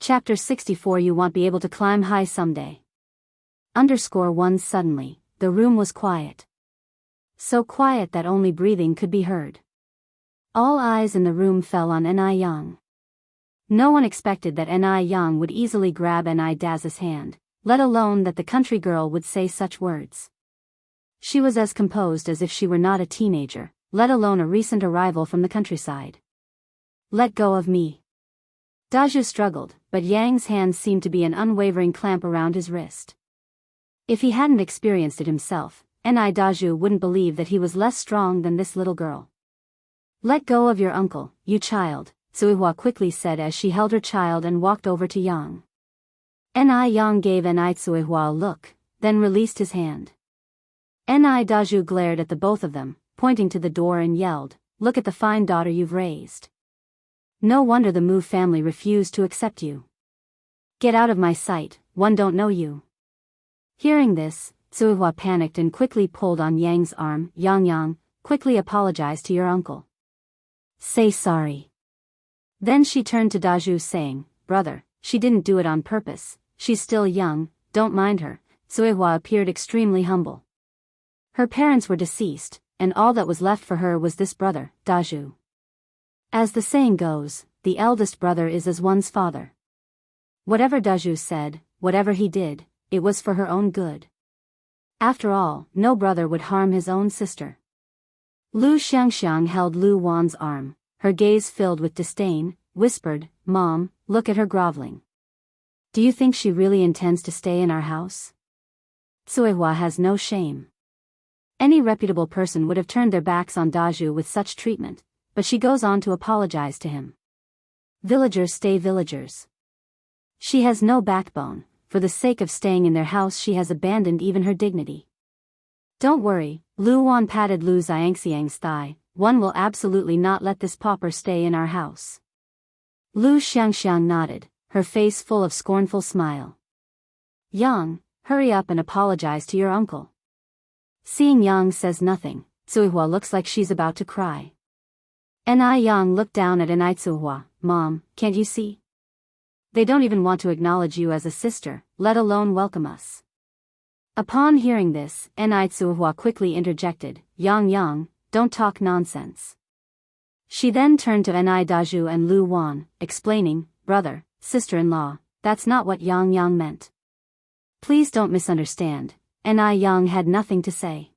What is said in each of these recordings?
Chapter 64. You won't be able to climb high someday. _1. Suddenly, the room was quiet. So quiet that only breathing could be heard. All eyes in the room fell on Ni Yang. No one expected that Ni Yang would easily grab Ni Daz's hand, let alone that the country girl would say such words. She was as composed as if she were not a teenager, let alone a recent arrival from the countryside. Let go of me. Daju struggled, but Yang's hand seemed to be an unwavering clamp around his wrist. If he hadn't experienced it himself, Ni Daju wouldn't believe that he was less strong than this little girl. Let go of your uncle, you child, Suihua quickly said as she held her child and walked over to Yang. Ni Yang gave Ni Suihua a look, then released his hand. Ni Daju glared at the both of them, pointing to the door and yelled, "Look at the fine daughter you've raised. No wonder the Mu family refused to accept you. Get out of my sight, one don't know you." Hearing this, Suihua panicked and quickly pulled on Yang's arm. Yang, quickly apologize to your uncle. Say sorry. Then she turned to Daju saying, "Brother, she didn't do it on purpose, she's still young, don't mind her." Suihua appeared extremely humble. Her parents were deceased, and all that was left for her was this brother, Daju. As the saying goes, the eldest brother is as one's father. Whatever Daju said, whatever he did, it was for her own good. After all, no brother would harm his own sister. Lu Xiangxiang held Lu Wan's arm, her gaze filled with disdain, whispered, "Mom, look at her groveling. Do you think she really intends to stay in our house? Suihua has no shame. Any reputable person would have turned their backs on Daju with such treatment, but she goes on to apologize to him. Villagers stay villagers. She has no backbone, for the sake of staying in their house she has abandoned even her dignity." "Don't worry," Lu Wan patted Lu Xiangxiang's thigh, "one will absolutely not let this pauper stay in our house." Lu Xiangxiang nodded, her face full of scornful smile. "Yang, hurry up and apologize to your uncle." Seeing Yang says nothing, Suihua looks like she's about to cry. Ni Yang looked down at Ni Suihua. "Mom, can't you see? They don't even want to acknowledge you as a sister, let alone welcome us." Upon hearing this, Ni Suihua quickly interjected, Yang, don't talk nonsense." She then turned to Ni Daju and Lu Wan, explaining, "Brother, sister-in-law, that's not what Yang meant. Please don't misunderstand." Ni Yang had nothing to say.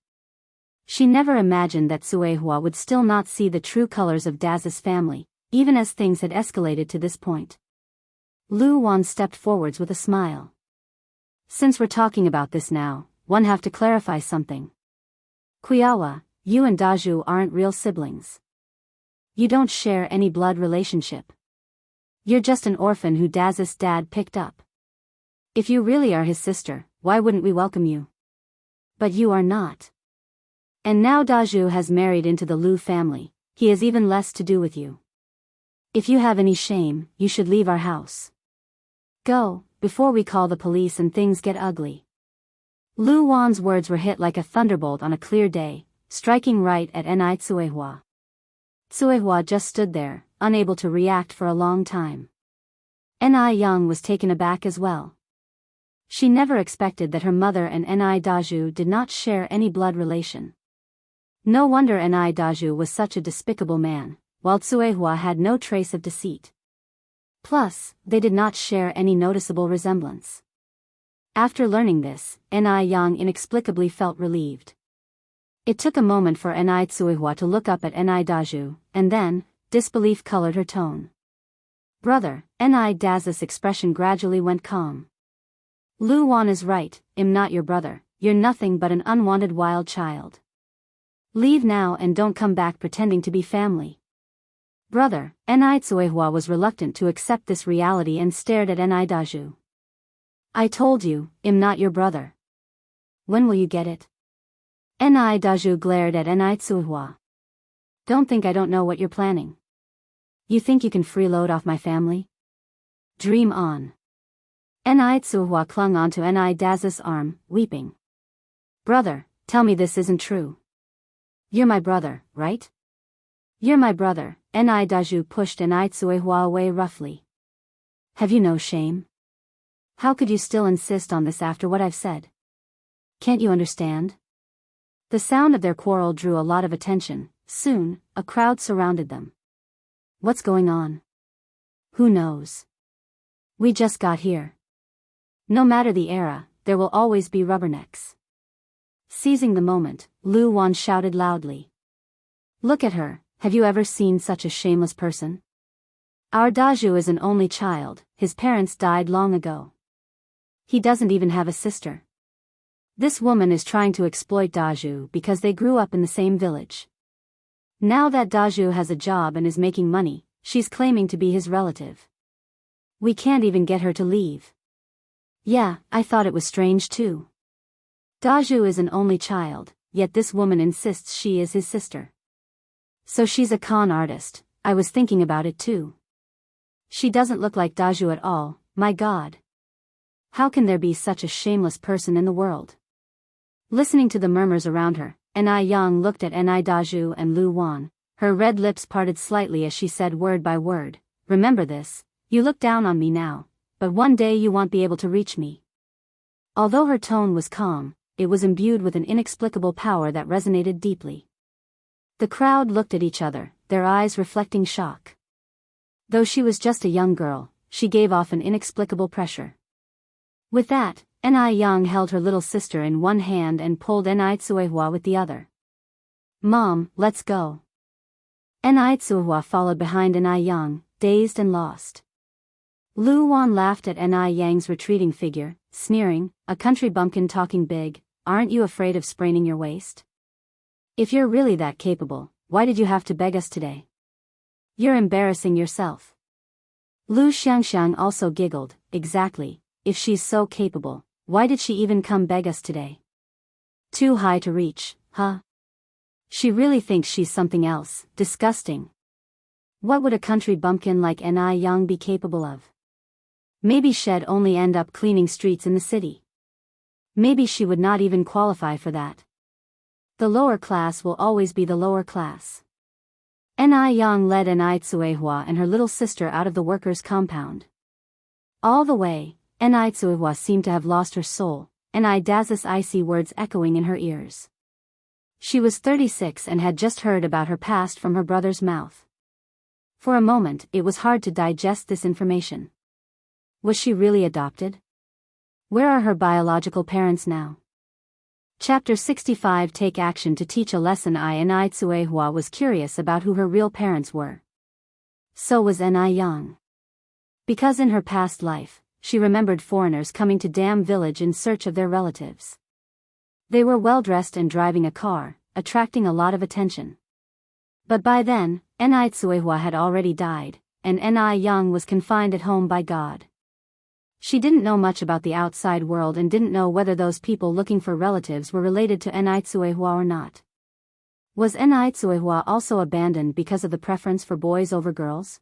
She never imagined that Suihua would still not see the true colors of Daz's family, even as things had escalated to this point. Lu Wan stepped forwards with a smile. "Since we're talking about this now, one have to clarify something. Qiawa, you and Daju aren't real siblings. You don't share any blood relationship. You're just an orphan who Daz's dad picked up. If you really are his sister, why wouldn't we welcome you? But you are not. And now Daju has married into the Lu family, he has even less to do with you. If you have any shame, you should leave our house. Go, before we call the police and things get ugly." Lu Wan's words were hit like a thunderbolt on a clear day, striking right at Ni Suihua. Suihua just stood there, unable to react for a long time. Ni Yang was taken aback as well. She never expected that her mother and Ni Daju did not share any blood relation. No wonder Ni Daju was such a despicable man, while Suihua had no trace of deceit. Plus, they did not share any noticeable resemblance. After learning this, Ni Yang inexplicably felt relieved. It took a moment for Ni Suihua to look up at Ni Daju, and then, disbelief colored her tone. "Brother," Ni Daz's expression gradually went calm. "Lu Wan is right, I'm not your brother, you're nothing but an unwanted wild child. Leave now and don't come back pretending to be family." "Brother," Ni Suihua was reluctant to accept this reality and stared at Ni Daju. "I told you, I'm not your brother. When will you get it?" Ni Daju glared at Ni Suihua. "Don't think I don't know what you're planning. You think you can freeload off my family? Dream on." Ni Suihua clung onto Ni Daz's arm, weeping. "Brother, tell me this isn't true. You're my brother, right? You're my brother." Ni Daju pushed Ni Suihua away roughly. Have you no shame? How could you still insist on this after what I've said? Can't you understand? The sound of their quarrel drew a lot of attention. Soon, a crowd surrounded them. What's going on? Who knows? We just got here. No matter the era, there will always be rubbernecks. Seizing the moment, Lu Wan shouted loudly. Look at her, have you ever seen such a shameless person? Our Daju is an only child, his parents died long ago. He doesn't even have a sister. This woman is trying to exploit Daju because they grew up in the same village. Now that Daju has a job and is making money, she's claiming to be his relative. We can't even get her to leave. Yeah, I thought it was strange too. Daju is an only child, yet this woman insists she is his sister. So she's a con artist. I was thinking about it too. She doesn't look like Daju at all, my god. How can there be such a shameless person in the world? Listening to the murmurs around her, Ni Yang looked at Ni Daju and Lu Wan. Her red lips parted slightly as she said word by word, remember this, you look down on me now, but one day you won't be able to reach me. Although her tone was calm, it was imbued with an inexplicable power that resonated deeply. The crowd looked at each other, their eyes reflecting shock. Though she was just a young girl, she gave off an inexplicable pressure. With that, Ni Yang held her little sister in one hand and pulled Ni Tsuehua with the other. Mom, let's go. Ni Tsuehua followed behind Ni Yang, dazed and lost. Lu Wan laughed at Ni Yang's retreating figure, sneering, a country bumpkin talking big, aren't you afraid of spraining your waist? If you're really that capable, why did you have to beg us today? You're embarrassing yourself. Lu Xiangxiang also giggled, exactly, if she's so capable, why did she even come beg us today? Too high to reach, huh? She really thinks she's something else, disgusting. What would a country bumpkin like Ni Yang be capable of? Maybe she'd only end up cleaning streets in the city. Maybe she would not even qualify for that. The lower class will always be the lower class. Ni Yang led Ni Tsuehua and her little sister out of the workers' compound. All the way, Ni Tsuehua seemed to have lost her soul, Ni Daz's icy words echoing in her ears. She was 36 and had just heard about her past from her brother's mouth. For a moment it was hard to digest this information. Was she really adopted? Where are her biological parents now? Chapter 65 Take action to teach a lesson. Ni Tsuehua was curious about who her real parents were. So was Ni Yang. Because in her past life, she remembered foreigners coming to Dam Village in search of their relatives. They were well-dressed and driving a car, attracting a lot of attention. But by then, Ni Tsuehua had already died, and Ni Yang was confined at home by God. She didn't know much about the outside world and didn't know whether those people looking for relatives were related to Ni Tsuehua or not. Was Ni Tsuehua also abandoned because of the preference for boys over girls?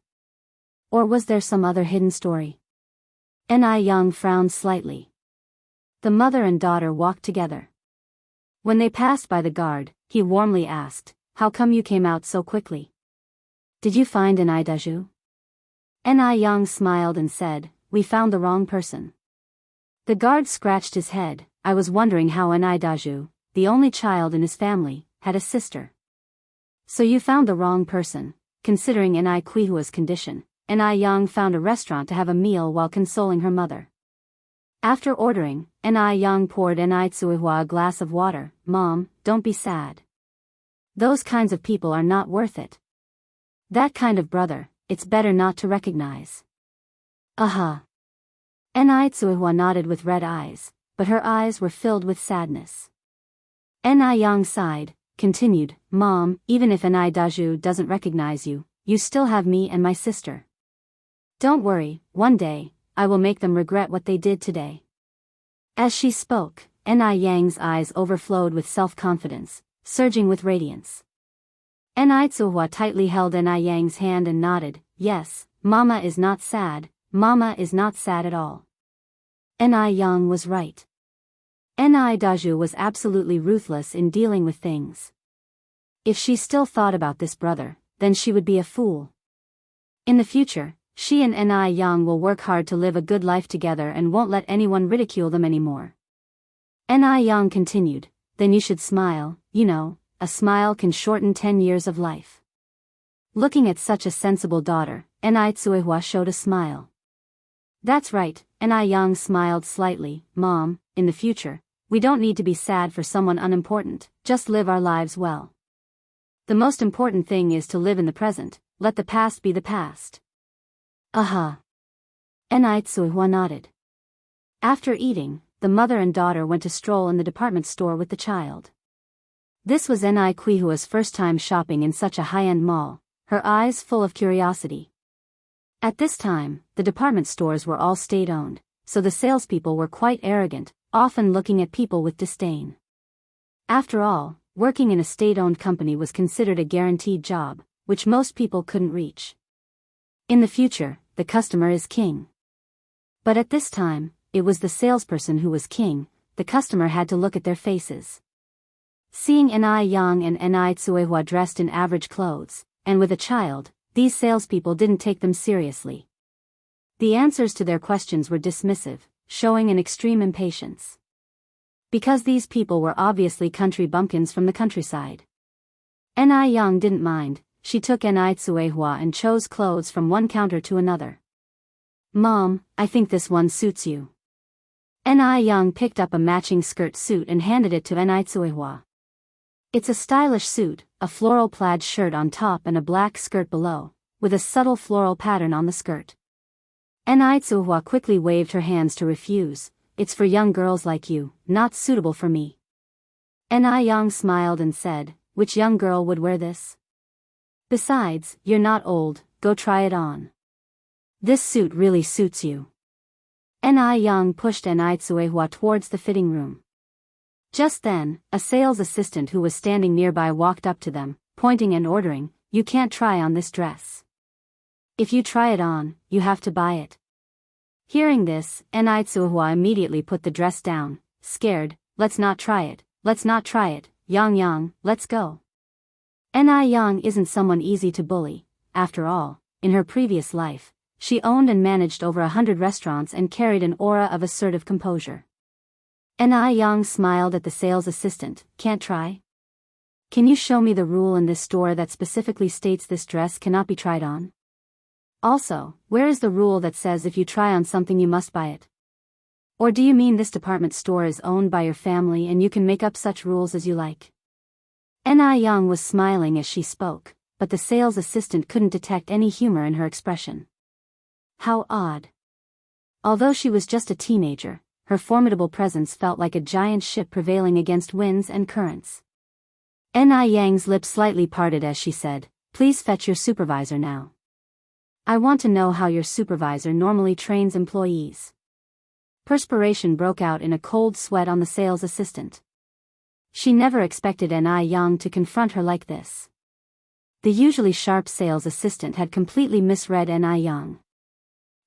Or was there some other hidden story? Ni Yang frowned slightly. The mother and daughter walked together. When they passed by the guard, he warmly asked, "How come you came out so quickly? Did you find Ni Daju?" Ni Yang smiled and said, "We found the wrong person." The guard scratched his head. I was wondering how Ni Daju, the only child in his family, had a sister. So you found the wrong person. Considering Ni Quihua's condition, Ni Yang found a restaurant to have a meal while consoling her mother. After ordering, Ni Yang poured Ni Tsuehua a glass of water. "Mom, don't be sad. Those kinds of people are not worth it. That kind of brother, it's better not to recognize." Ni Tsuehua nodded with red eyes, but her eyes were filled with sadness. Ni Yang sighed, continued, "Mom, even if Ni Daju doesn't recognize you, you still have me and my sister. Don't worry, one day, I will make them regret what they did today." As she spoke, Ni Yang's eyes overflowed with self-confidence, surging with radiance. Ni Tsuehua tightly held Ni Yang's hand and nodded, "Yes, Mama is not sad, Mama is not sad at all." Ni Yang was right. Ni Daju was absolutely ruthless in dealing with things. If she still thought about this brother, then she would be a fool. In the future, She and Ni Yang will work hard to live a good life together and won't let anyone ridicule them anymore. Ni Yang continued, then you should smile, you know, a smile can shorten 10 years of life. Looking at such a sensible daughter, Ni Tsuehua showed a smile. That's right, Ni Yang smiled slightly, Mom, in the future, we don't need to be sad for someone unimportant, just live our lives well. The most important thing is to live in the present, let the past be the past. Aha. Ni Tsuehua nodded. After eating, the mother and daughter went to stroll in the department store with the child. This was Ni Kuihua's first time shopping in such a high-end mall, her eyes full of curiosity. At this time, the department stores were all state-owned, so the salespeople were quite arrogant, often looking at people with disdain. After all, working in a state-owned company was considered a guaranteed job, which most people couldn't reach. In the future, the customer is king. But at this time, it was the salesperson who was king, the customer had to look at their faces. Seeing Ni Yang and Ni Tsuehua dressed in average clothes, and with a child, these salespeople didn't take them seriously. The answers to their questions were dismissive, showing an extreme impatience. Because these people were obviously country bumpkins from the countryside. Ni Yang didn't mind, she took Ni Tsuehua and chose clothes from one counter to another. Mom, I think this one suits you. Ni Yang picked up a matching skirt suit and handed it to Ni Tsuehua. It's a stylish suit, a floral plaid shirt on top and a black skirt below, with a subtle floral pattern on the skirt. Ni Tsuehua quickly waved her hands to refuse, it's for young girls like you, not suitable for me. Ni Yang smiled and said, which young girl would wear this? Besides, you're not old, go try it on. This suit really suits you. Ni Yang pushed Ni Tsuehua towards the fitting room. Just then, a sales assistant who was standing nearby walked up to them, pointing and ordering, you can't try on this dress. If you try it on, you have to buy it. Hearing this, Ni Tsuehua immediately put the dress down, scared, let's not try it, Yang, let's go. Ni Yang isn't someone easy to bully, after all, in her previous life, she owned and managed over 100 restaurants and carried an aura of assertive composure. Ni Yang smiled at the sales assistant, can't try? Can you show me the rule in this store that specifically states this dress cannot be tried on? Also, where is the rule that says if you try on something you must buy it? Or do you mean this department store is owned by your family and you can make up such rules as you like? Ni Yang was smiling as she spoke, but the sales assistant couldn't detect any humor in her expression. How odd. Although she was just a teenager, her formidable presence felt like a giant ship prevailing against winds and currents. Ni Yang's lips slightly parted as she said, please fetch your supervisor now. I want to know how your supervisor normally trains employees. Perspiration broke out in a cold sweat on the sales assistant. She never expected Ni Yang to confront her like this. The usually sharp sales assistant had completely misread Ni Yang.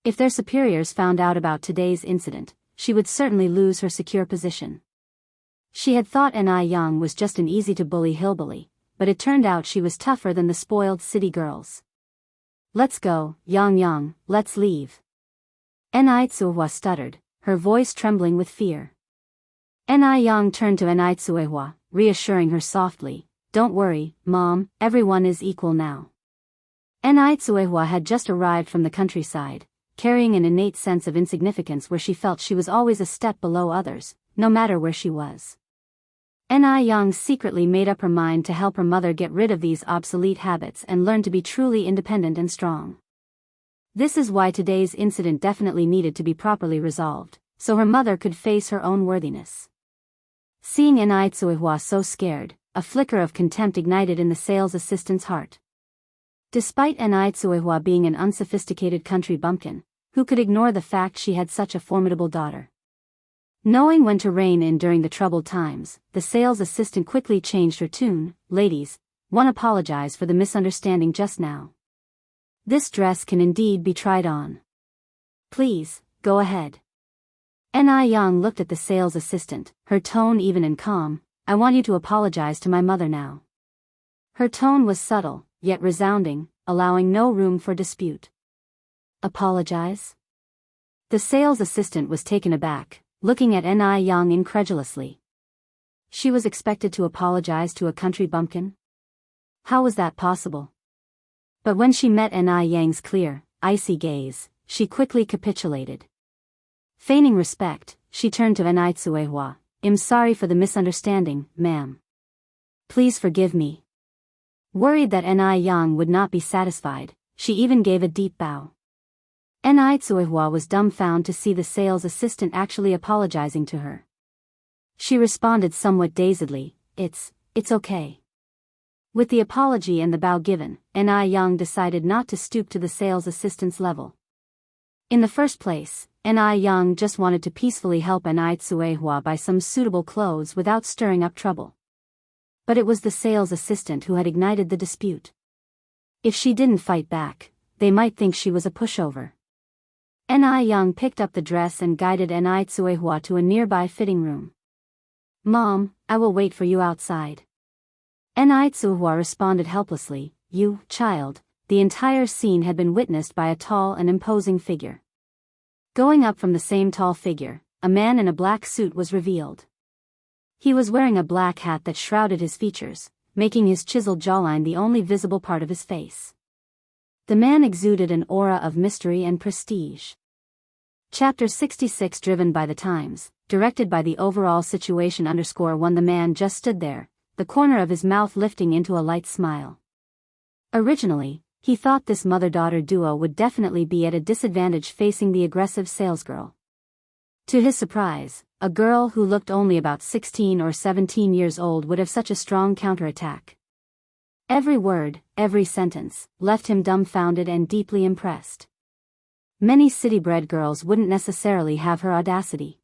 If their superiors found out about today's incident, she would certainly lose her secure position. She had thought Ni Yang was just an easy-to-bully hillbilly, but it turned out she was tougher than the spoiled city girls. Let's go, Yang, let's leave. Ni Tsuehua stuttered, her voice trembling with fear. Ni Yang turned to Ni Tsuehua, reassuring her softly, don't worry, Mom, everyone is equal now. Ni Tsuehua had just arrived from the countryside, carrying an innate sense of insignificance where she felt she was always a step below others, no matter where she was. Ni Yang secretly made up her mind to help her mother get rid of these obsolete habits and learn to be truly independent and strong. This is why today's incident definitely needed to be properly resolved, so her mother could face her own worthiness. Seeing Ni Tsuehua so scared, a flicker of contempt ignited in the sales assistant's heart. Despite Ni Tsuehua being an unsophisticated country bumpkin, who could ignore the fact she had such a formidable daughter? Knowing when to rein in during the troubled times, the sales assistant quickly changed her tune. Ladies, one apologize for the misunderstanding just now. This dress can indeed be tried on. Please, go ahead. Ni Yang looked at the sales assistant, her tone even and calm, I want you to apologize to my mother now. Her tone was subtle, yet resounding, allowing no room for dispute. Apologize? The sales assistant was taken aback, looking at Ni Yang incredulously. She was expected to apologize to a country bumpkin? How was that possible? But when she met Ni Yang's clear, icy gaze, she quickly capitulated. Feigning respect, she turned to Ni Tsuehua. I'm sorry for the misunderstanding, ma'am. Please forgive me. Worried that Ni Yang would not be satisfied, she even gave a deep bow. Ni Tsuehua was dumbfounded to see the sales assistant actually apologizing to her. She responded somewhat dazedly, It's okay. With the apology and the bow given, Ni Yang decided not to stoop to the sales assistant's level. In the first place, Ni Yang just wanted to peacefully help Ni Tsuehua buy some suitable clothes without stirring up trouble. But it was the sales assistant who had ignited the dispute. If she didn't fight back, they might think she was a pushover. Ni Yang picked up the dress and guided Ni Tsuehua to a nearby fitting room. Mom, I will wait for you outside. Ni Tsuehua responded helplessly, You, child. The entire scene had been witnessed by a tall and imposing figure. Going up from the same tall figure, a man in a black suit was revealed. He was wearing a black hat that shrouded his features, making his chiseled jawline the only visible part of his face. The man exuded an aura of mystery and prestige. Chapter 66 Driven by the Times, directed by the overall situation _1 The man just stood there, the corner of his mouth lifting into a light smile. Originally, he thought this mother-daughter duo would definitely be at a disadvantage facing the aggressive salesgirl. To his surprise, a girl who looked only about 16 or 17 years old would have such a strong counterattack. Every word, every sentence, left him dumbfounded and deeply impressed. Many city-bred girls wouldn't necessarily have her audacity.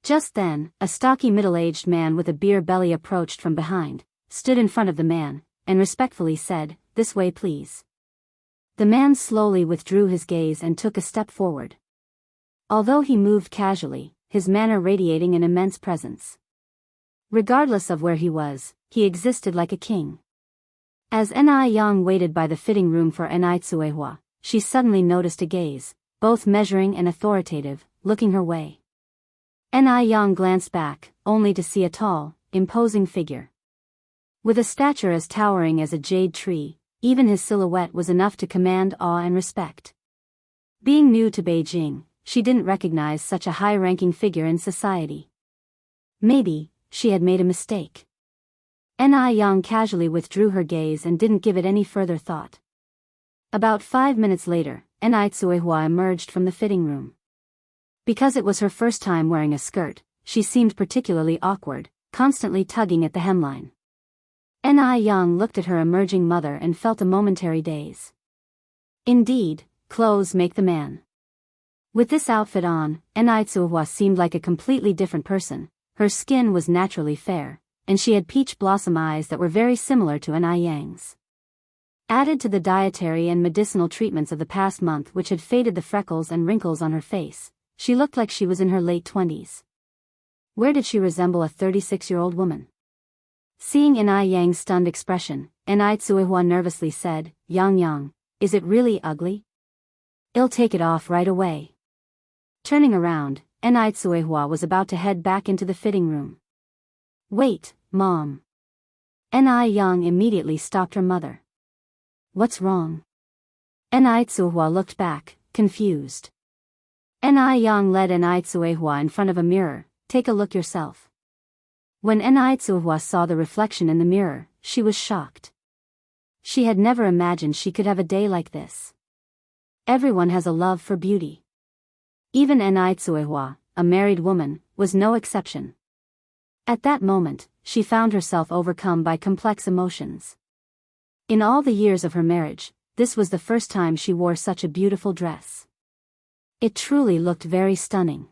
Just then, a stocky middle-aged man with a beer belly approached from behind, stood in front of the man, and respectfully said, This way please. The man slowly withdrew his gaze and took a step forward. Although he moved casually, his manner radiating an immense presence. Regardless of where he was, he existed like a king. As Ni Yang waited by the fitting room for Ni Tsuehua, she suddenly noticed a gaze, both measuring and authoritative, looking her way. Ni Yang glanced back, only to see a tall, imposing figure. With a stature as towering as a jade tree, even his silhouette was enough to command awe and respect. Being new to Beijing, she didn't recognize such a high-ranking figure in society. Maybe, she had made a mistake. Ni Yang casually withdrew her gaze and didn't give it any further thought. About 5 minutes later, Ni Tsuehua emerged from the fitting room. Because it was her first time wearing a skirt, she seemed particularly awkward, constantly tugging at the hemline. Ni Yang looked at her emerging mother and felt a momentary daze. Indeed, clothes make the man. With this outfit on, Ni Tsuehua seemed like a completely different person. Her skin was naturally fair, and she had peach blossom eyes that were very similar to Ni Yang's. Added to the dietary and medicinal treatments of the past month which had faded the freckles and wrinkles on her face, she looked like she was in her late 20s. Where did she resemble a 36-year-old woman? Seeing Ni Yang's stunned expression, Ni Tsuehua nervously said, Yang, is it really ugly? I'll take it off right away. Turning around, Ni Tsuehua was about to head back into the fitting room. Wait, Mom. Ni Yang immediately stopped her mother. What's wrong? Ni Tsuehua looked back, confused. Ni Yang led Ni Tsuehua in front of a mirror. Take a look yourself. When Ni Tsuehua saw the reflection in the mirror, she was shocked. She had never imagined she could have a day like this. Everyone has a love for beauty. Even Ni Tsuehua, a married woman, was no exception. At that moment, she found herself overcome by complex emotions. In all the years of her marriage, this was the first time she wore such a beautiful dress. It truly looked very stunning.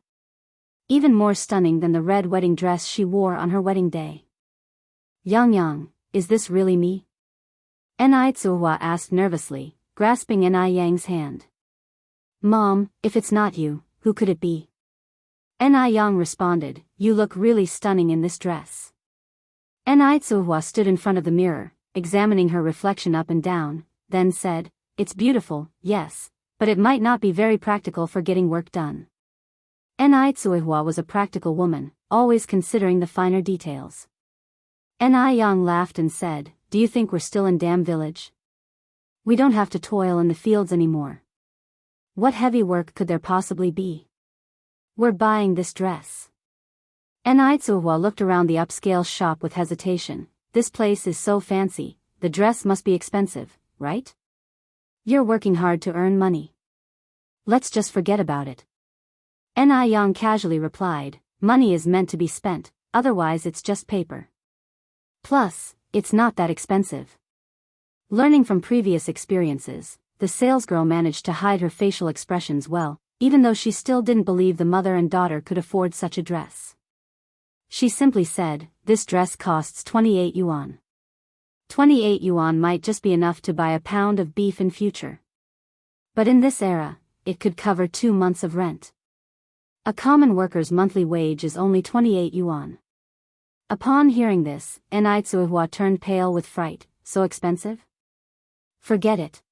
Even more stunning than the red wedding dress she wore on her wedding day. Yang, is this really me? Ni Tsuehua asked nervously, grasping Ni Yang's hand. Mom, if it's not you, who could it be? Ni Yang responded, You look really stunning in this dress. Ni Tsuehua stood in front of the mirror, examining her reflection up and down, then said, It's beautiful, yes, but it might not be very practical for getting work done. Ni Tsuehua was a practical woman, always considering the finer details. Ni Yang laughed and said, "Do you think we're still in Dam Village? We don't have to toil in the fields anymore. What heavy work could there possibly be? We're buying this dress." Ni Tsuehua looked around the upscale shop with hesitation. "This place is so fancy, the dress must be expensive, right? You're working hard to earn money. Let's just forget about it." Ni Yang casually replied, "Money is meant to be spent, otherwise it's just paper. Plus, it's not that expensive." Learning from previous experiences, the salesgirl managed to hide her facial expressions well, even though she still didn't believe the mother and daughter could afford such a dress. She simply said, "This dress costs 28 yuan. 28 yuan might just be enough to buy a pound of beef in future. But in this era, it could cover 2 months of rent. A common worker's monthly wage is only 28 yuan. Upon hearing this, Ni Tsuehua turned pale with fright. "So expensive? Forget it.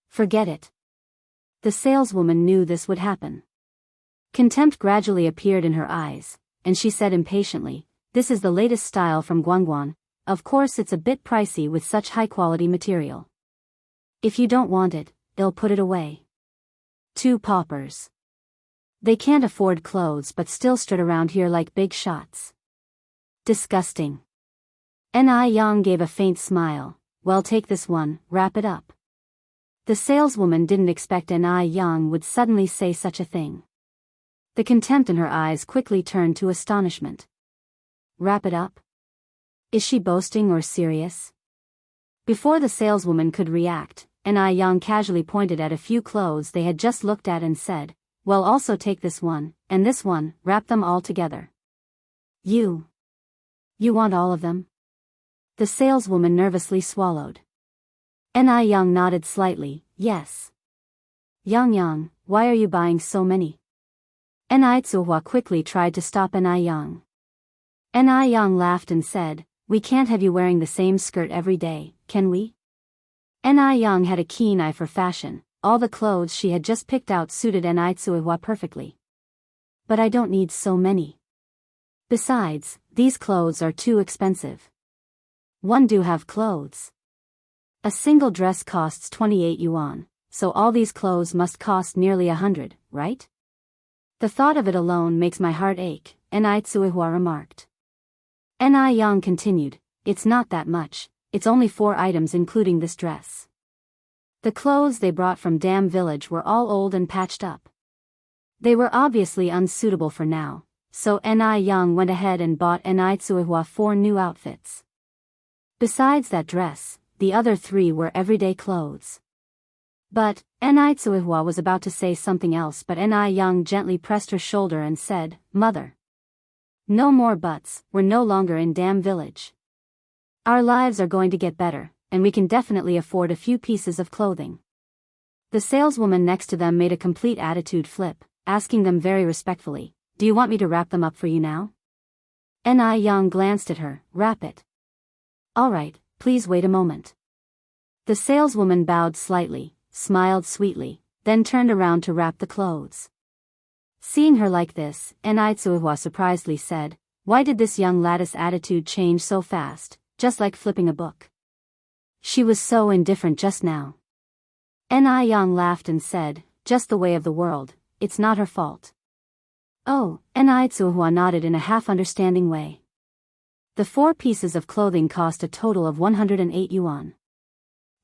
Forget it." The saleswoman knew this would happen. Contempt gradually appeared in her eyes, and she said impatiently, "This is the latest style from Guangguan. Of course it's a bit pricey with such high-quality material. If you don't want it, they'll put it away." 2 paupers. They can't afford clothes but still strut around here like big shots. Disgusting. Ni Yang gave a faint smile. "Well, take this one, wrap it up." The saleswoman didn't expect Ni Yang would suddenly say such a thing. The contempt in her eyes quickly turned to astonishment. Wrap it up? Is she boasting or serious? Before the saleswoman could react, Ni Yang casually pointed at a few clothes they had just looked at and said, "Well, also take this one, and this one, wrap them all together." You want all of them?" The saleswoman nervously swallowed. Ni Yang nodded slightly, "Yes." Yang, why are you buying so many?" Ni Tsuehua quickly tried to stop Ni Yang. Ni Yang laughed and said, "We can't have you wearing the same skirt every day, can we?" Ni Yang had a keen eye for fashion. All the clothes she had just picked out suited Ni Tsuehua perfectly. "But I don't need so many. Besides, these clothes are too expensive. One do have clothes. A single dress costs 28 yuan, so all these clothes must cost nearly 100, right? The thought of it alone makes my heart ache," Ni Tsuehua remarked. Ni Yang continued, "It's not that much, it's only 4 items including this dress." The clothes they brought from Dam Village were all old and patched up. They were obviously unsuitable for now, so Ni Yang went ahead and bought Ni Tsuehua 4 new outfits. Besides that dress, the other 3 were everyday clothes. But Ni Tsuehua was about to say something else, but Ni Yang gently pressed her shoulder and said, "Mother. No more buts, we're no longer in Dam Village. Our lives are going to get better, and we can definitely afford a few pieces of clothing." The saleswoman next to them made a complete attitude flip, asking them very respectfully, "Do you want me to wrap them up for you now?" Ni Yang glanced at her, "Wrap it." "All right, please wait a moment." The saleswoman bowed slightly, smiled sweetly, then turned around to wrap the clothes. Seeing her like this, Ni Tsuehua surprisedly said, "Why did this young lattice attitude change so fast, just like flipping a book? She was so indifferent just now." Ni Yang laughed and said, "Just the way of the world, it's not her fault." "Oh," Ni Tsuehua nodded in a half-understanding way. The 4 pieces of clothing cost a total of 108 yuan.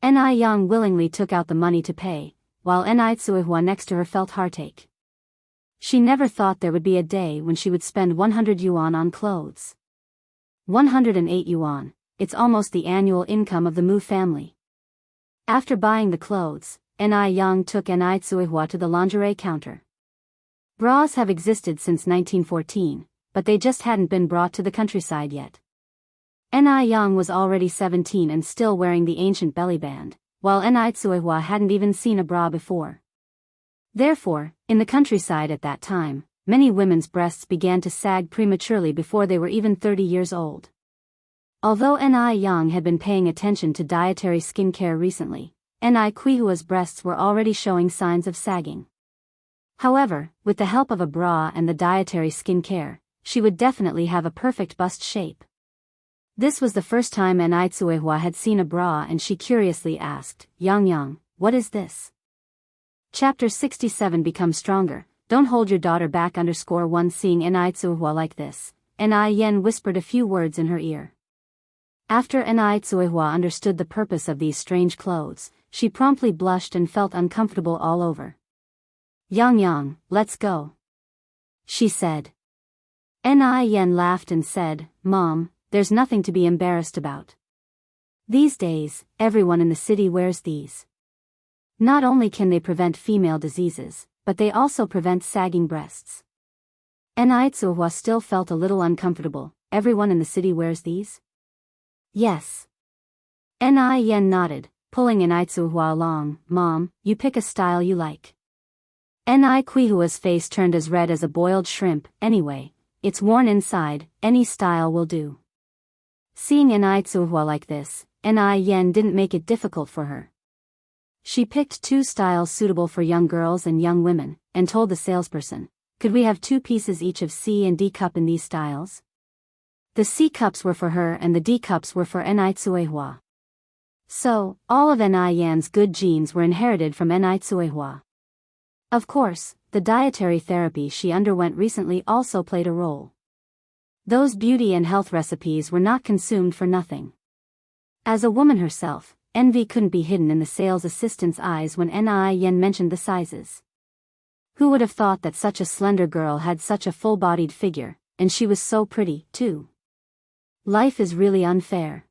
Ni Yang willingly took out the money to pay, while Ni Tsuehua next to her felt heartache. She never thought there would be a day when she would spend 100 yuan on clothes. 108 yuan, it's almost the annual income of the Mu family. After buying the clothes, Ni Yang took Ni Tsuehua to the lingerie counter. Bras have existed since 1914, but they just hadn't been brought to the countryside yet. Ni Yang was already 17 and still wearing the ancient belly band, while Ni Tsuehua hadn't even seen a bra before. Therefore, in the countryside at that time, many women's breasts began to sag prematurely before they were even 30 years old. Although Ni Yang had been paying attention to dietary skincare recently, Enai Quihua's breasts were already showing signs of sagging. However, with the help of a bra and the dietary skin care, she would definitely have a perfect bust shape. This was the first time Enai Tsuehua had seen a bra, and she curiously asked, "Yang Yang, what is this?" Chapter 67 Become Stronger. Don't hold your daughter back. _1 Seeing Enai Tsuehua like this, Enai Yen whispered a few words in her ear. After Enai Tsuehua understood the purpose of these strange clothes, she promptly blushed and felt uncomfortable all over. "Yang Yang, let's go," she said. Enai Yen laughed and said, "Mom, there's nothing to be embarrassed about. These days, everyone in the city wears these. Not only can they prevent female diseases, but they also prevent sagging breasts." Enai Tsuehua still felt a little uncomfortable. "Everyone in the city wears these?" "Yes." Enai Yen nodded, pulling Enai Tsuehua along. "Mom, you pick a style you like." Enai Quihua's face turned as red as a boiled shrimp. "Anyway, it's worn inside, any style will do." Seeing Enai Tsuehua like this, Enai Yen didn't make it difficult for her. She picked 2 styles suitable for young girls and young women, and told the salesperson, "Could we have 2 pieces each of C and D cup in these styles?" The C cups were for her and the D cups were for Enai Tsuehua. So, all of Enai Yen's good genes were inherited from Enai Tsuehua. Of course, the dietary therapy she underwent recently also played a role. Those beauty and health recipes were not consumed for nothing. As a woman herself, envy couldn't be hidden in the sales assistant's eyes when Enai Yen mentioned the sizes. Who would have thought that such a slender girl had such a full-bodied figure, and she was so pretty, too? Life is really unfair.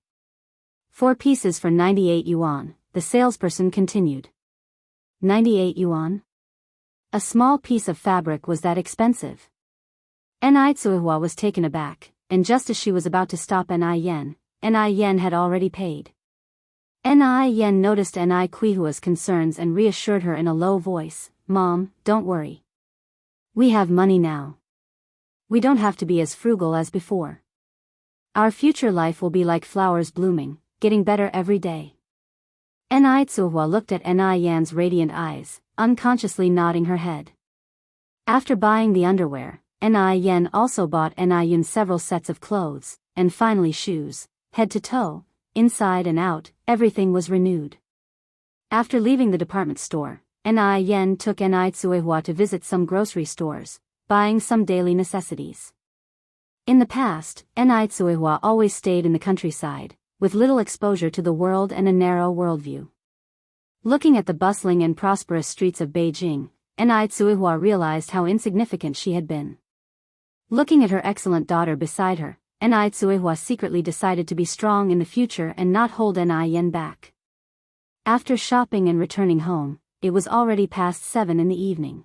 4 pieces for 98 yuan, the salesperson continued. 98 yuan? A small piece of fabric was that expensive? Enai Tsuehua was taken aback, and just as she was about to stop Enai Yen had already paid. Enai Yen noticed Enai Quihua's concerns and reassured her in a low voice, "Mom, don't worry. We have money now. We don't have to be as frugal as before. Our future life will be like flowers blooming, getting better every day." Enai Tsuehua looked at Enai Yen's radiant eyes, unconsciously nodding her head. After buying the underwear, Enai Yen also bought Enai Yun several sets of clothes, and finally shoes, head to toe, inside and out, everything was renewed. After leaving the department store, Enai Yen took Enai Tsuehua to visit some grocery stores, buying some daily necessities. In the past, Enai Tsuehua always stayed in the countryside, with little exposure to the world and a narrow worldview. Looking at the bustling and prosperous streets of Beijing, Enai Tsuehua realized how insignificant she had been. Looking at her excellent daughter beside her, Enai Tsuehua secretly decided to be strong in the future and not hold Enai Yen back. After shopping and returning home, it was already past 7 in the evening.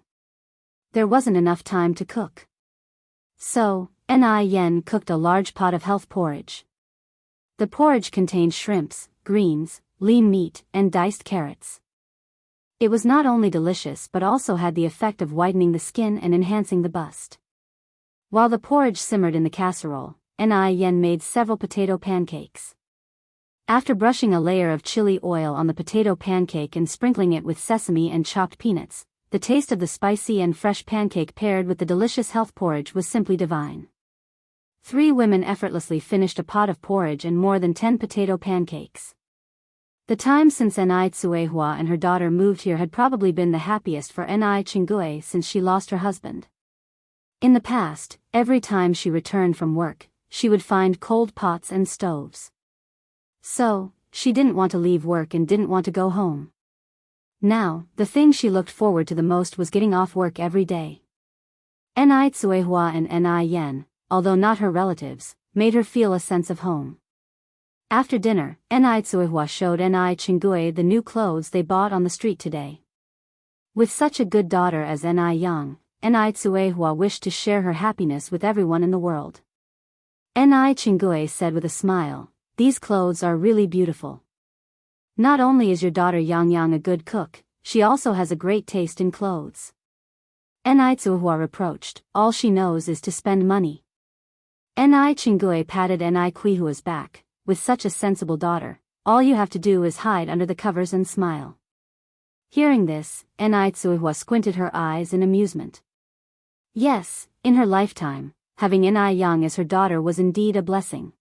There wasn't enough time to cook. So, Enai Yen cooked a large pot of health porridge. The porridge contained shrimps, greens, lean meat, and diced carrots. It was not only delicious but also had the effect of whitening the skin and enhancing the bust. While the porridge simmered in the casserole, Enai Yen made several potato pancakes. After brushing a layer of chili oil on the potato pancake and sprinkling it with sesame and chopped peanuts, the taste of the spicy and fresh pancake paired with the delicious health porridge was simply divine. 3 women effortlessly finished a pot of porridge and more than 10 potato pancakes. The time since Enai Tsuehua and her daughter moved here had probably been the happiest for Enai Chingue since she lost her husband. In the past, every time she returned from work, she would find cold pots and stoves. So, she didn't want to leave work and didn't want to go home. Now, the thing she looked forward to the most was getting off work every day. Enai Tsuehua and Enai Yen, although not her relatives, made her feel a sense of home. After dinner, Enai Tsuehua showed Enai Chingue the new clothes they bought on the street today. With such a good daughter as Enai Yang, Enai Tsuehua wished to share her happiness with everyone in the world. Enai Chingue said with a smile, "These clothes are really beautiful. Not only is your daughter Yang Yang a good cook, she also has a great taste in clothes." Enai Tsuehua reproached, "All she knows is to spend money." Enai Chingue patted Enai Quihua's back, "With such a sensible daughter, all you have to do is hide under the covers and smile. Hearing this, Enitsuhua squinted her eyes in amusement. Yes, in her lifetime, having Enai Yang as her daughter was indeed a blessing.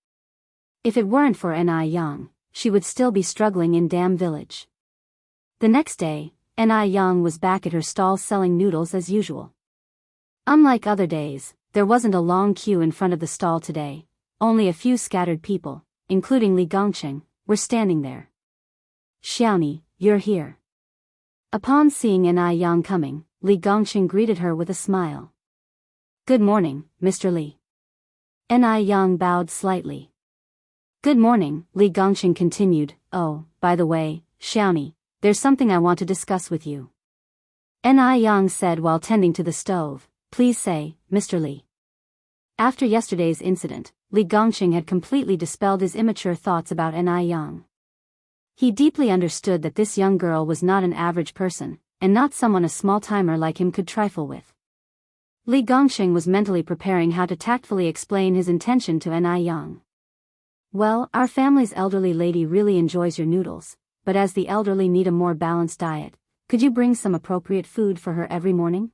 If it weren't for Enai Yang, she would still be struggling in Dam Village. The next day, Enai Yang was back at her stall selling noodles as usual. Unlike other days, there wasn't a long queue in front of the stall today. Only a few scattered people, including Li Gongqing, were standing there. Xiaoni, you're here. Upon seeing Enai Yang coming, Li Gongqing greeted her with a smile. Good morning, Mr. Li. Enai Yang bowed slightly. Good morning, Li Gongqing continued. Oh, by the way, Xiaoni, there's something I want to discuss with you. Enai Yang said while tending to the stove. Please say, Mr. Li. After yesterday's incident, Li Gongqing had completely dispelled his immature thoughts about Enai Yang. He deeply understood that this young girl was not an average person, and not someone a small-timer like him could trifle with. Li Gongqing was mentally preparing how to tactfully explain his intention to Enai Yang. Well, our family's elderly lady really enjoys your noodles, but as the elderly need a more balanced diet, could you bring some appropriate food for her every morning?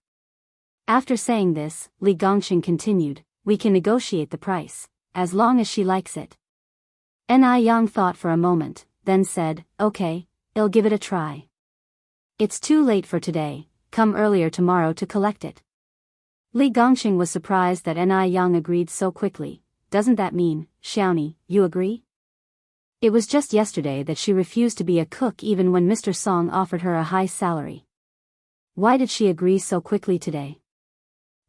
After saying this, Li Gongqing continued, we can negotiate the price, as long as she likes it. Enai Yang thought for a moment, then said, okay, I'll give it a try. It's too late for today, come earlier tomorrow to collect it. Li Gongqing was surprised that Enai Yang agreed so quickly. Doesn't that mean, Xiaoni, you agree? It was just yesterday that she refused to be a cook even when Mr. Song offered her a high salary. Why did she agree so quickly today?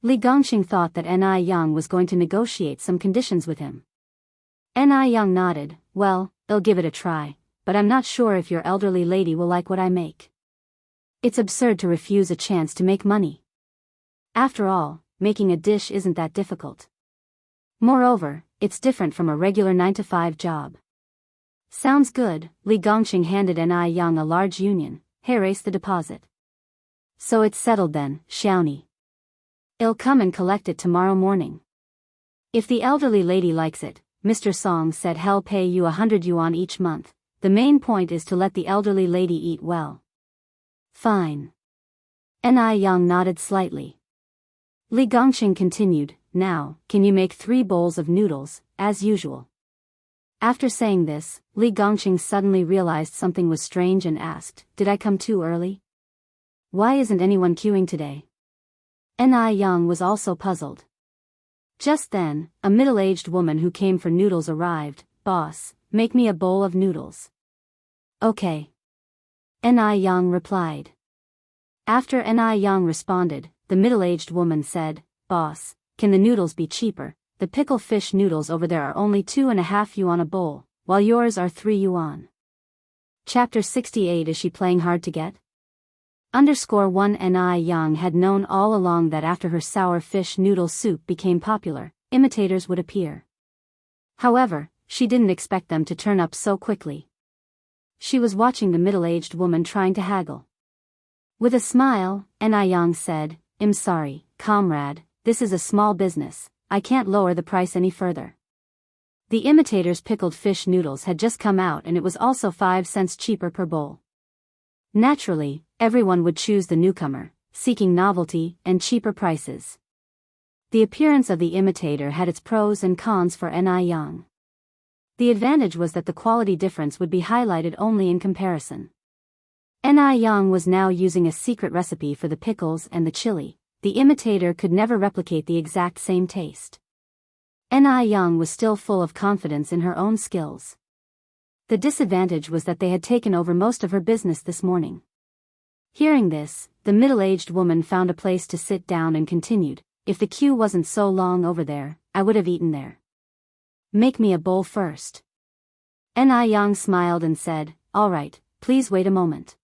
Li Gongqing thought that Enai Yang was going to negotiate some conditions with him. Enai Yang nodded, well, I'll give it a try, but I'm not sure if your elderly lady will like what I make. It's absurd to refuse a chance to make money. After all, making a dish isn't that difficult. Moreover, it's different from a regular 9-to-5 job. Sounds good, Li Gongqing handed Enai Yang a large union. Here is the deposit. So it's settled then, Xiaoni. I'll come and collect it tomorrow morning. If the elderly lady likes it, Mr. Song said he'll pay you 100 yuan each month. The main point is to let the elderly lady eat well. Fine. Enai Yang nodded slightly. Li Gongqing continued, now, can you make 3 bowls of noodles, as usual? After saying this, Li Gongqing suddenly realized something was strange and asked, did I come too early? Why isn't anyone queuing today? Enai Yang was also puzzled. Just then, a middle-aged woman who came for noodles arrived. Boss, make me a bowl of noodles. Okay. Enai Yang replied. After Enai Yang responded, the middle-aged woman said, Boss, can the noodles be cheaper? The pickle fish noodles over there are only 2.5 yuan a bowl, while yours are 3 yuan. Chapter 68. Is she playing hard to get? _1 Enai Yang had known all along that after her sour fish noodle soup became popular, imitators would appear. However, she didn't expect them to turn up so quickly. She was watching the middle-aged woman trying to haggle. With a smile, Enai Yang said, I'm sorry, comrade, this is a small business, I can't lower the price any further. The imitator's pickled fish noodles had just come out and it was also 5 cents cheaper per bowl. Naturally, everyone would choose the newcomer, seeking novelty and cheaper prices. The appearance of the imitator had its pros and cons for Enai Yang. The advantage was that the quality difference would be highlighted only in comparison. Enai Yang was now using a secret recipe for the pickles and the chili. The imitator could never replicate the exact same taste. Enai Yang was still full of confidence in her own skills. The disadvantage was that they had taken over most of her business this morning. Hearing this, the middle-aged woman found a place to sit down and continued, if the queue wasn't so long over there, I would have eaten there. Make me a bowl first. Enai Yang smiled and said, all right, please wait a moment.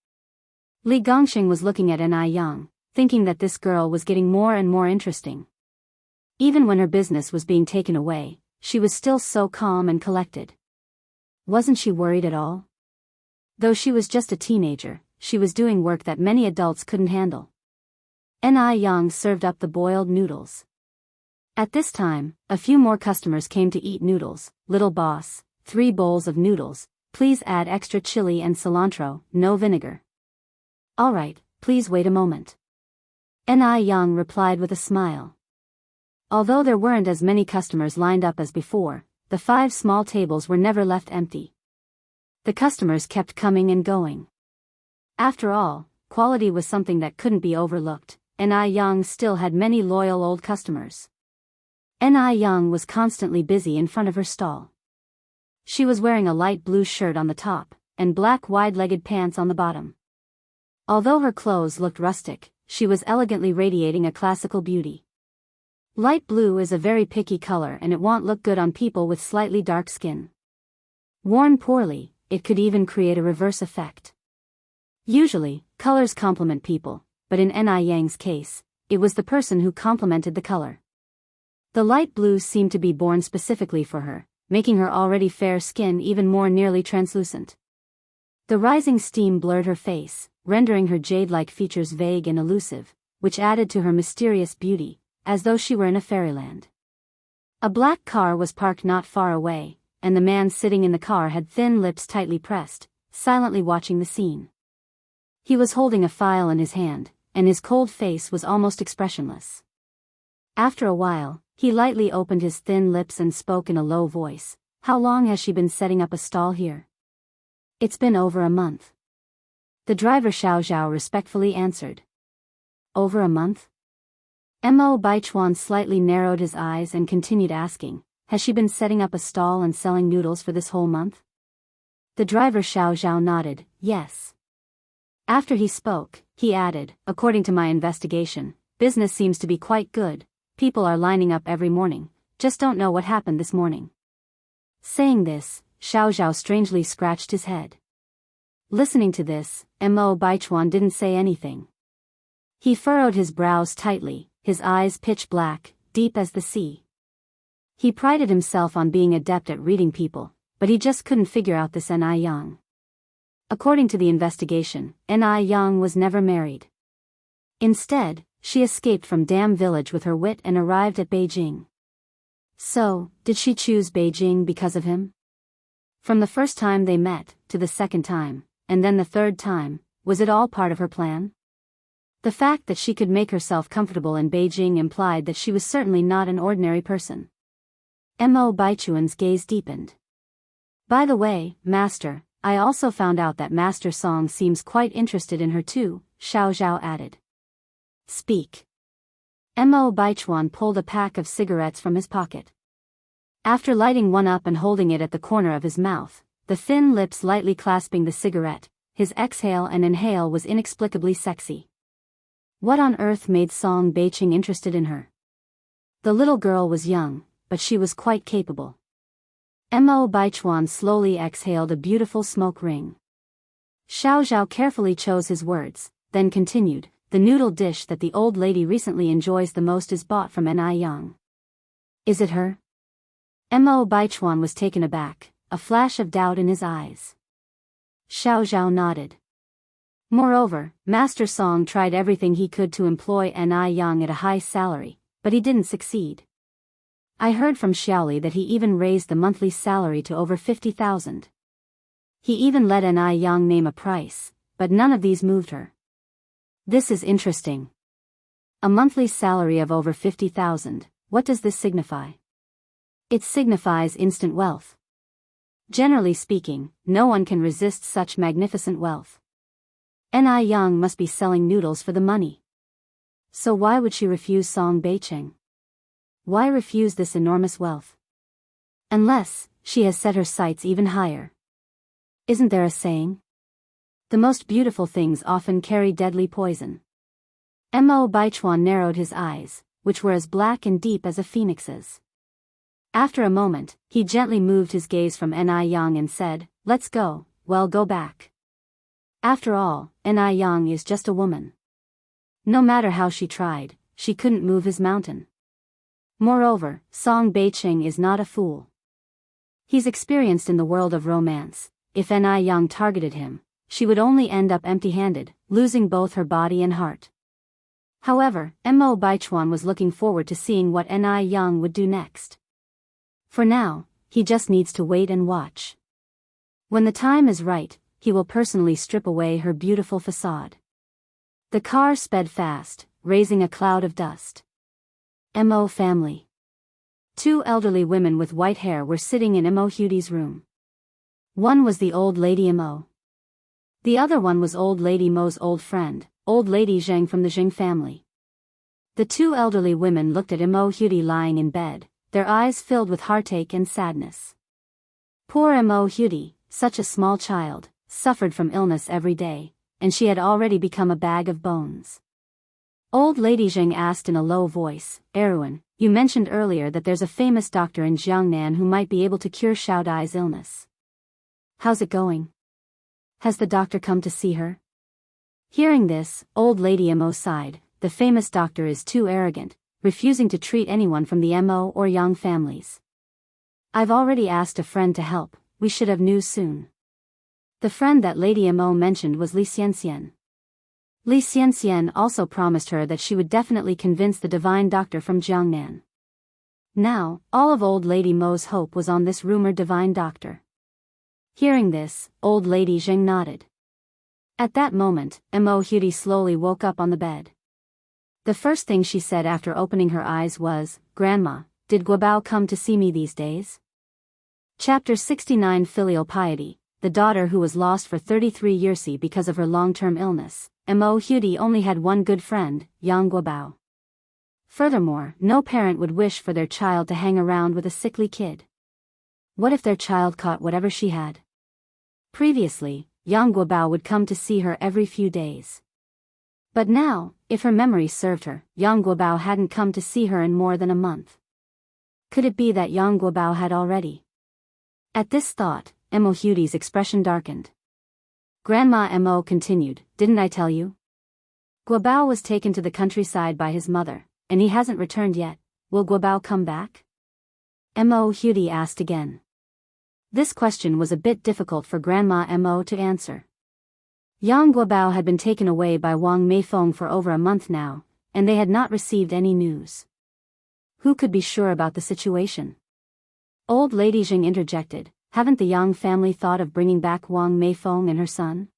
Li Gongqing was looking at Enai Yang, thinking that this girl was getting more and more interesting. Even when her business was being taken away, she was still so calm and collected. Wasn't she worried at all? Though she was just a teenager, she was doing work that many adults couldn't handle. Enai Yang served up the boiled noodles. At this time, a few more customers came to eat noodles. Little boss, 3 bowls of noodles, Please add extra chili and cilantro, no vinegar. Alright, please wait a moment. Ni Young replied with a smile. Although there weren't as many customers lined up as before, the 5 small tables were never left empty. The customers kept coming and going. After all, quality was something that couldn't be overlooked, and Ni Young still had many loyal old customers. Ni Young was constantly busy in front of her stall. She was wearing a light blue shirt on the top, and black wide-legged pants on the bottom. Although her clothes looked rustic, she was elegantly radiating a classical beauty. Light blue is a very picky color and it won't look good on people with slightly dark skin. Worn poorly, it could even create a reverse effect. Usually, colors complement people, but in Ni Yang's case, it was the person who complemented the color. The light blue seemed to be born specifically for her, making her already fair skin even more nearly translucent. The rising steam blurred her face, rendering her jade-like features vague and elusive, which added to her mysterious beauty, as though she were in a fairyland. A black car was parked not far away, and the man sitting in the car had thin lips tightly pressed, silently watching the scene. He was holding a file in his hand, and his cold face was almost expressionless. After a while, he lightly opened his thin lips and spoke in a low voice. How long has she been setting up a stall here? It's been over a month. The driver Xiao Zhao respectfully answered. Over a month? Mo Baichuan slightly narrowed his eyes and continued asking, has she been setting up a stall and selling noodles for this whole month? The driver Xiao Zhao nodded, yes. After he spoke, he added, according to my investigation, business seems to be quite good, people are lining up every morning, just don't know what happened this morning. Saying this, Xiao Zhao strangely scratched his head. Listening to this, Mo Baichuan didn't say anything. He furrowed his brows tightly, his eyes pitch black, deep as the sea. He prided himself on being adept at reading people, but he just couldn't figure out this Ni Young. According to the investigation, Ni Young was never married. Instead, she escaped from Dam Village with her wit and arrived at Beijing. So, did she choose Beijing because of him? From the first time they met, to the second time, and then the third time, was it all part of her plan? The fact that she could make herself comfortable in Beijing implied that she was certainly not an ordinary person. Mo Baichuan's gaze deepened. By the way, Master, I also found out that Master Song seems quite interested in her too, Xiao Zhao added. Speak. Mo Baichuan pulled a pack of cigarettes from his pocket. After lighting one up and holding it at the corner of his mouth, the thin lips lightly clasping the cigarette, his exhale and inhale was inexplicably sexy. What on earth made Song Beiqing interested in her? The little girl was young, but she was quite capable. Mo Baichuan slowly exhaled a beautiful smoke ring. Xiao Zhao carefully chose his words, then continued, the noodle dish that the old lady recently enjoys the most is bought from Ni Young. Is it her? Mo Baichuan was taken aback, a flash of doubt in his eyes. Xiao Zhao nodded. Moreover, Master Song tried everything he could to employ Ni Young at a high salary, but he didn't succeed. I heard from Xiaoli that he even raised the monthly salary to over 50,000. He even let Ni Young name a price, but none of these moved her. This is interesting. A monthly salary of over 50,000, what does this signify? It signifies instant wealth. Generally speaking, no one can resist such magnificent wealth. Ni Young must be selling noodles for the money. So why would she refuse Song Beiqing? Why refuse this enormous wealth? Unless, she has set her sights even higher. Isn't there a saying? The most beautiful things often carry deadly poison. Mo Baichuan narrowed his eyes, which were as black and deep as a phoenix's. After a moment, he gently moved his gaze from Ni Young and said, let's go, well go back. After all, Ni Young is just a woman. No matter how she tried, she couldn't move his mountain. Moreover, Song Beiqing is not a fool. He's experienced in the world of romance. If Ni Young targeted him, she would only end up empty-handed, losing both her body and heart. However, Mo Baichuan was looking forward to seeing what Ni Young would do next. For now, he just needs to wait and watch. When the time is right, he will personally strip away her beautiful facade. The car sped fast, raising a cloud of dust. Mo family. Two elderly women with white hair were sitting in Mo Hudi's room. One was the old lady Mo. The other one was old lady Mo's old friend, old lady Zheng from the Zheng family. The two elderly women looked at Mo Hudi lying in bed, their eyes filled with heartache and sadness. Poor Mo Hudi, such a small child, suffered from illness every day, and she had already become a bag of bones. Old lady Zheng asked in a low voice, "Erwin, you mentioned earlier that there's a famous doctor in Jiangnan who might be able to cure Xiao Dai's illness. How's it going? Has the doctor come to see her?" Hearing this, old lady Mo sighed. The famous doctor is too arrogant, refusing to treat anyone from the Mo or Yang families. I've already asked a friend to help, we should have news soon. The friend that Lady Mo mentioned was Li Xianxian. Li Xianxian also promised her that she would definitely convince the divine doctor from Jiangnan. Now, all of old lady Mo's hope was on this rumored divine doctor. Hearing this, old lady Zheng nodded. At that moment, Mo Hudi slowly woke up on the bed. The first thing she said after opening her eyes was, "Grandma, did Guobao come to see me these days?" Chapter 69 Filial Piety. The daughter who was lost for 33 years because of her long-term illness, Mo Hudi only had one good friend, Yang Guobao. Furthermore, no parent would wish for their child to hang around with a sickly kid. What if their child caught whatever she had? Previously, Yang Guobao would come to see her every few days. But now, if her memory served her, Yang Guobao hadn't come to see her in more than a month. Could it be that Yang Guobao had already? At this thought, Mo Hudi's expression darkened. Grandma Mo continued, "Didn't I tell you? Guobao was taken to the countryside by his mother, and he hasn't returned yet. Will Guobao come back?" Mo Hudi asked again. This question was a bit difficult for Grandma Mo to answer. Yang Guobao had been taken away by Wang Meifeng for over a month now, and they had not received any news. Who could be sure about the situation? Old lady Zheng interjected, "Haven't the Yang family thought of bringing back Wang Meifeng and her son?"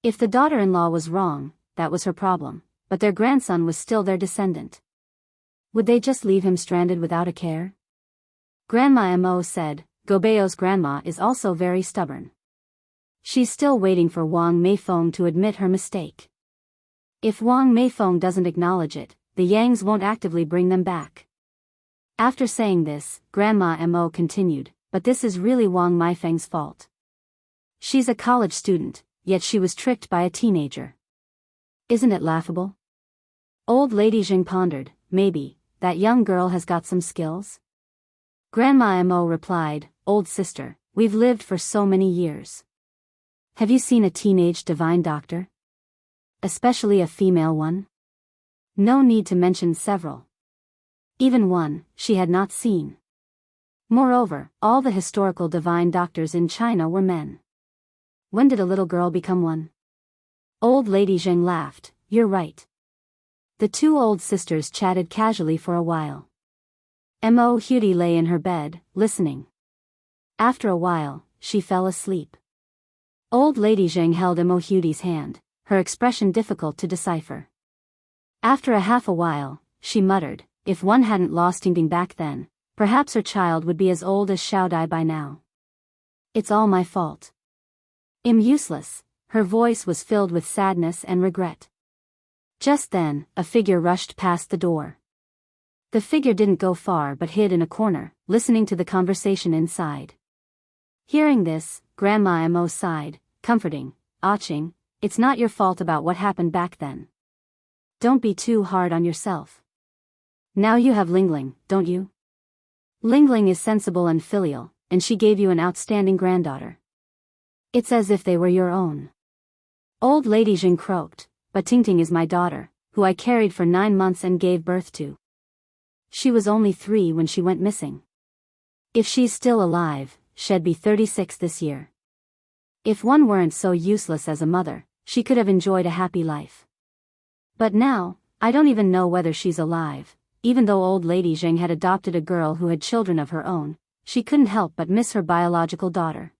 If the daughter-in-law was wrong, that was her problem, but their grandson was still their descendant. Would they just leave him stranded without a care? Grandma Mo said, "Gobeo's grandma is also very stubborn. She's still waiting for Wang Meifeng to admit her mistake. If Wang Meifeng doesn't acknowledge it, the Yangs won't actively bring them back." After saying this, Grandma Mo continued, "But this is really Wang Meifeng's fault. She's a college student, yet she was tricked by a teenager. Isn't it laughable?" Old lady Zheng pondered, "Maybe, that young girl has got some skills?" Grandma Mo replied, "Old sister, we've lived for so many years. Have you seen a teenage divine doctor? Especially a female one? No need to mention several. Even one, she had not seen. Moreover, all the historical divine doctors in China were men. When did a little girl become one?" Old lady Zheng laughed, "You're right." The two old sisters chatted casually for a while. Mo Hudi lay in her bed, listening. After a while, she fell asleep. Old lady Zheng held Mo Hudi's hand, her expression difficult to decipher. After a half a while, she muttered, "If one hadn't lost Ting back then, perhaps her child would be as old as Xiao Dai by now. It's all my fault. I'm useless." Her voice was filled with sadness and regret. Just then, a figure rushed past the door. The figure didn't go far but hid in a corner, listening to the conversation inside. Hearing this, Grandma Mo sighed, comforting, "Aching, it's not your fault about what happened back then. Don't be too hard on yourself. Now you have Lingling, don't you? Lingling is sensible and filial, and she gave you an outstanding granddaughter. It's as if they were your own." Old lady Zheng croaked, "But Tingting is my daughter, who I carried for 9 months and gave birth to. She was only 3 when she went missing. If she's still alive, she'd be 36 this year. If one weren't so useless as a mother, she could have enjoyed a happy life. But now, I don't even know whether she's alive." Even though old lady Zheng had adopted a girl who had children of her own, she couldn't help but miss her biological daughter.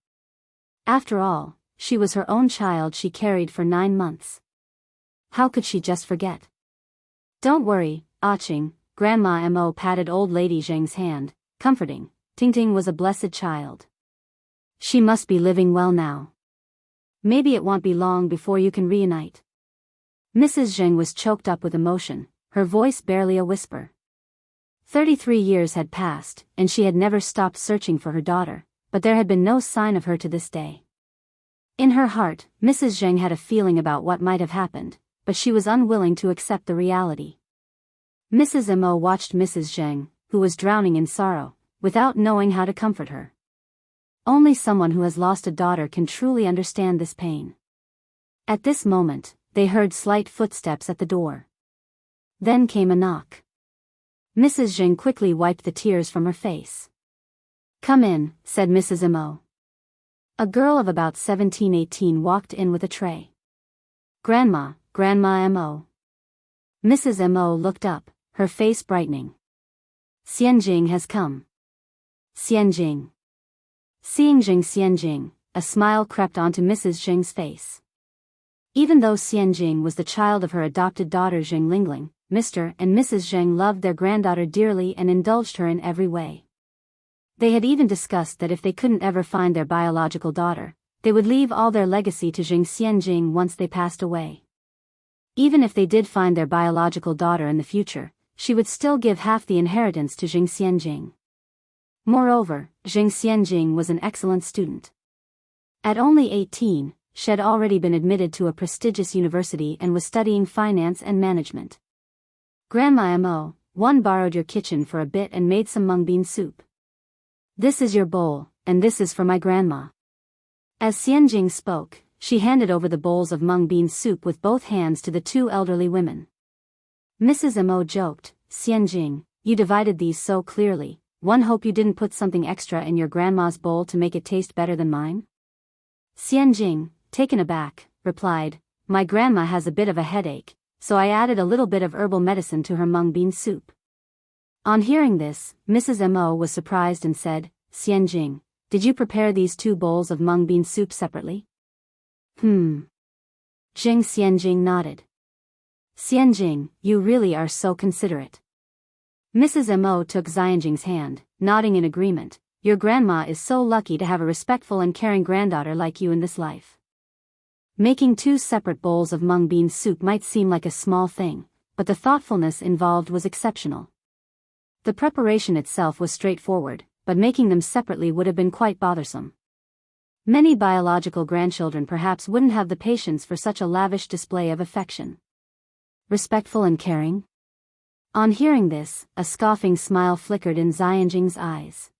After all, she was her own child she carried for 9 months. How could she just forget? Don't worry, Aching, Grandma Mo patted old lady Zheng's hand, comforting. Tingting was a blessed child. She must be living well now. Maybe it won't be long before you can reunite. Mrs. Zheng was choked up with emotion, her voice barely a whisper. 33 years had passed, and she had never stopped searching for her daughter, but there had been no sign of her to this day. In her heart, Mrs. Zheng had a feeling about what might have happened, but she was unwilling to accept the reality. Mrs. Mo watched Mrs. Zheng, who was drowning in sorrow, without knowing how to comfort her. Only someone who has lost a daughter can truly understand this pain. At this moment, they heard slight footsteps at the door. Then came a knock. Mrs. Zheng quickly wiped the tears from her face. "Come in," said Mrs. Mo. A girl of about 17-18 walked in with a tray. "Grandma, Grandma Mo." Mrs. Mo looked up, her face brightening. "Xianjing has come." "Xianjing." Xianjing, a smile crept onto Mrs. Zheng's face. Even though Xianjing was the child of her adopted daughter Zheng Lingling, Mr. and Mrs. Zheng loved their granddaughter dearly and indulged her in every way. They had even discussed that if they couldn't ever find their biological daughter, they would leave all their legacy to Zheng Xianjing once they passed away. Even if they did find their biological daughter in the future, she would still give half the inheritance to Zheng Xianjing. Moreover, Zheng Xianjing was an excellent student. At only 18, she had already been admitted to a prestigious university and was studying finance and management. "Grandma Mo, one borrowed your kitchen for a bit and made some mung bean soup. This is your bowl, and this is for my grandma." As Xianjing spoke, she handed over the bowls of mung bean soup with both hands to the two elderly women. Mrs. Mo joked, "Xianjing, you divided these so clearly, one hope you didn't put something extra in your grandma's bowl to make it taste better than mine?" Xianjing, taken aback, replied, "My grandma has a bit of a headache, so I added a little bit of herbal medicine to her mung bean soup." On hearing this, Mrs. Mo was surprised and said, "Xianjing, did you prepare these 2 bowls of mung bean soup separately?" Zheng Xianjing nodded. "Xianjing, you really are so considerate." Mrs. Mo took Xianjing's hand, nodding in agreement. "Your grandma is so lucky to have a respectful and caring granddaughter like you in this life." Making 2 separate bowls of mung bean soup might seem like a small thing, but the thoughtfulness involved was exceptional. The preparation itself was straightforward, but making them separately would have been quite bothersome. Many biological grandchildren perhaps wouldn't have the patience for such a lavish display of affection. Respectful and caring? On hearing this, a scoffing smile flickered in Xianjing's eyes.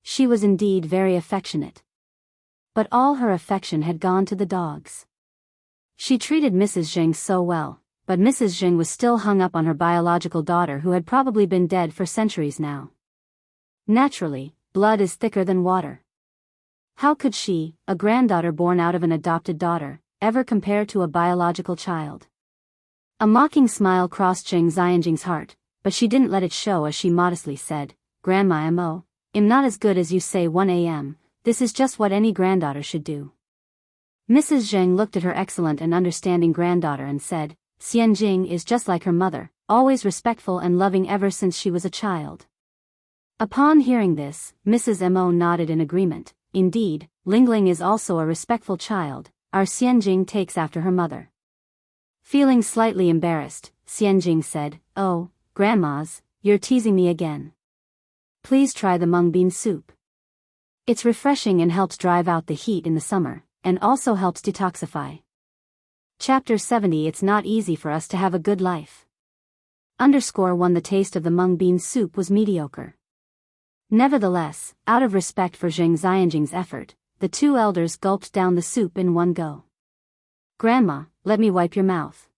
She was indeed very affectionate. But all her affection had gone to the dogs. She treated Mrs. Zheng so well, but Mrs. Zheng was still hung up on her biological daughter who had probably been dead for centuries now. Naturally, blood is thicker than water. How could she, a granddaughter born out of an adopted daughter, ever compare to a biological child? A mocking smile crossed Xianjing's heart, but she didn't let it show as she modestly said, "Grandma Mo, I'm not as good as you say 1 a.m., this is just what any granddaughter should do." Mrs. Zheng looked at her excellent and understanding granddaughter and said, "Xianjing is just like her mother, always respectful and loving ever since she was a child." Upon hearing this, Mrs. Mo nodded in agreement. "Indeed, Lingling is also a respectful child, our Xianjing takes after her mother." Feeling slightly embarrassed, Xianjing said, "Oh, grandmas, you're teasing me again. Please try the mung bean soup. It's refreshing and helps drive out the heat in the summer, and also helps detoxify." Chapter 70. It's not easy for us to have a good life. _1 The taste of the mung bean soup was mediocre. Nevertheless, out of respect for Zheng Xianjing's effort, the 2 elders gulped down the soup in one go. "Grandma, let me wipe your mouth."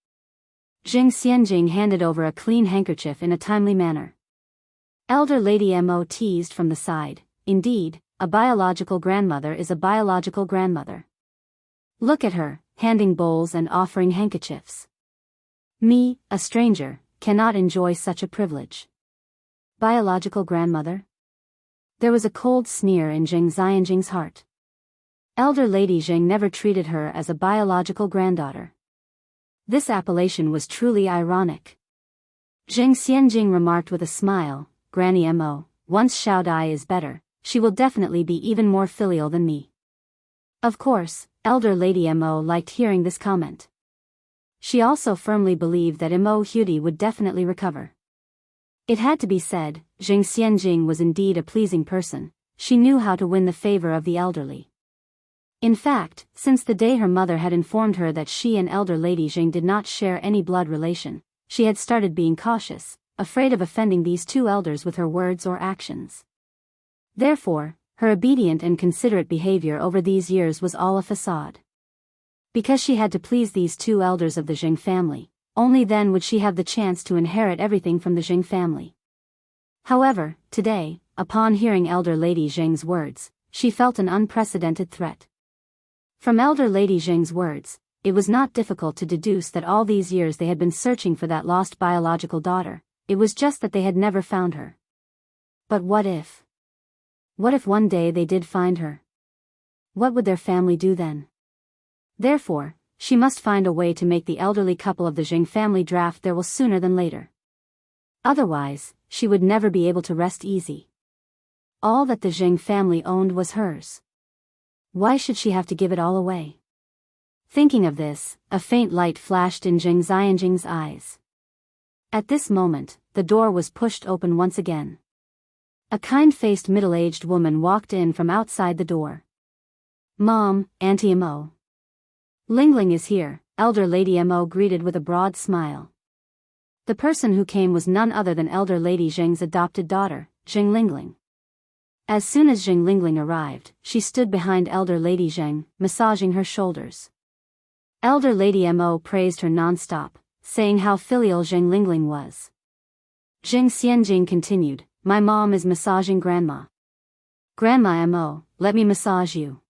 Zheng Xianjing handed over a clean handkerchief in a timely manner. Elder Lady Mo teased from the side, "Indeed, a biological grandmother is a biological grandmother. Look at her, handing bowls and offering handkerchiefs. Me, a stranger, cannot enjoy such a privilege. Biological grandmother?" There was a cold sneer in Zheng Xianjing's heart. Elder Lady Zheng never treated her as a biological granddaughter. This appellation was truly ironic. Zheng Xianjing remarked with a smile, Granny Mo, once Xiao Dai is better, she will definitely be even more filial than me. Of course, Elder Lady Mo liked hearing this comment. She also firmly believed that Mo Hudi would definitely recover. It had to be said, Zheng Xianjing was indeed a pleasing person. She knew how to win the favor of the elderly. In fact, since the day her mother had informed her that she and Elder Lady Zheng did not share any blood relation, she had started being cautious, afraid of offending these two elders with her words or actions. Therefore, her obedient and considerate behavior over these years was all a facade. Because she had to please these two elders of the Zheng family, only then would she have the chance to inherit everything from the Zheng family. However, today, upon hearing Elder Lady Zheng's words, she felt an unprecedented threat. From Elder Lady Zheng's words, it was not difficult to deduce that all these years they had been searching for that lost biological daughter, it was just that they had never found her. But what if? What if one day they did find her? What would their family do then? Therefore, she must find a way to make the elderly couple of the Zheng family draft their will sooner than later. Otherwise, she would never be able to rest easy. All that the Zheng family owned was hers. Why should she have to give it all away? Thinking of this, a faint light flashed in Zheng Xianjing's eyes. At this moment, the door was pushed open once again. A kind-faced middle-aged woman walked in from outside the door. Mom, Auntie Mo. Lingling is here, Elder Lady Mo greeted with a broad smile. The person who came was none other than Elder Lady Zheng's adopted daughter, Zheng Lingling. As soon as Zheng Lingling arrived, she stood behind Elder Lady Zheng, massaging her shoulders. Elder Lady Mo praised her non-stop, saying how filial Zheng Lingling was. Zheng Xianjing continued, my mom is massaging Grandma. Grandma Mo, let me massage you.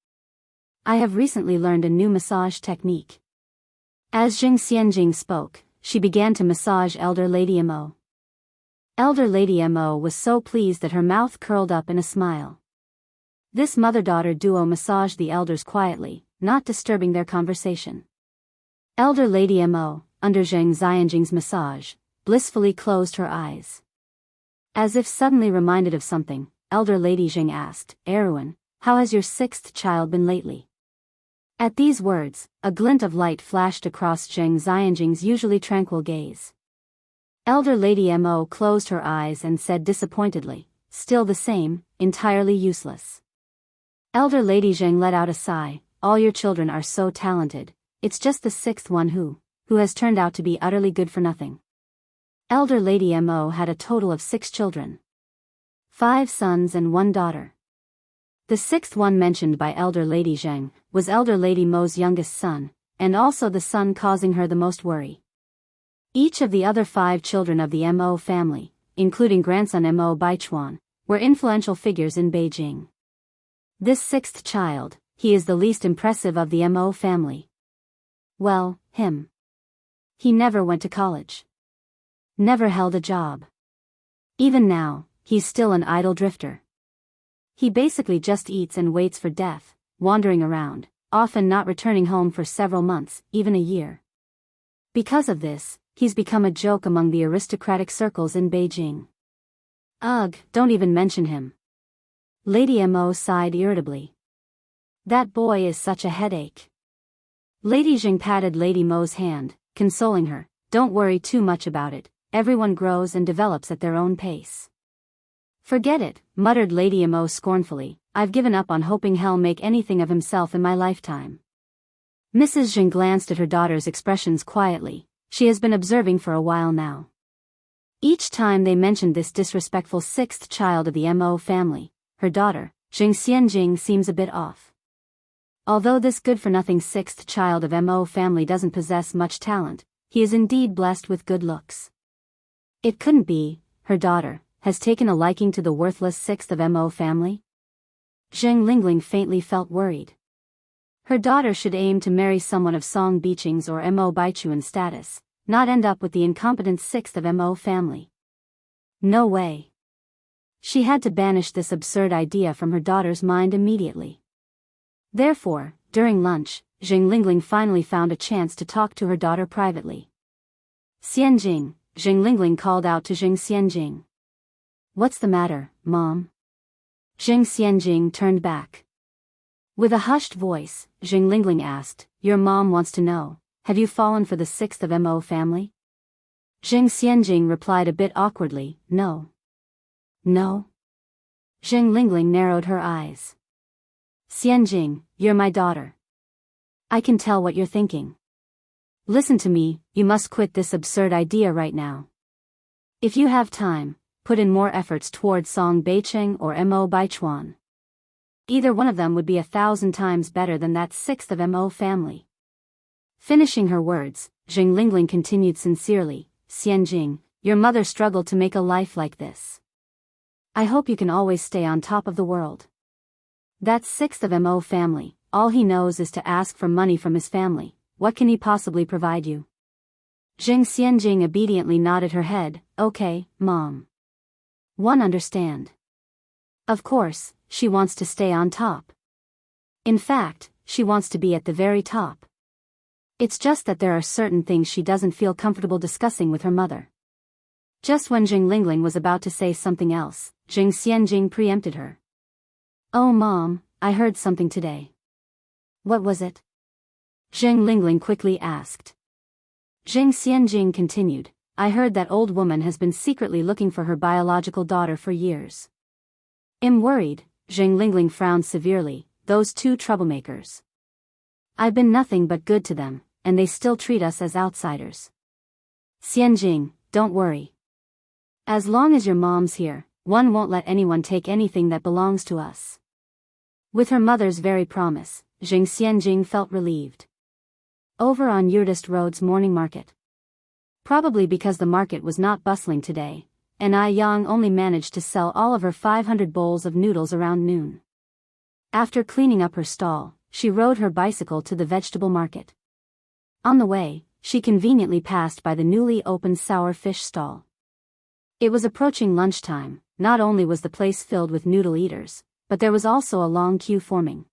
I have recently learned a new massage technique. As Zheng Xianjing spoke, she began to massage Elder Lady Mo. Elder Lady Mo was so pleased that her mouth curled up in a smile. This mother-daughter duo massaged the elders quietly, not disturbing their conversation. Elder Lady Mo, under Zheng Xianjing's massage, blissfully closed her eyes. As if suddenly reminded of something, Elder Lady Zheng asked, Erwin, how has your sixth child been lately? At these words, a glint of light flashed across Zheng Xianjing's usually tranquil gaze. Elder Lady Mo closed her eyes and said disappointedly, still the same, entirely useless. Elder Lady Zheng let out a sigh, all your children are so talented, it's just the sixth one who has turned out to be utterly good for nothing. Elder Lady Mo had a total of 6 children. 5 sons and 1 daughter. The sixth one mentioned by Elder Lady Zheng was Elder Lady Mo's youngest son, and also the son causing her the most worry. Each of the other 5 children of the Mo family, including grandson Mo Baichuan, were influential figures in Beijing. This sixth child, he is the least impressive of the Mo family. Well, him. He never went to college. Never held a job. Even now, he's still an idle drifter. He basically just eats and waits for death, wandering around, often not returning home for several months, even a year. Because of this, he's become a joke among the aristocratic circles in Beijing. Ugh, don't even mention him. Lady Mo sighed irritably. That boy is such a headache. Lady Zheng patted Lady Mo's hand, consoling her, don't worry too much about it, everyone grows and develops at their own pace. Forget it, muttered Lady Mo scornfully, I've given up on hoping he'll make anything of himself in my lifetime. Mrs. Zheng glanced at her daughter's expressions quietly. She has been observing for a while now. Each time they mentioned this disrespectful sixth child of the Mo family, her daughter, Zheng Xianjing seems a bit off. Although this good-for-nothing sixth child of Mo family doesn't possess much talent, he is indeed blessed with good looks. It couldn't be, her daughter, has taken a liking to the worthless sixth of Mo family? Zheng Lingling faintly felt worried. Her daughter should aim to marry someone of Song Biqing's or Mo Baichuan status, not end up with the incompetent sixth of Mo family. No way. She had to banish this absurd idea from her daughter's mind immediately. Therefore, during lunch, Jing Lingling finally found a chance to talk to her daughter privately. Xianjing, Jing Lingling called out to Jing Xianjing. What's the matter, Mom? Jing Xianjing turned back. With a hushed voice, Jing Lingling asked, Your mom wants to know, have you fallen for the sixth of Mo family? Jing Xianjing replied a bit awkwardly, No. No? Jing Lingling narrowed her eyes. Xianjing, you're my daughter. I can tell what you're thinking. Listen to me, you must quit this absurd idea right now. If you have time, put in more efforts towards Song Beicheng or Mo Baichuan. Either one of them would be 1,000 times better than that sixth of Mo family. Finishing her words, Jing Lingling continued sincerely, Xianjing, your mother struggled to make a life like this. I hope you can always stay on top of the world. That sixth of Mo family, all he knows is to ask for money from his family. What can he possibly provide you? Jing Xianjing obediently nodded her head, Okay, Mom. One understand. Of course, she wants to stay on top. In fact, she wants to be at the very top. It's just that there are certain things she doesn't feel comfortable discussing with her mother. Just when Jing Lingling was about to say something else, Jing Xianjing preempted her. Oh Mom, I heard something today. What was it? Jing Lingling quickly asked. Jing Xianjing continued, I heard that old woman has been secretly looking for her biological daughter for years. I'm worried, Jing Lingling frowned severely, those two troublemakers. I've been nothing but good to them, and they still treat us as outsiders. Xianjing, don't worry. As long as your mom's here, one won't let anyone take anything that belongs to us. With her mother's very promise, Jing Xianjing felt relieved. Over on Yurdist Road's morning market. Probably because the market was not bustling today, and Ai Yang only managed to sell all of her 500 bowls of noodles around noon. After cleaning up her stall, she rode her bicycle to the vegetable market. On the way, she conveniently passed by the newly opened sour fish stall. It was approaching lunchtime. Not only was the place filled with noodle eaters, but there was also a long queue forming.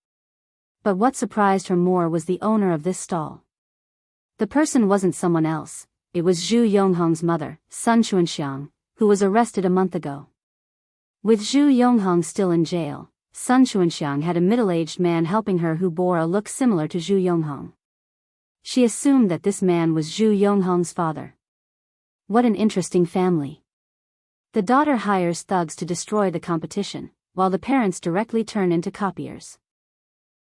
But what surprised her more was the owner of this stall. The person wasn't someone else, it was Zhu Yonghong's mother, Sun Chuanxiang, who was arrested a month ago. With Zhu Yonghong still in jail, Sun Chuanxiang had a middle-aged man helping her who bore a look similar to Zhu Yonghong. She assumed that this man was Zhu Yonghong's father. What an interesting family. The daughter hires thugs to destroy the competition, while the parents directly turn into copiers.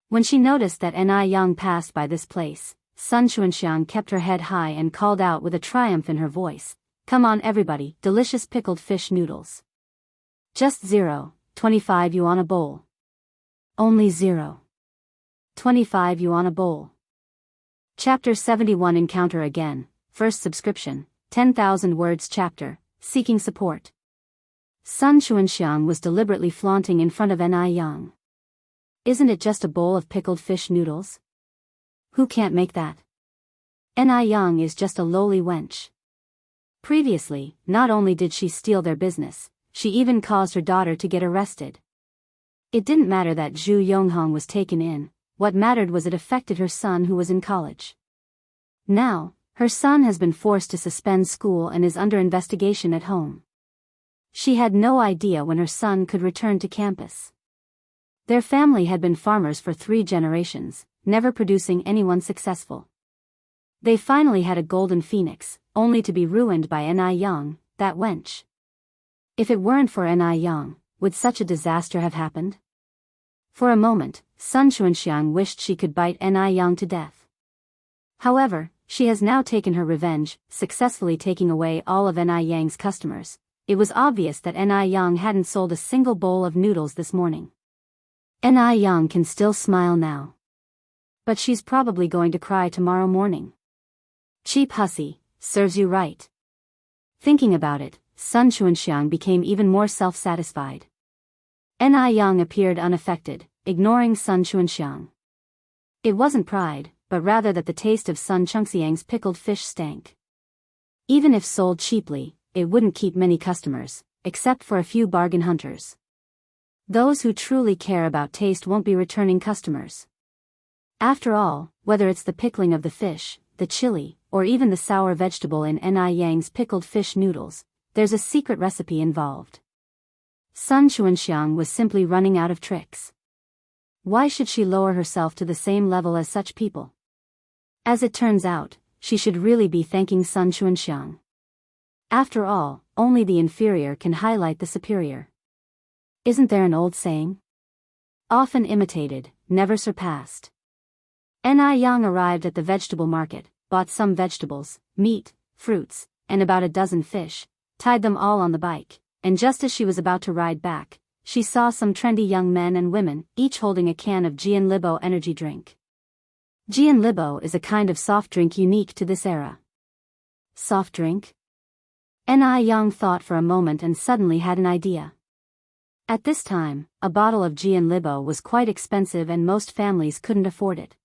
When she noticed that Ai Yang passed by this place, Sun Chuanxiang kept her head high and called out with a triumph in her voice, Come on everybody, delicious pickled fish noodles. Just 0.25 yuan a bowl. Only 0.25 yuan a bowl. Chapter 71 Encounter Again, First Subscription, 10,000 Words Chapter, Seeking Support. Sun Chuanxiang was deliberately flaunting in front of Ai Yang. Isn't it just a bowl of pickled fish noodles? Who can't make that? Ai Yang is just a lowly wench. Previously, not only did she steal their business, she even caused her daughter to get arrested. It didn't matter that Zhu Yonghong was taken in, what mattered was it affected her son who was in college. Now, her son has been forced to suspend school and is under investigation at home. She had no idea when her son could return to campus. Their family had been farmers for 3 generations, never producing anyone successful. They finally had a golden phoenix, only to be ruined by Ai Yang, that wench. If it weren't for Ai Yang, would such a disaster have happened? For a moment, Sun Chuanxiang wished she could bite Ai Yang to death. However, she has now taken her revenge, successfully taking away all of Ai Yang's customers. It was obvious that Ai Yang hadn't sold a single bowl of noodles this morning. Ai Yang can still smile now. But she's probably going to cry tomorrow morning. Cheap hussy, serves you right. Thinking about it, Sun Chuanxiang became even more self-satisfied. Ai Yang appeared unaffected, ignoring Sun Chuanxiang. It wasn't pride, but rather that the taste of Sun Chunxiang's pickled fish stank. Even if sold cheaply, it wouldn't keep many customers, except for a few bargain hunters. Those who truly care about taste won't be returning customers. After all, whether it's the pickling of the fish, the chili, or even the sour vegetable in Ni Yang's pickled fish noodles, there's a secret recipe involved. Sun Xuanxiang was simply running out of tricks. Why should she lower herself to the same level as such people? As it turns out, she should really be thanking Sun Xuanxiang. After all, only the inferior can highlight the superior. Isn't there an old saying? Often imitated, never surpassed. Ni Yang arrived at the vegetable market, bought some vegetables, meat, fruits, and about a dozen fish, tied them all on the bike, and just as she was about to ride back, she saw some trendy young men and women, each holding a can of Jian Libo energy drink. Jian Libo is a kind of soft drink unique to this era. Soft drink? Ni Yang thought for a moment and suddenly had an idea. At this time, a bottle of Jian Libo was quite expensive and most families couldn't afford it.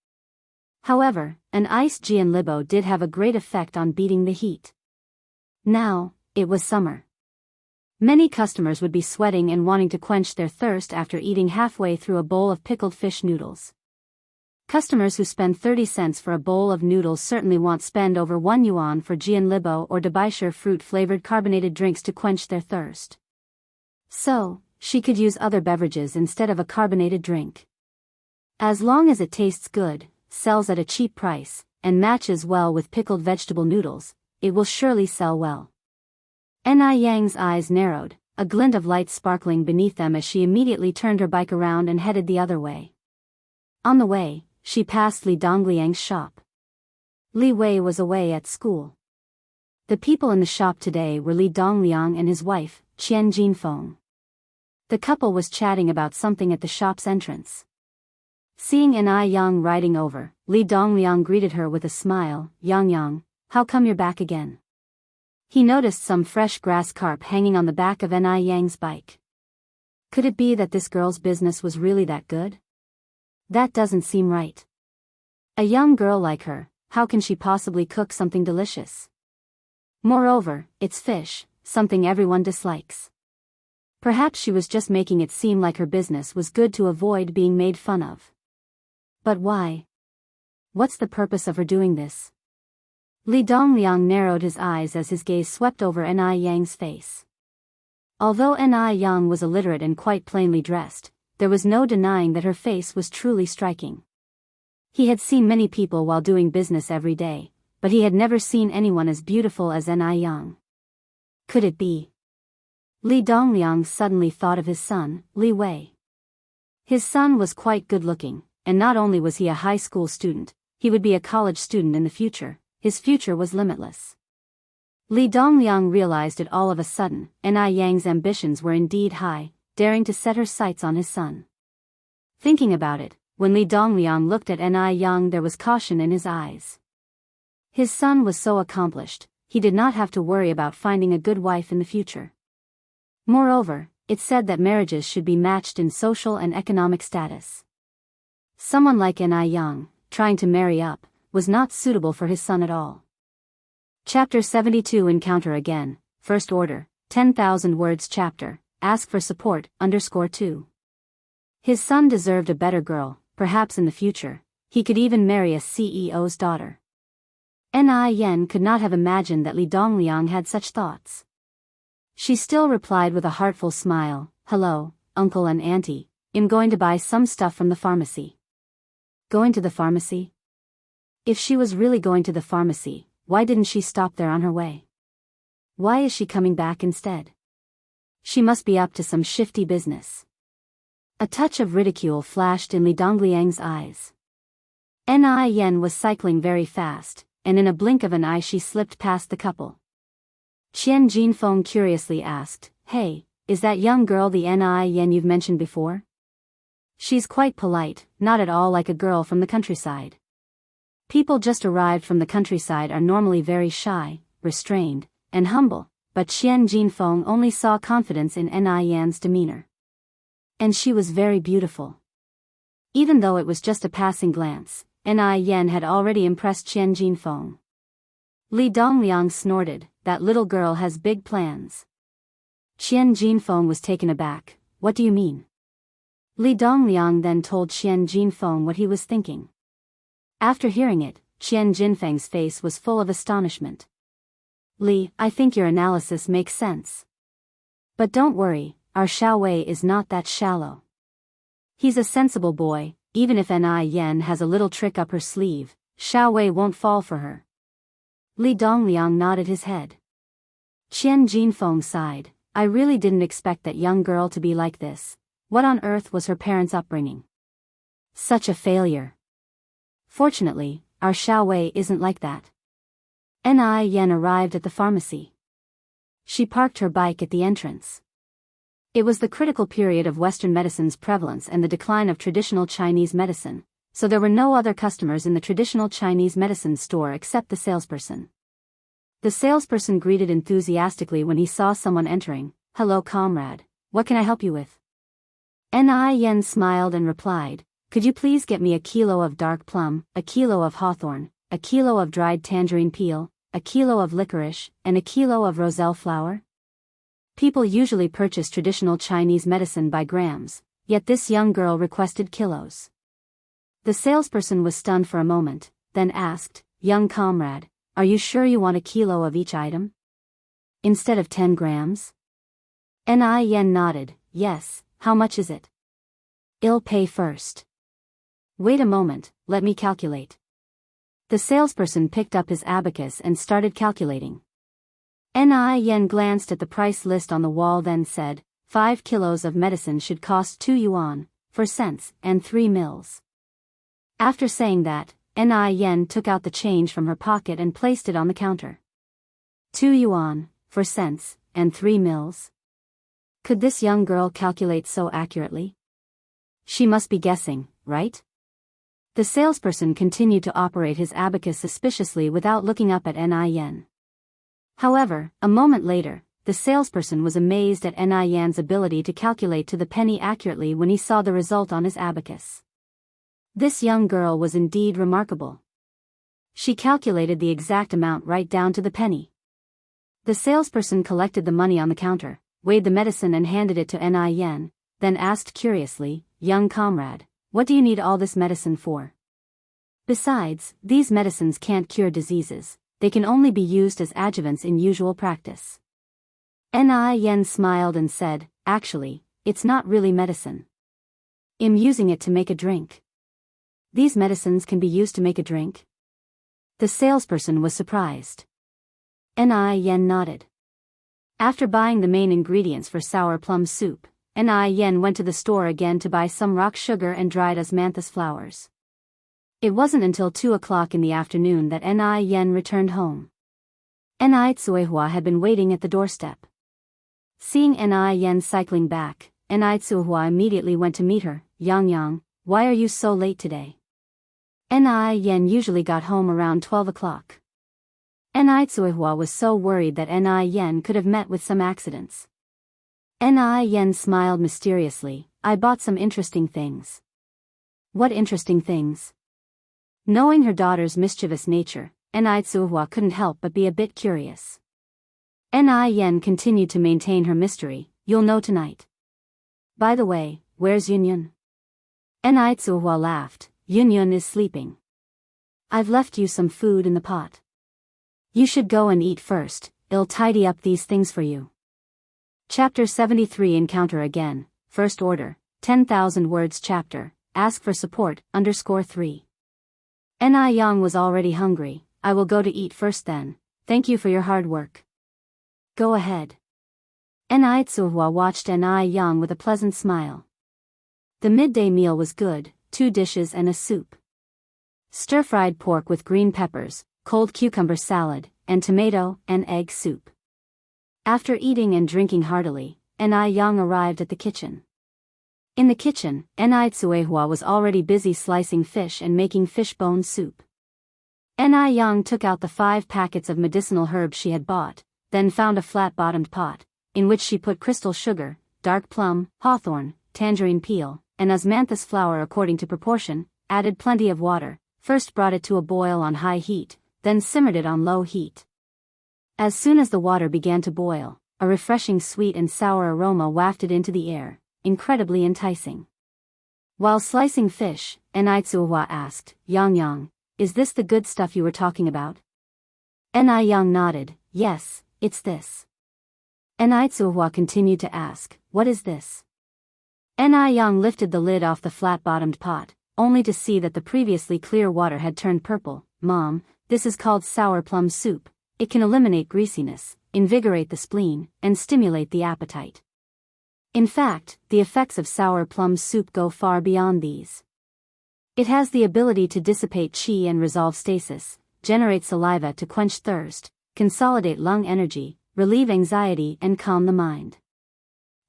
However, an iced Jian Libo did have a great effect on beating the heat. Now, it was summer. Many customers would be sweating and wanting to quench their thirst after eating halfway through a bowl of pickled fish noodles. Customers who spend 30 cents for a bowl of noodles certainly won't spend over 1 yuan for Jian Libo or Dabaisher fruit-flavored carbonated drinks to quench their thirst. So, she could use other beverages instead of a carbonated drink. As long as it tastes good, sells at a cheap price, and matches well with pickled vegetable noodles, it will surely sell well. Ni Yang's eyes narrowed, a glint of light sparkling beneath them as she immediately turned her bike around and headed the other way. On the way, she passed Li Dongliang's shop. Li Wei was away at school. The people in the shop today were Li Dongliang and his wife, Qian Jinfeng. The couple was chatting about something at the shop's entrance. Seeing Ni Yang riding over, Li Dongliang greeted her with a smile. "Yang Yang, how come you're back again?" He noticed some fresh grass carp hanging on the back of Ni Yang's bike. Could it be that this girl's business was really that good? That doesn't seem right. A young girl like her, how can she possibly cook something delicious? Moreover, it's fish, something everyone dislikes. Perhaps she was just making it seem like her business was good to avoid being made fun of. But why? What's the purpose of her doing this? Li Dongliang narrowed his eyes as his gaze swept over Ni Yang's face. Although Ni Yang was illiterate and quite plainly dressed, there was no denying that her face was truly striking. He had seen many people while doing business every day, but he had never seen anyone as beautiful as Ni Yang. Could it be? Li Dongliang suddenly thought of his son, Li Wei. His son was quite good-looking, and not only was he a high school student, he would be a college student in the future. His future was limitless. Li Dongliang realized it all of a sudden. Ni Yang's ambitions were indeed high, daring to set her sights on his son. Thinking about it, when Li Dongliang looked at Ni Yang, there was caution in his eyes. His son was so accomplished, he did not have to worry about finding a good wife in the future. Moreover, it said that marriages should be matched in social and economic status. Someone like Ni Yang, trying to marry up, was not suitable for his son at all. Chapter 72 Encounter Again, First Order, 10,000 words chapter, Ask for support, _2. His son deserved a better girl, perhaps in the future, he could even marry a CEO's daughter. Ni Yan could not have imagined that Li Dongliang had such thoughts. She still replied with a heartful smile, "Hello, uncle and auntie, I'm going to buy some stuff from the pharmacy." Going to the pharmacy? If she was really going to the pharmacy, why didn't she stop there on her way? Why is she coming back instead? She must be up to some shifty business. A touch of ridicule flashed in Li Dongliang's eyes. Ni Yan was cycling very fast, and in a blink of an eye she slipped past the couple. Qian Jinfeng curiously asked, "Hey, is that young girl the Ni Yan you've mentioned before?" She's quite polite, not at all like a girl from the countryside. People just arrived from the countryside are normally very shy, restrained, and humble, but Qian Jinfeng only saw confidence in Ni Yan's demeanor. And she was very beautiful. Even though it was just a passing glance, Ni Yan had already impressed Qian Jinfeng. Li Dongliang snorted, "That little girl has big plans." Qian Jinfeng was taken aback. "What do you mean?" Li Dongliang then told Qian Jinfeng what he was thinking. After hearing it, Qian Jinfeng's face was full of astonishment. Li, I think your analysis makes sense. But don't worry, our Xiao Wei is not that shallow. He's a sensible boy, even if Ni Yen has a little trick up her sleeve, Xiao Wei won't fall for her. Li Dongliang nodded his head. Qian Jinfeng sighed. I really didn't expect that young girl to be like this. What on earth was her parents' upbringing? Such a failure. Fortunately, our Xiao Wei isn't like that. Ni Yen arrived at the pharmacy. She parked her bike at the entrance. It was the critical period of Western medicine's prevalence and the decline of traditional Chinese medicine, so there were no other customers in the traditional Chinese medicine store except the salesperson. The salesperson greeted enthusiastically when he saw someone entering. Hello comrade, what can I help you with? Ni Yen smiled and replied, could you please get me a kilo of dark plum, a kilo of hawthorn, a kilo of dried tangerine peel, a kilo of licorice, and a kilo of roselle flower? People usually purchase traditional Chinese medicine by grams, yet this young girl requested kilos. The salesperson was stunned for a moment, then asked, young comrade, are you sure you want a kilo of each item? Instead of 10 grams? Ni Yen nodded, yes, how much is it? I'll pay first. Wait a moment, let me calculate. The salesperson picked up his abacus and started calculating. Ni Yen glanced at the price list on the wall, then said, 5 kilos of medicine should cost 2 yuan, 4 cents, and 3 mils. After saying that, Ni Yen took out the change from her pocket and placed it on the counter. 2 yuan, 4 cents, and 3 mils. Could this young girl calculate so accurately? She must be guessing, right? The salesperson continued to operate his abacus suspiciously without looking up at Ni Yen. However, a moment later, the salesperson was amazed at Ni Yen's ability to calculate to the penny accurately when he saw the result on his abacus. This young girl was indeed remarkable. She calculated the exact amount right down to the penny. The salesperson collected the money on the counter, weighed the medicine and handed it to Ni Yen, then asked curiously, young comrade, what do you need all this medicine for? Besides, these medicines can't cure diseases, they can only be used as adjuvants in usual practice. Ni Yen smiled and said, actually, it's not really medicine. I'm using it to make a drink. These medicines can be used to make a drink? The salesperson was surprised. Ni Yen nodded. After buying the main ingredients for sour plum soup, Ni Yen went to the store again to buy some rock sugar and dried osmanthus flowers. It wasn't until 2 o'clock in the afternoon that Ni Yen returned home. Ni Tsuehua had been waiting at the doorstep. Seeing Ni Yen cycling back, Ni Tsuehua immediately went to meet her. Yang, why are you so late today? Ni Yen usually got home around 12 o'clock. Ni Tsuehua was so worried that Ni Yen could have met with some accidents. Ni Yen smiled mysteriously, I bought some interesting things. What interesting things? Knowing her daughter's mischievous nature, Ni Tsuehua couldn't help but be a bit curious. Ni Yen continued to maintain her mystery, you'll know tonight. By the way, where's Yunyun? Ni Tsuehua laughed, Yunyun is sleeping. I've left you some food in the pot. You should go and eat first, I'll tidy up these things for you. Chapter 73 Encounter Again, First Order, 10,000 Words Chapter, Ask for Support, _3. Ni Yang was already hungry, I will go to eat first then, thank you for your hard work. Go ahead. Ni Tsuehua watched Ni Yang with a pleasant smile. The midday meal was good, 2 dishes and a soup. Stir-fried pork with green peppers, cold cucumber salad, and tomato and egg soup. After eating and drinking heartily, Ni Yang arrived at the kitchen. In the kitchen, Ni Tsuehua was already busy slicing fish and making fishbone soup. Ni Yang took out the 5 packets of medicinal herbs she had bought, then found a flat-bottomed pot, in which she put crystal sugar, dark plum, hawthorn, tangerine peel, and osmanthus flower according to proportion, added plenty of water, first brought it to a boil on high heat, then simmered it on low heat. As soon as the water began to boil, a refreshing sweet and sour aroma wafted into the air, incredibly enticing. While slicing fish, Ni Tsuehua asked, Yang, is this the good stuff you were talking about? Young nodded, yes, it's this. Tsuhua continued to ask, what is this? Young lifted the lid off the flat-bottomed pot, only to see that the previously clear water had turned purple. Mom, this is called sour plum soup. It can eliminate greasiness, invigorate the spleen, and stimulate the appetite. In fact, the effects of sour plum soup go far beyond these. It has the ability to dissipate qi and resolve stasis, generate saliva to quench thirst, consolidate lung energy, relieve anxiety and calm the mind.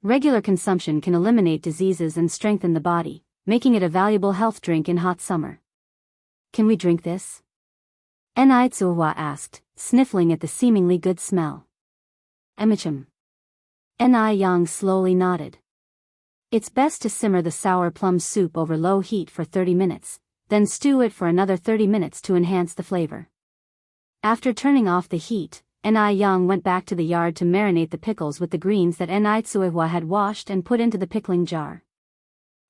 Regular consumption can eliminate diseases and strengthen the body, making it a valuable health drink in hot summer. Can we drink this? Tsuhua asked, sniffling at the seemingly good smell. Emichim. Young slowly nodded. It's best to simmer the sour plum soup over low heat for 30 minutes, then stew it for another 30 minutes to enhance the flavor. After turning off the heat, Young went back to the yard to marinate the pickles with the greens that Tsuhua had washed and put into the pickling jar.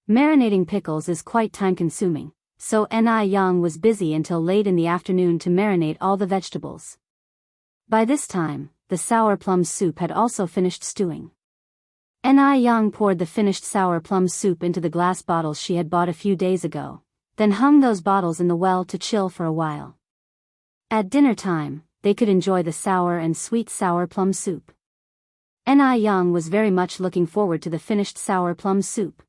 Marinating pickles is quite time-consuming, so Young was busy until late in the afternoon to marinate all the vegetables. By this time, the sour plum soup had also finished stewing. Young poured the finished sour plum soup into the glass bottles she had bought a few days ago, then hung those bottles in the well to chill for a while. At dinner time, they could enjoy the sour and sweet sour plum soup. Young was very much looking forward to the finished sour plum soup.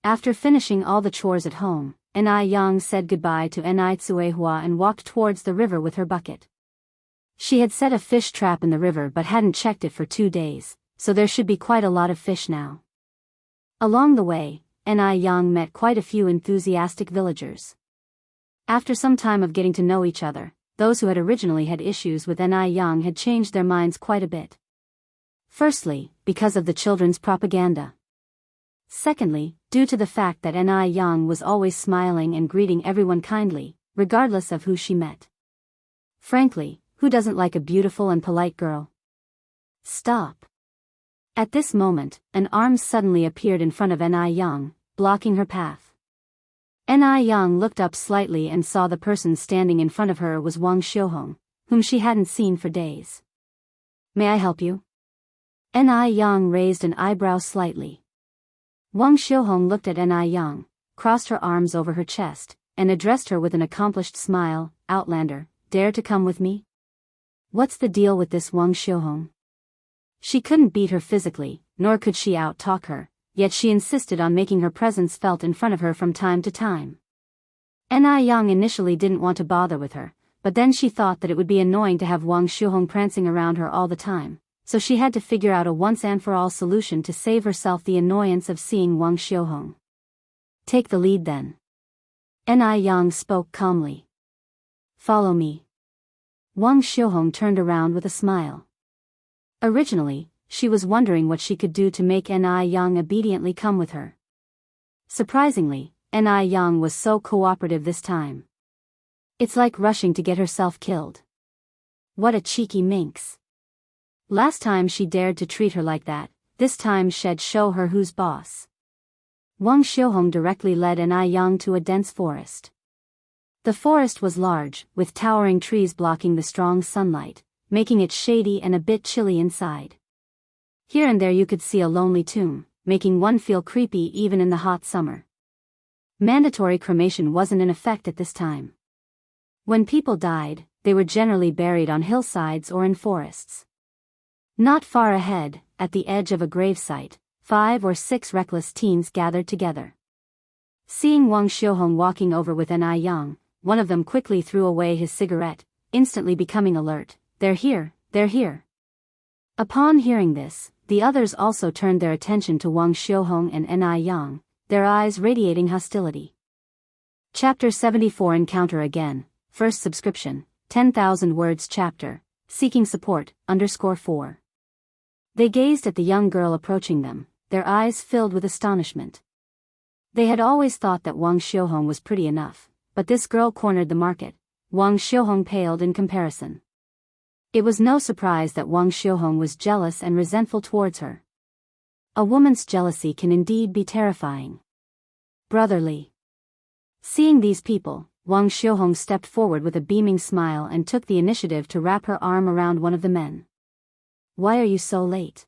After finishing all the chores at home, Young said goodbye to Tsuehua and walked towards the river with her bucket. She had set a fish trap in the river but hadn't checked it for 2 days, so there should be quite a lot of fish now. Along the way, Young met quite a few enthusiastic villagers. After some time of getting to know each other, those who had originally had issues with Young had changed their minds quite a bit. Firstly, because of the children's propaganda. Secondly, due to the fact that Young was always smiling and greeting everyone kindly, regardless of who she met. Frankly, who doesn't like a beautiful and polite girl? Stop. At this moment, an arm suddenly appeared in front of Young, blocking her path. Young looked up slightly and saw the person standing in front of her was Wang Xiuhong, whom she hadn't seen for days. May I help you? Young raised an eyebrow slightly. Wang Xiuhong looked at Young, crossed her arms over her chest, and addressed her with an accomplished smile. Outlander, dare to come with me? What's the deal with this Wang Xiuhong? She couldn't beat her physically, nor could she out-talk her, yet she insisted on making her presence felt in front of her from time to time. Young initially didn't want to bother with her, but then she thought that it would be annoying to have Wang Xiuhong prancing around her all the time, so she had to figure out a once-and-for-all solution to save herself the annoyance of seeing Wang Xiuhong. Take the lead then. Young spoke calmly. Follow me. Wang Xiuhong turned around with a smile. Originally, she was wondering what she could do to make Young obediently come with her. Surprisingly, Young was so cooperative this time. It's like rushing to get herself killed. What a cheeky minx. Last time she dared to treat her like that, this time she'd show her who's boss. Wang Xiuhong directly led Young to a dense forest. The forest was large, with towering trees blocking the strong sunlight, making it shady and a bit chilly inside. Here and there you could see a lonely tomb, making one feel creepy even in the hot summer. Mandatory cremation wasn't in effect at this time. When people died, they were generally buried on hillsides or in forests. Not far ahead, at the edge of a gravesite, 5 or 6 reckless teens gathered together. Seeing Wang Xiuhong walking over with Young, one of them quickly threw away his cigarette, instantly becoming alert. They're here, they're here. Upon hearing this, the others also turned their attention to Wang Xiuhong and Young, their eyes radiating hostility. Chapter 74 Encounter Again, First Subscription, 10,000 Words Chapter, Seeking Support, _4. They gazed at the young girl approaching them, their eyes filled with astonishment. They had always thought that Wang Xiuhong was pretty enough, but this girl cornered the market. Wang Xiuhong paled in comparison. It was no surprise that Wang Xiuhong was jealous and resentful towards her. A woman's jealousy can indeed be terrifying. Brotherly. Seeing these people, Wang Xiuhong stepped forward with a beaming smile and took the initiative to wrap her arm around one of the men. "Why are you so late?"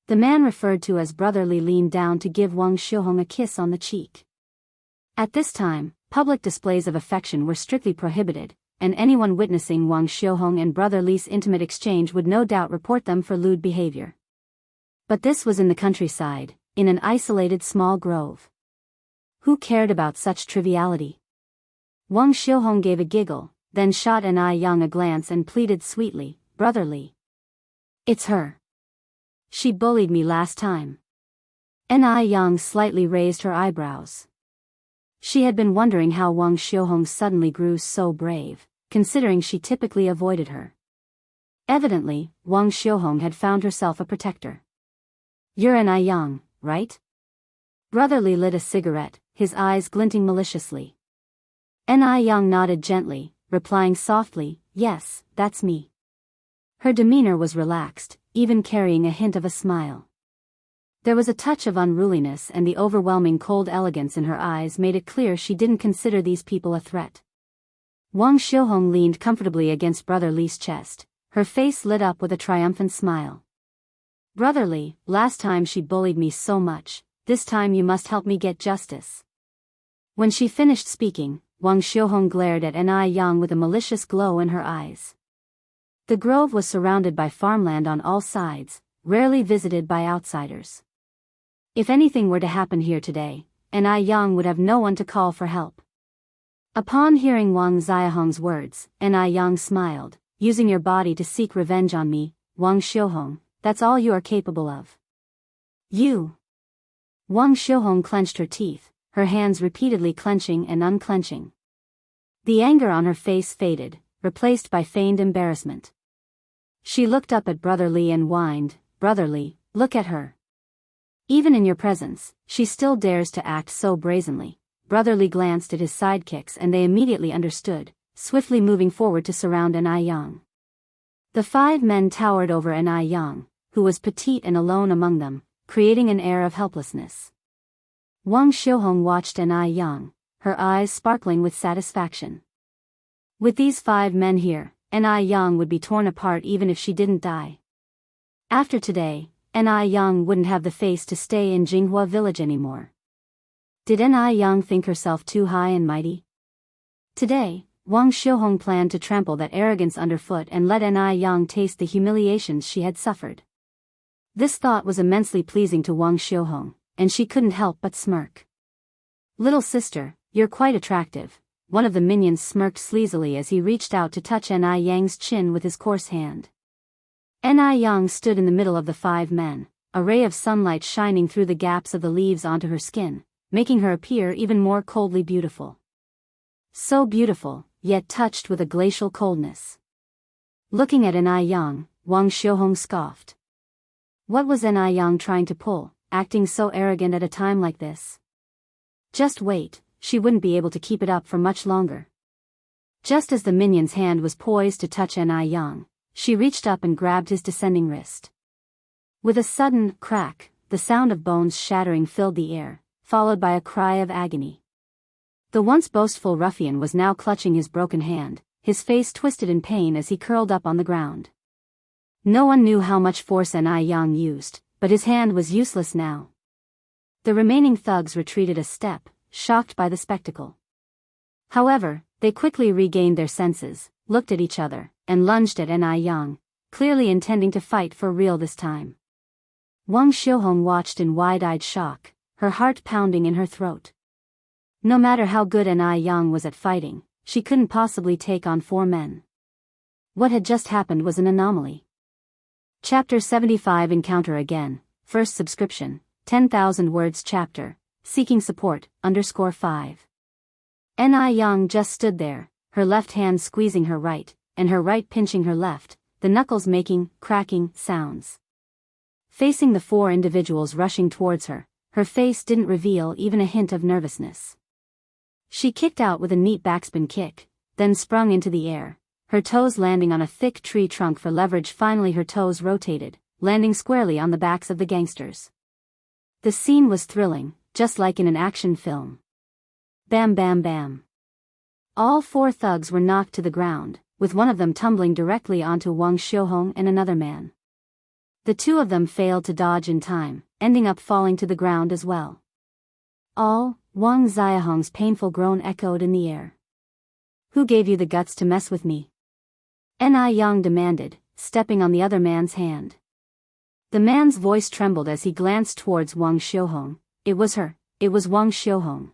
The man referred to as Brother Li leaned down to give Wang Xiuhong a kiss on the cheek. At this time, public displays of affection were strictly prohibited, and anyone witnessing Wang Xiuhong and Brother Li's intimate exchange would no doubt report them for lewd behavior. But this was in the countryside, in an isolated small grove. Who cared about such triviality? Wang Xiuhong gave a giggle, then shot An Yang a glance and pleaded sweetly, "Brother Li. It's her. She bullied me last time." An Yang slightly raised her eyebrows. She had been wondering how Wang Xiuhong suddenly grew so brave, considering she typically avoided her. Evidently, Wang Xiuhong had found herself a protector. "You're An Yang, right?" Brother Li lit a cigarette, his eyes glinting maliciously. An Yang nodded gently, replying softly, "Yes, that's me." Her demeanor was relaxed, even carrying a hint of a smile. There was a touch of unruliness, and the overwhelming cold elegance in her eyes made it clear she didn't consider these people a threat. Wang Xiuhong leaned comfortably against Brother Li's chest, her face lit up with a triumphant smile. "Brother Li, last time she bullied me so much, this time you must help me get justice." When she finished speaking, Wang Xiuhong glared at An Yang with a malicious glow in her eyes. The grove was surrounded by farmland on all sides, rarely visited by outsiders. If anything were to happen here today, An Yang would have no one to call for help. Upon hearing Wang Xiuhong's words, An Yang smiled. "Using your body to seek revenge on me, Wang Xiuhong, that's all you are capable of." "You." Wang Xiuhong clenched her teeth, her hands repeatedly clenching and unclenching. The anger on her face faded, replaced by feigned embarrassment. She looked up at Brother Li and whined, "Brother Li, look at her. Even in your presence, she still dares to act so brazenly." Brother Li glanced at his sidekicks and they immediately understood, swiftly moving forward to surround An Yang. The 5 men towered over An Yang, who was petite and alone among them, creating an air of helplessness. Wang Xiuhong watched An Yang, her eyes sparkling with satisfaction. With these 5 men here, An Yang would be torn apart even if she didn't die. After today, An Yang wouldn't have the face to stay in Jinghua village anymore. Did An Yang think herself too high and mighty? Today, Wang Xiuhong planned to trample that arrogance underfoot and let An Yang taste the humiliations she had suffered. This thought was immensely pleasing to Wang Xiuhong, and she couldn't help but smirk. "Little sister, you're quite attractive." One of the minions smirked sleazily as he reached out to touch An Yang's chin with his coarse hand. An Yang stood in the middle of the 5 men, a ray of sunlight shining through the gaps of the leaves onto her skin, making her appear even more coldly beautiful. So beautiful, yet touched with a glacial coldness. Looking at An Yang, Wang Xiuhong scoffed. What was An Yang trying to pull, acting so arrogant at a time like this? Just wait, she wouldn't be able to keep it up for much longer. Just as the minion's hand was poised to touch An Yang, she reached up and grabbed his descending wrist. With a sudden crack, the sound of bones shattering filled the air, followed by a cry of agony. The once boastful ruffian was now clutching his broken hand, his face twisted in pain as he curled up on the ground. No one knew how much force An Yang used, but his hand was useless now. The remaining thugs retreated a step, shocked by the spectacle. However, they quickly regained their senses, looked at each other, and lunged at An Yang, clearly intending to fight for real this time. Wang Xiuhong watched in wide-eyed shock, her heart pounding in her throat. No matter how good An Yang was at fighting, she couldn't possibly take on 4 men. What had just happened was an anomaly. Chapter 75 Encounter Again, First Subscription, 10,000 words chapter, Seeking Support, _5. An Yang just stood there, her left hand squeezing her right, and her right pinching her left, the knuckles making, cracking, sounds. Facing the 4 individuals rushing towards her, her face didn't reveal even a hint of nervousness. She kicked out with a neat backspin kick, then sprung into the air, her toes landing on a thick tree trunk for leverage. Finally her toes rotated, landing squarely on the backs of the gangsters. The scene was thrilling, just like in an action film. Bam bam bam. All 4 thugs were knocked to the ground, with one of them tumbling directly onto Wang Xiuhong and another man. The 2 of them failed to dodge in time, ending up falling to the ground as well. Wang Xiaohong's painful groan echoed in the air. "Who gave you the guts to mess with me?" Yang demanded, stepping on the other man's hand. The man's voice trembled as he glanced towards Wang Xiuhong. It was her, it was Wang Xiuhong.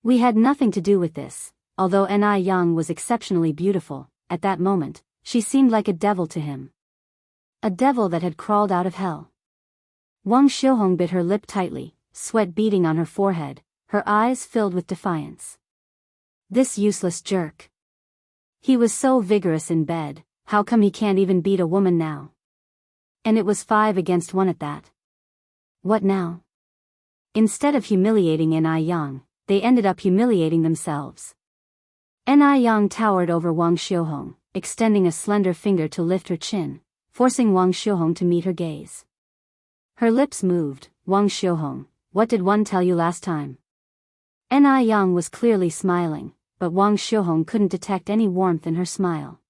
"We had nothing to do with this." Although Yang was exceptionally beautiful, at that moment, she seemed like a devil to him. A devil that had crawled out of hell. Wang Xiuhong bit her lip tightly, sweat beading on her forehead, her eyes filled with defiance. This useless jerk. He was so vigorous in bed, how come he can't even beat a woman now? And it was 5 against 1 at that. What now? Instead of humiliating Yang, they ended up humiliating themselves. Yang towered over Wang Xiuhong, extending a slender finger to lift her chin, forcing Wang Xiuhong to meet her gaze. Her lips moved. "Wang Xiuhong, what did one tell you last time?" Yang was clearly smiling, but Wang Xiuhong couldn't detect any warmth in her smile.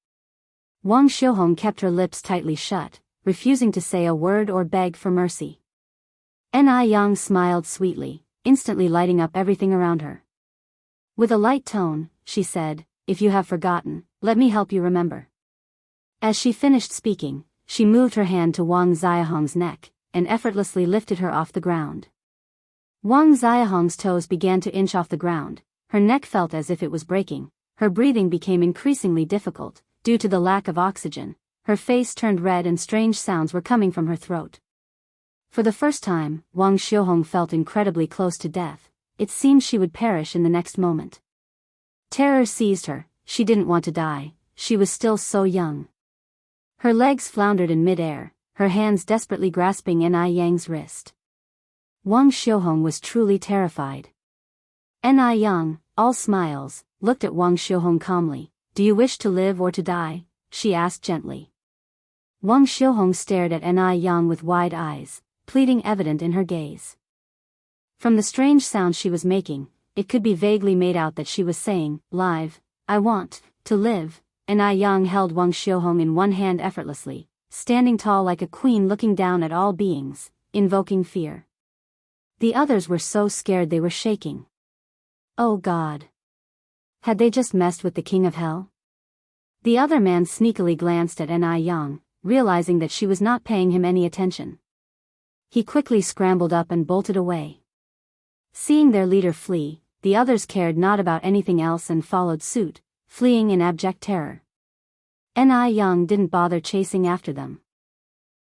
Wang Xiuhong kept her lips tightly shut, refusing to say a word or beg for mercy. Yang smiled sweetly, instantly lighting up everything around her. With a light tone, she said, "If you have forgotten, let me help you remember." As she finished speaking, she moved her hand to Wang Xiaohong's neck, and effortlessly lifted her off the ground. Wang Xiaohong's toes began to inch off the ground, her neck felt as if it was breaking, her breathing became increasingly difficult, due to the lack of oxygen, her face turned red and strange sounds were coming from her throat. For the first time, Wang Xiuhong felt incredibly close to death. It seemed she would perish in the next moment. Terror seized her, she didn't want to die, she was still so young. Her legs floundered in mid-air, her hands desperately grasping Yang's wrist. Wang Xiuhong was truly terrified. Yang, all smiles, looked at Wang Xiuhong calmly. "Do you wish to live or to die?" she asked gently. Wang Xiuhong stared at Yang with wide eyes, pleading evident in her gaze. From the strange sound she was making, it could be vaguely made out that she was saying, "Live, I want to live." Yang held Wang Xiuhong in one hand effortlessly, standing tall like a queen looking down at all beings, invoking fear. The others were so scared they were shaking. Oh God! Had they just messed with the king of hell? The other man sneakily glanced at Yang, realizing that she was not paying him any attention. He quickly scrambled up and bolted away. Seeing their leader flee, the others cared not about anything else and followed suit, fleeing in abject terror. Yang didn't bother chasing after them.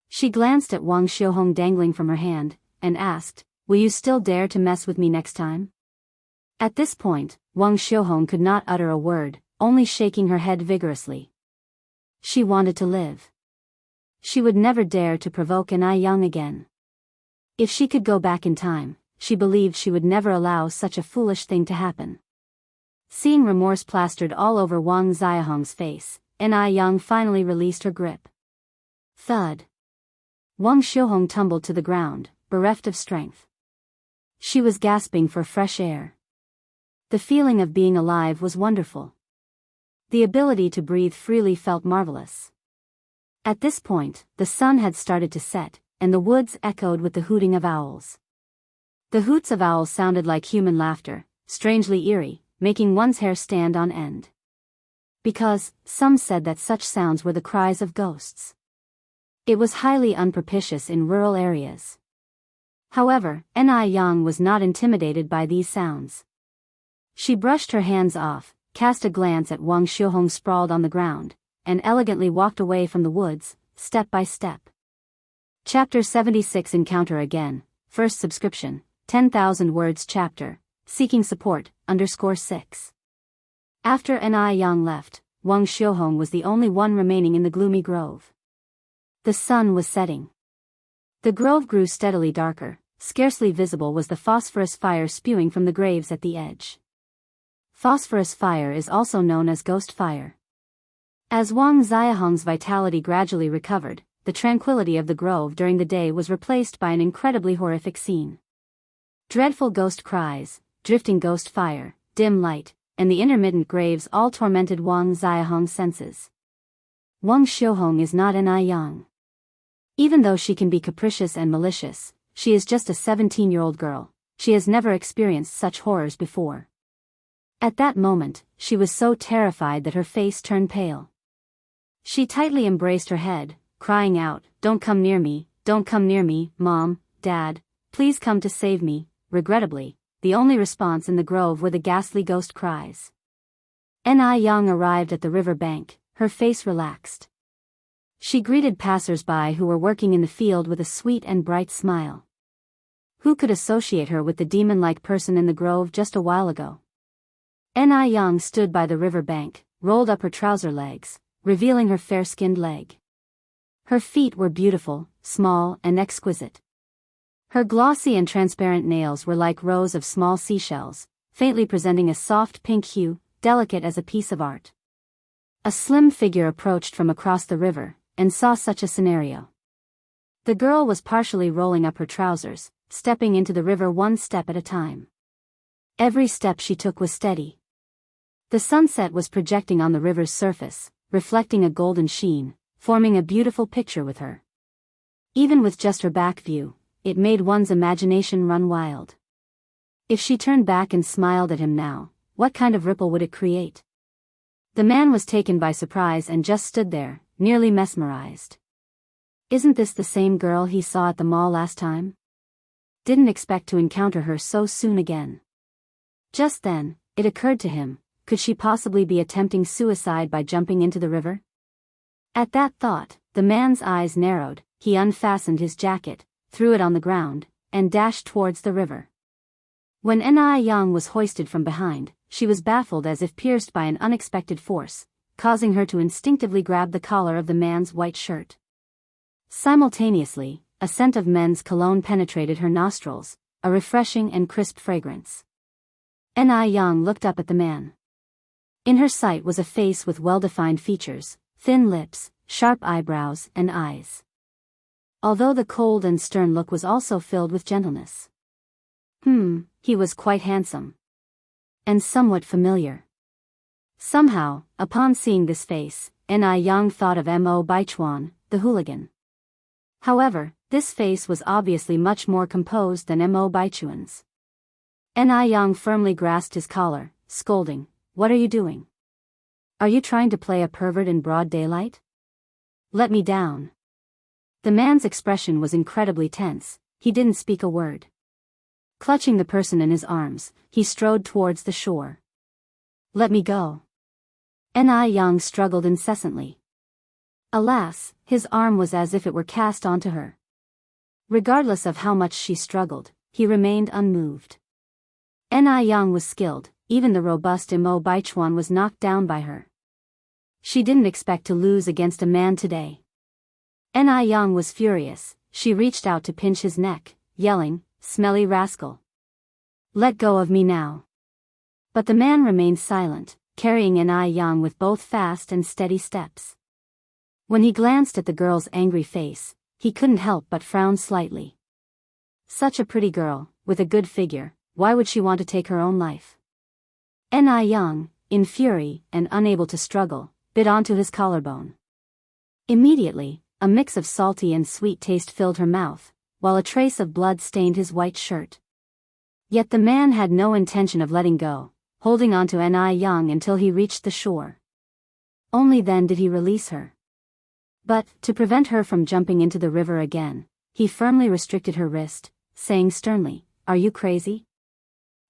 She glanced at Wang Xiuhong dangling from her hand, and asked, "Will you still dare to mess with me next time?" At this point, Wang Xiuhong could not utter a word, only shaking her head vigorously. She wanted to live. She would never dare to provoke Yang again. If she could go back in time, she believed she would never allow such a foolish thing to happen. Seeing remorse plastered all over Wang Xiaohong's face, Yang finally released her grip. Thud. Wang Xiuhong tumbled to the ground, bereft of strength. She was gasping for fresh air. The feeling of being alive was wonderful. The ability to breathe freely felt marvelous. At this point, the sun had started to set, and the woods echoed with the hooting of owls. The hoots of owls sounded like human laughter, strangely eerie, making one's hair stand on end. Because, some said that such sounds were the cries of ghosts. It was highly unpropitious in rural areas. However, Yang was not intimidated by these sounds. She brushed her hands off, cast a glance at Wang Xiuhong sprawled on the ground, and elegantly walked away from the woods, step by step. Chapter 76 Encounter Again, First Subscription, 10,000 Words Chapter, Seeking Support, _6. After Yang left, Wang Xiuhong was the only one remaining in the gloomy grove. The sun was setting. The grove grew steadily darker, scarcely visible was the phosphorus fire spewing from the graves at the edge. Phosphorus fire is also known as ghost fire. As Wang Xiaohong's vitality gradually recovered, the tranquility of the grove during the day was replaced by an incredibly horrific scene. Dreadful ghost cries, drifting ghost fire, dim light, and the intermittent graves all tormented Wang Xiahong's senses. Wang Xiaohong is not Ni Yang. Even though she can be capricious and malicious, she is just a 17-year-old girl. She has never experienced such horrors before. At that moment, she was so terrified that her face turned pale. She tightly embraced her head, crying out, "Don't come near me, don't come near me, Mom, Dad, please come to save me." Regrettably, the only response in the grove were the ghastly ghost cries. Ni Yang arrived at the river bank, her face relaxed. She greeted passers-by who were working in the field with a sweet and bright smile. Who could associate her with the demon-like person in the grove just a while ago? Ni Yang stood by the river bank, rolled up her trouser legs, revealing her fair-skinned leg. Her feet were beautiful, small, and exquisite. Her glossy and transparent nails were like rows of small seashells, faintly presenting a soft pink hue, delicate as a piece of art. A slim figure approached from across the river, and saw such a scenario. The girl was partially rolling up her trousers, stepping into the river one step at a time. Every step she took was steady. The sunset was projecting on the river's surface, reflecting a golden sheen, forming a beautiful picture with her. Even with just her back view, it made one's imagination run wild. If she turned back and smiled at him now, what kind of ripple would it create? The man was taken by surprise and just stood there, nearly mesmerized. Isn't this the same girl he saw at the mall last time? Didn't expect to encounter her so soon again. Just then, it occurred to him, could she possibly be attempting suicide by jumping into the river? At that thought, the man's eyes narrowed, he unfastened his jacket, threw it on the ground, and dashed towards the river. When Ni Yang was hoisted from behind, she was baffled as if pierced by an unexpected force, causing her to instinctively grab the collar of the man's white shirt. Simultaneously, a scent of men's cologne penetrated her nostrils, a refreshing and crisp fragrance. Ni Yang looked up at the man. In her sight was a face with well-defined features, thin lips, sharp eyebrows, and eyes. Although the cold and stern look was also filled with gentleness. He was quite handsome. And somewhat familiar. Somehow, upon seeing this face, Ni Yang thought of Mo Baichuan, the hooligan. However, this face was obviously much more composed than Mo Baichuan's. Ni Yang firmly grasped his collar, scolding, "What are you doing? Are you trying to play a pervert in broad daylight? Let me down." The man's expression was incredibly tense, he didn't speak a word. Clutching the person in his arms, he strode towards the shore. "Let me go." Ni Yang struggled incessantly. Alas, his arm was as if it were cast onto her. Regardless of how much she struggled, he remained unmoved. Ni Yang was skilled, even the robust Mo Baichuan was knocked down by her. She didn't expect to lose against a man today. Ni Yang was furious, she reached out to pinch his neck, yelling, "Smelly rascal! Let go of me now." But the man remained silent, carrying Ni Yang with both fast and steady steps. When he glanced at the girl's angry face, he couldn't help but frown slightly. Such a pretty girl, with a good figure, why would she want to take her own life? Ni Yang, in fury and unable to struggle, bit onto his collarbone. Immediately, a mix of salty and sweet taste filled her mouth, while a trace of blood stained his white shirt. Yet the man had no intention of letting go, holding on to Ni Yang until he reached the shore. Only then did he release her. But, to prevent her from jumping into the river again, he firmly restricted her wrist, saying sternly, "Are you crazy?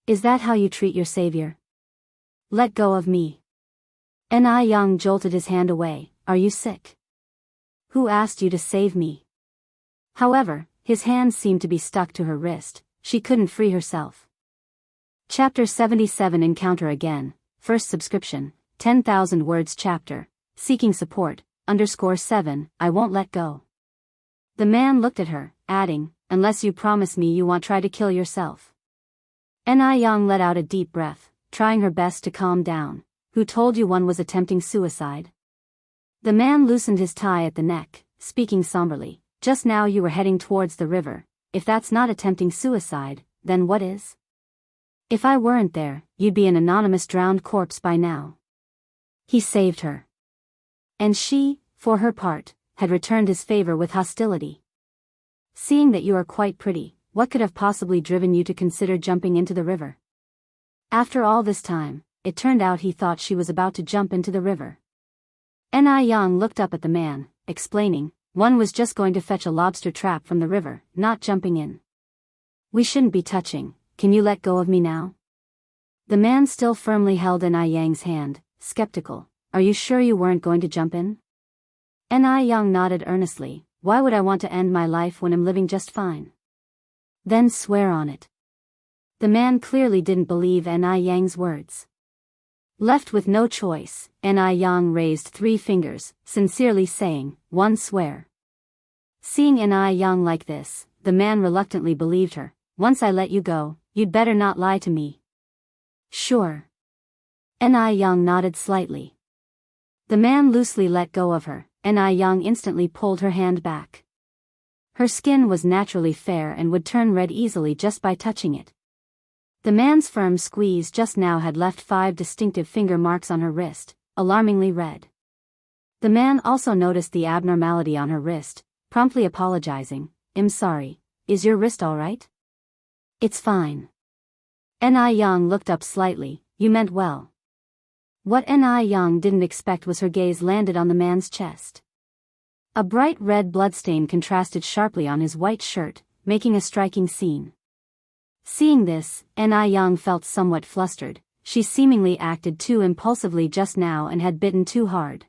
Is that how you treat your savior? Let go of me." Ni Yang jolted his hand away, "Are you sick? Who asked you to save me?" However, his hand seemed to be stuck to her wrist, she couldn't free herself. Chapter 77 Encounter Again, First Subscription, 10,000 words Chapter, Seeking Support, _7, I won't let go. The man looked at her, adding, "Unless you promise me you won't try to kill yourself." Ni Yang let out a deep breath, trying her best to calm down. "Who told you one was attempting suicide?" The man loosened his tie at the neck, speaking somberly, "Just now you were heading towards the river. If that's not attempting suicide, then what is?" If I weren't there, you'd be an anonymous drowned corpse by now. He saved her. And she, for her part, had returned his favor with hostility. Seeing that you are quite pretty, what could have possibly driven you to consider jumping into the river? After all this time, it turned out he thought she was about to jump into the river. Yang looked up at the man, explaining, one was just going to fetch a lobster trap from the river, not jumping in. We shouldn't be touching, can you let go of me now? The man still firmly held Yang's hand, skeptical. Are you sure you weren't going to jump in? Yang nodded earnestly. Why would I want to end my life when I'm living just fine? Then swear on it. The man clearly didn't believe Yang's words. Left with no choice, Yang raised 3 fingers, sincerely saying, one swear. Seeing Yang like this, the man reluctantly believed her. Once I let you go, you'd better not lie to me. Sure. Yang nodded slightly. The man loosely let go of her. Yang instantly pulled her hand back. Her skin was naturally fair and would turn red easily just by touching it. The man's firm squeeze just now had left 5 distinctive finger marks on her wrist, alarmingly red. The man also noticed the abnormality on her wrist, promptly apologizing. I'm sorry, is your wrist all right? It's fine. Yang looked up slightly. You meant well. What Yang didn't expect was her gaze landed on the man's chest. A bright red bloodstain contrasted sharply on his white shirt, making a striking scene. Seeing this, Yang felt somewhat flustered. She seemingly acted too impulsively just now and had bitten too hard.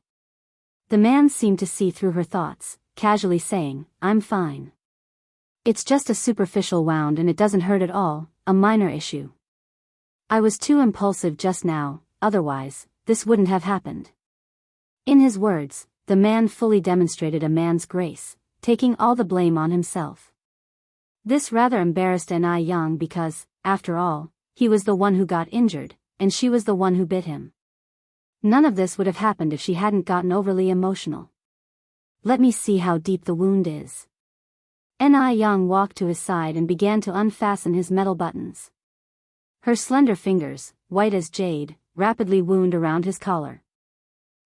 The man seemed to see through her thoughts, casually saying, I'm fine. It's just a superficial wound and it doesn't hurt at all, a minor issue. I was too impulsive just now, otherwise, this wouldn't have happened. In his words, the man fully demonstrated a man's grace, taking all the blame on himself. This rather embarrassed Yang because, after all, he was the one who got injured, and she was the one who bit him. None of this would have happened if she hadn't gotten overly emotional. Let me see how deep the wound is. Yang walked to his side and began to unfasten his metal buttons. Her slender fingers, white as jade, rapidly wound around his collar.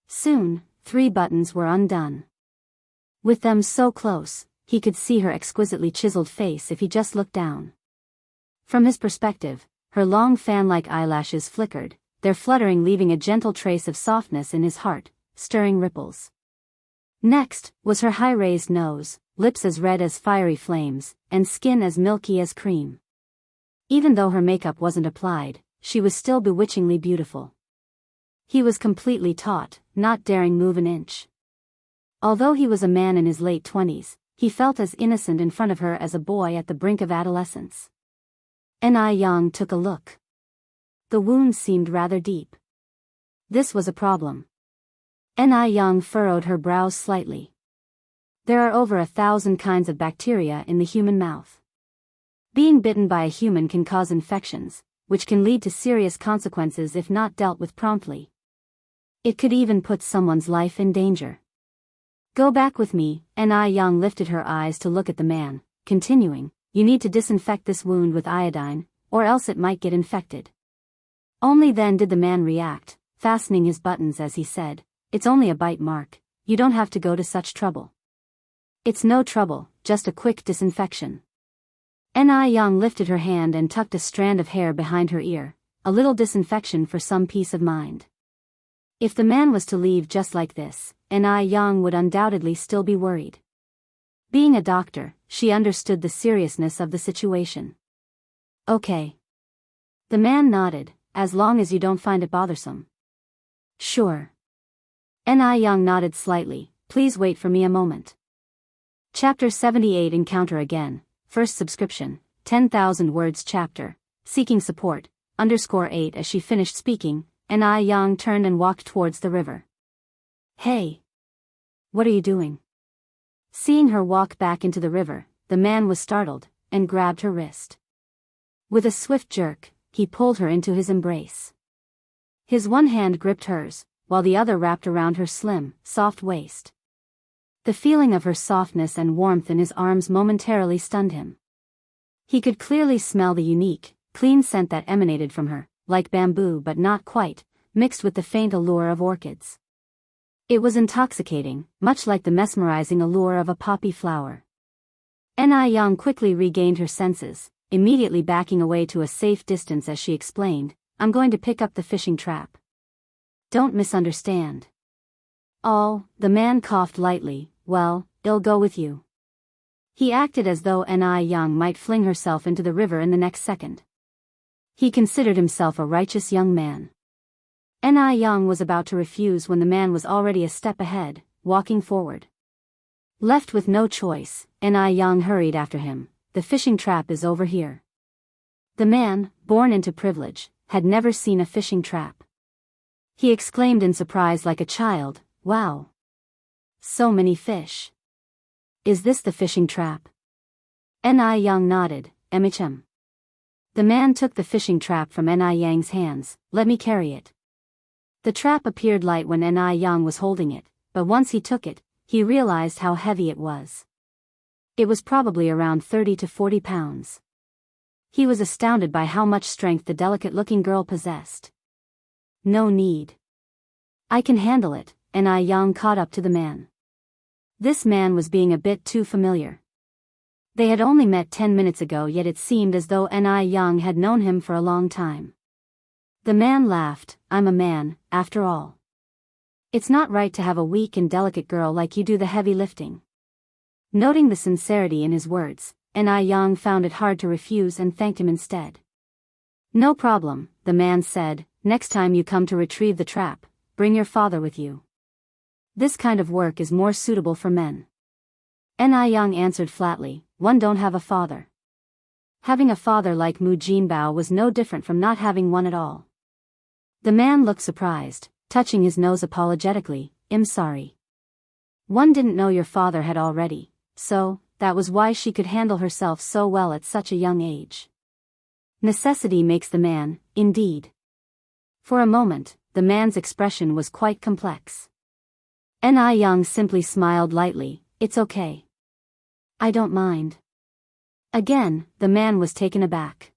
Soon, 3 buttons were undone. With them so close, he could see her exquisitely chiseled face if he just looked down. From his perspective, her long fan-like eyelashes flickered, their fluttering leaving a gentle trace of softness in his heart, stirring ripples. Next, was her high-raised nose, lips as red as fiery flames, and skin as milky as cream. Even though her makeup wasn't applied, she was still bewitchingly beautiful. He was completely taut, not daring move an inch. Although he was a man in his late 20s, he felt as innocent in front of her as a boy at the brink of adolescence. Yang took a look. The wound seemed rather deep. This was a problem. Yang furrowed her brows slightly. There are over 1,000 kinds of bacteria in the human mouth. Being bitten by a human can cause infections, which can lead to serious consequences if not dealt with promptly. It could even put someone's life in danger. Go back with me. Yang lifted her eyes to look at the man, continuing, you need to disinfect this wound with iodine, or else it might get infected. Only then did the man react, fastening his buttons as he said, it's only a bite mark, you don't have to go to such trouble. It's no trouble, just a quick disinfection. Yang lifted her hand and tucked a strand of hair behind her ear, a little disinfection for some peace of mind. If the man was to leave just like this, Yang would undoubtedly still be worried. Being a doctor, she understood the seriousness of the situation. Okay. The man nodded, as long as you don't find it bothersome. Sure. Yang nodded slightly, please wait for me a moment. Chapter 78 Encounter Again, First Subscription, 10,000 words chapter, Seeking Support, _8 As she finished speaking, Yang turned and walked towards the river. Hey! What are you doing? Seeing her walk back into the river, the man was startled, and grabbed her wrist. With a swift jerk, he pulled her into his embrace. His one hand gripped hers, while the other wrapped around her slim, soft waist. The feeling of her softness and warmth in his arms momentarily stunned him. He could clearly smell the unique, clean scent that emanated from her, like bamboo but not quite, mixed with the faint allure of orchids. It was intoxicating, much like the mesmerizing allure of a poppy flower. Young quickly regained her senses, immediately backing away to a safe distance as she explained, I'm going to pick up the fishing trap. Don't misunderstand. Oh, the man coughed lightly, well, I'll go with you. He acted as though Young might fling herself into the river in the next second. He considered himself a righteous young man. Young was about to refuse when the man was already a step ahead, walking forward. Left with no choice, Young hurried after him. The fishing trap is over here. The man, born into privilege, had never seen a fishing trap. He exclaimed in surprise like a child, wow! So many fish. Is this the fishing trap? Young nodded, MHM. The man took the fishing trap from Young's hands, let me carry it. The trap appeared light when Young was holding it, but once he took it, he realized how heavy it was. It was probably around 30 to 40 pounds. He was astounded by how much strength the delicate-looking girl possessed. No need. I can handle it, Young caught up to the man. This man was being a bit too familiar. They had only met 10 minutes ago, yet it seemed as though Young had known him for a long time. The man laughed, I'm a man, after all. It's not right to have a weak and delicate girl like you do the heavy lifting. Noting the sincerity in his words, Young found it hard to refuse and thanked him instead. No problem, the man said, next time you come to retrieve the trap, bring your father with you. This kind of work is more suitable for men. Young answered flatly, one don't have a father. Having a father like Mu Jinbao was no different from not having one at all. The man looked surprised, touching his nose apologetically, I'm sorry. One didn't know your father had already, so, that was why she could handle herself so well at such a young age. Necessity makes the man, indeed. For a moment, the man's expression was quite complex. Young simply smiled lightly, it's okay. I don't mind. Again, the man was taken aback.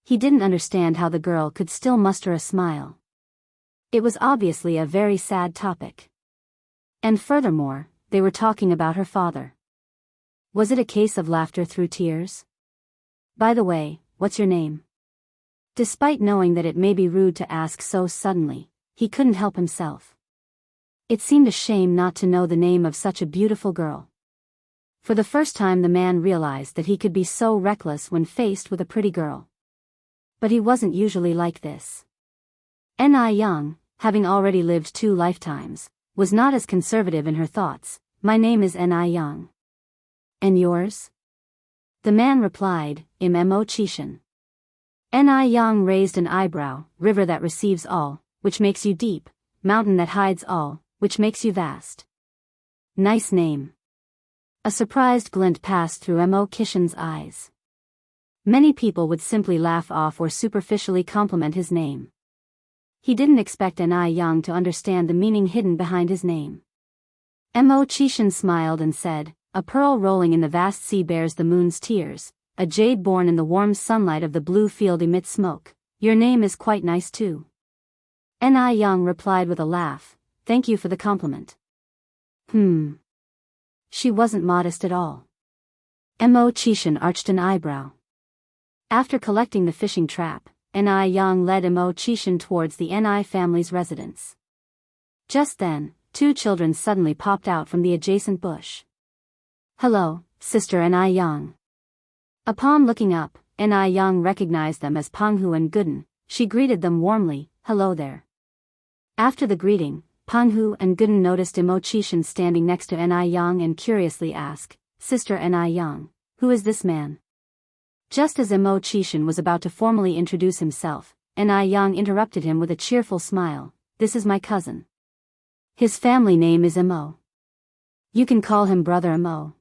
He didn't understand how the girl could still muster a smile. It was obviously a very sad topic. And furthermore, they were talking about her father. Was it a case of laughter through tears? By the way, what's your name? Despite knowing that it may be rude to ask so suddenly, he couldn't help himself. It seemed a shame not to know the name of such a beautiful girl. For the first time the man realized that he could be so reckless when faced with a pretty girl. But he wasn't usually like this. Young, having already lived 2 lifetimes, was not as conservative in her thoughts. My name is Young. And yours? The man replied, Mo Chishan. Young raised an eyebrow, river that receives all, which makes you deep, mountain that hides all, which makes you vast. Nice name. A surprised glint passed through Mo Kishan's eyes. Many people would simply laugh off or superficially compliment his name. He didn't expect Young to understand the meaning hidden behind his name. Mo Chishan smiled and said, a pearl rolling in the vast sea bears the moon's tears, a jade born in the warm sunlight of the blue field emits smoke. Your name is quite nice too. Young replied with a laugh, thank you for the compliment. She wasn't modest at all. Mo Chishan arched an eyebrow. After collecting the fishing trap, Young led Mo Chishan towards the family's residence. Just then, 2 children suddenly popped out from the adjacent bush. Hello, Sister Young. Upon looking up, Young recognized them as Penghu and Gooden. She greeted them warmly, hello there. After the greeting, Penghu and Gooden noticed Mo Chishan standing next to Young and curiously asked, Sister Young, who is this man? Just as Mo Chishan was about to formally introduce himself, Young interrupted him with a cheerful smile, this is my cousin. His family name is Mo. You can call him Brother Mo.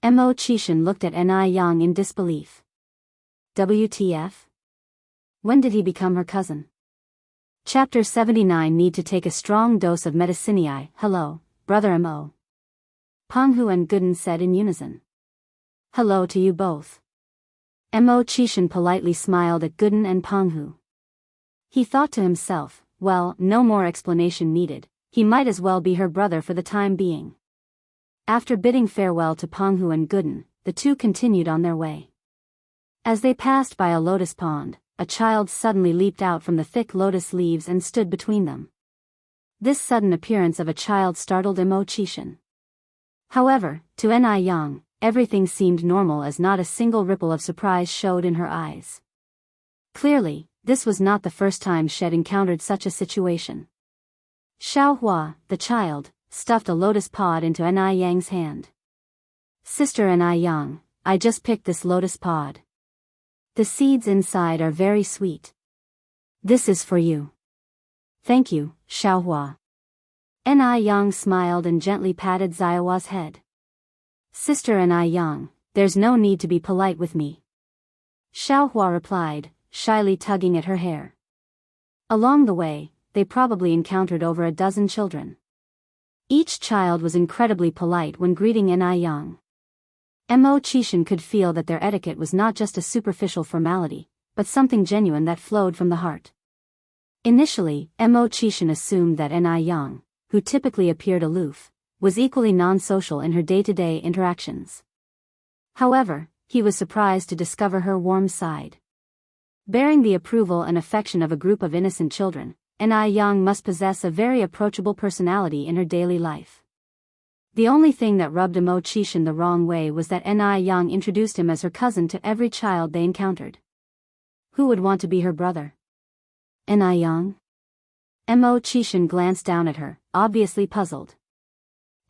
Mo Chishan looked at Young in disbelief. WTF? When did he become her cousin? Chapter 79 Need to take a strong dose of medicinei. Hello, Brother Mo. Penghu and Gooden said in unison. Hello to you both. Mo Chishan politely smiled at Gooden and Penghu. He thought to himself, well, no more explanation needed, he might as well be her brother for the time being. After bidding farewell to Penghu and Gooden, the two continued on their way. As they passed by a lotus pond, a child suddenly leaped out from the thick lotus leaves and stood between them. This sudden appearance of a child startled Mo Chishan. However, to Ni Yang, everything seemed normal as not a single ripple of surprise showed in her eyes. Clearly, this was not the first time she had encountered such a situation. Xiao Hua, the child, stuffed a lotus pod into Ni Yang's hand. Sister Ni Yang, I just picked this lotus pod. The seeds inside are very sweet. This is for you. Thank you, Xiao Hua. Ni Yang smiled and gently patted Xiaohua's head. Sister Ni Yang, there's no need to be polite with me. Xiao Hua replied, shyly tugging at her hair. Along the way, they probably encountered over a dozen children. Each child was incredibly polite when greeting Ni Yang. Mo Chishan could feel that their etiquette was not just a superficial formality, but something genuine that flowed from the heart. Initially, Mo Chishan assumed that Ni Yang, who typically appeared aloof, was equally non-social in her day-to-day interactions. However, he was surprised to discover her warm side. Bearing the approval and affection of a group of innocent children, Ni Yang must possess a very approachable personality in her daily life. The only thing that rubbed Mo Chishan the wrong way was that Ni Yang introduced him as her cousin to every child they encountered. Who would want to be her brother? Ni Yang? Mo Chishan glanced down at her, obviously puzzled.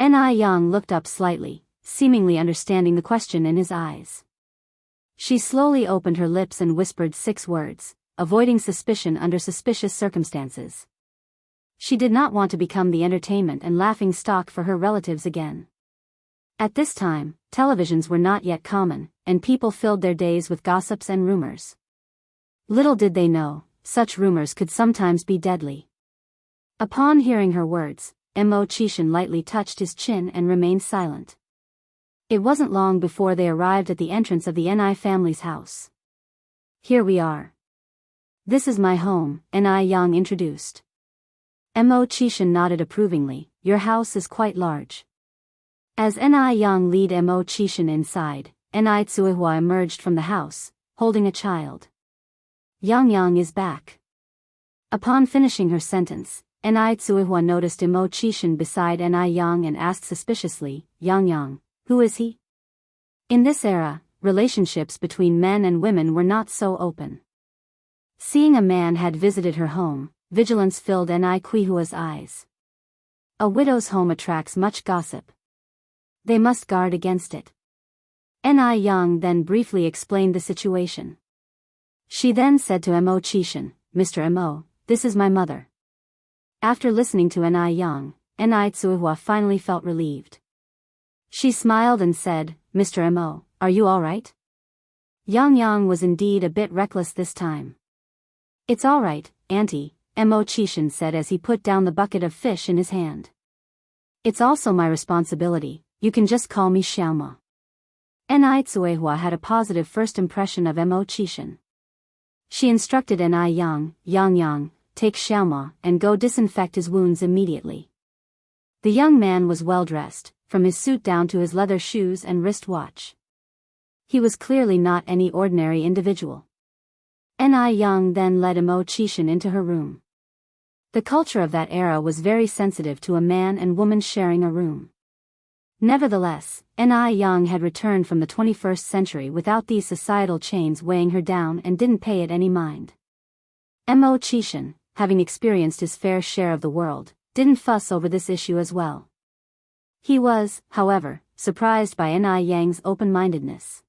Ni Yang looked up slightly, seemingly understanding the question in his eyes. She slowly opened her lips and whispered 6 words, avoiding suspicion under suspicious circumstances. She did not want to become the entertainment and laughing stock for her relatives again. At this time, televisions were not yet common, and people filled their days with gossips and rumors. Little did they know, such rumors could sometimes be deadly. Upon hearing her words, Mo Chishan lightly touched his chin and remained silent. It wasn't long before they arrived at the entrance of the Ni family's house. Here we are. This is my home, Ni Yang introduced. Mo Chishan nodded approvingly, your house is quite large. As Ni Yang led Mo Chishan inside, Ni Tsuihua emerged from the house, holding a child. Yang is back. Upon finishing her sentence, Ni Tsuihua noticed Mo Chishan beside Ni Yang and asked suspiciously, Yang, who is he? In this era, relationships between men and women were not so open. Seeing a man had visited her home, vigilance filled Ni Tsuihua's eyes. A widow's home attracts much gossip. They must guard against it. Ni Yang then briefly explained the situation. She then said to Mo Chishan, Mr. Mo, this is my mother. After listening to Ni Yang, Ni Tsuihua finally felt relieved. She smiled and said, Mr. Mo, are you all right? Yang was indeed a bit reckless this time. It's all right, Auntie, Mo Chishan said as he put down the bucket of fish in his hand. It's also my responsibility, you can just call me Xiaoma. Ni Tsuihua had a positive first impression of Mo Chishan. She instructed Ni Yang, take Xiaoma and go disinfect his wounds immediately. The young man was well dressed, from his suit down to his leather shoes and wrist watch. He was clearly not any ordinary individual. Ni Yang then led Mo Chishan into her room. The culture of that era was very sensitive to a man and woman sharing a room. Nevertheless, Ni Yang had returned from the 21st century without these societal chains weighing her down and didn't pay it any mind. Mo Chishan, having experienced his fair share of the world, didn't fuss over this issue as well. He was, however, surprised by Ni Yang's open-mindedness.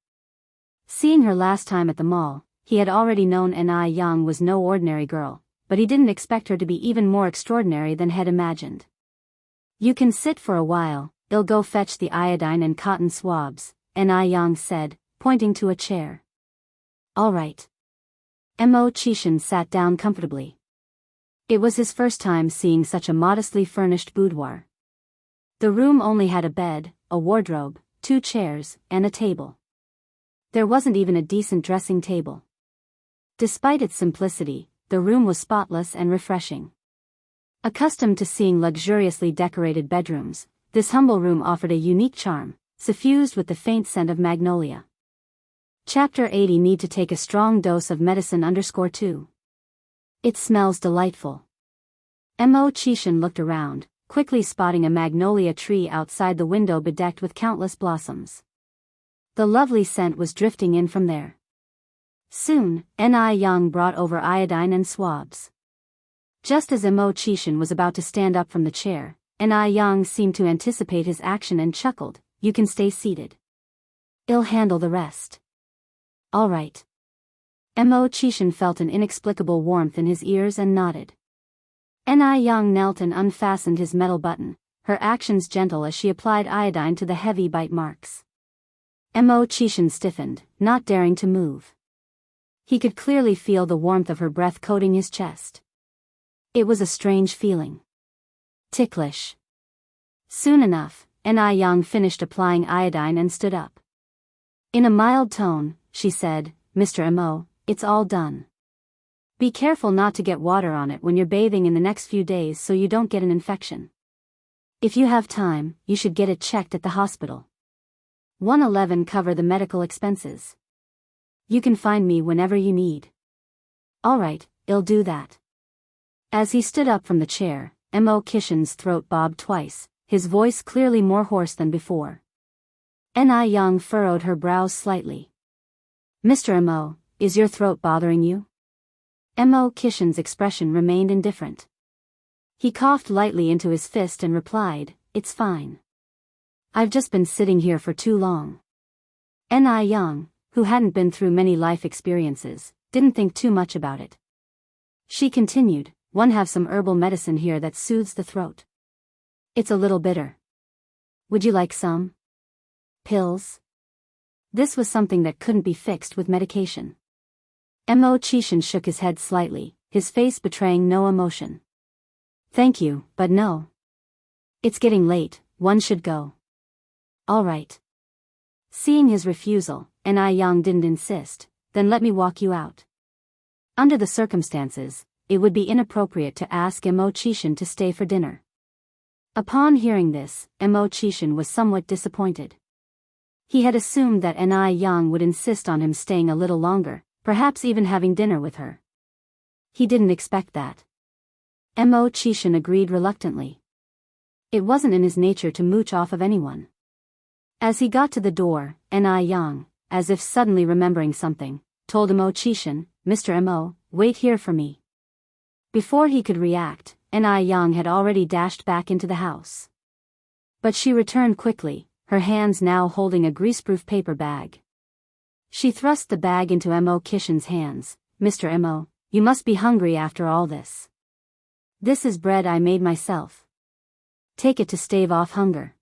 Seeing her last time at the mall, he had already known Ni Yang was no ordinary girl, but he didn't expect her to be even more extraordinary than had imagined. You can sit for a while, I'll go fetch the iodine and cotton swabs, Ni Yang said, pointing to a chair. All right. Mo Chishan sat down comfortably. It was his first time seeing such a modestly furnished boudoir. The room only had a bed, a wardrobe, 2 chairs, and a table. There wasn't even a decent dressing table. Despite its simplicity, the room was spotless and refreshing. Accustomed to seeing luxuriously decorated bedrooms, this humble room offered a unique charm, suffused with the faint scent of magnolia. Chapter 80. Need to take a strong dose of medicine _2. It smells delightful. Mo Chishan looked around, quickly spotting a magnolia tree outside the window bedecked with countless blossoms. The lovely scent was drifting in from there. Soon, Ni Yang brought over iodine and swabs. Just as Mo Chishan was about to stand up from the chair, Ni Yang seemed to anticipate his action and chuckled, "You can stay seated. I'll handle the rest." "All right." Mo Chishan felt an inexplicable warmth in his ears and nodded. Ni Yang knelt and unfastened his metal button, her actions gentle as she applied iodine to the heavy bite marks. Mo Chishan stiffened, not daring to move. He could clearly feel the warmth of her breath coating his chest. It was a strange feeling. Ticklish. Soon enough, Ni Yang finished applying iodine and stood up. In a mild tone, she said, "Mr. Mo, it's all done. Be careful not to get water on it when you're bathing in the next few days so you don't get an infection. If you have time, you should get it checked at the hospital. 111 cover the medical expenses. You can find me whenever you need." "All right, I'll do that." As he stood up from the chair, Mo Chishan's throat bobbed twice, his voice clearly more hoarse than before. Ni Yang furrowed her brows slightly. "Mr. Mo, is your throat bothering you?" Mo Chishan's expression remained indifferent. He coughed lightly into his fist and replied, "It's fine. I've just been sitting here for too long." Ni Yang, who hadn't been through many life experiences, didn't think too much about it. She continued, "One have some herbal medicine here that soothes the throat. It's a little bitter. Would you like some pills?" This was something that couldn't be fixed with medication. Mo Chishan shook his head slightly, his face betraying no emotion. "Thank you, but no. It's getting late, one should go." "All right." Seeing his refusal, Ni Yang didn't insist, "Then let me walk you out." Under the circumstances, it would be inappropriate to ask Mo Chishan to stay for dinner. Upon hearing this, Mo Chishan was somewhat disappointed. He had assumed that Ni Yang would insist on him staying a little longer, perhaps even having dinner with her. He didn't expect that. Mo Chishan agreed reluctantly. It wasn't in his nature to mooch off of anyone. As he got to the door, Ni Yang, as if suddenly remembering something, told Mo Chishan, "Mr. Mo, wait here for me." Before he could react, Ni Yang had already dashed back into the house. But she returned quickly, her hands now holding a greaseproof paper bag. She thrust the bag into Mo Chishan's hands. "Mr. Mo, you must be hungry after all this. This is bread I made myself. Take it to stave off hunger."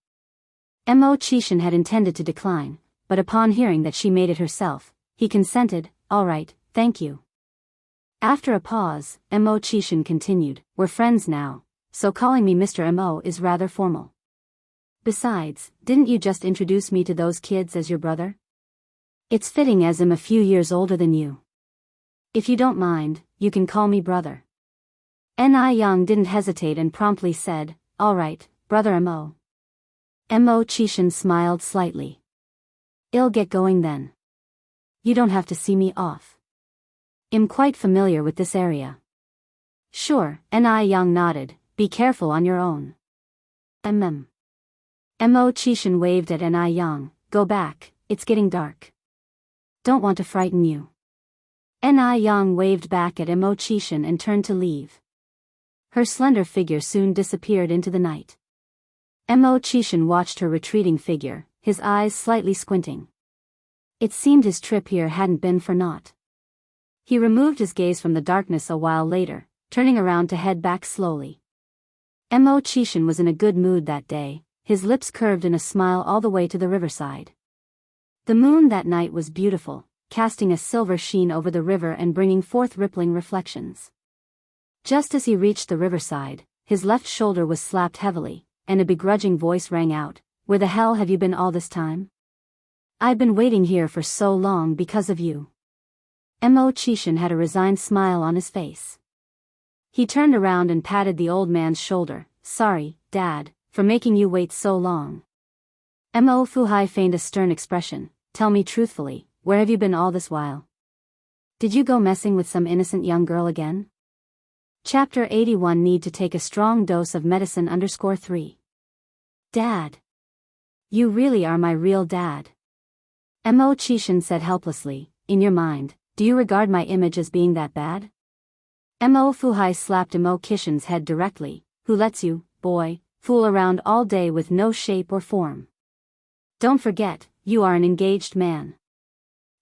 Mo Chishan had intended to decline, but upon hearing that she made it herself, he consented, "All right, thank you." After a pause, Mo Chishan continued, "We're friends now, so calling me Mr. Mo is rather formal. Besides, didn't you just introduce me to those kids as your brother? It's fitting as I'm a few years older than you. If you don't mind, you can call me brother." Ni Yang didn't hesitate and promptly said, "All right, brother Mo." Mo Chishan smiled slightly. "I'll get going then. You don't have to see me off. I'm quite familiar with this area." "Sure," Ni Yang nodded, "be careful on your own." Mo Chishan waved at Ni Yang, "Go back, it's getting dark. Don't want to frighten you." Ni Yang waved back at Mo Chishan and turned to leave. Her slender figure soon disappeared into the night. Mo Chishan watched her retreating figure, his eyes slightly squinting. It seemed his trip here hadn't been for naught. He removed his gaze from the darkness a while later, turning around to head back slowly. Mo Chishan was in a good mood that day, his lips curved in a smile all the way to the riverside. The moon that night was beautiful, casting a silver sheen over the river and bringing forth rippling reflections. Just as he reached the riverside, his left shoulder was slapped heavily, and a begrudging voice rang out, "Where the hell have you been all this time?" I've been waiting here for so long because of you. Mo Chishan had a resigned smile on his face. He turned around and patted the old man's shoulder. Sorry, Dad, for making you wait so long. Mo Fuhai feigned a stern expression. Tell me truthfully, where have you been all this while? Did you go messing with some innocent young girl again? Chapter 81. Need to take a strong dose of medicine _3. Dad. You really are my real dad. Mo Chishan said helplessly. In your mind, do you regard my image as being that bad? Mo Fuhai slapped Mo Chishan's head directly. Who lets you, boy, fool around all day with no shape or form? Don't forget, you are an engaged man.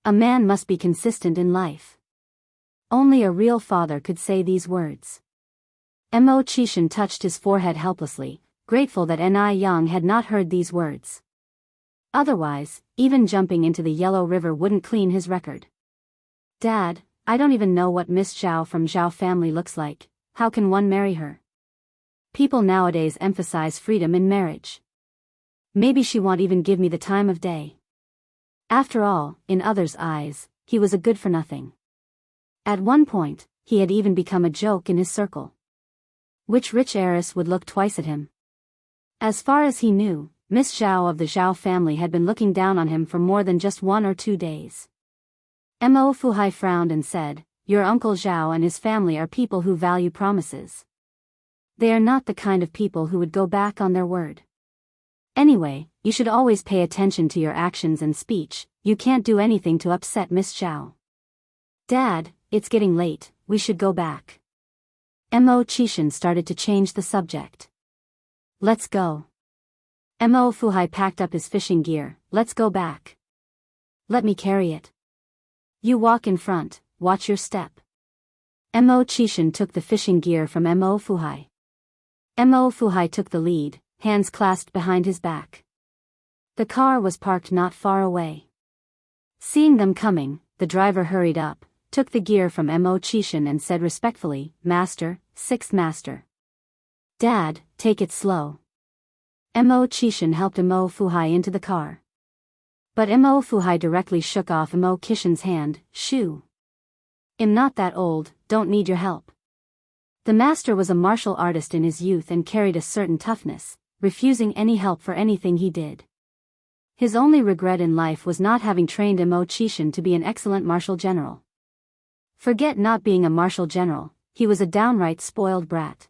A man must be consistent in life. Only a real father could say these words. Mo Chishan touched his forehead helplessly, grateful that Ni Yang had not heard these words. Otherwise, even jumping into the Yellow River wouldn't clean his record. Dad, I don't even know what Miss Zhao from Zhao family looks like. How can one marry her? People nowadays emphasize freedom in marriage. Maybe she won't even give me the time of day. After all, in others' eyes, he was a good-for-nothing. At one point, he had even become a joke in his circle. Which rich heiress would look twice at him? As far as he knew, Miss Zhao of the Zhao family had been looking down on him for more than just 1 or 2 days. Mo Fuhai frowned and said, Your Uncle Zhao and his family are people who value promises. They are not the kind of people who would go back on their word. Anyway, you should always pay attention to your actions and speech. You can't do anything to upset Miss Zhao. Dad, it's getting late, we should go back. Mo Chishan started to change the subject. Let's go. Mo Fuhai packed up his fishing gear. Let's go back. Let me carry it. You walk in front, watch your step. Mo Chishan took the fishing gear from Mo Fuhai. Mo Fuhai took the lead, hands clasped behind his back. The car was parked not far away. Seeing them coming, the driver hurried up, took the gear from Mo Chishan and said respectfully, Master, 6th Master. Dad, take it slow. Mo Chishan helped Mo Fuhai into the car. But Mo Fuhai directly shook off Mo Chishan's hand. Shoo. I'm not that old, don't need your help. The master was a martial artist in his youth and carried a certain toughness, refusing any help for anything he did. His only regret in life was not having trained Mo Chishan to be an excellent martial general. Forget not being a martial general, he was a downright spoiled brat.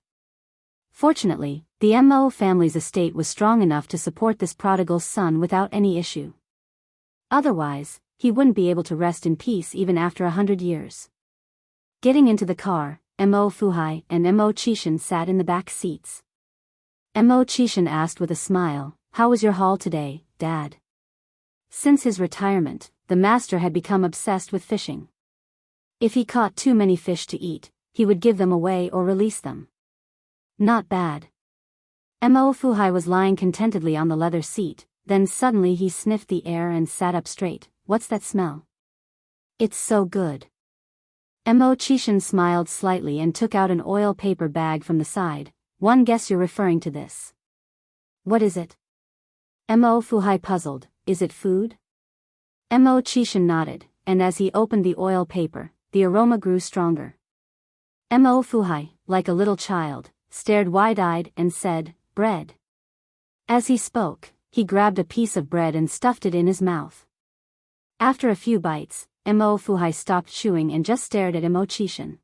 Fortunately, the Mo family's estate was strong enough to support this prodigal son without any issue. Otherwise, he wouldn't be able to rest in peace even after 100 years. Getting into the car, Mo Fuhai and Mo Chishan sat in the back seats. Mo Chishan asked with a smile, How was your haul today, Dad? Since his retirement, the master had become obsessed with fishing. If he caught too many fish to eat, he would give them away or release them. Not bad. Mo Fuhai was lying contentedly on the leather seat, then suddenly he sniffed the air and sat up straight. What's that smell? It's so good. Mo Chishan smiled slightly and took out an oil paper bag from the side. One guess you're referring to this. What is it? Mo Fuhai puzzled. Is it food? Mo Chishan nodded, and as he opened the oil paper, the aroma grew stronger. Mo Fuhai, like a little child, stared wide-eyed and said, Bread. As he spoke, he grabbed a piece of bread and stuffed it in his mouth. After a few bites, Mo Fuhai stopped chewing and just stared at Mo Chishan.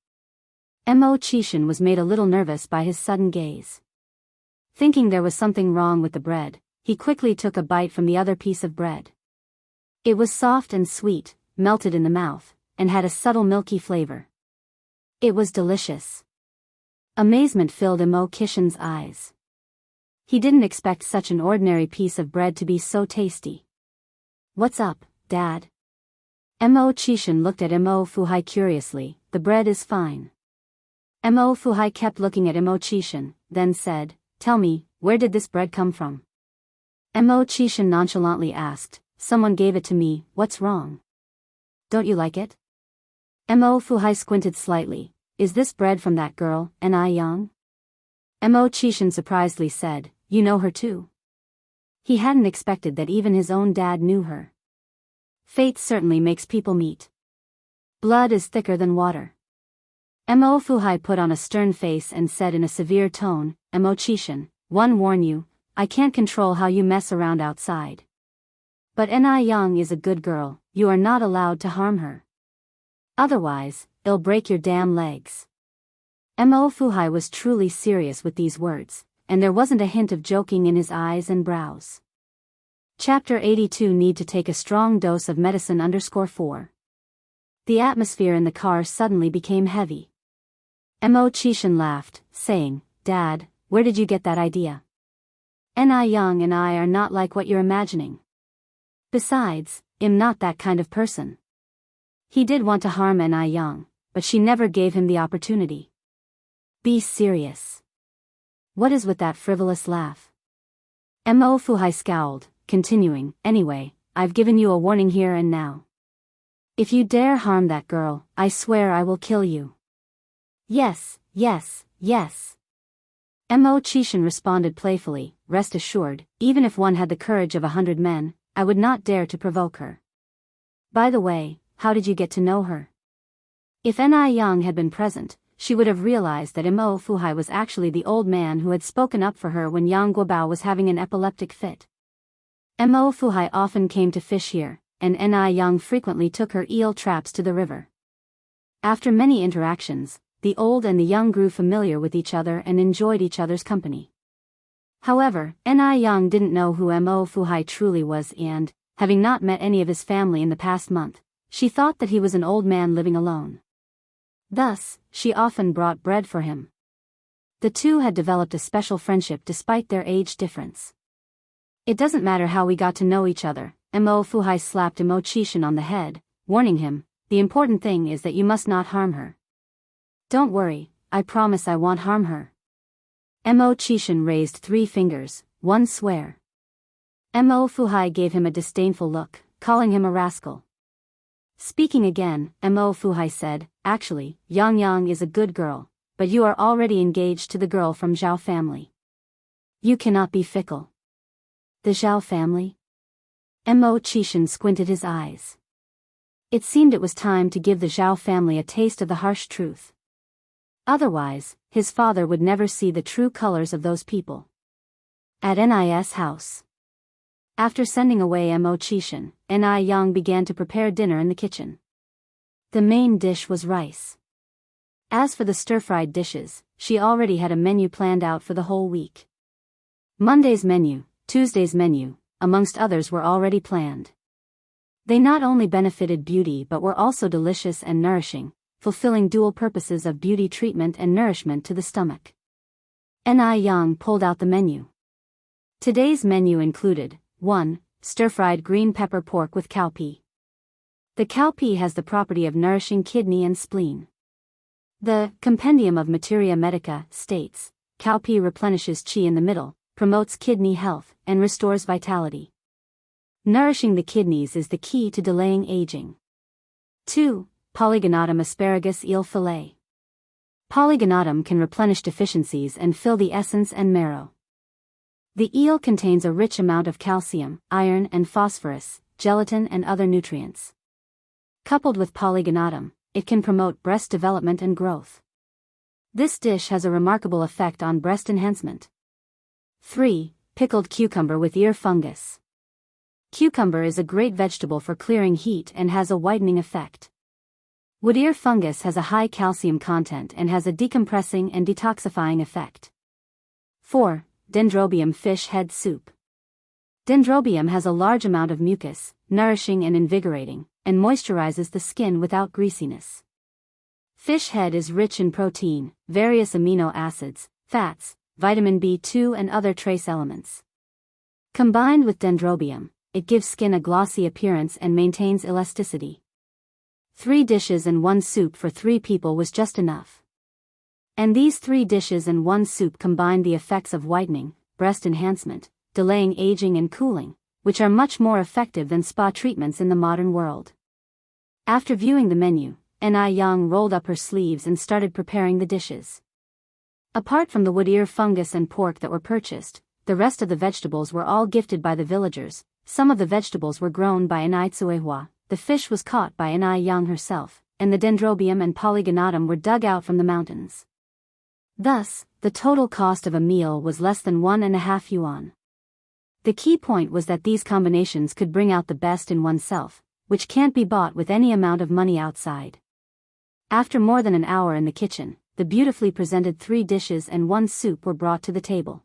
Mo Chishan was made a little nervous by his sudden gaze. Thinking there was something wrong with the bread, he quickly took a bite from the other piece of bread. It was soft and sweet, melted in the mouth, and had a subtle milky flavor. It was delicious. Amazement filled Mo Chishan's eyes. He didn't expect such an ordinary piece of bread to be so tasty. What's up, Dad? Mo Chishan looked at Mo Fuhai curiously. The bread is fine. Mo Fuhai kept looking at Mo Chishan, then said, Tell me, where did this bread come from? Mo Chishan nonchalantly asked, Someone gave it to me, what's wrong? Don't you like it? Mo Fuhai squinted slightly. Is this bread from that girl, Ni Yang? Mo Chishan surprisedly said, You know her too? He hadn't expected that even his own dad knew her. Fate certainly makes people meet. Blood is thicker than water. Mo Fuhai put on a stern face and said in a severe tone, Mo Chishan, one warn you, I can't control how you mess around outside. But Ni Young is a good girl, you are not allowed to harm her. Otherwise, it'll break your damn legs. Mo Fuhai was truly serious with these words, and there wasn't a hint of joking in his eyes and brows. Chapter 82 Need to take a strong dose of medicine _4. The atmosphere in the car suddenly became heavy. Mo Chishan laughed, saying, Dad, where did you get that idea? Ni Young and I are not like what you're imagining. Besides, I'm not that kind of person. He did want to harm Ni Young, but she never gave him the opportunity. Be serious. What is with that frivolous laugh? Mo Fuhai scowled, continuing, Anyway, I've given you a warning here and now. If you dare harm that girl, I swear I will kill you. Yes, yes, yes. Mo Chishan responded playfully, Rest assured, even if one had the courage of 100 men, I would not dare to provoke her. By the way, how did you get to know her? If Ni Young had been present, she would have realized that Mo Fuhai was actually the old man who had spoken up for her when Yang Guobao was having an epileptic fit. Mo Fuhai often came to fish here, and Ni Young frequently took her eel traps to the river. After many interactions, the old and the young grew familiar with each other and enjoyed each other's company. However, Ni Young didn't know who Mo Fuhai truly was and, having not met any of his family in the past month, she thought that he was an old man living alone. Thus, she often brought bread for him. The two had developed a special friendship despite their age difference. It doesn't matter how we got to know each other, Mo Fuhai slapped Mo Chishan on the head, warning him, the important thing is that you must not harm her. Don't worry, I promise I won't harm her. Mo Chishan raised 3 fingers, one swear. Mo Fuhai gave him a disdainful look, calling him a rascal. Speaking again, Mo Fuhai said, Actually, Yang Yang is a good girl, but you are already engaged to the girl from Zhao family. You cannot be fickle. The Zhao family? Mo Chishan squinted his eyes. It seemed it was time to give the Zhao family a taste of the harsh truth. Otherwise, his father would never see the true colors of those people. At Ni's house. After sending away Mo Chishan, Ni Young began to prepare dinner in the kitchen. The main dish was rice. As for the stir-fried dishes, she already had a menu planned out for the whole week. Monday's menu, Tuesday's menu, amongst others were already planned. They not only benefited beauty but were also delicious and nourishing, fulfilling dual purposes of beauty treatment and nourishment to the stomach. Ni Young pulled out the menu. Today's menu included 1. Stir-fried green pepper pork with cowpea. The cowpea has the property of nourishing kidney and spleen. The Compendium of Materia Medica states, cowpea replenishes qi in the middle, promotes kidney health, and restores vitality. Nourishing the kidneys is the key to delaying aging. 2. Polygonatum asparagus eel fillet. Polygonatum can replenish deficiencies and fill the essence and marrow. The eel contains a rich amount of calcium, iron and phosphorus, gelatin and other nutrients. Coupled with polygonatum, it can promote breast development and growth. This dish has a remarkable effect on breast enhancement. 3. Pickled cucumber with ear fungus. Cucumber is a great vegetable for clearing heat and has a whitening effect. Wood ear fungus has a high calcium content and has a decompressing and detoxifying effect. 4. Dendrobium fish head soup. Dendrobium has a large amount of mucus, nourishing and invigorating, and moisturizes the skin without greasiness. Fish head is rich in protein, various amino acids, fats, vitamin B2 and other trace elements. Combined with dendrobium, it gives skin a glossy appearance and maintains elasticity. 3 dishes and 1 soup for 3 people was just enough. And these 3 dishes and 1 soup combined the effects of whitening, breast enhancement, delaying aging and cooling, which are much more effective than spa treatments in the modern world. After viewing the menu, Ni Young rolled up her sleeves and started preparing the dishes. Apart from the wood ear fungus and pork that were purchased, the rest of the vegetables were all gifted by the villagers. Some of the vegetables were grown by Ni Tsuehua, the fish was caught by Yang herself, and the dendrobium and polygonatum were dug out from the mountains. Thus, the total cost of a meal was less than 1.5 yuan. The key point was that these combinations could bring out the best in oneself, which can't be bought with any amount of money outside. After more than an hour in the kitchen, the beautifully presented 3 dishes and 1 soup were brought to the table.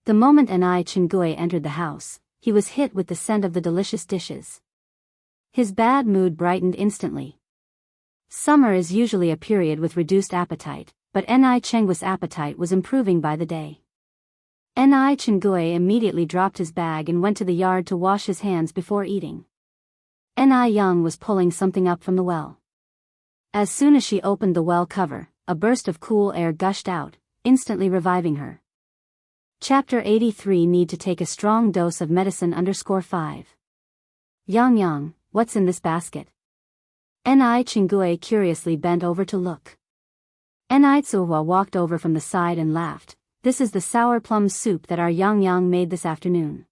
The moment Chinggui entered the house, he was hit with the scent of the delicious dishes. His bad mood brightened instantly. Summer is usually a period with reduced appetite, but Chenggui's appetite was improving by the day. Chinggui immediately dropped his bag and went to the yard to wash his hands before eating. Yang was pulling something up from the well. As soon as she opened the well cover, a burst of cool air gushed out, instantly reviving her. Chapter 83. Need to take a strong dose of medicine. 5. Yang, what's in this basket? Chinggui curiously bent over to look. Tsuhua walked over from the side and laughed. This is the sour plum soup that our Yang made this afternoon.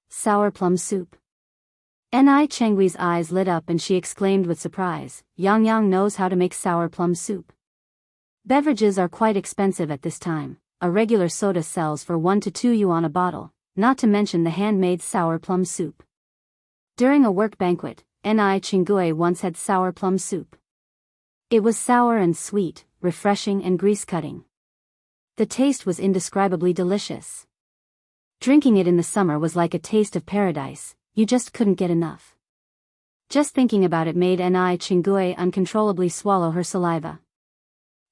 Sour plum soup? Chenggui's eyes lit up and she exclaimed with surprise, Yang knows how to make sour plum soup. Beverages are quite expensive at this time. A regular soda sells for 1 to 2 yuan a bottle, not to mention the handmade sour plum soup. During a work banquet, Chinggui once had sour plum soup. It was sour and sweet, refreshing and grease-cutting. The taste was indescribably delicious. Drinking it in the summer was like a taste of paradise, you just couldn't get enough. Just thinking about it made Chinggui uncontrollably swallow her saliva.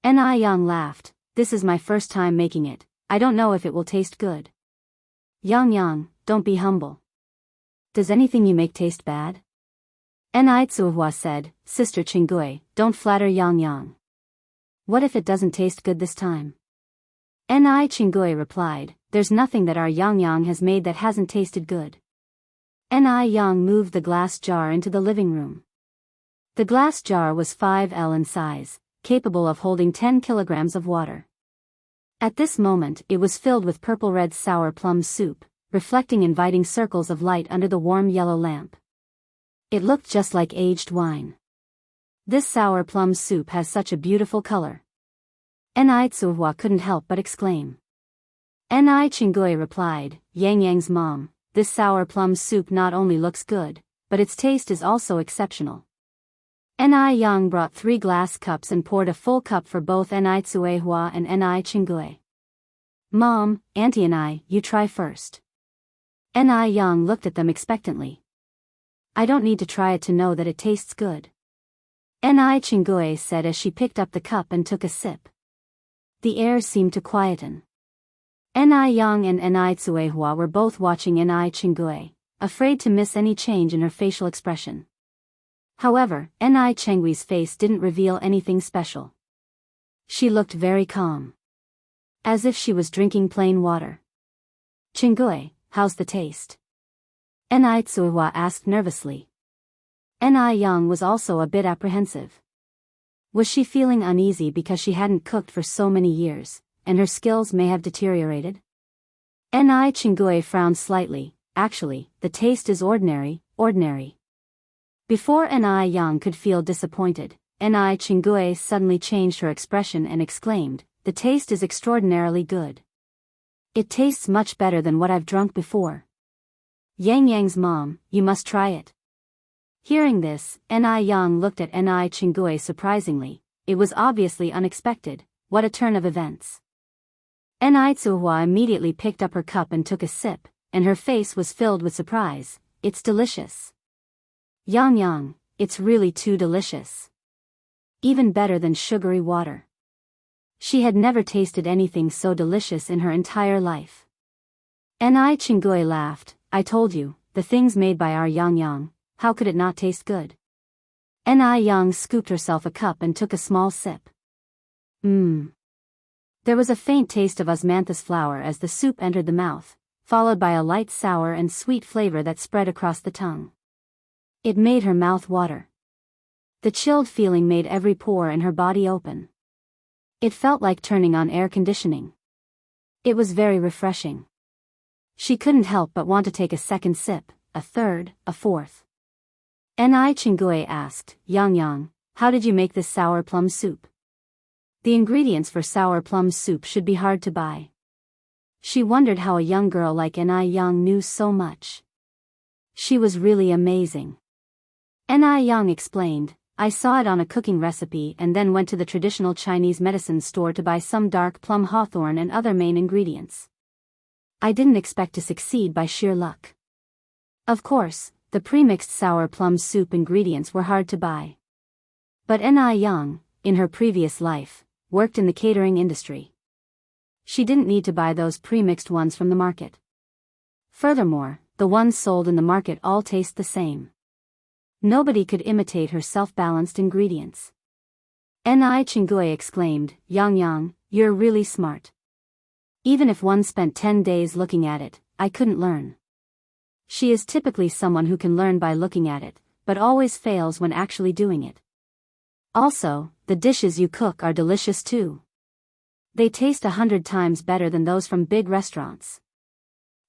Yang laughed, this is my first time making it, I don't know if it will taste good. Yang, don't be humble. Does anything you make taste bad? Tsuhua said, Sister Chinggui, don't flatter Yang. What if it doesn't taste good this time? Chinggui replied, there's nothing that our Yang has made that hasn't tasted good. Yang moved the glass jar into the living room. The glass jar was 5L in size, capable of holding 10 kilograms of water. At this moment it was filled with purple-red sour plum soup, reflecting inviting circles of light under the warm yellow lamp. It looked just like aged wine. This sour plum soup has such a beautiful color. Tsuhua couldn't help but exclaim. Chinggui replied, Yang's mom, this sour plum soup not only looks good, but its taste is also exceptional. Yang brought 3 glass cups and poured a full cup for both Tsuhua and Chinggui. Mom, Auntie and you try first. Yang looked at them expectantly. I don't need to try it to know that it tastes good. Chinggui said as she picked up the cup and took a sip. The air seemed to quieten. Yang and Tsuhua were both watching Chinggui, afraid to miss any change in her facial expression. However, Chenggui's face didn't reveal anything special. She looked very calm. As if she was drinking plain water. Chinggui, how's the taste? Tsuhua asked nervously. Yang was also a bit apprehensive. Was she feeling uneasy because she hadn't cooked for so many years, and her skills may have deteriorated? Chinggui frowned slightly. Actually, the taste is ordinary. Before Yang could feel disappointed, Chinggui suddenly changed her expression and exclaimed, the taste is extraordinarily good. It tastes much better than what I've drunk before. Yang's mom, you must try it. Hearing this, Yang looked at Chinggui surprisingly. It was obviously unexpected. What a turn of events. Tsuhua immediately picked up her cup and took a sip, and her face was filled with surprise. It's delicious. Yang, it's really too delicious. Even better than sugary water. She had never tasted anything so delicious in her entire life. Chinggui laughed, I told you, the things made by our Yang, how could it not taste good? Yang scooped herself a cup and took a small sip. There was a faint taste of osmanthus flower as the soup entered the mouth, followed by a light sour and sweet flavor that spread across the tongue. It made her mouth water. The chilled feeling made every pore in her body open. It felt like turning on air conditioning. It was very refreshing. She couldn't help but want to take a second sip, a third, a fourth. Chingue asked, Yang Yang, how did you make this sour plum soup? The ingredients for sour plum soup should be hard to buy. She wondered how a young girl like Yang knew so much. She was really amazing. Yang explained, I saw it on a cooking recipe and then went to the traditional Chinese medicine store to buy some dark plum hawthorn and other main ingredients. I didn't expect to succeed by sheer luck. Of course, the pre-mixed sour plum soup ingredients were hard to buy. But Yang, in her previous life, worked in the catering industry. She didn't need to buy those pre-mixed ones from the market. Furthermore, the ones sold in the market all taste the same. Nobody could imitate her self-balanced ingredients. Chingue exclaimed, Yang Yang, you're really smart. Even if one spent 10 days looking at it, I couldn't learn. She is typically someone who can learn by looking at it, but always fails when actually doing it. Also, the dishes you cook are delicious too. They taste 100 times better than those from big restaurants.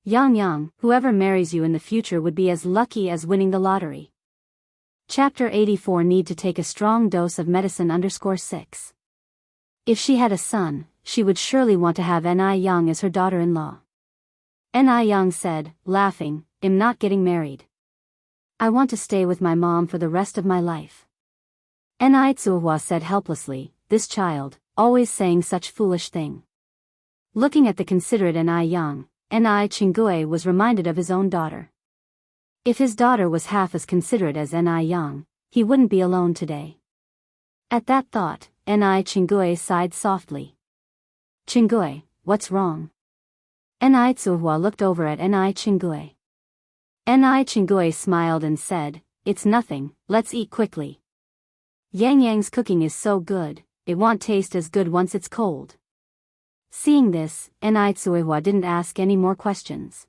Yang Yang, whoever marries you in the future would be as lucky as winning the lottery. Chapter 84 Need to take a strong dose of medicine _6. If she had a son, she would surely want to have Yang as her daughter-in-law. Yang said, laughing, I'm not getting married. I want to stay with my mom for the rest of my life. Tsuhua said helplessly, this child, always saying such foolish thing. Looking at the considerate Yang, Chingue was reminded of his own daughter. If his daughter was half as considerate as Yang, he wouldn't be alone today. At that thought, Chingue sighed softly. Chingue, what's wrong? Tsuhua looked over at Chingue. Chingue smiled and said, it's nothing, let's eat quickly. Yang Yang's cooking is so good, it won't taste as good once it's cold. Seeing this, Tsuhua didn't ask any more questions.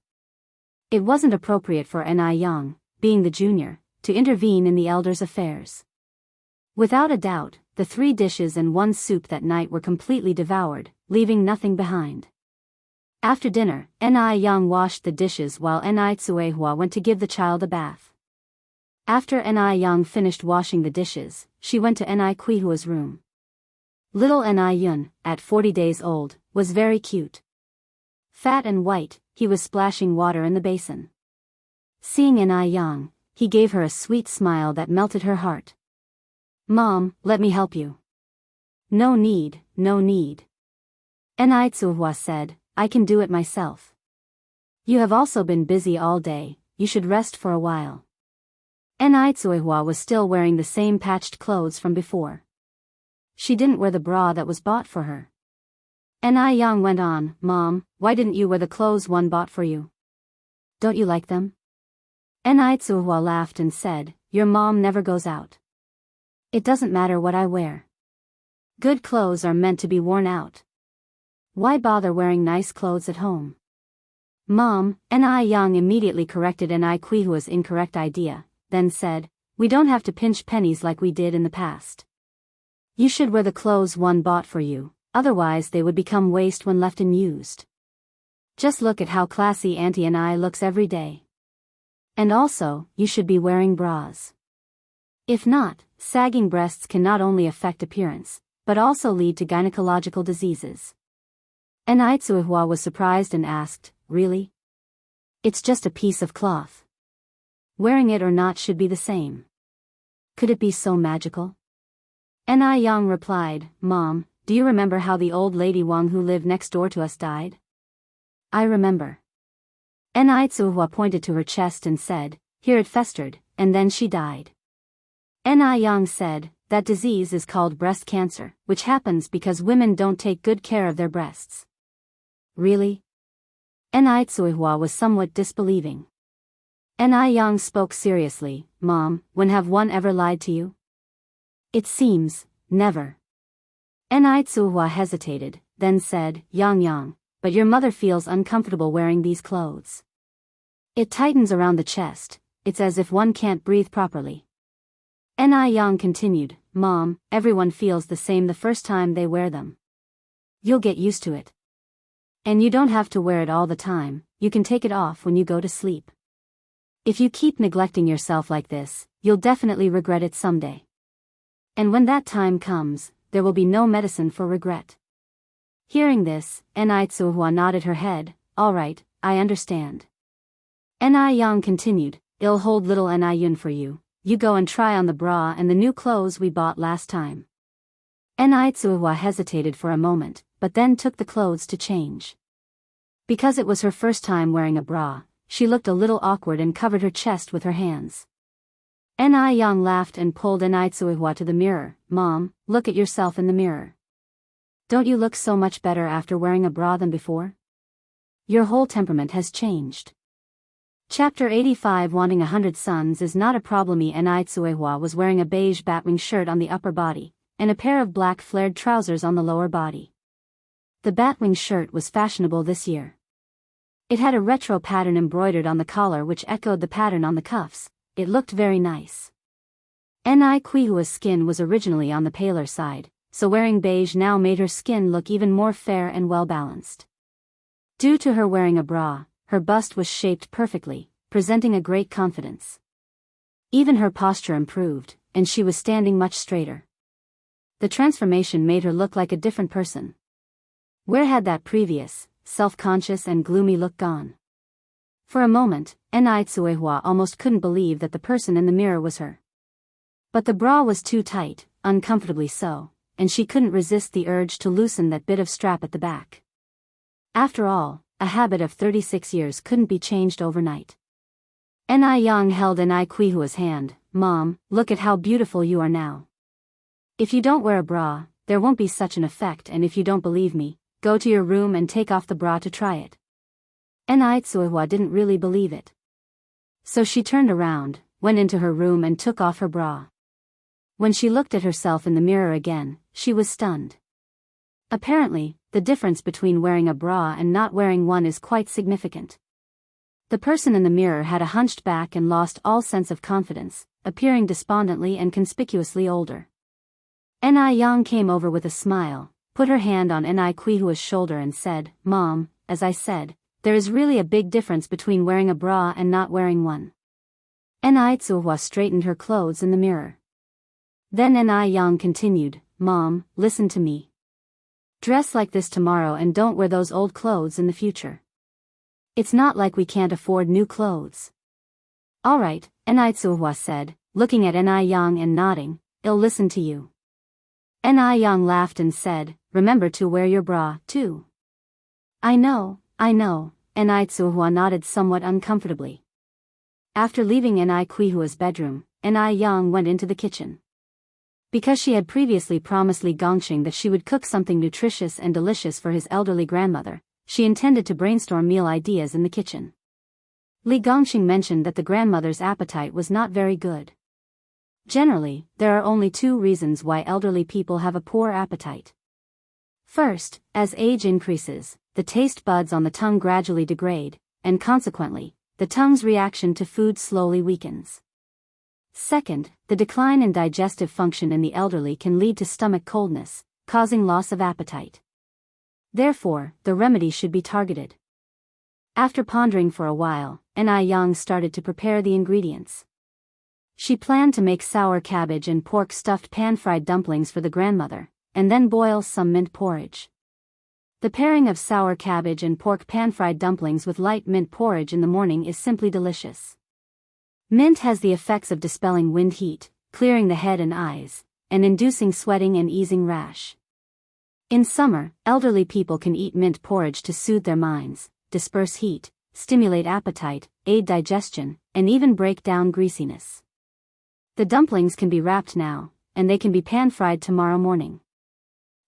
It wasn't appropriate for Yang, being the junior, to intervene in the elders' affairs. Without a doubt, the 3 dishes and 1 soup that night were completely devoured, leaving nothing behind. After dinner, Yang washed the dishes while Tsuhua went to give the child a bath. After Yang finished washing the dishes, she went to Quihua's room. Little Yun, at 40 days old, was very cute. Fat and white, he was splashing water in the basin. Seeing Yang, he gave her a sweet smile that melted her heart. Mom, let me help you. No need, no need. Tsuhua said, I can do it myself. You have also been busy all day, you should rest for a while. Tsuhua was still wearing the same patched clothes from before. She didn't wear the bra that was bought for her. Yang went on, Mom, why didn't you wear the clothes one bought for you? Don't you like them? Tsuhua laughed and said, your mom never goes out. It doesn't matter what I wear. Good clothes are meant to be worn out. Why bother wearing nice clothes at home? Mom, Yang immediately corrected Quihua's incorrect idea, then said, we don't have to pinch pennies like we did in the past. You should wear the clothes one bought for you, otherwise they would become waste when left unused. Just look at how classy Auntie looks every day. And also, you should be wearing bras. If not, sagging breasts can not only affect appearance, but also lead to gynecological diseases. Tsuhua was surprised and asked, really? It's just a piece of cloth. Wearing it or not should be the same. Could it be so magical? Yang replied, Mom, do you remember how the old lady Wang who lived next door to us died? I remember. Tsuhua pointed to her chest and said, here it festered, and then she died. Yang said, that disease is called breast cancer, which happens because women don't take good care of their breasts. Really? Tsuhua was somewhat disbelieving. Yang spoke seriously, Mom, when have one ever lied to you? It seems, never. Tsuhua hesitated, then said, Yang, but your mother feels uncomfortable wearing these clothes. It tightens around the chest, it's as if one can't breathe properly. Yang continued, Mom, everyone feels the same the first time they wear them. You'll get used to it. And you don't have to wear it all the time, you can take it off when you go to sleep. If you keep neglecting yourself like this, you'll definitely regret it someday. And when that time comes, there will be no medicine for regret. Hearing this, Enrich nodded her head. All right, I understand. Enrich continued, I'll hold little Enrich for you. You go and try on the bra and the new clothes we bought last time. Enrich hesitated for a moment, but then took the clothes to change. Because it was her first time wearing a bra, she looked a little awkward and covered her chest with her hands. Enrich laughed and pulled Enrich to the mirror. Mom, look at yourself in the mirror. Don't you look so much better after wearing a bra than before? Your whole temperament has changed. Chapter 85. Wanting 100 sons is not a problem. Enrich was wearing a beige batwing shirt on the upper body, and a pair of black flared trousers on the lower body. The batwing shirt was fashionable this year. It had a retro pattern embroidered on the collar which echoed the pattern on the cuffs. It looked very nice. Enrich's skin was originally on the paler side, so wearing beige now made her skin look even more fair and well-balanced. Due to her wearing a bra, her bust was shaped perfectly, presenting a great confidence. Even her posture improved, and she was standing much straighter. The transformation made her look like a different person. Where had that previous, self-conscious and gloomy look gone? For a moment, Enrich almost couldn't believe that the person in the mirror was her. But the bra was too tight, uncomfortably so, and she couldn't resist the urge to loosen that bit of strap at the back. After all, a habit of 36 years couldn't be changed overnight. Enrich held Enrich's hand. Mom, look at how beautiful you are now. If you don't wear a bra, there won't be such an effect, and if you don't believe me, go to your room and take off the bra to try it. Enrich didn't really believe it. So she turned around, went into her room and took off her bra. When she looked at herself in the mirror again, she was stunned. Apparently, the difference between wearing a bra and not wearing one is quite significant. The person in the mirror had a hunched back and lost all sense of confidence, appearing despondently and conspicuously older. Enrich came over with a smile, put her hand on Enrich's shoulder and said, Mom, as I said, there is really a big difference between wearing a bra and not wearing one. Enrich straightened her clothes in the mirror. Then Enrich continued, Mom, listen to me. Dress like this tomorrow and don't wear those old clothes in the future. It's not like we can't afford new clothes. All right, Enrich said, looking at Enrich and nodding, I'll listen to you. Enrich laughed and said, remember to wear your bra, too. I know, Enrich nodded somewhat uncomfortably. After leaving Enrich's bedroom, Enrich went into the kitchen. Because she had previously promised Li Gongqing that she would cook something nutritious and delicious for his elderly grandmother, she intended to brainstorm meal ideas in the kitchen. Li Gongqing mentioned that the grandmother's appetite was not very good. Generally, there are only two reasons why elderly people have a poor appetite. First, as age increases, the taste buds on the tongue gradually degrade, and consequently, the tongue's reaction to food slowly weakens. Second, the decline in digestive function in the elderly can lead to stomach coldness, causing loss of appetite. Therefore, the remedy should be targeted. After pondering for a while, Enrich started to prepare the ingredients. She planned to make sour cabbage and pork stuffed pan-fried dumplings for the grandmother, and then boil some mint porridge. The pairing of sour cabbage and pork pan-fried dumplings with light mint porridge in the morning is simply delicious. Mint has the effects of dispelling wind heat, clearing the head and eyes, and inducing sweating and easing rash. In summer, elderly people can eat mint porridge to soothe their minds, disperse heat, stimulate appetite, aid digestion, and even break down greasiness. The dumplings can be wrapped now, and they can be pan-fried tomorrow morning.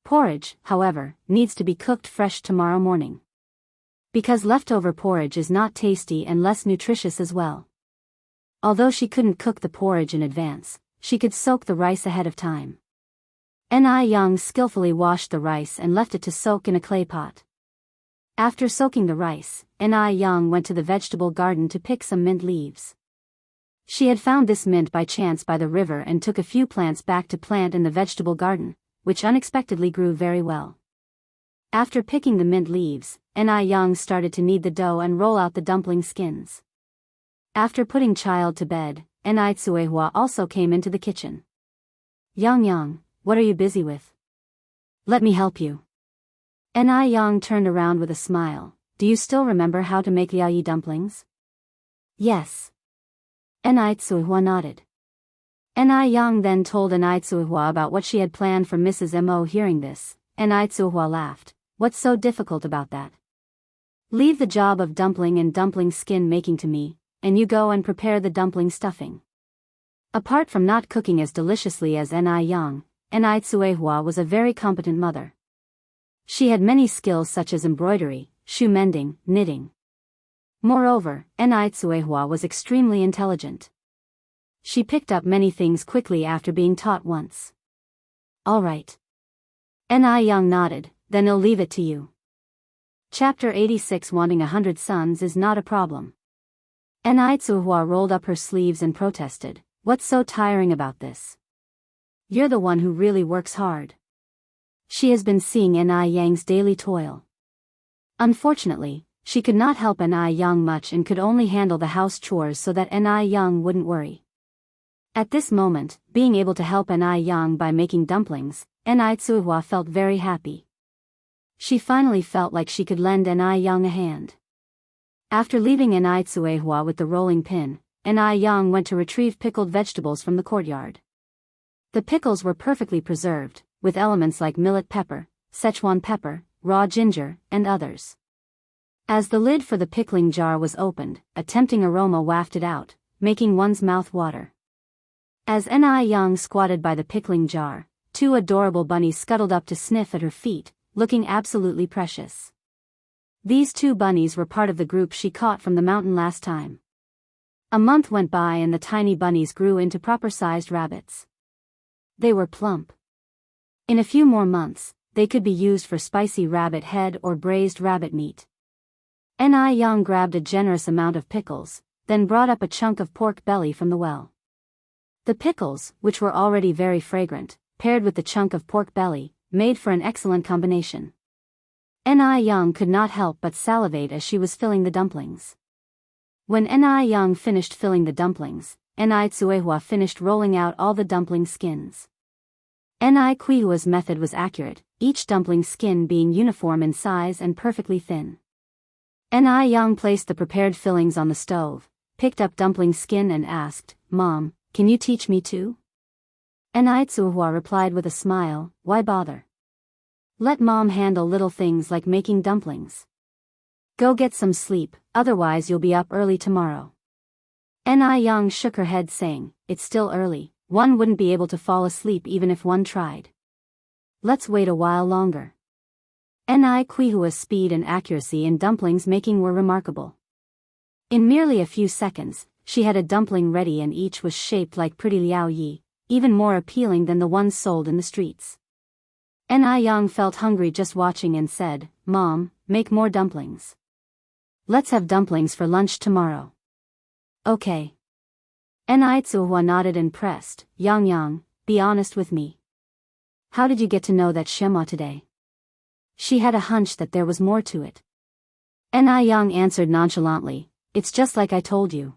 Porridge, however, needs to be cooked fresh tomorrow morning. Because leftover porridge is not tasty and less nutritious as well. Although she couldn't cook the porridge in advance, she could soak the rice ahead of time. Enrich skillfully washed the rice and left it to soak in a clay pot. After soaking the rice, Enrich went to the vegetable garden to pick some mint leaves. She had found this mint by chance by the river and took a few plants back to plant in the vegetable garden, which unexpectedly grew very well. After picking the mint leaves, Enrich started to knead the dough and roll out the dumpling skins. After putting child to bed, Enai Tsuehua also came into the kitchen. Yang, what are you busy with? Let me help you. Enai Yang turned around with a smile. Do you still remember how to make liaoyi dumplings? Yes. Enai Tsuehua nodded. Enai Yang then told Enai Tsuehua about what she had planned for Mrs. Mo. Hearing this, Enai Tsuehua laughed. What's so difficult about that? Leave the job of dumpling and dumpling skin making to me, and you go and prepare the dumpling stuffing. Apart from not cooking as deliciously as Enai Yang, Enai Tsuehua was a very competent mother. She had many skills such as embroidery, shoe mending, knitting. Moreover, Enai Tsuehua was extremely intelligent. She picked up many things quickly after being taught once. All right. Enai Yang nodded, then I'll leave it to you. Chapter 86. Wanting 100 sons is not a problem. Enai Tsuehua rolled up her sleeves and protested, what's so tiring about this? You're the one who really works hard. She has been seeing Enai Yang's daily toil. Unfortunately, she could not help Enai Yang much and could only handle the house chores so that Enai Yang wouldn't worry. At this moment, being able to help Enai Yang by making dumplings, Enai Tsuehua felt very happy. She finally felt like she could lend Enai Yang a hand. After leaving Enai Tsuehua with the rolling pin, Enai Yang went to retrieve pickled vegetables from the courtyard. The pickles were perfectly preserved, with elements like millet pepper, Szechuan pepper, raw ginger, and others. As the lid for the pickling jar was opened, a tempting aroma wafted out, making one's mouth water. As Enai Yang squatted by the pickling jar, 2 adorable bunnies scuttled up to sniff at her feet, looking absolutely precious. These 2 bunnies were part of the group she caught from the mountain last time. A month went by and the tiny bunnies grew into proper-sized rabbits. They were plump. In a few more months, they could be used for spicy rabbit head or braised rabbit meat. Enai Yang grabbed a generous amount of pickles, then brought up a chunk of pork belly from the well. The pickles, which were already very fragrant, paired with the chunk of pork belly, made for an excellent combination. Enai Yang could not help but salivate as she was filling the dumplings. When Enai Yang finished filling the dumplings, Enai Tsuehua finished rolling out all the dumpling skins. Enai Tsuehua's method was accurate, each dumpling skin being uniform in size and perfectly thin. Enai Yang placed the prepared fillings on the stove, picked up dumpling skin and asked, Mom, can you teach me too? Enai Tsuehua replied with a smile, why bother? Let Mom handle little things like making dumplings. Go get some sleep, otherwise you'll be up early tomorrow. Enai Yang shook her head saying, it's still early, one wouldn't be able to fall asleep even if one tried. Let's wait a while longer. Enai Tsuehua's speed and accuracy in dumplings making were remarkable. In merely a few seconds, she had a dumpling ready and each was shaped like pretty liaoyi, even more appealing than the ones sold in the streets. Enai Yang felt hungry just watching and said, Mom, make more dumplings. Let's have dumplings for lunch tomorrow. Okay. Enai Tsuehua nodded and pressed, Yang, be honest with me. How did you get to know that Shema today? She had a hunch that there was more to it. Enai Yang answered nonchalantly, it's just like I told you.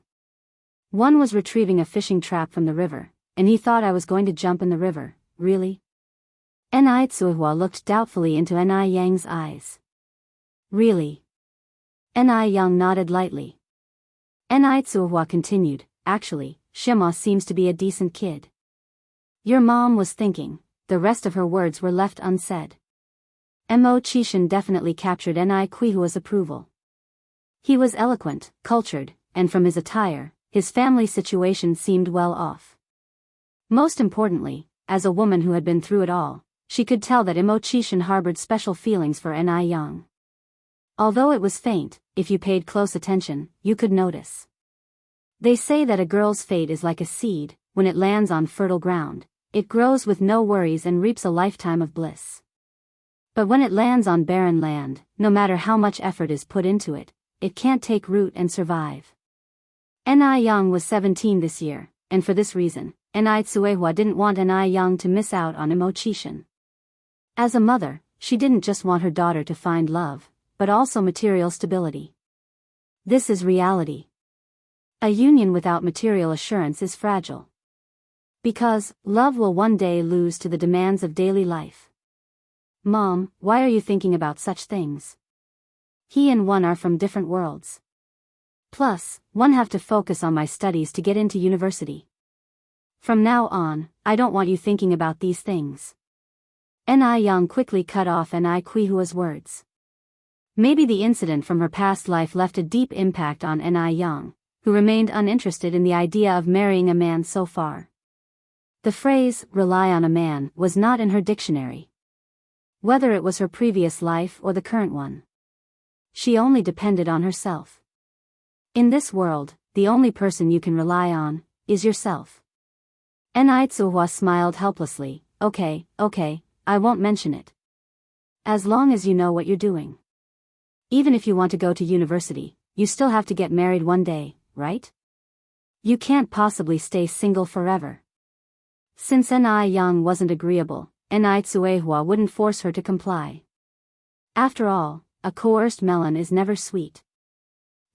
One was retrieving a fishing trap from the river, and he thought I was going to jump in the river, really? Enai Tsuehua looked doubtfully into Enai Yang's eyes. Really? Enai Yang nodded lightly. Enai Tsuehua continued, actually, Shema seems to be a decent kid. Your mom was thinking, the rest of her words were left unsaid. Mo Chishan definitely captured Enai Tsuehua's approval. He was eloquent, cultured, and from his attire, his family situation seemed well off. Most importantly, as a woman who had been through it all, she could tell that Mo Chishan harbored special feelings for Enai Yang. Although it was faint, if you paid close attention, you could notice. They say that a girl's fate is like a seed, when it lands on fertile ground, it grows with no worries and reaps a lifetime of bliss. But when it lands on barren land, no matter how much effort is put into it, it can't take root and survive. Enai Yang was 17 this year, and for this reason, Enai Tsuehua didn't want Enai Yang to miss out on Mo Chishan. As a mother, she didn't just want her daughter to find love, but also material stability. This is reality. A union without material assurance is fragile. Because love will one day lose to the demands of daily life. Mom, why are you thinking about such things? He and one are from different worlds. Plus, one have to focus on my studies to get into university. From now on, I don't want you thinking about these things. Ni Young quickly cut off Ni Quihua's words. Maybe the incident from her past life left a deep impact on Ni Young, who remained uninterested in the idea of marrying a man so far. The phrase, rely on a man, was not in her dictionary. Whether it was her previous life or the current one. She only depended on herself. In this world, the only person you can rely on is yourself. Ni Tsuhua smiled helplessly. Okay, I won't mention it. As long as you know what you're doing. Even if you want to go to university, you still have to get married one day, right? You can't possibly stay single forever. Since Ni Young wasn't agreeable, Ni Tsuehua wouldn't force her to comply. After all, a coerced melon is never sweet.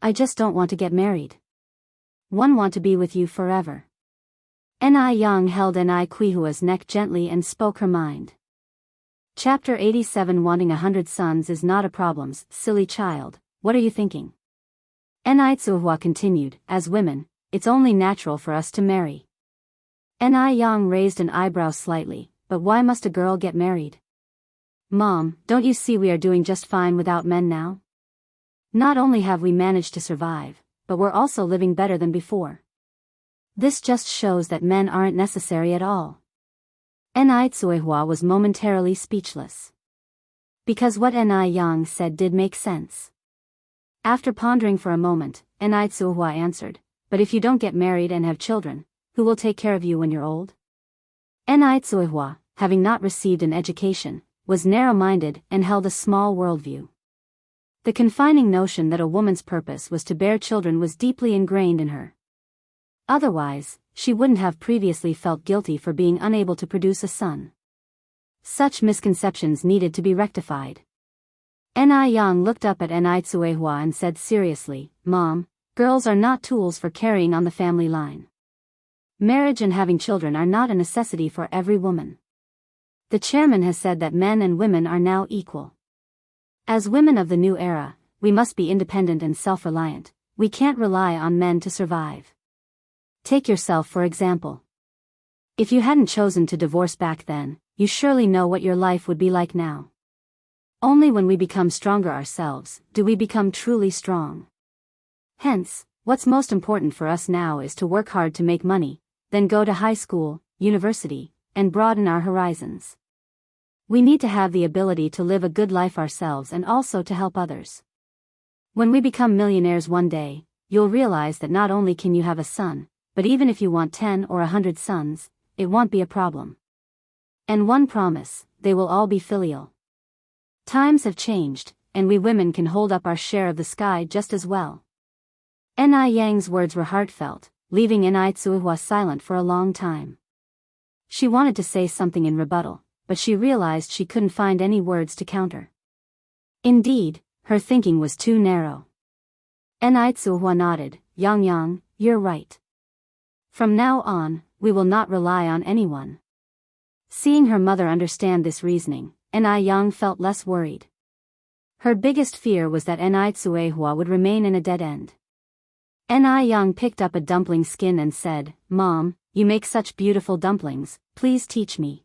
I just don't want to get married. One want to be with you forever. Ni Young held Ni Quihua's neck gently and spoke her mind. Chapter 87. Wanting 100 sons is not a problem, silly child, what are you thinking? Ni Tsuehua continued, as women, it's only natural for us to marry. Ni Young raised an eyebrow slightly, but why must a girl get married? Mom, don't you see we are doing just fine without men now? Not only have we managed to survive, but we're also living better than before. This just shows that men aren't necessary at all. Ni Tsuehua was momentarily speechless. Because what Ni Young said did make sense. After pondering for a moment, Ni Tsuehua answered, but if you don't get married and have children, who will take care of you when you're old? Ni Tsuehua, having not received an education, was narrow-minded and held a small worldview. The confining notion that a woman's purpose was to bear children was deeply ingrained in her. Otherwise, she wouldn't have previously felt guilty for being unable to produce a son. Such misconceptions needed to be rectified. Ni Young looked up at Ni Tsuehua and said seriously, Mom, girls are not tools for carrying on the family line. Marriage and having children are not a necessity for every woman. The chairman has said that men and women are now equal. As women of the new era, we must be independent and self-reliant. We can't rely on men to survive. Take yourself for example. If you hadn't chosen to divorce back then, you surely know what your life would be like now. Only when we become stronger ourselves, do we become truly strong. Hence, what's most important for us now is to work hard to make money, then go to high school, university, and broaden our horizons. We need to have the ability to live a good life ourselves and also to help others. When we become millionaires one day, you'll realize that not only can you have a son, but even if you want 10 or 100 sons, it won't be a problem. And one promise, they will all be filial. Times have changed, and we women can hold up our share of the sky just as well. Ni Yang's words were heartfelt, leaving Ni Tsuehua silent for a long time. She wanted to say something in rebuttal, but she realized she couldn't find any words to counter. Indeed, her thinking was too narrow. Ni Tsuehua nodded, Yang, you're right. From now on, we will not rely on anyone. Seeing her mother understand this reasoning, Ni Yang felt less worried. Her biggest fear was that Ni Tsuehua would remain in a dead end. Ni Yang picked up a dumpling skin and said, Mom, you make such beautiful dumplings, please teach me.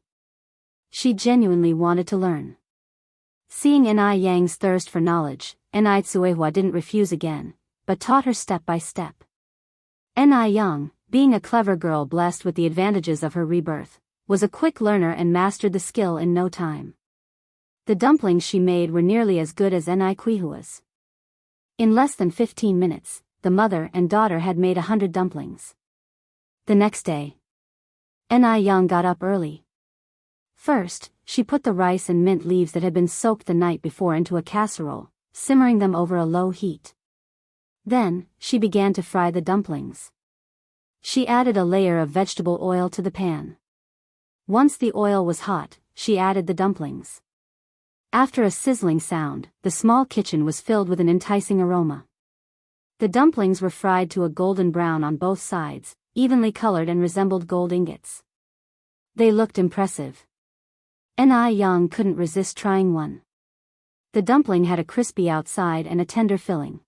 She genuinely wanted to learn. Seeing Ni Yang's thirst for knowledge, Ni Tsuehua didn't refuse again, but taught her step by step. Ni Yang, being a clever girl blessed with the advantages of her rebirth, was a quick learner and mastered the skill in no time. The dumplings she made were nearly as good as Ni Quihua's. In less than 15 minutes, the mother and daughter had made 100 dumplings. The next day, Ni Yang got up early. First, she put the rice and mint leaves that had been soaked the night before into a casserole, simmering them over a low heat. Then, she began to fry the dumplings. She added a layer of vegetable oil to the pan. Once the oil was hot, she added the dumplings. After a sizzling sound, the small kitchen was filled with an enticing aroma. The dumplings were fried to a golden brown on both sides, evenly colored and resembled gold ingots. They looked impressive. Yang couldn't resist trying one. The dumpling had a crispy outside and a tender filling.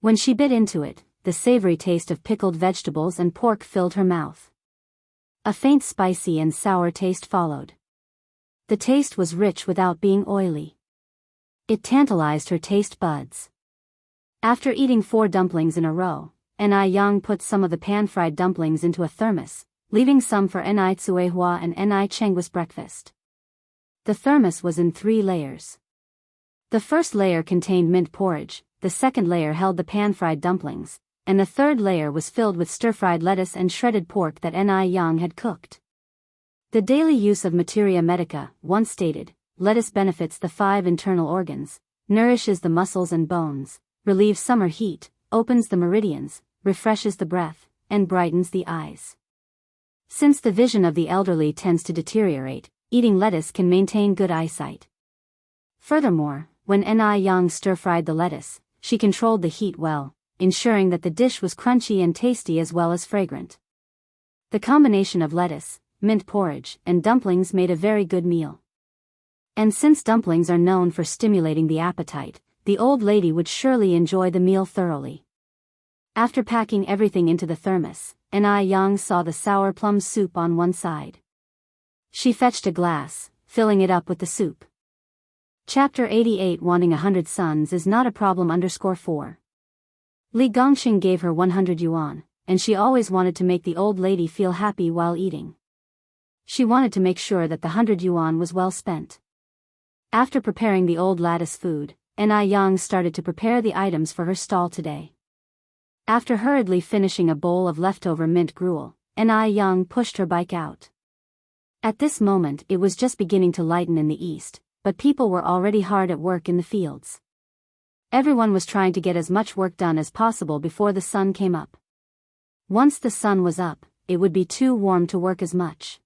When she bit into it, the savory taste of pickled vegetables and pork filled her mouth. A faint spicy and sour taste followed. The taste was rich without being oily. It tantalized her taste buds. After eating 4 dumplings in a row, Yang put some of the pan-fried dumplings into a thermos, leaving some for Tsuehua and Chengwa's breakfast. The thermos was in 3 layers. The first layer contained mint porridge, the second layer held the pan-fried dumplings, and the third layer was filled with stir-fried lettuce and shredded pork that Yang had cooked. The daily use of materia medica, once stated, lettuce benefits the 5 internal organs, nourishes the muscles and bones, relieves summer heat, opens the meridians, refreshes the breath, and brightens the eyes. Since the vision of the elderly tends to deteriorate, eating lettuce can maintain good eyesight. Furthermore, when Yang stir-fried the lettuce, she controlled the heat well, ensuring that the dish was crunchy and tasty as well as fragrant. The combination of lettuce, mint porridge, and dumplings made a very good meal. And since dumplings are known for stimulating the appetite, the old lady would surely enjoy the meal thoroughly. After packing everything into the thermos, Yang saw the sour plum soup on one side. She fetched a glass, filling it up with the soup. Chapter 88 Wanting 100 sons is not a problem. _4. Li Gongqing gave her 100 yuan, and she always wanted to make the old lady feel happy while eating. She wanted to make sure that the 100 yuan was well spent. After preparing the old lattice food, Yang started to prepare the items for her stall today. After hurriedly finishing a bowl of leftover mint gruel, Yang pushed her bike out. At this moment it was just beginning to lighten in the east, but people were already hard at work in the fields. Everyone was trying to get as much work done as possible before the sun came up. Once the sun was up, it would be too warm to work as much.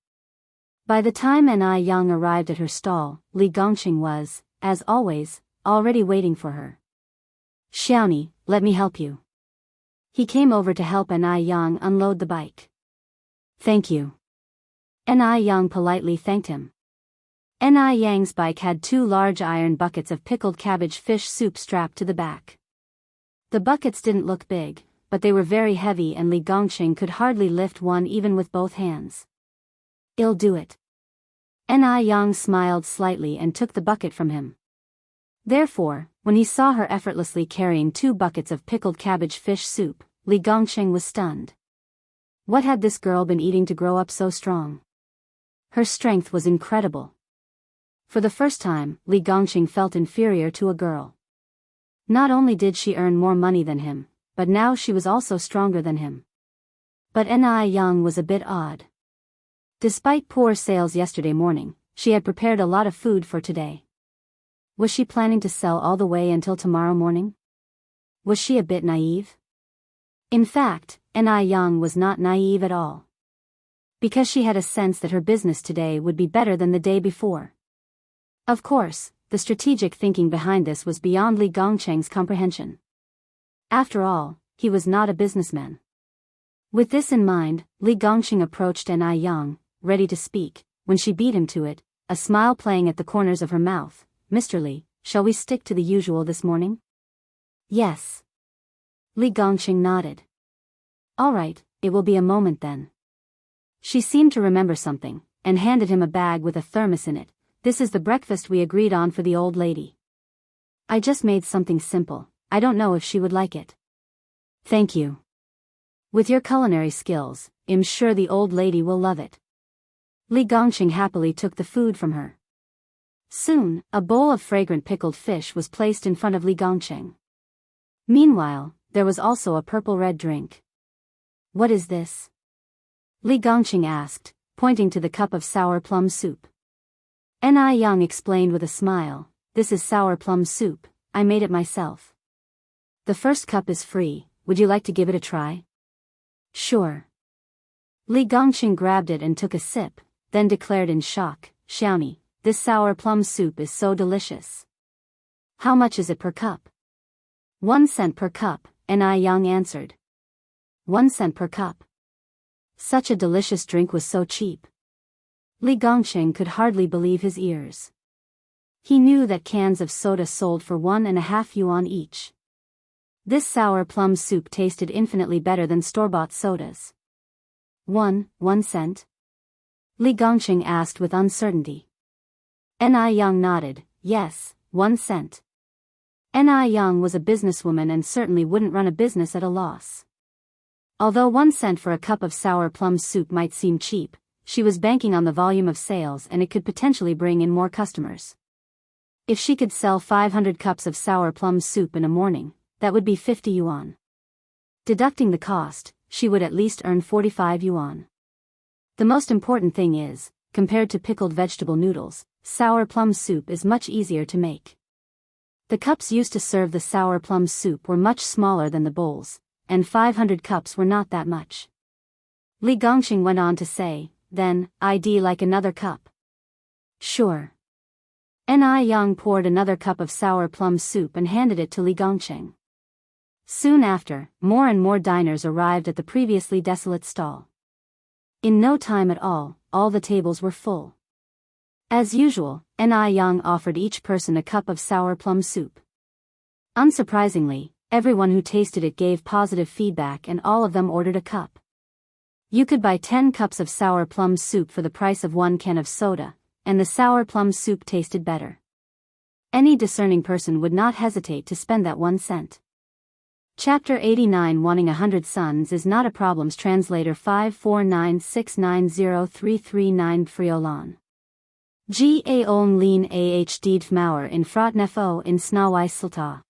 By the time Yang arrived at her stall, Li Gongqing was, as always, already waiting for her. "Xiaoni, let me help you." He came over to help Yang unload the bike. "Thank you." Yang politely thanked him. Yang's bike had 2 large iron buckets of pickled cabbage fish soup strapped to the back. The buckets didn't look big, but they were very heavy and Li Gongqing could hardly lift one even with both hands. "I'll do it." Yang smiled slightly and took the bucket from him. Therefore, when he saw her effortlessly carrying 2 buckets of pickled cabbage fish soup, Li Gongqing was stunned. What had this girl been eating to grow up so strong? Her strength was incredible. For the first time, Li Gongqing felt inferior to a girl. Not only did she earn more money than him, but now she was also stronger than him. But Yang was a bit odd. Despite poor sales yesterday morning, she had prepared a lot of food for today. Was she planning to sell all the way until tomorrow morning? Was she a bit naive? In fact, Yang was not naive at all. Because she had a sense that her business today would be better than the day before. Of course, the strategic thinking behind this was beyond Li Gongqing's comprehension. After all, he was not a businessman. With this in mind, Li Gongqing approached Yang, ready to speak, when she beat him to it, a smile playing at the corners of her mouth. "Mr. Li, shall we stick to the usual this morning?" "Yes." Li Gongqing nodded. "All right, it will be a moment then." She seemed to remember something, and handed him a bag with a thermos in it. "This is the breakfast we agreed on for the old lady. I just made something simple, I don't know if she would like it." "Thank you. With your culinary skills, I'm sure the old lady will love it." Li Gongqing happily took the food from her. Soon, a bowl of fragrant pickled fish was placed in front of Li Gongqing. Meanwhile, there was also a purple-red drink. "What is this?" Li Gongqing asked, pointing to the cup of sour plum soup. Yang explained with a smile, "This is sour plum soup, I made it myself. The first cup is free, would you like to give it a try?" "Sure." Li Gongqing grabbed it and took a sip, then declared in shock, "Xiaoni, this sour plum soup is so delicious. How much is it per cup?" 1 cent per cup, Young answered. 1 cent per cup. Such a delicious drink was so cheap. Li Gongqing could hardly believe his ears. He knew that cans of soda sold for 1.5 yuan each. This sour plum soup tasted infinitely better than store-bought sodas. 1 cent? Li Gongqing asked with uncertainty. Young nodded. Yes, 1 cent. Young was a businesswoman and certainly wouldn't run a business at a loss. Although 1 cent for a cup of sour plum soup might seem cheap, she was banking on the volume of sales and it could potentially bring in more customers. If she could sell 500 cups of sour plum soup in a morning, that would be 50 yuan. Deducting the cost, she would at least earn 45 yuan. The most important thing is, compared to pickled vegetable noodles, sour plum soup is much easier to make. The cups used to serve the sour plum soup were much smaller than the bowls, and 500 cups were not that much. Li Gongqing went on to say, then, I'd like another cup. Sure. Young poured another cup of sour plum soup and handed it to Li Gongqing. Soon after, more and more diners arrived at the previously desolate stall. In no time at all the tables were full. As usual, Young offered each person a cup of sour plum soup. Unsurprisingly, everyone who tasted it gave positive feedback and all of them ordered a cup. You could buy 10 cups of sour plum soup for the price of 1 can of soda, and the sour plum soup tasted better. Any discerning person would not hesitate to spend that 1 cent. Chapter 89 Wanting 100 Sons is Not a Problems Translator 549690339 Friolan. Ga on lien ahd mauer in frotnefo in snawai silta.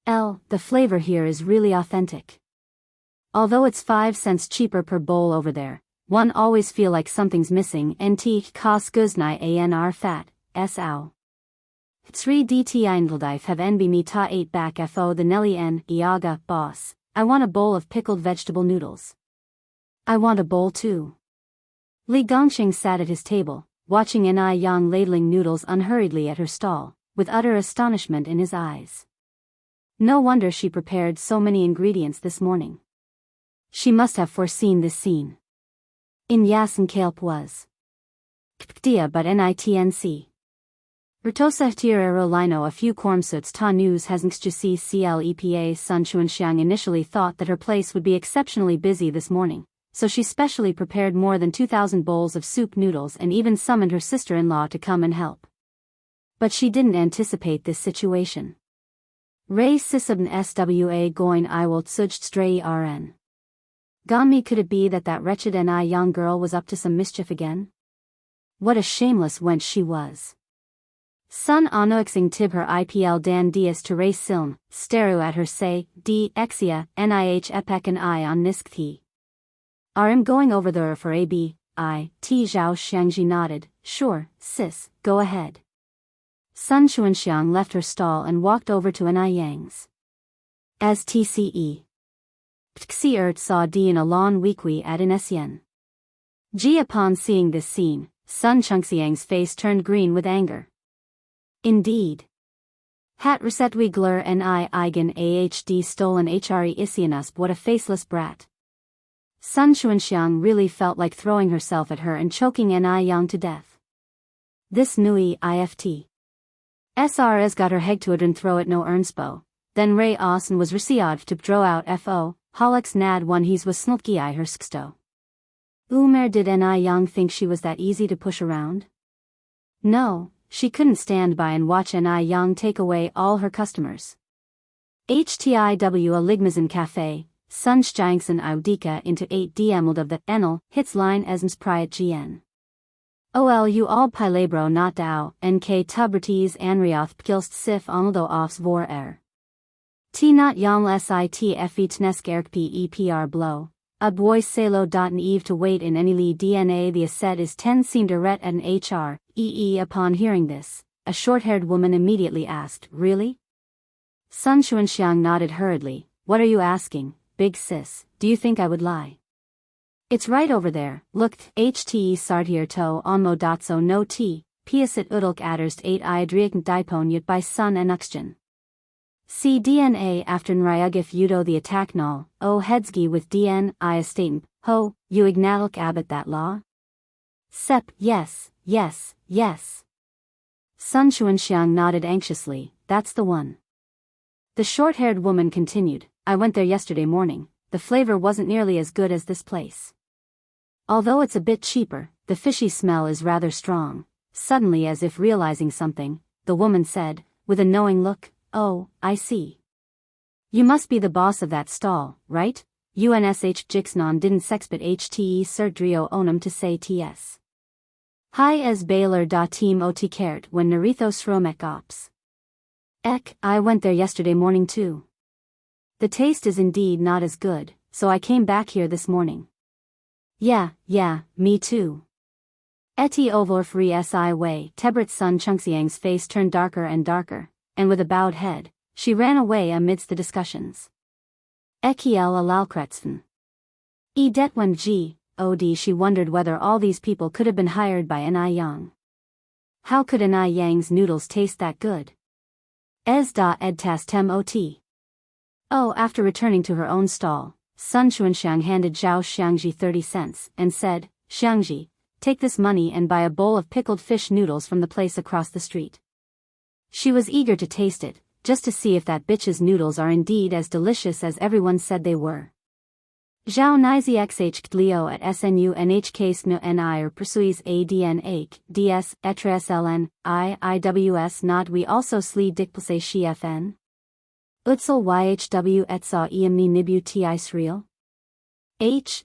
The flavor here is really authentic. Although it's 5 cents cheaper per bowl over there, one always feel like something's missing. Nt kos guznai anr fat, s.au. 3 dt eindeldife have nb me ta 8 back fo the nelly n iaga boss. I want a bowl of pickled vegetable noodles. I want a bowl too. Li Gongqing sat at his table, watching Young ladling noodles unhurriedly at her stall, with utter astonishment in his eyes. No wonder she prepared so many ingredients this morning. She must have foreseen this scene. In Yasen Kalp was. Kptia but nitnc. Rtosa tirero lino a few kormsuts ta news hasnxjc clepa Sun Chuanxiang initially thought that her place would be exceptionally busy this morning, so she specially prepared more than 2,000 bowls of soup noodles and even summoned her sister-in-law to come and help. But she didn't anticipate this situation. Ray sisabn swa goin iwolt suj stray rn. Gami, could it be that wretched young girl was up to some mischief again? What a shameless wench she was. Sun anoixing tib her IPL dan dias to Ray silm, staru at her say, d exia, nih epek and I on niskthi. I'm going over there for ab, I, T Zhao Xiangji nodded, sure, sis, go ahead. Sun Chuanxiang left her stall and walked over to Yang's. As TCE. Ptxi ert saw D in a lawn weekly at Inesien. Ji upon seeing this scene, Sun Chunxiang's face turned green with anger. Indeed. Hat resetwi glur ni eigen ahd stolen hre isianusp, what a faceless brat. Sun Chuanxiang really felt like throwing herself at her and choking Yang to death. This nui ift. SRS got her heg to it and throw it no ernspo, then Ray Austin was received to draw out fo. Holix nad one he's was snulki I her sksto. Umer did Yang think she was that easy to push around? No, she couldn't stand by and watch Yang take away all her customers. HTIW a Ligmazen Cafe, Sunstjangsen Audika into 8 Dmld of the Enel, hits line esms priat gn. OLU all pilabro not dao, NK tuberties anrioth pgilst sif onldo offs vor T not yom sit fe tnesk erkp epr blow. A boy salo dot eve to wait in any lee DNA. The asset is 10 seemed ret at an HR, EE. Upon hearing this, a short-haired woman immediately asked, really? Sun Chuanxiang nodded hurriedly. What are you asking, big sis, do you think I would lie? It's right over there, look, hte sartir to onmo dotso no t, piasit udalk adderst 8 I adriakn dipon yut by sun and uxgen. C DNA after Nryugif Udo the attack null, O Hedsgi with DN, I estate, ho, you ignalk abbot that law? Sep, yes, yes, yes. Sun Xuanxiang nodded anxiously, that's the one. The short-haired woman continued, I went there yesterday morning, the flavor wasn't nearly as good as this place. Although it's a bit cheaper, the fishy smell is rather strong. Suddenly, as if realizing something, the woman said, with a knowing look, oh, I see. You must be the boss of that stall, right? UNSH Jixnon didn't sexpit HTE Serdrio onum to say TS. Hi as Baylor da team otikert when Narithos Romek ops. Ek, I went there yesterday morning too. The taste is indeed not as good, so I came back here this morning. Yeah, me too. Eti Ovorf Ri Si Wei, Tebret's son Chungxiang's face turned darker and darker, and with a bowed head, she ran away amidst the discussions. Ekiel Alalkretsen. E Detwen G, Od she wondered whether all these people could have been hired by Anai Yang. How could Anai Yang's noodles taste that good? Da edtas tem ot. Oh, after returning to her own stall, Sun Xuanxiang handed Zhao Xiangji 30 cents, and said, Xiangji, take this money and buy a bowl of pickled fish noodles from the place across the street. She was eager to taste it, just to see if that bitch's noodles are indeed as delicious as everyone said they were. Zhao Nizi xh Leo at SNU NHK SNU NI or Pursuis ADN 8 DS Etra SLN IWS not we also sli dikplase shi FN? Utsil YHW etsa EMNI Nibu Ti Sriel?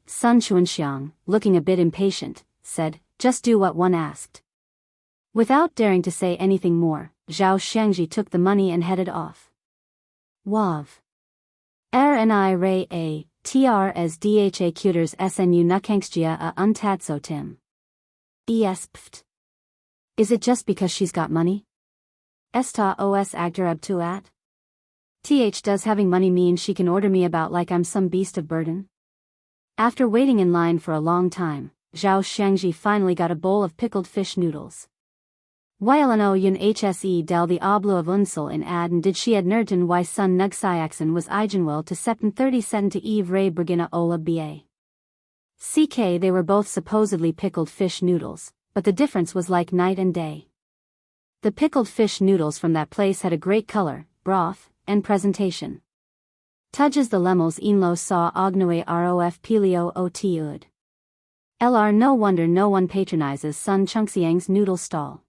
Sun Xuanxiang, looking a bit impatient, said, just do what one asked. Without daring to say anything more, Zhao Xiangji took the money and headed off. Wav. RNI Ray A, TR as DHA Cuters SNU Nukangsgia a Untatso Tim. Pft. Is it just because she's got money? Esta os agderab tu at? Does having money mean she can order me about like I'm some beast of burden? After waiting in line for a long time, Zhao Xiangji finally got a bowl of pickled fish noodles. Whileno yun hse del the oblu of unsel in adn did she ad nerten y sun nugsiaxen was igenwell to septen 30 cent to eve ray bergina ola ba. CK they were both supposedly pickled fish noodles, but the difference was like night and day. The pickled fish noodles from that place had a great color, broth, and presentation. Tudges the lemels inlo saw ognoe rof pelio ot ud. Lr no wonder no one patronizes Sun Chungxiang's noodle stall.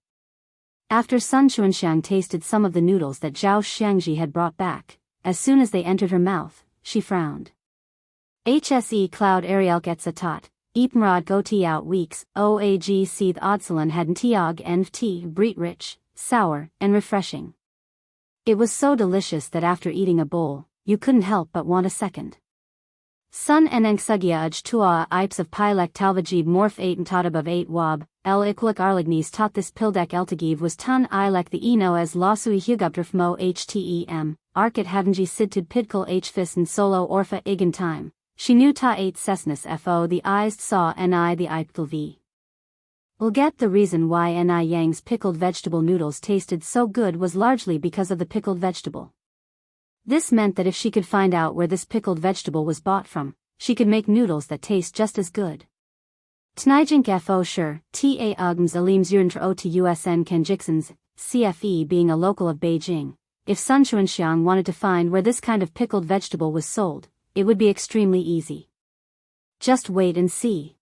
After Sun Xuanxiang tasted some of the noodles that Zhao Xiangji had brought back, as soon as they entered her mouth, she frowned. Hse cloud Ariel gets a tot, Epenrod go tea out weeks, oag seeth odsalon hadn tiog and tea breet rich, sour, and refreshing. It was so delicious that after eating a bowl, you couldn't help but want a second. Sun enengsugia uj tua ipes of pilek talvajib morph 8 and tot above 8 wab, el ikwlik arlignes tot this pildek eltagiv was tun ilek the eno as losui hugubdraf mo htem, arket havenji sidtud pidkal hfis and solo orpha igen time, she knew ta 8 cessness fo the eyes saw ni the ipkal v. We'll get the reason why Ni Yang's pickled vegetable noodles tasted so good was largely because of the pickled vegetable. This meant that if she could find out where this pickled vegetable was bought from, she could make noodles that taste just as good. Tnijink fo sure, ta ugms alim zurntra o to usn kenjixens, CFE being a local of Beijing, if Sun Xuanxiang wanted to find where this kind of pickled vegetable was sold, it would be extremely easy. Just wait and see.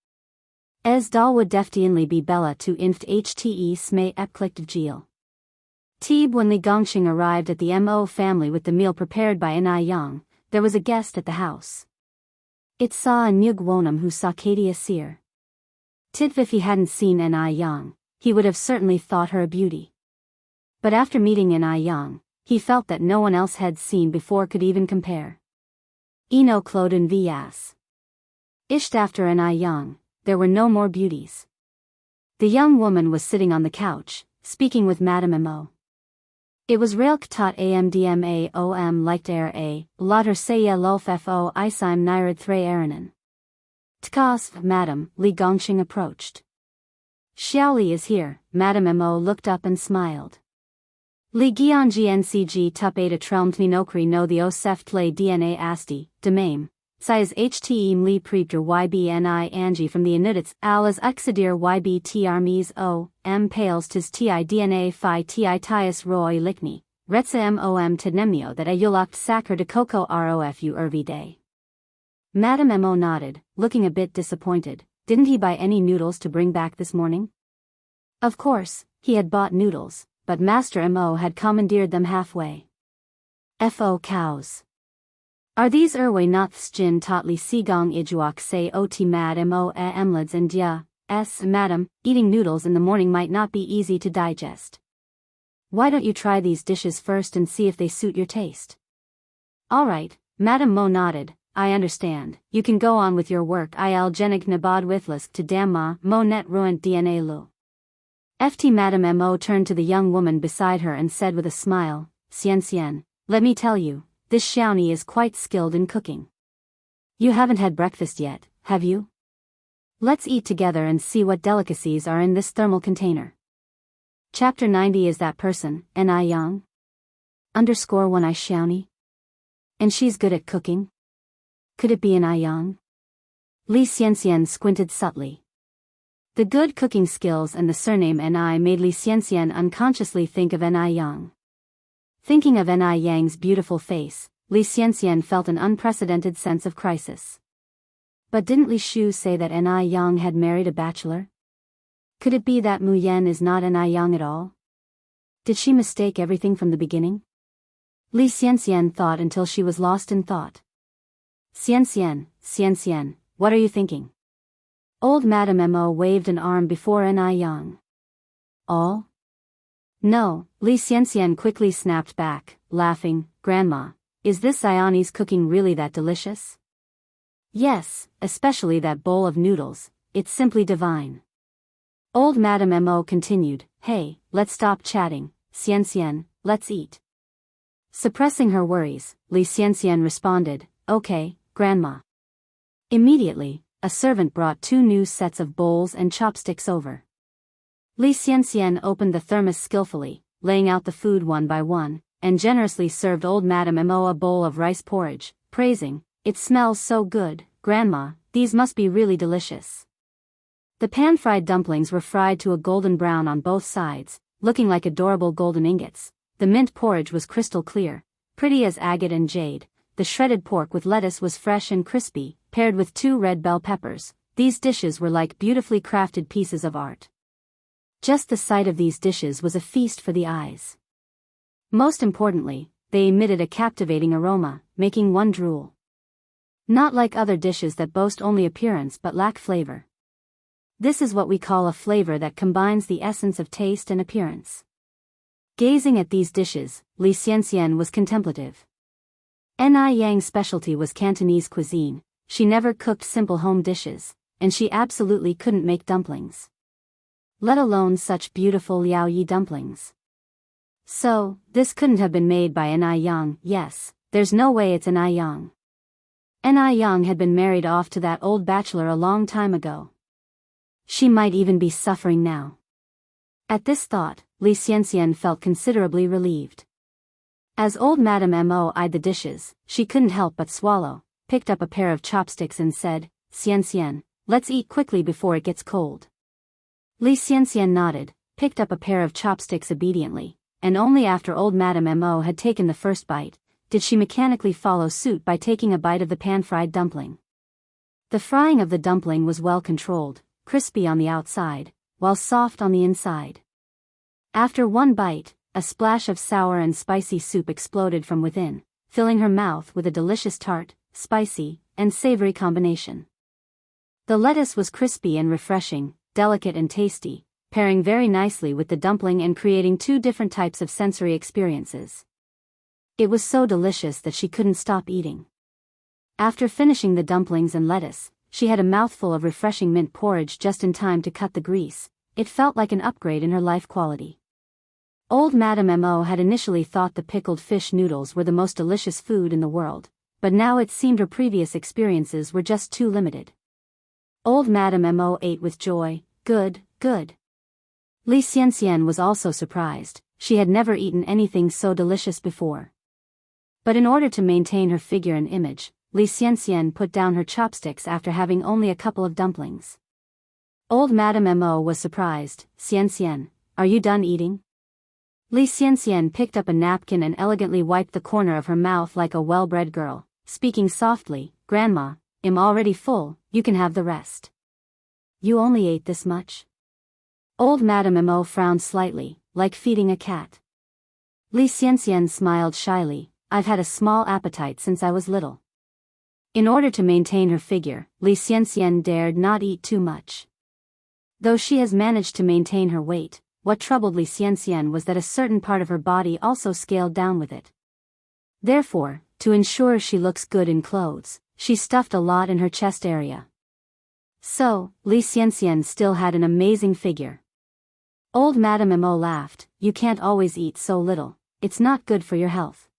Dal would deftianly be Bella to inft hte sme epklikt of Geel. Teeb when Li Gongxing arrived at the Mo family with the meal prepared by Anai Yang, there was a guest at the house. It saw a Nyug Wonam who saw Katia Seer. Tidv if he hadn't seen Anai Yang, he would have certainly thought her a beauty. But after meeting Anai Yang, he felt that no one else had seen before could even compare. Eno Cloden Vyas. Isht after Anai Yang, there were no more beauties. The young woman was sitting on the couch, speaking with Madame Mo. It was Railk tot amdma om liked air a, later saya lolf fo isim nirad thray aranan. Tkas, Madam, Li Gongxing approached. Xiaoli is here, Madame Mo looked up and smiled. Li Gyeongji Ncg tup eta trelmt minokri no the oseft le dna asti, demame. Size hte mli preepter ybni angi from the inudits alas uxidir ybt armies o, m pales tis ti dna phi ti tias roi likni, retsa mom tednemio that a yulakt sacre de coco rofu ervi day. Madame Mo nodded, looking a bit disappointed. Didn't he buy any noodles to bring back this morning? Of course, he had bought noodles, but Master Mo had commandeered them halfway. Fo cows. Are these erwe noths jin totli sigong ijuak say ot mad mo emlads and ya, madam, eating noodles in the morning might not be easy to digest. Why don't you try these dishes first and see if they suit your taste? Alright, Madame Mo nodded, I understand, you can go on with your work il genig nabad withlisk to damma mo net ruint dna lu. Ft Madame Mo turned to the young woman beside her and said with a smile, Xian, let me tell you, this Xiaoni is quite skilled in cooking. You haven't had breakfast yet, have you? Let's eat together and see what delicacies are in this thermal container. Chapter 90 is that person, Ni Yang? Underscore one I Xiaoni? And she's good at cooking? Could it be Ni Yang? Li Xianxian squinted subtly. The good cooking skills and the surname Ni made Li Xianxian unconsciously think of Ni Yang. Thinking of Ni Yang's beautiful face, Li Xianxian felt an unprecedented sense of crisis. But didn't Li Shu say that Ni Yang had married a bachelor? Could it be that Mu Yan is not Ni Yang at all? Did she mistake everything from the beginning? Li Xianxian thought until she was lost in thought. Xianxian, what are you thinking? Old Madame Mo waved an arm before Ni Yang. All? No, Li Xianxian quickly snapped back, laughing, Grandma, is this Xiaoni's cooking really that delicious? Yes, especially that bowl of noodles, it's simply divine. Old Madame Mo continued, hey, let's stop chatting, Xianxian, let's eat. Suppressing her worries, Li Xianxian responded, okay, Grandma. Immediately, a servant brought 2 new sets of bowls and chopsticks over. Li Xianxian opened the thermos skillfully, laying out the food one by one, and generously served old Madame Mo a bowl of rice porridge, praising, it smells so good, Grandma, these must be really delicious. The pan-fried dumplings were fried to a golden brown on both sides, looking like adorable golden ingots. The mint porridge was crystal clear, pretty as agate and jade. The shredded pork with lettuce was fresh and crispy, paired with 2 red bell peppers. These dishes were like beautifully crafted pieces of art. Just the sight of these dishes was a feast for the eyes. Most importantly, they emitted a captivating aroma, making one drool. Not like other dishes that boast only appearance but lack flavor. This is what we call a flavor that combines the essence of taste and appearance. Gazing at these dishes, Li Xianxian was contemplative. Ni Yang's specialty was Cantonese cuisine. She never cooked simple home dishes, and she absolutely couldn't make dumplings. Let alone such beautiful Liao Yi dumplings. So, this couldn't have been made by Ni Yang. Yes, there's no way it's Ni Yang. Ni Yang had been married off to that old bachelor a long time ago. She might even be suffering now. At this thought, Li Xianxian felt considerably relieved. As old Madame Mo eyed the dishes, she couldn't help but swallow, picked up a pair of chopsticks and said, Xianxian, let's eat quickly before it gets cold. Li Xianxian nodded, picked up a pair of chopsticks obediently, and only after old Madame Mo had taken the first bite, did she mechanically follow suit by taking a bite of the pan-fried dumpling. The frying of the dumpling was well controlled, crispy on the outside, while soft on the inside. After one bite, a splash of sour and spicy soup exploded from within, filling her mouth with a delicious tart, spicy, and savory combination. The lettuce was crispy and refreshing, delicate and tasty, pairing very nicely with the dumpling and creating 2 different types of sensory experiences. It was so delicious that she couldn't stop eating. After finishing the dumplings and lettuce, she had a mouthful of refreshing mint porridge just in time to cut the grease. It felt like an upgrade in her life quality. Old Madame Mo had initially thought the pickled fish noodles were the most delicious food in the world, but now it seemed her previous experiences were just too limited. Old Madame Mo ate with joy. Good. Li Xianxian was also surprised. she had never eaten anything so delicious before. But in order to maintain her figure and image, Li Xianxian put down her chopsticks after having only a couple of dumplings. Old Madame Mo was surprised. Xianxian, are you done eating? Li Xianxian picked up a napkin and elegantly wiped the corner of her mouth like a well-bred girl, speaking softly, Grandma, I'm already full, you can have the rest. You only ate this much? Old Madame Mo frowned slightly, like feeding a cat. Li Xianxian smiled shyly, I've had a small appetite since I was little. In order to maintain her figure, Li Xianxian dared not eat too much. Though she has managed to maintain her weight, what troubled Li Xianxian was that a certain part of her body also scaled down with it. Therefore, to ensure she looks good in clothes, she stuffed a lot in her chest area. So, Li Xianxian still had an amazing figure. Old Madame Mo laughed, you can't always eat so little, it's not good for your health.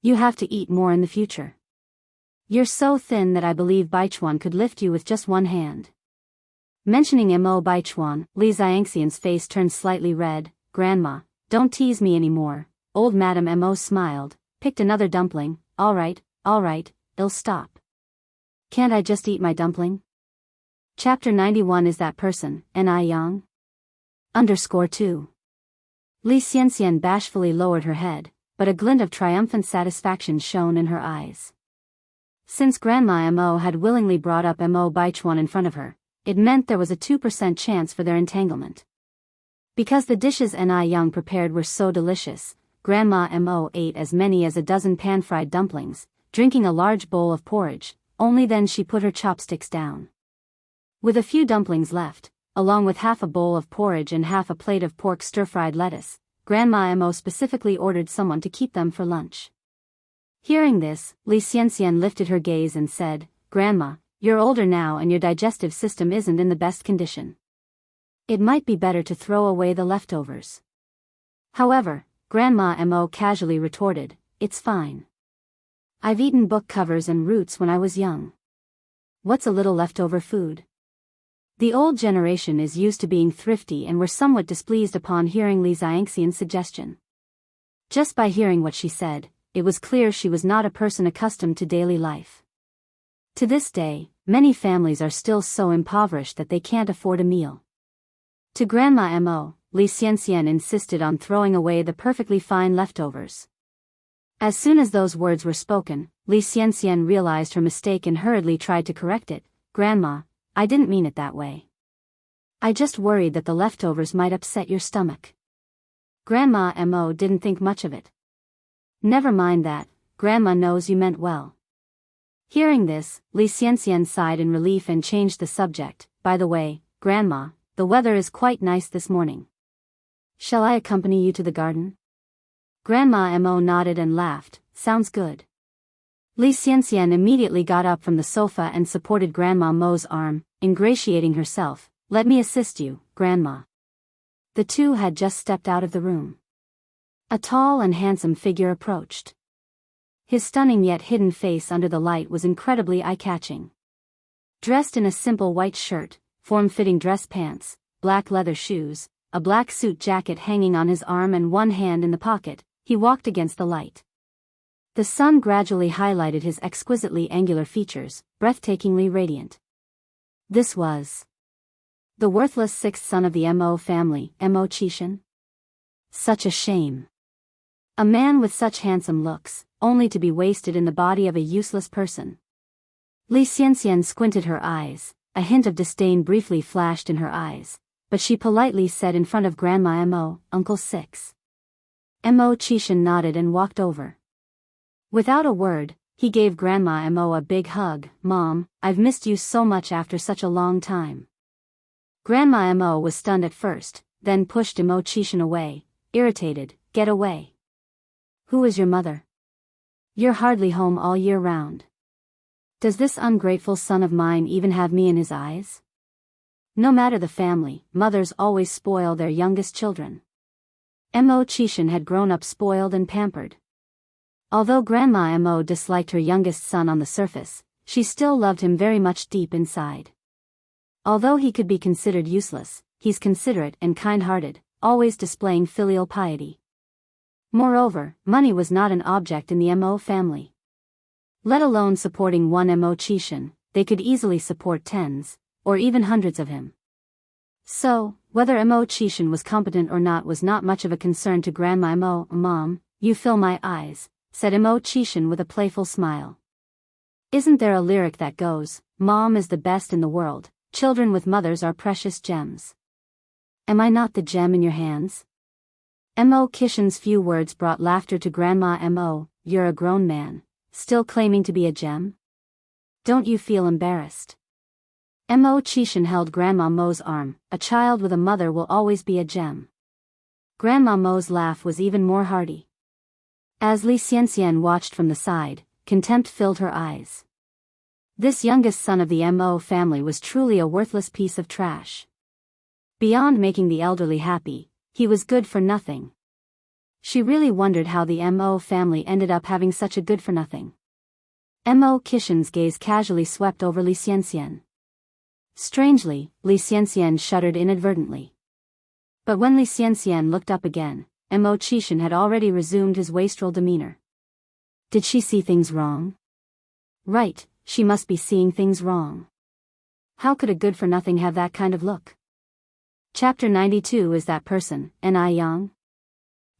You have to eat more in the future. You're so thin that I believe Baichuan could lift you with just one hand. Mentioning Mo Baichuan, Li Xianxian's face turned slightly red. Grandma, don't tease me anymore. Old Madame Mo smiled, picked another dumpling. All right, it'll stop. Can't I just eat my dumpling? Chapter 91 is that person, Ni Yang? _2. Li Xianxian bashfully lowered her head, but a glint of triumphant satisfaction shone in her eyes. Since Grandma Mo had willingly brought up Mo Baichuan in front of her, it meant there was a 2% chance for their entanglement. Because the dishes Ni Yang prepared were so delicious, Grandma Mo ate as many as a dozen pan-fried dumplings, drinking a large bowl of porridge. Only then she put her chopsticks down. With a few dumplings left, along with half a bowl of porridge and half a plate of pork stir-fried lettuce, Grandma Mo specifically ordered someone to keep them for lunch. Hearing this, Li Xianxian lifted her gaze and said, Grandma, you're older now and your digestive system isn't in the best condition. It might be better to throw away the leftovers. However, Grandma Mo casually retorted, it's fine. I've eaten book covers and roots when I was young. What's a little leftover food? The old generation is used to being thrifty and were somewhat displeased upon hearing Li Xianxian's suggestion. Just by hearing what she said, it was clear she was not a person accustomed to daily life. To this day, many families are still so impoverished that they can't afford a meal. To Grandma Mo, Li Xianxian insisted on throwing away the perfectly fine leftovers. As soon as those words were spoken, Li Xianxian realized her mistake and hurriedly tried to correct it. Grandma, I didn't mean it that way. I just worried that the leftovers might upset your stomach. Grandma Mo didn't think much of it. Never mind that, Grandma knows you meant well. Hearing this, Li Xianxian sighed in relief and changed the subject. By the way, Grandma, the weather is quite nice this morning. Shall I accompany you to the garden? Grandma Mo nodded and laughed, sounds good. Li Xianxian immediately got up from the sofa and supported Grandma Mo's arm, ingratiating herself. Let me assist you, Grandma. The two had just stepped out of the room. A tall and handsome figure approached. His stunning yet hidden face under the light was incredibly eye-catching. Dressed in a simple white shirt, form-fitting dress pants, black leather shoes, a black suit jacket hanging on his arm and one hand in the pocket, he walked against the light. The sun gradually highlighted his exquisitely angular features, breathtakingly radiant. This was the worthless sixth son of the Mo family, Mo Qishan. Such a shame. A man with such handsome looks, only to be wasted in the body of a useless person. Li Xianxian squinted her eyes, a hint of disdain briefly flashed in her eyes, but she politely said in front of Grandma Mo, Uncle Six. Mo Qishan nodded and walked over. Without a word, he gave Grandma Mo a big hug. Mom, I've missed you so much after such a long time. Grandma Mo was stunned at first, then pushed Mo Qishan away, irritated. Get away. Who is your mother? You're hardly home all year round. Does this ungrateful son of mine even have me in his eyes? No matter the family, mothers always spoil their youngest children. Mo Qishan had grown up spoiled and pampered. Although Grandma Mo disliked her youngest son on the surface, she still loved him very much deep inside. Although he could be considered useless, he's considerate and kind-hearted, always displaying filial piety. Moreover, money was not an object in the Mo family. Let alone supporting one Mo Chishan, they could easily support tens, or even hundreds of him. So, whether Mo Chishan was competent or not was not much of a concern to Grandma Mo. "Mom, you fill my eyes," said Mo Chishan with a playful smile. "Isn't there a lyric that goes, 'Mom is the best in the world, children with mothers are precious gems'? Am I not the gem in your hands?" Mo Chishan's few words brought laughter to Grandma Mo. "You're a grown man, still claiming to be a gem? Don't you feel embarrassed?" Mo Chishan held Grandma Mo's arm. "A child with a mother will always be a gem." Grandma Mo's laugh was even more hearty. As Li Xianxian watched from the side, contempt filled her eyes. This youngest son of the Mo family was truly a worthless piece of trash. Beyond making the elderly happy, he was good for nothing. She really wondered how the Mo family ended up having such a good-for-nothing. Mo Chishan's gaze casually swept over Li Xianxian. Strangely, Li Xianxian shuddered inadvertently. But when Li Xianxian looked up again, Mo Chishan had already resumed his wastrel demeanor. Did she see things wrong? Right, she must be seeing things wrong. How could a good-for-nothing have that kind of look? Chapter 92 Is that person, Ni Yang?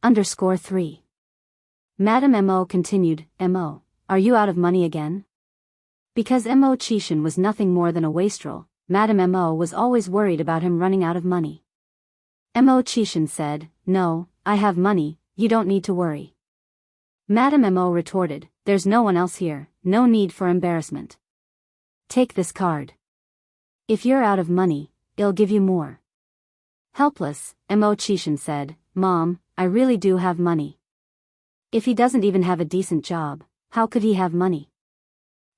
_3. Madame Mo continued, "Mo, are you out of money again?" Because Mo Chishan was nothing more than a wastrel, Madame Mo was always worried about him running out of money. Mo Chishan said, "No, I have money, you don't need to worry." Madame Mo retorted, "There's no one else here, no need for embarrassment. Take this card. If you're out of money, I'll give you more." Helpless, Mo Chishan said, "Mom, I really do have money." If he doesn't even have a decent job, how could he have money?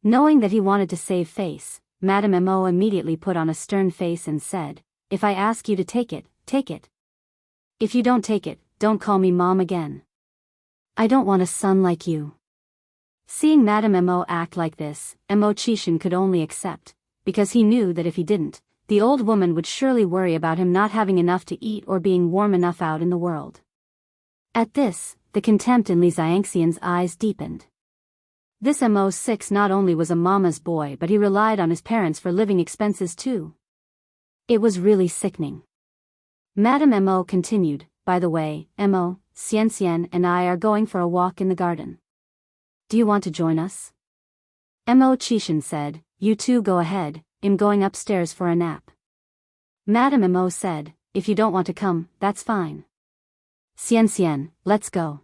Knowing that he wanted to save face, Madame Mo immediately put on a stern face and said, "If I ask you to take it, take it. If you don't take it, don't call me Mom again. I don't want a son like you." Seeing Madame Mo act like this, Mo Chishan could only accept, because he knew that if he didn't, the old woman would surely worry about him not having enough to eat or being warm enough out in the world. At this, the contempt in Li Xianxian's eyes deepened. This Mo6 not only was a mama's boy but he relied on his parents for living expenses too. It was really sickening. Madame Mo continued, "By the way, Mo, Xianxian and I are going for a walk in the garden. Do you want to join us?" Mo Chishan said, "You two go ahead, I'm going upstairs for a nap." Madame Mo said, "If you don't want to come, that's fine. Xianxian, let's go."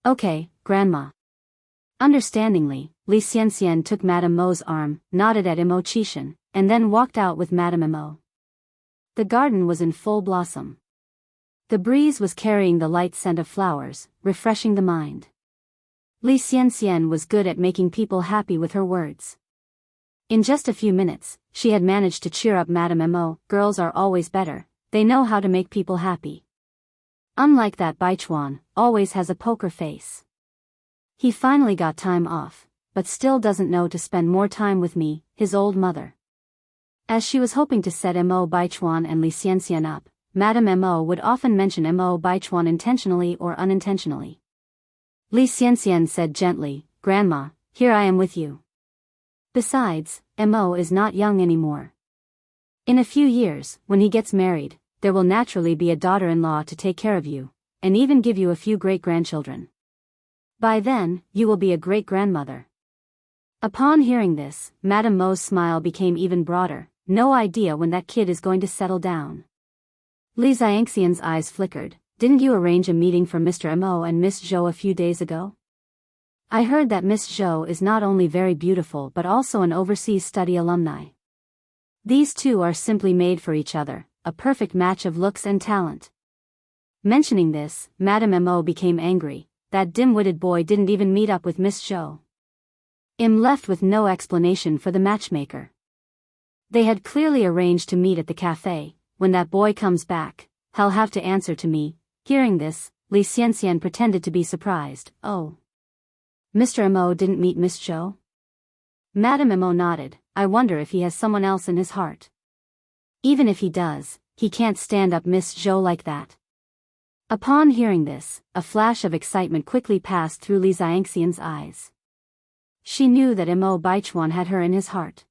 "Okay, Grandma." Understandingly, Li Xianxian took Madame Mo's arm, nodded at Mo Chishan, and then walked out with Madame Mo. The garden was in full blossom. The breeze was carrying the light scent of flowers, refreshing the mind. Li Xianxian was good at making people happy with her words. In just a few minutes, she had managed to cheer up Madame Mo. Girls are always better, they know how to make people happy. Unlike that Baichuan, always has a poker face. He finally got time off, but still doesn't know to spend more time with me, his old mother. As she was hoping to set Mo Baichuan and Li Xianxian up, Madame Mo would often mention Mo Baichuan intentionally or unintentionally. Li Xianxian said gently, "Grandma, here I am with you. Besides, Mo is not young anymore. In a few years, when he gets married, there will naturally be a daughter-in-law to take care of you, and even give you a few great-grandchildren. By then, you will be a great-grandmother." Upon hearing this, Madame Mo's smile became even broader. No idea when that kid is going to settle down. Li Xianxian's eyes flickered. "Didn't you arrange a meeting for Mr. Mo and Miss Zhou a few days ago? I heard that Miss Zhou is not only very beautiful but also an overseas study alumni. These two are simply made for each other, a perfect match of looks and talent." Mentioning this, Madame Mo became angry. That dim-witted boy didn't even meet up with Miss Zhou. Left with no explanation for the matchmaker. They had clearly arranged to meet at the cafe. When that boy comes back, he'll have to answer to me. Hearing this, Li Xianxian pretended to be surprised. "Oh. Mr. Mo didn't meet Miss Zhou?" Madame Mo nodded. "I wonder if he has someone else in his heart. Even if he does, he can't stand up Miss Zhou like that." Upon hearing this, a flash of excitement quickly passed through Li Xiangxian's eyes. She knew that Mo Baichuan had her in his heart.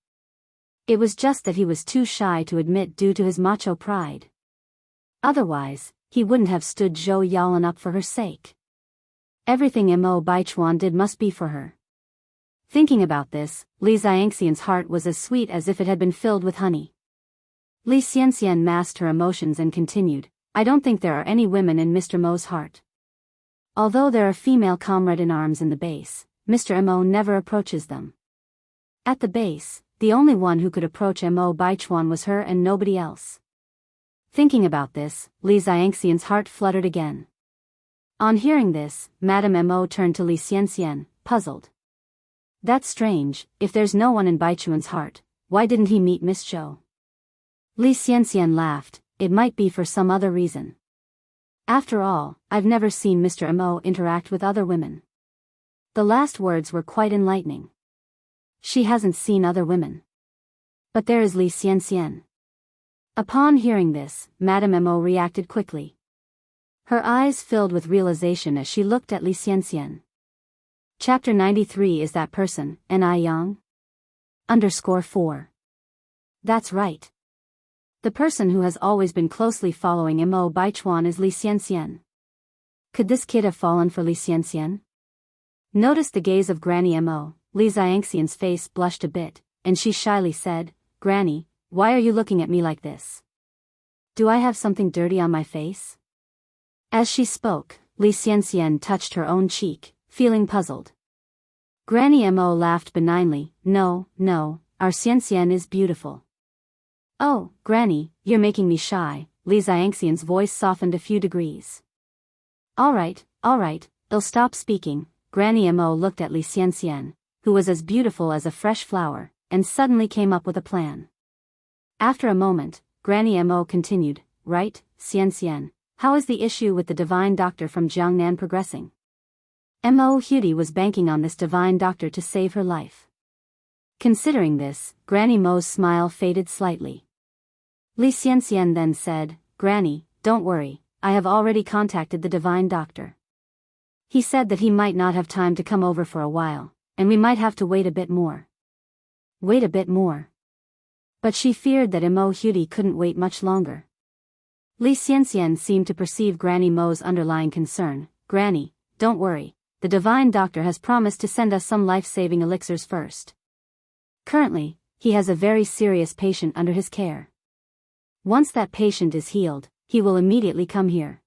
It was just that he was too shy to admit due to his macho pride. Otherwise, he wouldn't have stood Zhou Yalan up for her sake. Everything Mo Baichuan did must be for her. Thinking about this, Li Xiangxian's heart was as sweet as if it had been filled with honey. Li Xianxian masked her emotions and continued, I don't think there are any women in Mr. Mo's heart. Although there are female comrade-in-arms in the base, Mr. Mo never approaches them. At the base, the only one who could approach Mo Baichuan was her and nobody else. Thinking about this, Li Xiangxian's heart fluttered again. On hearing this, Madame Mo turned to Li Xianxian, puzzled. That's strange, if there's no one in Baichuan's heart, why didn't he meet Miss Zhou? Li Xianxian laughed, it might be for some other reason. After all, I've never seen Mr. Mo interact with other women. The last words were quite enlightening. She hasn't seen other women. But there is Li Xianxian. Upon hearing this, Madame Mo reacted quickly. Her eyes filled with realization as she looked at Li Xianxian. Chapter 93 Is that person, N.I. Yang? _4. That's right. The person who has always been closely following Mo Baichuan is Li Xianxian. Could this kid have fallen for Li Xianxian? Noticed the gaze of Granny Mo, Li Xiangxian's face blushed a bit, and she shyly said, Granny, why are you looking at me like this? Do I have something dirty on my face? As she spoke, Li Xianxian touched her own cheek, feeling puzzled. Granny Mo laughed benignly, No, our Xianxian is beautiful. Oh, Granny, you're making me shy, Li Xiangxian's voice softened a few degrees. All right, I'll stop speaking. Granny Mo looked at Li Xianxian, who was as beautiful as a fresh flower, and suddenly came up with a plan. After a moment, Granny Mo continued, Right, Xianxian, how is the issue with the divine doctor from Jiangnan progressing? Mo Hudy was banking on this divine doctor to save her life. Considering this, Granny Mo's smile faded slightly. Li Xianxian then said, Granny, don't worry, I have already contacted the divine doctor. He said that he might not have time to come over for a while, and we might have to wait a bit more. Wait a bit more. But she feared that Mo Hudy couldn't wait much longer. Li Xianxian seemed to perceive Granny Mo's underlying concern. Granny, don't worry, the divine doctor has promised to send us some life-saving elixirs first. Currently, he has a very serious patient under his care. Once that patient is healed, he will immediately come here.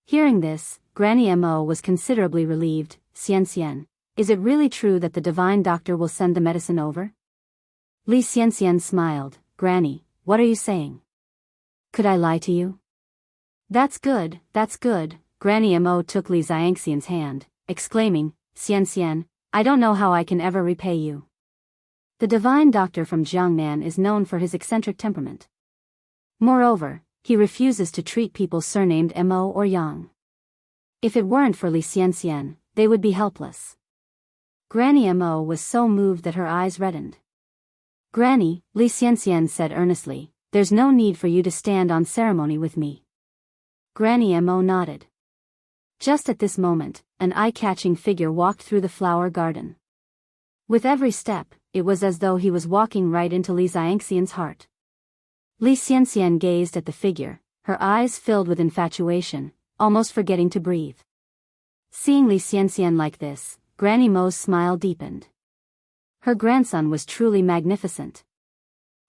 Hearing this, Granny Mo was considerably relieved. Xianxian, is it really true that the divine doctor will send the medicine over? Li Xianxian smiled. Granny, what are you saying? Could I lie to you? That's good. Granny Mo took Li Xiangxian's hand, exclaiming, Xianxian, I don't know how I can ever repay you. The divine doctor from Jiangnan is known for his eccentric temperament. Moreover, he refuses to treat people surnamed Mo or Yang. If it weren't for Li Xianxian, they would be helpless. Granny Mo was so moved that her eyes reddened. Granny, Li Xianxian said earnestly, there's no need for you to stand on ceremony with me. Granny Mo nodded. Just at this moment, an eye-catching figure walked through the flower garden. With every step, it was as though he was walking right into Li Xiangxian's heart. Li Xianxian gazed at the figure, her eyes filled with infatuation, almost forgetting to breathe. Seeing Li Xianxian like this, Granny Mo's smile deepened. Her grandson was truly magnificent.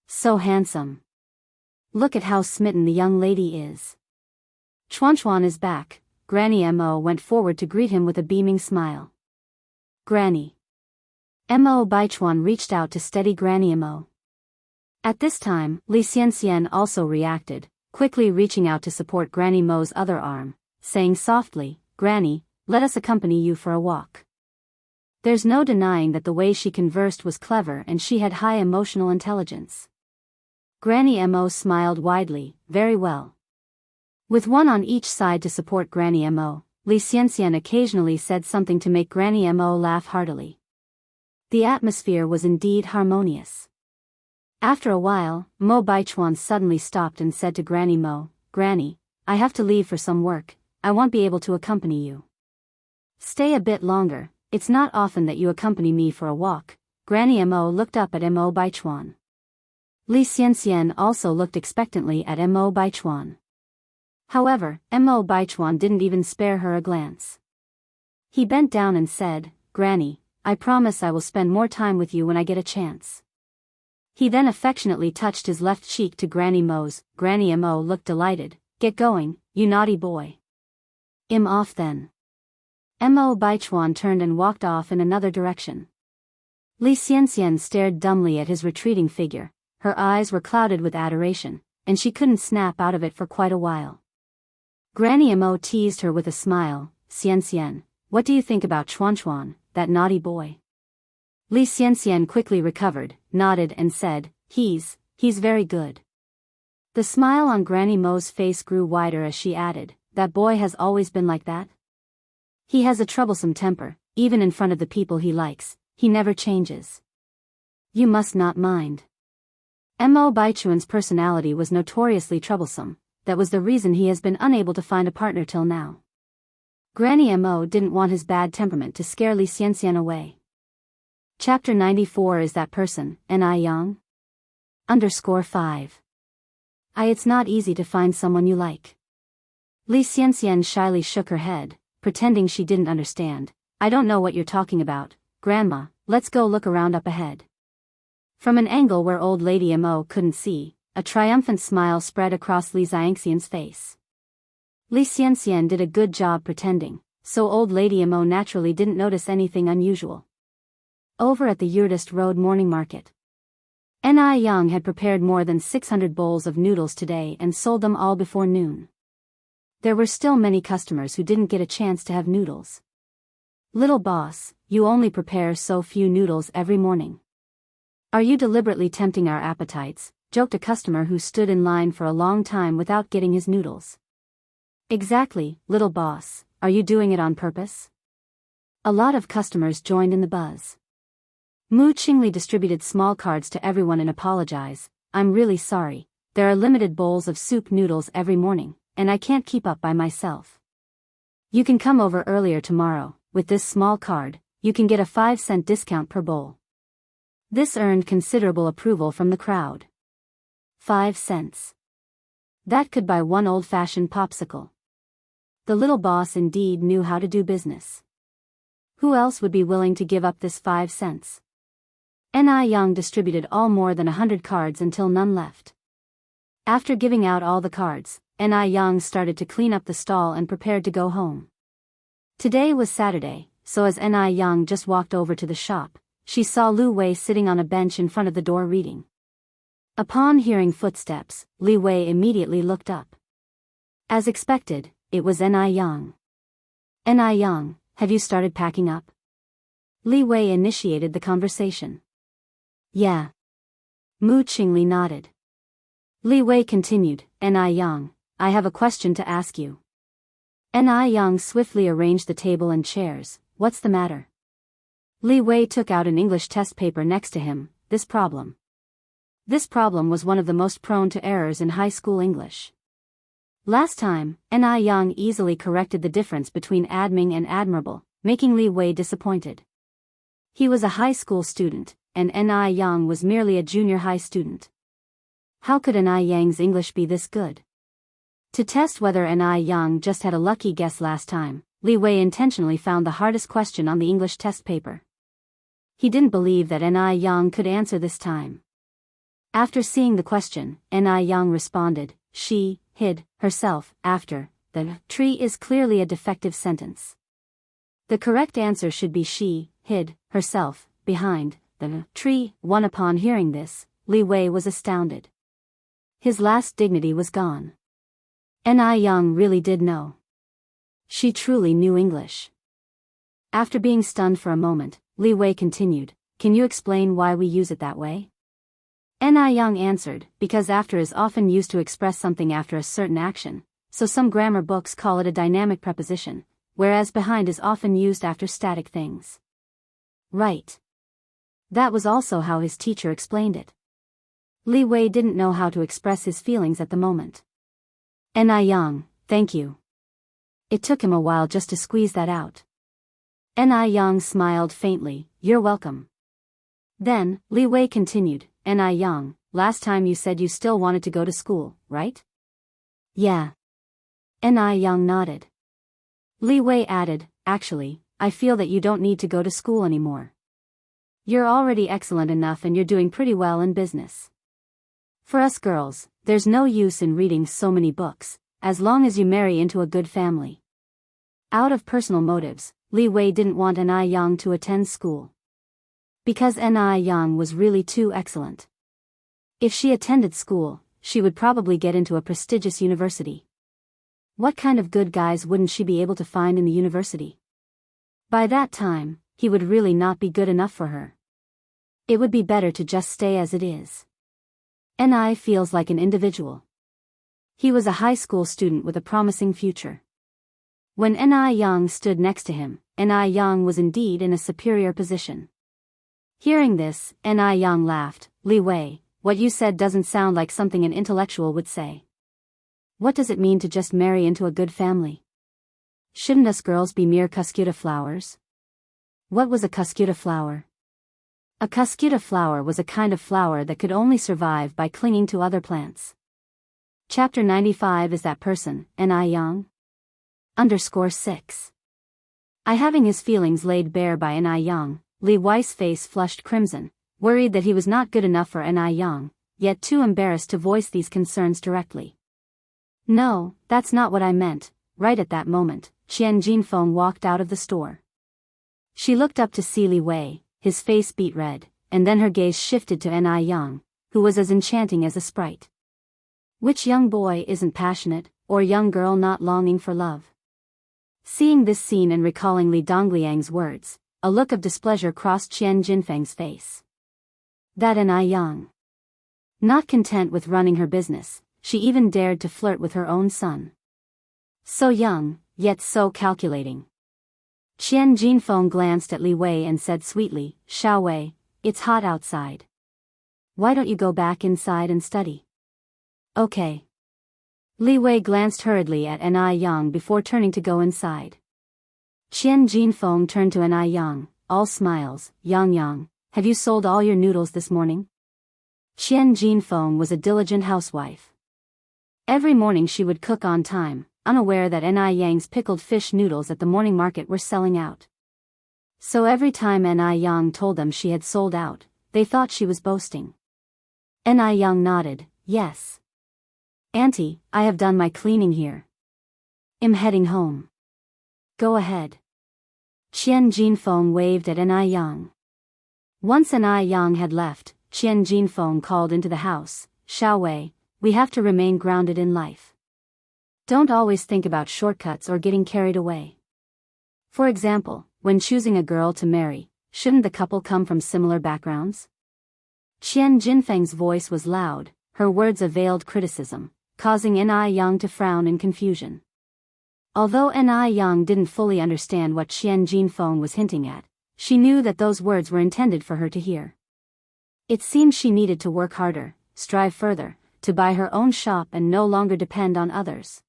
So handsome. Look at how smitten the young lady is. Chuan is back. Granny Mo went forward to greet him with a beaming smile. Granny. Mo Baichuan reached out to steady Granny Mo. At this time, Li Xianxian also reacted, quickly reaching out to support Granny Mo's other arm, saying softly, Granny, let us accompany you for a walk. There's no denying that the way she conversed was clever and she had high emotional intelligence. Granny Mo smiled widely, very well. With one on each side to support Granny Mo, Li Xianxian occasionally said something to make Granny Mo laugh heartily. The atmosphere was indeed harmonious. After a while, Mo Baichuan suddenly stopped and said to Granny Mo, Granny, I have to leave for some work. I won't be able to accompany you. Stay a bit longer, it's not often that you accompany me for a walk. Granny Mo looked up at Mo Baichuan. Li Xianxian also looked expectantly at Mo Baichuan. However, Mo Baichuan didn't even spare her a glance. He bent down and said, Granny, I promise I will spend more time with you when I get a chance. He then affectionately touched his left cheek to Granny Mo's. Granny Mo looked delighted. Get going, you naughty boy. I'm off then. Mo Baichuan turned and walked off in another direction. Li Xianxian stared dumbly at his retreating figure. Her eyes were clouded with adoration, and she couldn't snap out of it for quite a while. Granny Mo teased her with a smile. Xianxian, what do you think about Chuan, that naughty boy? Li Xianxian quickly recovered, nodded and said, he's very good. The smile on Granny Mo's face grew wider as she added, that boy has always been like that? He has a troublesome temper, even in front of the people he likes, he never changes. You must not mind. Mo Baichuan's personality was notoriously troublesome, that was the reason he has been unable to find a partner till now. Granny Mo didn't want his bad temperament to scare Li Xianxian away. Chapter 94 is that person, Ni Yang? _5. It's not easy to find someone you like. Li Xianxian shyly shook her head, pretending she didn't understand. I don't know what you're talking about, Grandma, let's go look around up ahead. From an angle where old lady Mo couldn't see, a triumphant smile spread across Li Xianxian's face. Li Xianxian did a good job pretending, so old lady Mo naturally didn't notice anything unusual. Over at the Yurtist Road morning market, Ni Yang had prepared more than 600 bowls of noodles today and sold them all before noon. There were still many customers who didn't get a chance to have noodles. Little boss, you only prepare so few noodles every morning. Are you deliberately tempting our appetites? Joked a customer who stood in line for a long time without getting his noodles. Exactly, little boss, are you doing it on purpose? A lot of customers joined in the buzz. Mu Qingli distributed small cards to everyone and apologized. I'm really sorry, there are limited bowls of soup noodles every morning, and I can't keep up by myself. You can come over earlier tomorrow. With this small card, you can get a 5-cent discount per bowl. This earned considerable approval from the crowd. 5 cents. That could buy one old-fashioned popsicle. The little boss indeed knew how to do business. Who else would be willing to give up this 5 cents? Ni Yang distributed all more than 100 cards until none left. After giving out all the cards, Ni Yang started to clean up the stall and prepared to go home. Today was Saturday, so as Ni Yang just walked over to the shop, she saw Lu Wei sitting on a bench in front of the door reading. Upon hearing footsteps, Li Wei immediately looked up. As expected, it was Ni Yang. Ni Yang, have you started packing up? Li Wei initiated the conversation. Yeah. Mu Qingli nodded. Li Wei continued, Ni Yang, I have a question to ask you. Ni Yang swiftly arranged the table and chairs. What's the matter? Li Wei took out an English test paper next to him. This problem was one of the most prone to errors in high school English. Last time, Ni Yang easily corrected the difference between adming and admirable, making Li Wei disappointed. He was a high school student, and Ni Yang was merely a junior high student. How could Ni Yang's English be this good? To test whether Ni Yang just had a lucky guess last time, Li Wei intentionally found the hardest question on the English test paper. He didn't believe that Ni Yang could answer this time. After seeing the question, Ni Yang responded, she hid herself after the tree is clearly a defective sentence. The correct answer should be she hid herself behind the tree. Upon hearing this, Li Wei was astounded. His last dignity was gone. Ni Yang really did know. She truly knew English. After being stunned for a moment, Li Wei continued, can you explain why we use it that way? Ni Yang answered, because after is often used to express something after a certain action, so some grammar books call it a dynamic preposition, whereas behind is often used after static things. Right. That was also how his teacher explained it. Li Wei didn't know how to express his feelings at the moment. Ni Yang, thank you. It took him a while just to squeeze that out. Ni Yang smiled faintly. You're welcome. Then, Li Wei continued, Ni Yang, last time you said you still wanted to go to school, right? Yeah. Ni Yang nodded. Li Wei added, actually, I feel that you don't need to go to school anymore. You're already excellent enough and you're doing pretty well in business. For us girls, there's no use in reading so many books, as long as you marry into a good family. Out of personal motives, Li Wei didn't want Ni Yang to attend school. Because Ni Yang was really too excellent. If she attended school, she would probably get into a prestigious university. What kind of good guys wouldn't she be able to find in the university? By that time, he would really not be good enough for her. It would be better to just stay as it is. Ni feels like an individual. He was a high school student with a promising future. When Ni Yang stood next to him, Ni Yang was indeed in a superior position. Hearing this, Ni Yang laughed. Li Wei, what you said doesn't sound like something an intellectual would say. What does it mean to just marry into a good family? Shouldn't us girls be mere cuscuta flowers? What was a cuscuta flower? A cuscuta flower was a kind of flower that could only survive by clinging to other plants. Chapter 95 is that person, Ni Yang? _6. I having his feelings laid bare by Ni Yang, Li Wei's face flushed crimson, worried that he was not good enough for Ni Yang, yet too embarrassed to voice these concerns directly. No, that's not what I meant. Right at that moment, Qian Jinfeng walked out of the store. She looked up to see Li Wei, his face beat red, and then her gaze shifted to Ni Yang, who was as enchanting as a sprite. Which young boy isn't passionate, or young girl not longing for love? Seeing this scene and recalling Li Dongliang's words, a look of displeasure crossed Qian Jinfeng's face. That Ni Yang. Not content with running her business, she even dared to flirt with her own son. So young, yet so calculating. Qian Jinfeng glanced at Li Wei and said sweetly, Xiao Wei, it's hot outside. Why don't you go back inside and study? Okay. Li Wei glanced hurriedly at Ni Yang before turning to go inside. Qian Jinfeng turned to Ni Yang, all smiles. Yang, have you sold all your noodles this morning? Qian Jinfeng was a diligent housewife. Every morning she would cook on time, unaware that Ni Yang's pickled fish noodles at the morning market were selling out. So every time Ni Yang told them she had sold out, they thought she was boasting. Ni Yang nodded, yes. Auntie, I have done my cleaning here. I'm heading home. Go ahead. Qian Jinfeng waved at Ni Yang. Once Ni Yang had left, Qian Jinfeng called into the house, Xiao Wei, we have to remain grounded in life. Don't always think about shortcuts or getting carried away. For example, when choosing a girl to marry, shouldn't the couple come from similar backgrounds? Qian Jinfeng's voice was loud, her words a veiled criticism, causing Ni Yang to frown in confusion. Although Ni Yang didn't fully understand what Qian Jinfeng was hinting at, she knew that those words were intended for her to hear. It seemed she needed to work harder, strive further, to buy her own shop and no longer depend on others.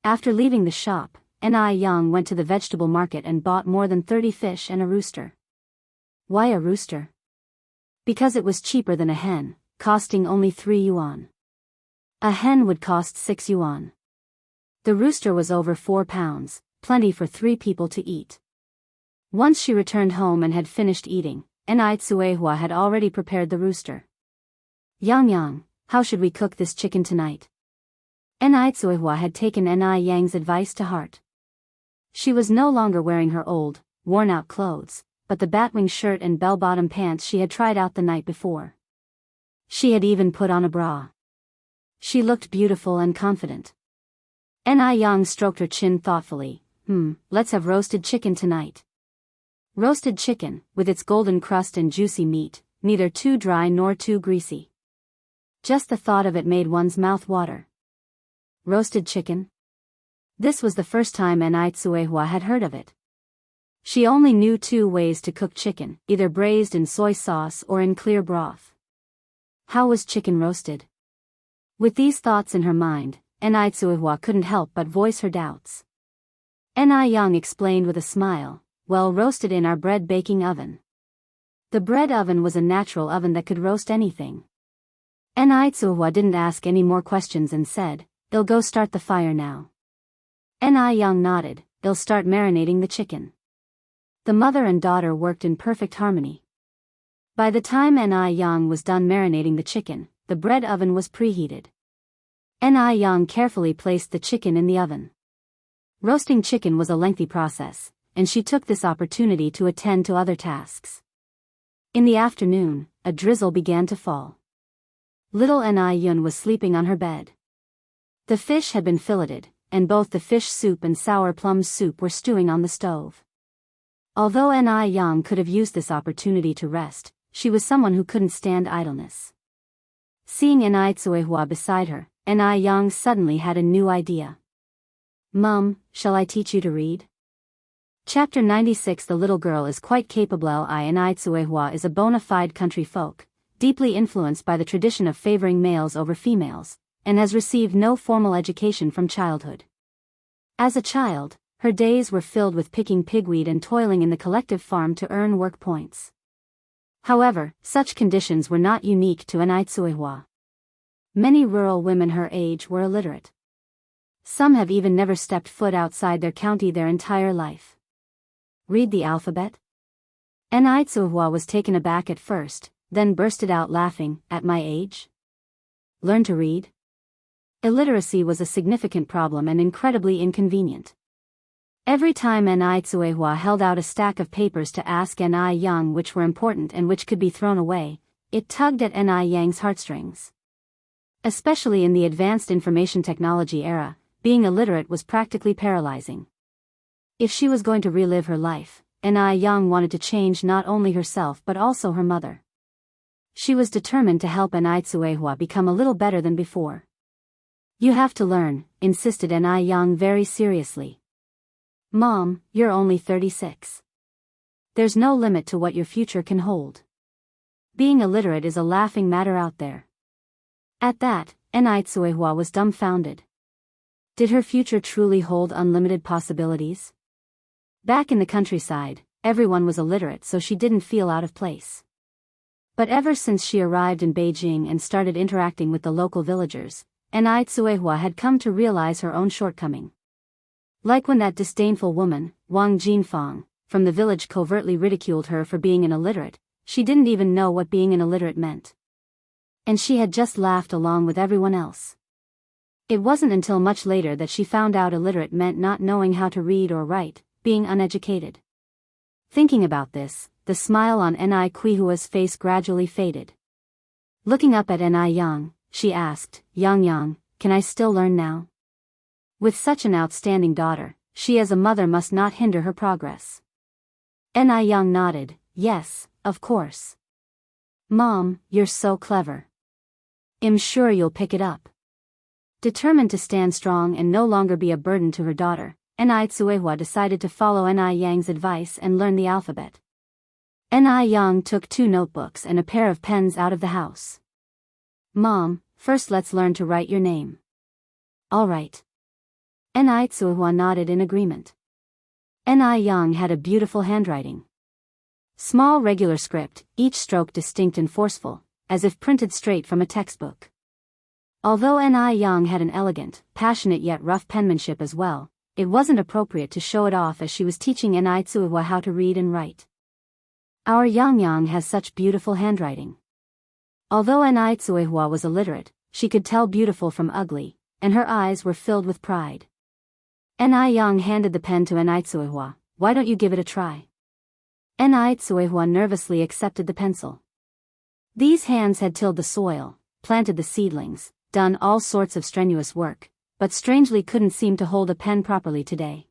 After leaving the shop, Ni Yang went to the vegetable market and bought more than 30 fish and a rooster. Why a rooster? Because it was cheaper than a hen, costing only 3 yuan. A hen would cost 6 yuan. The rooster was over 4 pounds, plenty for 3 people to eat. Once she returned home and had finished eating, Ni Tsuehua had already prepared the rooster. Yang, how should we cook this chicken tonight? Ni Tsuehua had taken Ni Yang's advice to heart. She was no longer wearing her old, worn-out clothes, but the batwing shirt and bell-bottom pants she had tried out the night before. She had even put on a bra. She looked beautiful and confident. Ni Yang stroked her chin thoughtfully. Let's have roasted chicken tonight. Roasted chicken, with its golden crust and juicy meat, neither too dry nor too greasy. Just the thought of it made one's mouth water. Roasted chicken? This was the first time Ni Tsuehua had heard of it. She only knew 2 ways to cook chicken, either braised in soy sauce or in clear broth. How was chicken roasted? With these thoughts in her mind, Ni Tsuehua couldn't help but voice her doubts. Ni Young explained with a smile, well, roasted in our bread baking oven. The bread oven was a natural oven that could roast anything. Ni Tsuhua didn't ask any more questions and said, "They'll go start the fire now." Ni Young nodded, "They'll start marinating the chicken." The mother and daughter worked in perfect harmony. By the time Ni Young was done marinating the chicken, the bread oven was preheated. Ni Young carefully placed the chicken in the oven. Roasting chicken was a lengthy process, and she took this opportunity to attend to other tasks. In the afternoon, a drizzle began to fall. Little Ni Yun was sleeping on her bed. The fish had been filleted, and both the fish soup and sour plum soup were stewing on the stove. Although Ni Young could have used this opportunity to rest, she was someone who couldn't stand idleness. Seeing Ni Tsuehua beside her, Ni Young suddenly had a new idea. "Mum, shall I teach you to read?" Chapter 96. The little girl is quite capable. Ni Tsuehua is a bona fide country folk, deeply influenced by the tradition of favoring males over females, and has received no formal education from childhood. As a child, her days were filled with picking pigweed and toiling in the collective farm to earn work points. However, such conditions were not unique to Ni Tsuehua. Many rural women her age were illiterate. Some have even never stepped foot outside their county their entire life. Read the alphabet? Ni Tsuehua was taken aback at first, then bursted out laughing, "At my age? Learn to read?" Illiteracy was a significant problem and incredibly inconvenient. Every time Ni Tsuehua held out a stack of papers to ask Ni Young which were important and which could be thrown away, it tugged at Ni Yang's heartstrings. Especially in the advanced information technology era, being illiterate was practically paralyzing. If she was going to relive her life, Ni Young wanted to change not only herself but also her mother. She was determined to help Ni Tsuehua become a little better than before. "You have to learn," insisted Ni Young very seriously. "Mom, you're only 36. There's no limit to what your future can hold. Being illiterate is a laughing matter out there." At that, Ni Tsuehua was dumbfounded. Did her future truly hold unlimited possibilities? Back in the countryside, everyone was illiterate, so she didn't feel out of place. But ever since she arrived in Beijing and started interacting with the local villagers, Ni Tsuehua had come to realize her own shortcoming. Like when that disdainful woman, Wang Jinfang, from the village covertly ridiculed her for being an illiterate, she didn't even know what being an illiterate meant. And she had just laughed along with everyone else. It wasn't until much later that she found out illiterate meant not knowing how to read or write, being uneducated. Thinking about this, the smile on Ni Quihua's face gradually faded. Looking up at Ni Young, she asked, Yang, can I still learn now?" With such an outstanding daughter, she as a mother must not hinder her progress. Ni Young nodded, "Yes, of course. Mom, you're so clever. I'm sure you'll pick it up." Determined to stand strong and no longer be a burden to her daughter, Ni Tsuehua decided to follow Ni Yang's advice and learn the alphabet. Ni Yang took 2 notebooks and a pair of pens out of the house. "Mom, first let's learn to write your name." "All right." Ni Tsuehua nodded in agreement. Ni Yang had a beautiful handwriting. Small regular script, each stroke distinct and forceful, as if printed straight from a textbook. Although Ni Yang had an elegant, passionate yet rough penmanship as well, it wasn't appropriate to show it off as she was teaching Ni Tsuehua how to read and write. "Our Yang has such beautiful handwriting." Although Ni Tsuehua was illiterate, she could tell beautiful from ugly, and her eyes were filled with pride. Ni Yang handed the pen to Ni Tsuehua. "Why don't you give it a try?" Ni Tsuehua nervously accepted the pencil. These hands had tilled the soil, planted the seedlings, done all sorts of strenuous work, but strangely couldn't seem to hold a pen properly today.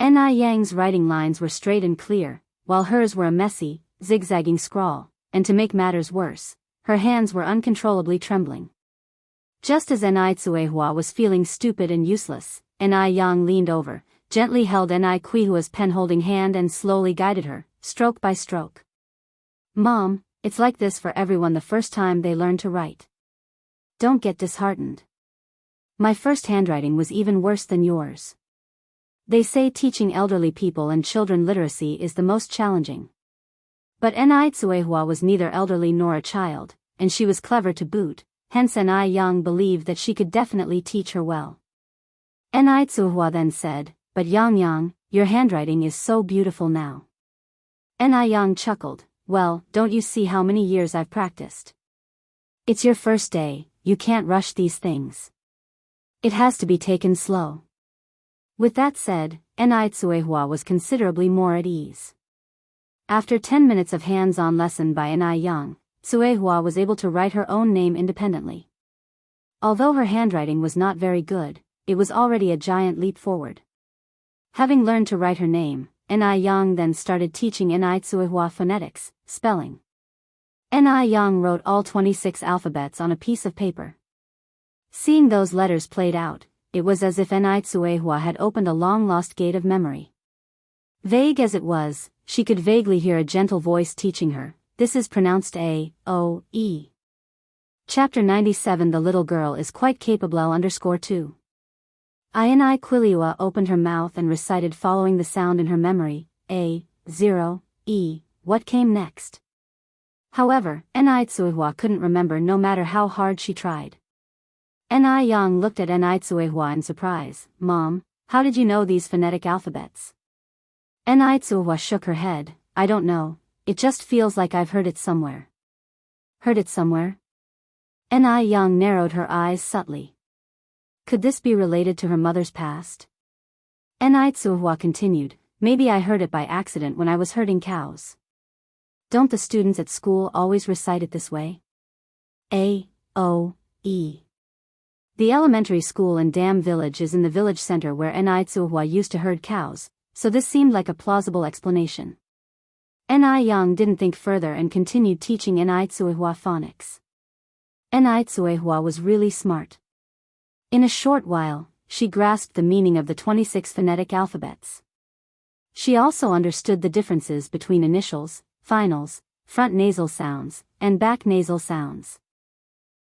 Ni Yang's writing lines were straight and clear, while hers were a messy, zigzagging scrawl, and to make matters worse, her hands were uncontrollably trembling. Just as Ni Tsuehua was feeling stupid and useless, Ni Yang leaned over, gently held Ni Quihua's pen-holding hand and slowly guided her, stroke by stroke. "Mom, it's like this for everyone the first time they learn to write. Don't get disheartened. My first handwriting was even worse than yours. They say teaching elderly people and children literacy is the most challenging. But Enai Tsuehua was neither elderly nor a child, and she was clever to boot, hence Enai Yang believed that she could definitely teach her well. Enai Tsuehua then said, "But Yang, your handwriting is so beautiful now." Enai Yang chuckled, "Well, don't you see how many years I've practiced? It's your first day, you can't rush these things. It has to be taken slow." With that said, Enai Tsuehua was considerably more at ease. After 10 minutes of hands-on lesson by Enai Yang, Tsuehua was able to write her own name independently. Although her handwriting was not very good, it was already a giant leap forward. Having learned to write her name, Enai Yang then started teaching Enai Tsuehua phonetics, spelling. Enai Yang wrote all 26 alphabets on a piece of paper. Seeing those letters played out, it was as if Enai Tsuehua had opened a long-lost gate of memory. Vague as it was, she could vaguely hear a gentle voice teaching her, "This is pronounced A-O-E." Chapter 97. The little girl is quite capable. _2. Enai Quiliua opened her mouth and recited following the sound in her memory, A-0-E. What came next? However, Enai Tsuehua couldn't remember no matter how hard she tried. Enai Yang looked at Enai Tsuehua in surprise. "Mom, how did you know these phonetic alphabets?" Enai Tsuehua shook her head. "I don't know, it just feels like I've heard it somewhere." Heard it somewhere? Enai Yang narrowed her eyes subtly. Could this be related to her mother's past? Enai Tsuehua continued, "Maybe I heard it by accident when I was herding cows." Don't the students at school always recite it this way? A-O-E. The elementary school in Dam Village is in the village center where Enai Tsuehua used to herd cows, so this seemed like a plausible explanation. Enai Yang didn't think further and continued teaching Enai Tsuehua phonics. Enai Tsuehua was really smart. In a short while, she grasped the meaning of the 26 phonetic alphabets. She also understood the differences between initials, finals, front nasal sounds, and back nasal sounds.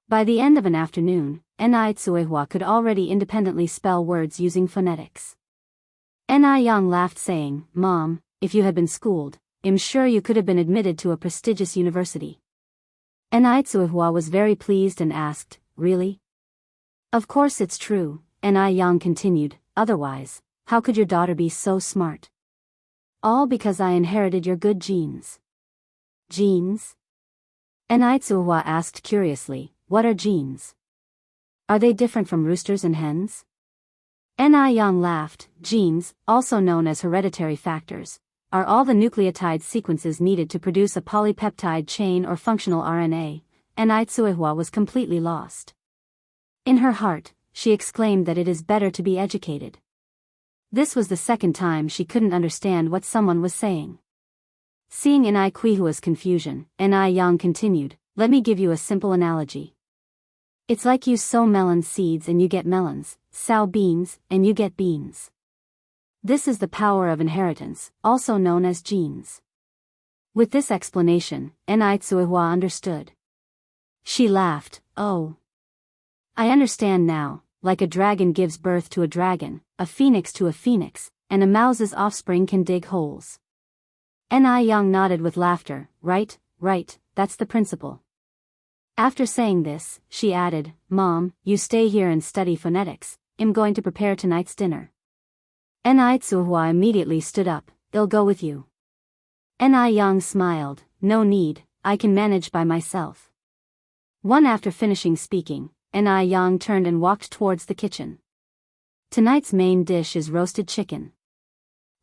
By the end of an afternoon, Enai Tsuehua could already independently spell words using phonetics. Enai Yang laughed saying, "Mom, if you had been schooled, I'm sure you could have been admitted to a prestigious university." Enai Tsuehua was very pleased and asked, "Really?" "Of course it's true," Enai Yang continued, "otherwise, how could your daughter be so smart?" "All because I inherited your good genes." "Genes?" Enai Tsuehua asked curiously, "What are genes? Are they different from roosters and hens?" Enai Yang laughed. "Genes, also known as hereditary factors, are all the nucleotide sequences needed to produce a polypeptide chain or functional RNA." Enai Tsuehua was completely lost. In her heart, she exclaimed that it is better to be educated. This was the second time she couldn't understand what someone was saying. Seeing Enai Quihua's confusion, Enai Yang continued, "Let me give you a simple analogy. It's like you sow melon seeds and you get melons, sow beans, and you get beans. This is the power of inheritance, also known as genes." With this explanation, Enai Tsuehua understood. She laughed, "Oh. I understand now, like a dragon gives birth to a dragon, a phoenix to a phoenix, and a mouse's offspring can dig holes." Enai Yang nodded with laughter. Right, that's the principle." After saying this, she added, "Mom, you stay here and study phonetics, I'm going to prepare tonight's dinner." Enai Tsuehua immediately stood up, "I'll go with you." Enai Yang smiled, "No need, I can manage by myself." After finishing speaking, Enai Yang turned and walked towards the kitchen. Tonight's main dish is roasted chicken.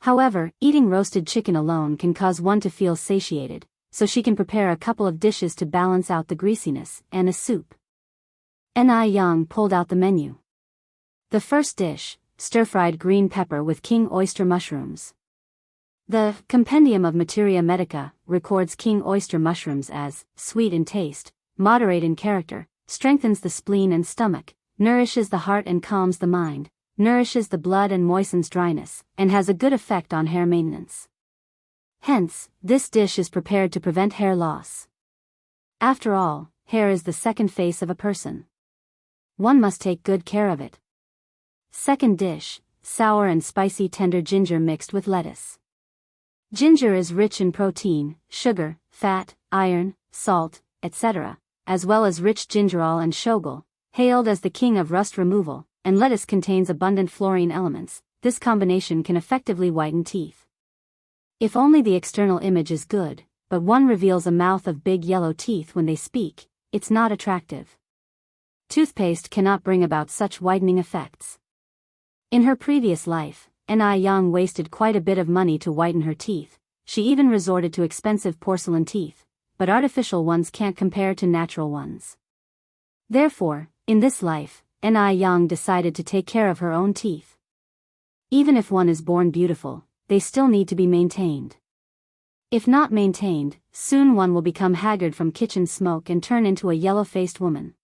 However, eating roasted chicken alone can cause one to feel satiated, so she can prepare a couple of dishes to balance out the greasiness, and a soup. Enai Yang pulled out the menu. The first dish, stir-fried green pepper with king oyster mushrooms. The Compendium of Materia Medica records king oyster mushrooms as sweet in taste, moderate in character, strengthens the spleen and stomach, nourishes the heart and calms the mind, nourishes the blood and moistens dryness, and has a good effect on hair maintenance. Hence, this dish is prepared to prevent hair loss. After all, hair is the second face of a person. One must take good care of it. Second dish, sour and spicy tender ginger mixed with lettuce. Ginger is rich in protein, sugar, fat, iron, salt, etc., as well as rich gingerol and shogal, hailed as the king of rust removal, and lettuce contains abundant fluorine elements. This combination can effectively whiten teeth. If only the external image is good, but one reveals a mouth of big yellow teeth when they speak, it's not attractive. Toothpaste cannot bring about such whitening effects. In her previous life, Ni Yang wasted quite a bit of money to whiten her teeth. She even resorted to expensive porcelain teeth, but artificial ones can't compare to natural ones. Therefore, in this life, Ni Yang decided to take care of her own teeth. Even if one is born beautiful, they still need to be maintained. If not maintained, soon one will become haggard from kitchen smoke and turn into a yellow-faced woman.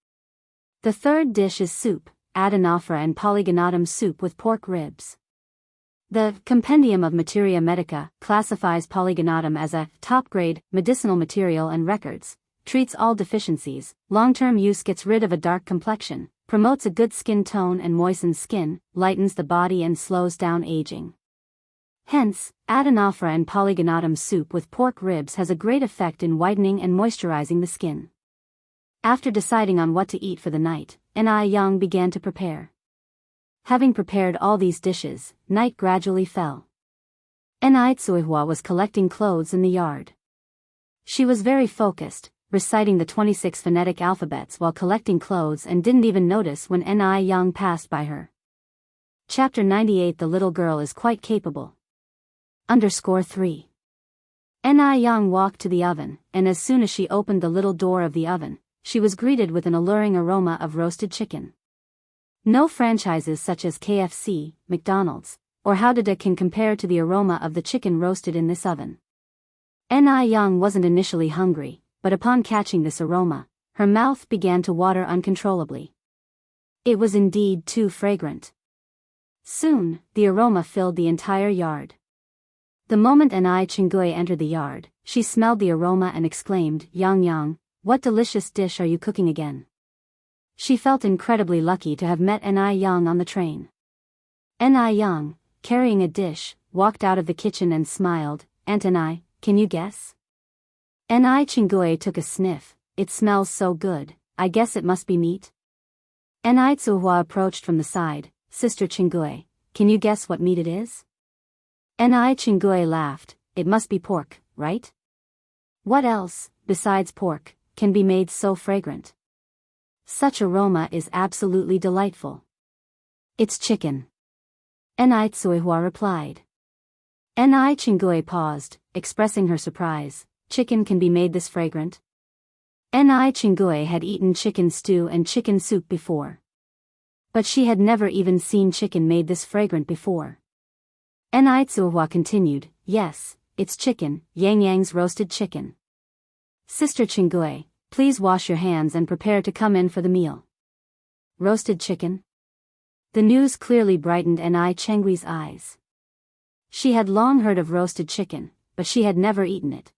The third dish is soup, adenophora and polygonatum soup with pork ribs. The Compendium of Materia Medica classifies polygonatum as a top-grade medicinal material and records, treats all deficiencies, long-term use gets rid of a dark complexion, promotes a good skin tone and moistens skin, lightens the body and slows down aging. Hence, adenophora and polygonatum soup with pork ribs has a great effect in whitening and moisturizing the skin. After deciding on what to eat for the night, Ni Yang began to prepare. Having prepared all these dishes, night gradually fell. Ni Tsuihua was collecting clothes in the yard. She was very focused, reciting the 26 phonetic alphabets while collecting clothes and didn't even notice when Ni Yang passed by her. Chapter 98. The little girl is quite capable. _3. Ni Yang walked to the oven, and as soon as she opened the little door of the oven, she was greeted with an alluring aroma of roasted chicken. No franchises such as KFC, McDonald's, or Howdada can compare to the aroma of the chicken roasted in this oven. Ni Yang wasn't initially hungry, but upon catching this aroma, her mouth began to water uncontrollably. It was indeed too fragrant. Soon, the aroma filled the entire yard. The moment Ni Chinggui entered the yard, she smelled the aroma and exclaimed, "Yang Yang, what delicious dish are you cooking again?" She felt incredibly lucky to have met Ni Yang on the train. Ni Yang, carrying a dish, walked out of the kitchen and smiled. "Aunt Ni, can you guess?" Ni Chinggui took a sniff. "It smells so good, I guess it must be meat." Ni Tsuhua approached from the side. "Sister Chinggui, can you guess what meat it is?" Ni Chinggui laughed. "It must be pork, right? What else, besides pork, can be made so fragrant? Such aroma is absolutely delightful." "It's chicken," Ni Tsuihua replied. Ni Chinggui paused, expressing her surprise. "Chicken can be made this fragrant?" Ni Chinggui had eaten chicken stew and chicken soup before, but she had never even seen chicken made this fragrant before. Ni Tsuihua continued, "Yes, it's chicken, Yang Yang's roasted chicken. Sister Chinggui, please wash your hands and prepare to come in for the meal." Roasted chicken? The news clearly brightened Ni Chenggui's eyes. She had long heard of roasted chicken, but she had never eaten it.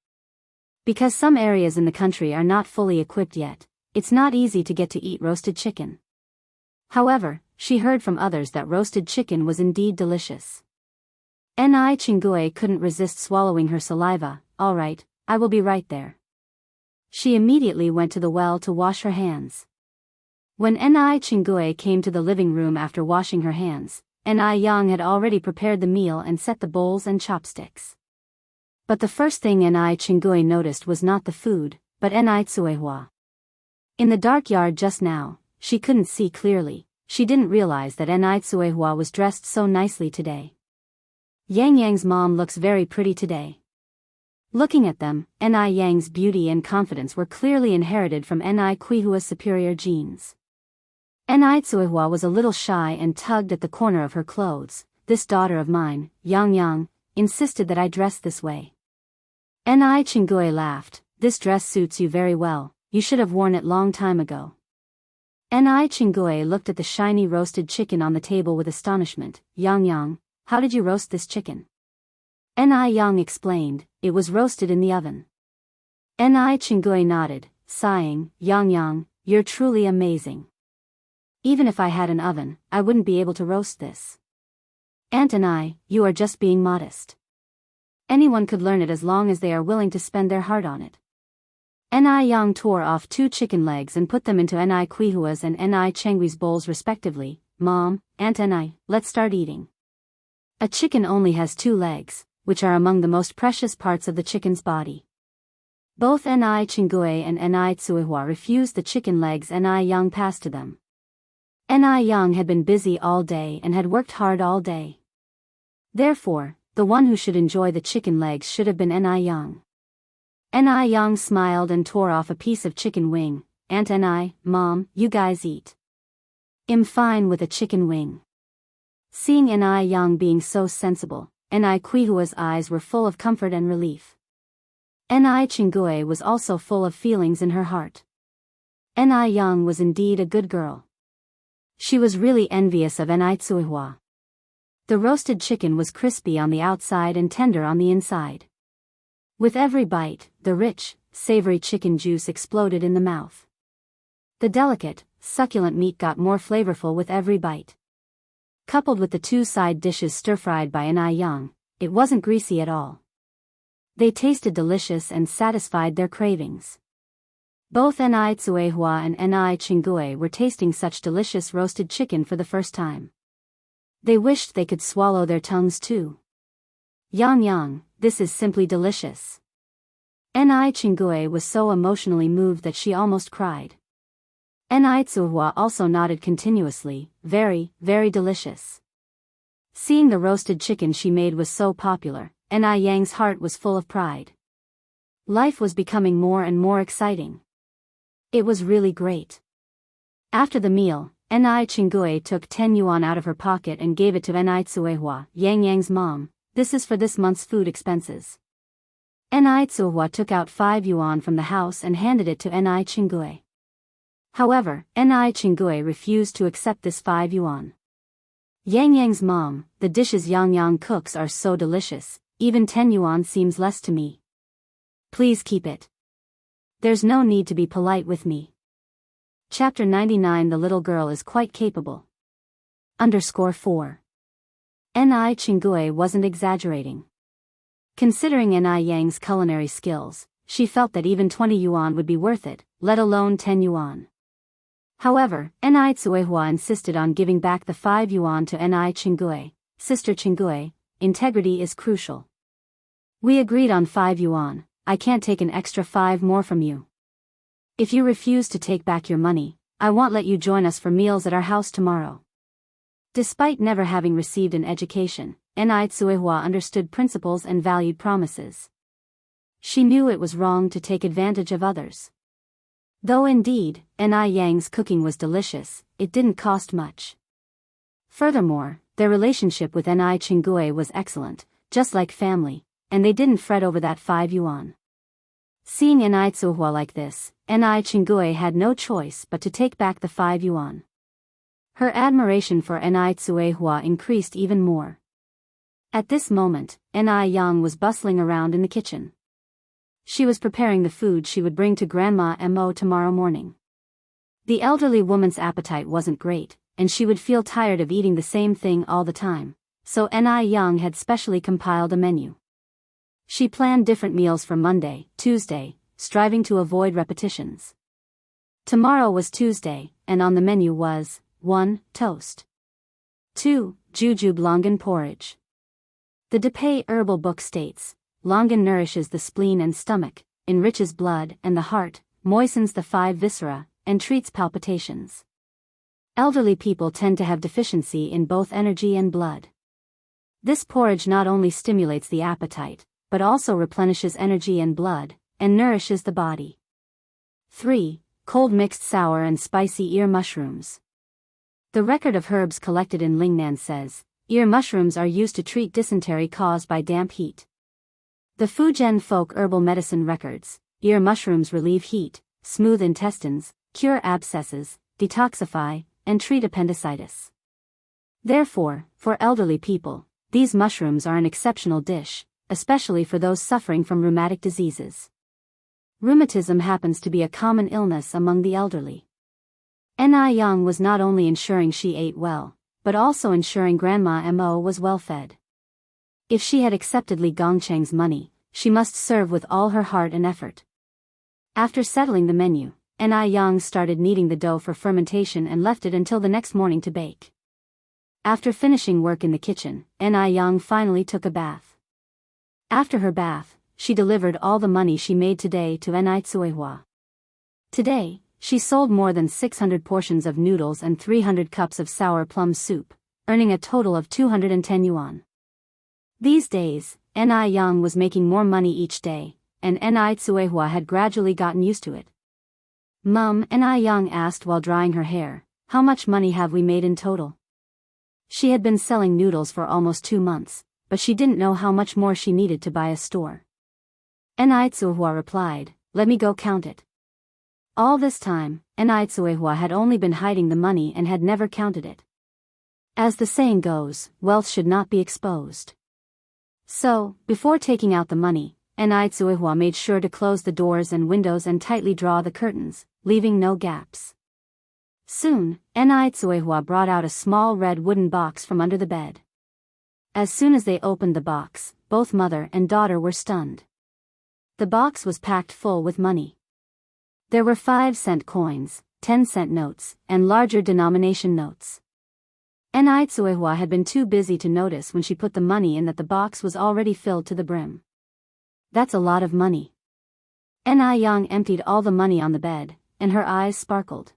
Because some areas in the country are not fully equipped yet, it's not easy to get to eat roasted chicken. However, she heard from others that roasted chicken was indeed delicious. Ni Chinggui couldn't resist swallowing her saliva. "All right, I will be right there." She immediately went to the well to wash her hands. When Ni Chinggui came to the living room after washing her hands, Ni Yang had already prepared the meal and set the bowls and chopsticks. But the first thing Ni Chinggui noticed was not the food, but Ni Tsuihua. In the dark yard just now, she couldn't see clearly. She didn't realize that Ni Tsuihua was dressed so nicely today. "Yang Yang's mom looks very pretty today." Looking at them, Ni Yang's beauty and confidence were clearly inherited from Ni Qihua's superior genes. Ni Tsuihua was a little shy and tugged at the corner of her clothes. "This daughter of mine, Yang Yang, insisted that I dress this way." Ni Chinggui laughed. "This dress suits you very well, you should have worn it long time ago." Ni Chinggui looked at the shiny roasted chicken on the table with astonishment. "Yang Yang, how did you roast this chicken?" Ni Yang explained, "It was roasted in the oven." Ni Chinggui nodded, sighing. "Yang Yang, you're truly amazing. Even if I had an oven, I wouldn't be able to roast this." Aunt and you are just being modest. Anyone could learn it as long as they are willing to spend their heart on it. Yang tore off 2 chicken legs and put them into Quihua's and Chengwi's bowls respectively. Mom, Aunt and let's start eating. A chicken only has 2 legs, which are among the most precious parts of the chicken's body. Both Chengue and Tsuehua refused the chicken legs Yang passed to them. Yang had been busy all day and had worked hard all day. Therefore, the one who should enjoy the chicken legs should have been Yang. Yang smiled and tore off a piece of chicken wing. Aunt and Mom, you guys eat. I'm fine with a chicken wing. Seeing Yang being so sensible, Quihua's eyes were full of comfort and relief. Chengue was also full of feelings in her heart. Yang was indeed a good girl. She was really envious of Tsuehua. The roasted chicken was crispy on the outside and tender on the inside. With every bite, the rich, savory chicken juice exploded in the mouth. The delicate, succulent meat got more flavorful with every bite. Coupled with the 2 side dishes stir-fried by Yang, it wasn't greasy at all. They tasted delicious and satisfied their cravings. Both Tsuehua and Chengue were tasting such delicious roasted chicken for the first time. They wished they could swallow their tongues too. Yang, this is simply delicious. Chengue was so emotionally moved that she almost cried. Tsuehua also nodded continuously, very, very delicious. Seeing the roasted chicken she made was so popular, Yang's heart was full of pride. Life was becoming more and more exciting. It was really great. After the meal, Chengue took 10 yuan out of her pocket and gave it to Tsuehua, Yang's mom. This is for this month's food expenses. Tsuehua took out 5 yuan from the house and handed it to Chengue. However, Chengue refused to accept this 5 yuan. Yang's mom, the dishes Yang cooks are so delicious, even 10 yuan seems less to me. Please keep it. There's no need to be polite with me. Chapter 99. The little girl is quite capable. _4. Chengue wasn't exaggerating. Considering Yang's culinary skills, she felt that even 20 yuan would be worth it, let alone 10 yuan. However, Tsuehua insisted on giving back the 5 yuan to Chengue. Sister Chengue, integrity is crucial. We agreed on 5 yuan, I can't take an extra 5 more from you. If you refuse to take back your money, I won't let you join us for meals at our house tomorrow. Despite never having received an education, Tsuehua understood principles and valued promises. She knew it was wrong to take advantage of others. Though indeed, Yang's cooking was delicious, it didn't cost much. Furthermore, their relationship with Chengue was excellent, just like family, and they didn't fret over that 5 yuan. Seeing Tsuehua like this, Chengue had no choice but to take back the 5 yuan. Her admiration for Tsuehua increased even more. At this moment, Yang was bustling around in the kitchen. She was preparing the food she would bring to Grandma Mo tomorrow morning. The elderly woman's appetite wasn't great, and she would feel tired of eating the same thing all the time, so Yang had specially compiled a menu. She planned different meals for Monday, Tuesday, striving to avoid repetitions. Tomorrow was Tuesday, and on the menu was 1. Toast. 2. Jujube longan porridge. The Depay herbal book states, longan nourishes the spleen and stomach, enriches blood and the heart, moistens the 5 viscera, and treats palpitations. Elderly people tend to have deficiency in both energy and blood. This porridge not only stimulates the appetite, but also replenishes energy and blood, and nourishes the body. 3. Cold mixed sour and spicy ear mushrooms. The record of herbs collected in Lingnan says, ear mushrooms are used to treat dysentery caused by damp heat. The Fujian folk herbal medicine records, ear mushrooms relieve heat, smooth intestines, cure abscesses, detoxify, and treat appendicitis. Therefore, for elderly people, these mushrooms are an exceptional dish, especially for those suffering from rheumatic diseases. Rheumatism happens to be a common illness among the elderly. Yang was not only ensuring she ate well, but also ensuring Grandma Mo was well fed. If she had accepted Li Gongcheng's money, she must serve with all her heart and effort. After settling the menu, Ni Yang started kneading the dough for fermentation and left it until the next morning to bake. After finishing work in the kitchen, Ni Yang finally took a bath. After her bath, she delivered all the money she made today to Ni Tsuehua. Today, she sold more than 600 portions of noodles and 300 cups of sour plum soup, earning a total of 210 yuan. These days, Ni Yang was making more money each day, and Ni Tsuehua had gradually gotten used to it. Mum, Ni Yang asked while drying her hair, how much money have we made in total? She had been selling noodles for almost 2 months, but she didn't know how much more she needed to buy a store. Ni Tsuehua replied, let me go count it. All this time, Ni Tsuehua had only been hiding the money and had never counted it. As the saying goes, wealth should not be exposed. So, before taking out the money, Ni Tsuehua made sure to close the doors and windows and tightly draw the curtains, leaving no gaps. Soon, Ni Tsuehua brought out a small red wooden box from under the bed. As soon as they opened the box, both mother and daughter were stunned. The box was packed full with money. There were 5-cent coins, 10-cent notes, and larger denomination notes. Ni Tsuehua had been too busy to notice when she put the money in that the box was already filled to the brim. That's a lot of money. Ni Yang emptied all the money on the bed, and her eyes sparkled.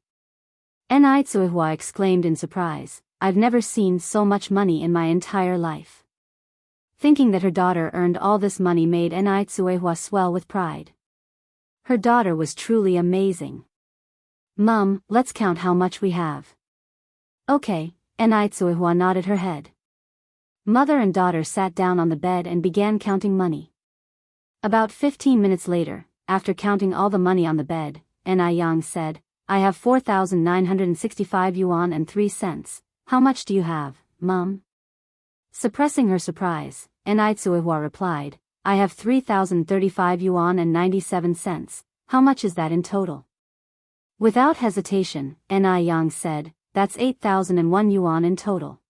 Ni Tsuehua exclaimed in surprise, I've never seen so much money in my entire life. Thinking that her daughter earned all this money made Ni Tsuehua swell with pride. Her daughter was truly amazing. Mum, let's count how much we have. Okay, Ni Tsuehua nodded her head. Mother and daughter sat down on the bed and began counting money. About 15 minutes later, after counting all the money on the bed, Ni Yang said, I have 4,965 yuan and 3 cents. How much do you have, Mum? Suppressing her surprise, Ni Tsuehua replied, I have 3,035 yuan and 97 cents. How much is that in total? Without hesitation, Ni Yang said, that's 8,001 yuan in total.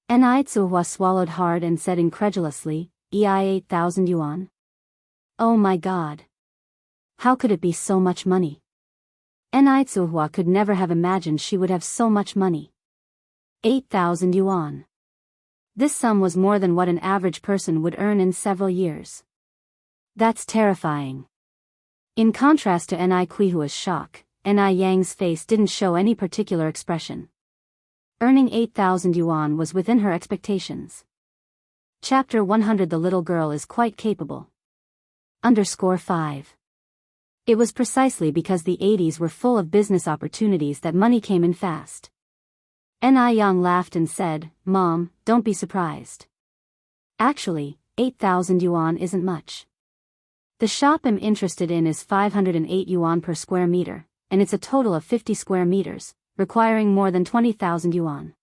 Ni Tsuehua swallowed hard and said incredulously, 8,000 yuan? Oh my God! How could it be so much money? Ni Tsuehua could never have imagined she would have so much money. 8,000 yuan. This sum was more than what an average person would earn in several years. That's terrifying. In contrast to Ni Tsuehua's shock, Ni Yang's face didn't show any particular expression. Earning 8,000 yuan was within her expectations. Chapter 100 The little girl is quite capable. _5. It was precisely because the 80s were full of business opportunities that money came in fast. Ni Yang laughed and said, Mom, don't be surprised. Actually, 8,000 yuan isn't much. The shop I'm interested in is 508 yuan per square meter, and it's a total of 50 square meters, requiring more than 20,000 yuan.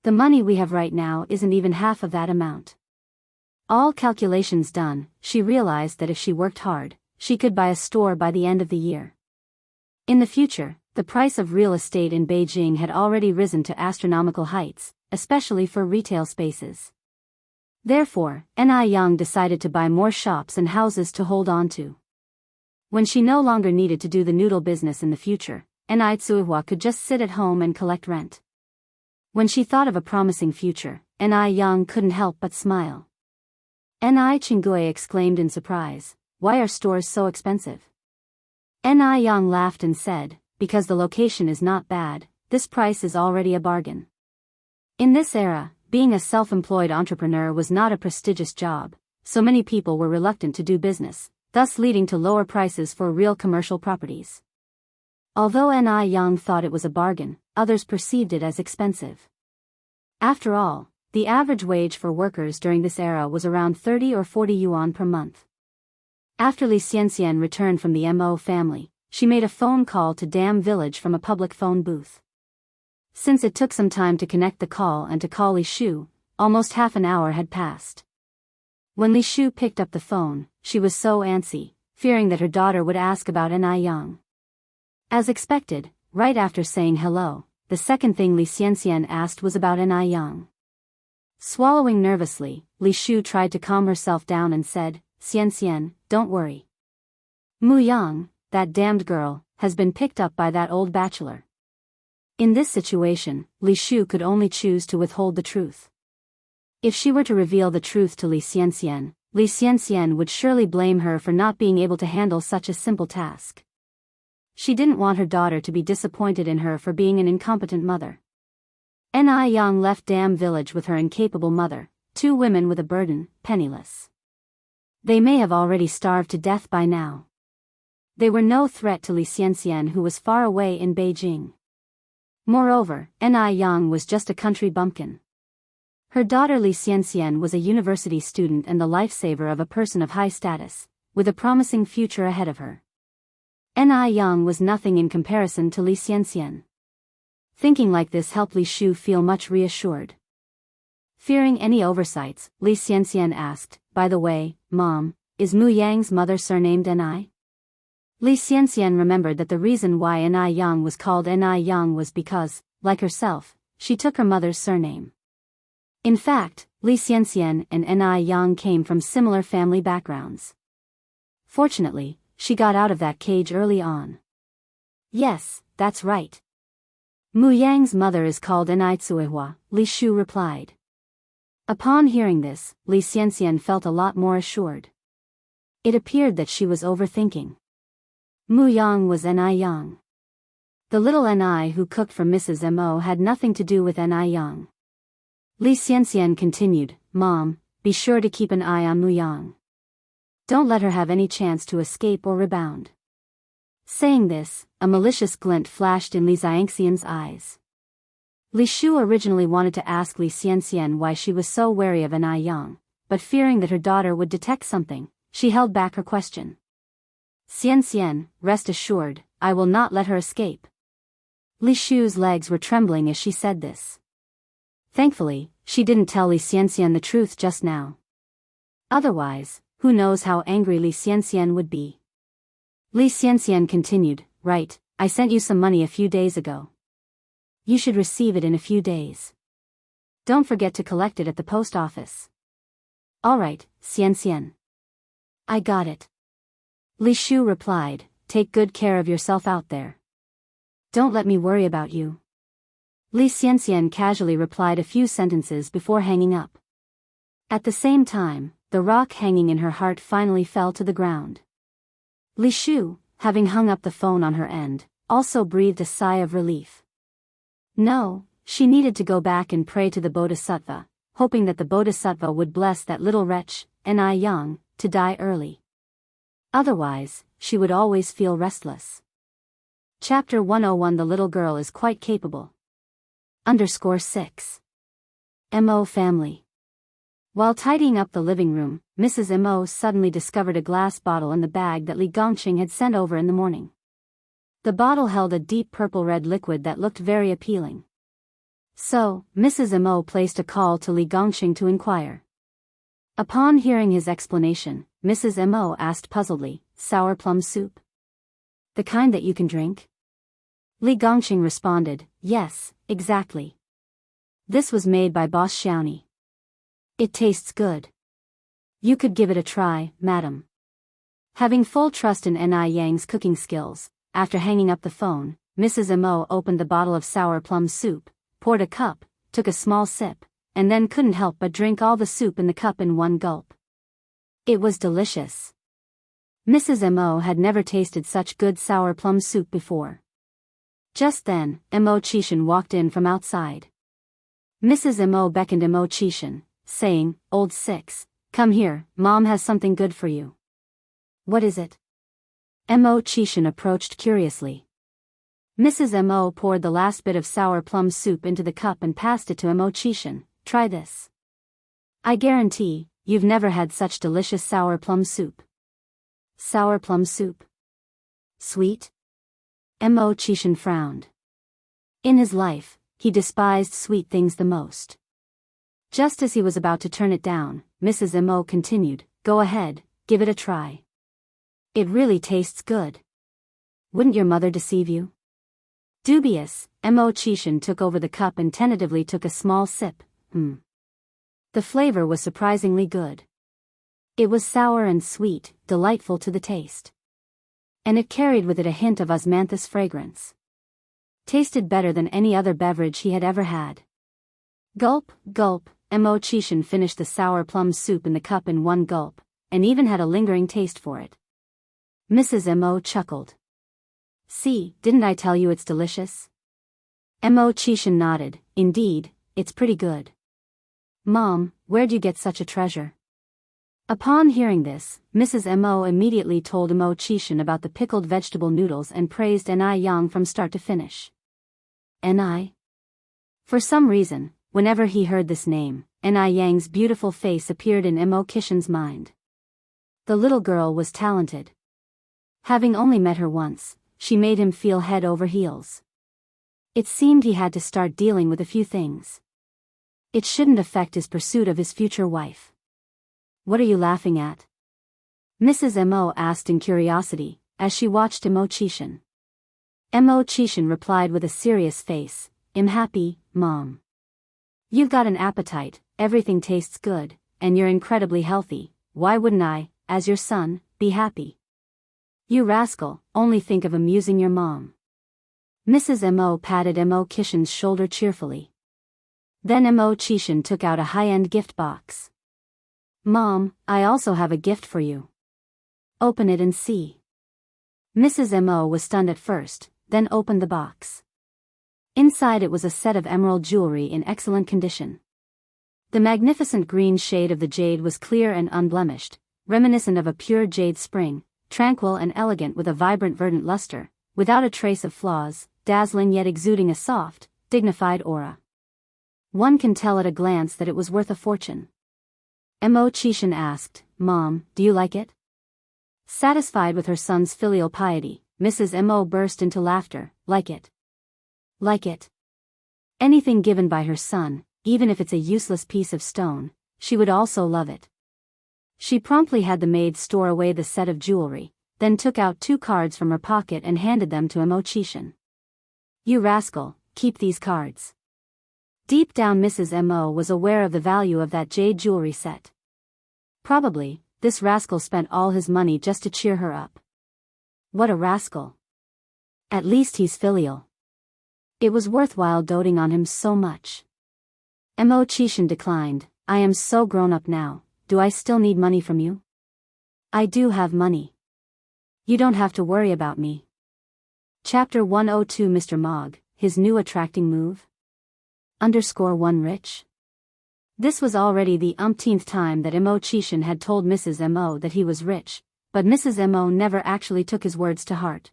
The money we have right now isn't even half of that amount. All calculations done, she realized that if she worked hard, she could buy a store by the end of the year. In the future, the price of real estate in Beijing had already risen to astronomical heights, especially for retail spaces. Therefore, Ni Yang decided to buy more shops and houses to hold on to. When she no longer needed to do the noodle business in the future, Ni Tsuehua could just sit at home and collect rent. When she thought of a promising future, Ni Yang couldn't help but smile. Ni Chinggui exclaimed in surprise, why are stores so expensive? Ni Yang laughed and said, because the location is not bad, this price is already a bargain. In this era, being a self-employed entrepreneur was not a prestigious job, so many people were reluctant to do business, thus leading to lower prices for real commercial properties. Although Ni Yang thought it was a bargain, others perceived it as expensive. After all, the average wage for workers during this era was around 30 or 40 yuan per month. After Li Xianxian returned from the Mo family, she made a phone call to Dam Village from a public phone booth. Since it took some time to connect the call and to call Li Shu, almost half an hour had passed. When Li Shu picked up the phone, she was so antsy, fearing that her daughter would ask about Ni Yang. As expected, right after saying hello, the second thing Li Xianxian asked was about Ni Yang. Swallowing nervously, Li Shu tried to calm herself down and said, Xianxian, don't worry. Mu Yang, that damned girl, has been picked up by that old bachelor. In this situation, Li Shu could only choose to withhold the truth. If she were to reveal the truth to Li Xianxian would surely blame her for not being able to handle such a simple task. She didn't want her daughter to be disappointed in her for being an incompetent mother. Ni Yang left Dam village with her incapable mother, 2 women with a burden, penniless. They may have already starved to death by now. They were no threat to Li Xianxian, who was far away in Beijing. Moreover, Ni Yang was just a country bumpkin. Her daughter Li Xianxian was a university student and the lifesaver of a person of high status, with a promising future ahead of her. Ni Yang was nothing in comparison to Li Xianxian. Thinking like this helped Li Shu feel much reassured. Fearing any oversights, Li Xianxian asked, by the way, Mom, is Mu Yang's mother surnamed Ni? Li Xianxian remembered that the reason why Ni Yang was called Ni Yang was because, like herself, she took her mother's surname. In fact, Li Xianxian and Ni Yang came from similar family backgrounds. Fortunately, she got out of that cage early on. Yes, that's right. Mu Yang's mother is called Ni Tsuehua, Li Shu replied. Upon hearing this, Li Xianxian felt a lot more assured. It appeared that she was overthinking. Mu Yang was Ni Yang. The little Ni who cooked for Mrs. Mo had nothing to do with Ni Yang. Li Xianxian continued, Mom, be sure to keep an eye on Mu Yang. Don't let her have any chance to escape or rebound. Saying this, a malicious glint flashed in Li Xianxian's eyes. Li Shu originally wanted to ask Li Xianxian why she was so wary of Ni Yang, but fearing that her daughter would detect something, she held back her question. Xianxian, rest assured, I will not let her escape. Li Shu's legs were trembling as she said this. Thankfully, she didn't tell Li Xianxian the truth just now. Otherwise, who knows how angry Li Xianxian would be. Li Xianxian continued, right, I sent you some money a few days ago. You should receive it in a few days. Don't forget to collect it at the post office. All right, Xianxian. I got it. Li Shu replied, take good care of yourself out there. Don't let me worry about you. Li Xianxian casually replied a few sentences before hanging up. At the same time, the rock hanging in her heart finally fell to the ground. Li Shu, having hung up the phone on her end, also breathed a sigh of relief. No, she needed to go back and pray to the Bodhisattva, hoping that the Bodhisattva would bless that little wretch, Ni Yang, to die early. Otherwise, she would always feel restless. Chapter 101. The little girl is quite capable. _6. Mo family. While tidying up the living room, Mrs. Mo suddenly discovered a glass bottle in the bag that Li Gongqing had sent over in the morning. The bottle held a deep purple-red liquid that looked very appealing. So, Mrs. Mo placed a call to Li Gongqing to inquire. Upon hearing his explanation, Mrs. Mo asked puzzledly, sour plum soup? The kind that you can drink? Li Gongqing responded, yes, exactly. This was made by Boss Xiaoni. It tastes good. You could give it a try, madam. Having full trust in Ni Yang's cooking skills, after hanging up the phone, Mrs. Mo opened the bottle of sour plum soup, poured a cup, took a small sip, and then couldn't help but drink all the soup in the cup in one gulp. It was delicious. Mrs. Mo had never tasted such good sour plum soup before. Just then, Mo Qishan walked in from outside. Mrs. Mo beckoned Mo Qishan, saying, Old Six, come here, Mom has something good for you. What is it? Mo Qishan approached curiously. Mrs. Mo poured the last bit of sour plum soup into the cup and passed it to Mo Qishan. Try this. I guarantee, you've never had such delicious sour plum soup. Sour plum soup? Sweet? Mo Qishan frowned. In his life, he despised sweet things the most. Just as he was about to turn it down, Mrs. Mo continued, go ahead, give it a try. It really tastes good. Wouldn't your mother deceive you? Dubious, Mo Chishan took over the cup and tentatively took a small sip. The flavor was surprisingly good. It was sour and sweet, delightful to the taste. And it carried with it a hint of osmanthus fragrance. Tasted better than any other beverage he had ever had. Gulp, gulp, Mo Chishan finished the sour plum soup in the cup in one gulp, and even had a lingering taste for it. Mrs. Mo chuckled. See, didn't I tell you it's delicious? Mo Chishan nodded. Indeed, it's pretty good. Mom, where'd you get such a treasure? Upon hearing this, Mrs. Mo immediately told Mo Chishan about the pickled vegetable noodles and praised Ni Yang from start to finish. Ni? For some reason, whenever he heard this name, Ni Yang's beautiful face appeared in Mo Chishan's mind. The little girl was talented. Having only met her once, she made him feel head over heels. It seemed he had to start dealing with a few things. It shouldn't affect his pursuit of his future wife. What are you laughing at? Mrs. Mo asked in curiosity, as she watched Mo Chishan. Mo Chishan replied with a serious face, I'm happy, Mom. You've got an appetite, everything tastes good, and you're incredibly healthy, why wouldn't I, as your son, be happy? You rascal, only think of amusing your mom. Mrs. Mo patted Mo Chishan's shoulder cheerfully. Then Mo Chishan took out a high-end gift box. Mom, I also have a gift for you. Open it and see. Mrs. Mo was stunned at first, then opened the box. Inside it was a set of emerald jewelry in excellent condition. The magnificent green shade of the jade was clear and unblemished, reminiscent of a pure jade spring, tranquil and elegant with a vibrant verdant luster, without a trace of flaws, dazzling yet exuding a soft, dignified aura. One can tell at a glance that it was worth a fortune. Mo Chishan asked, Mom, do you like it? Satisfied with her son's filial piety, Mrs. Mo burst into laughter. Like it? Like it? Anything given by her son, even if it's a useless piece of stone, she would also love it. She promptly had the maid store away the set of jewelry, then took out 2 cards from her pocket and handed them to Mo Chishan. You rascal, keep these cards. Deep down Mrs. Mo was aware of the value of that jade jewelry set. Probably, this rascal spent all his money just to cheer her up. What a rascal. At least he's filial. It was worthwhile doting on him so much. Mo Chishan declined, I am so grown up now, do I still need money from you? I do have money. You don't have to worry about me. Chapter 102 Mr. Mogg, his new attracting move? _1rich? This was already the umpteenth time that Mo Chishan had told Mrs. Mo that he was rich, but Mrs. Mo never actually took his words to heart.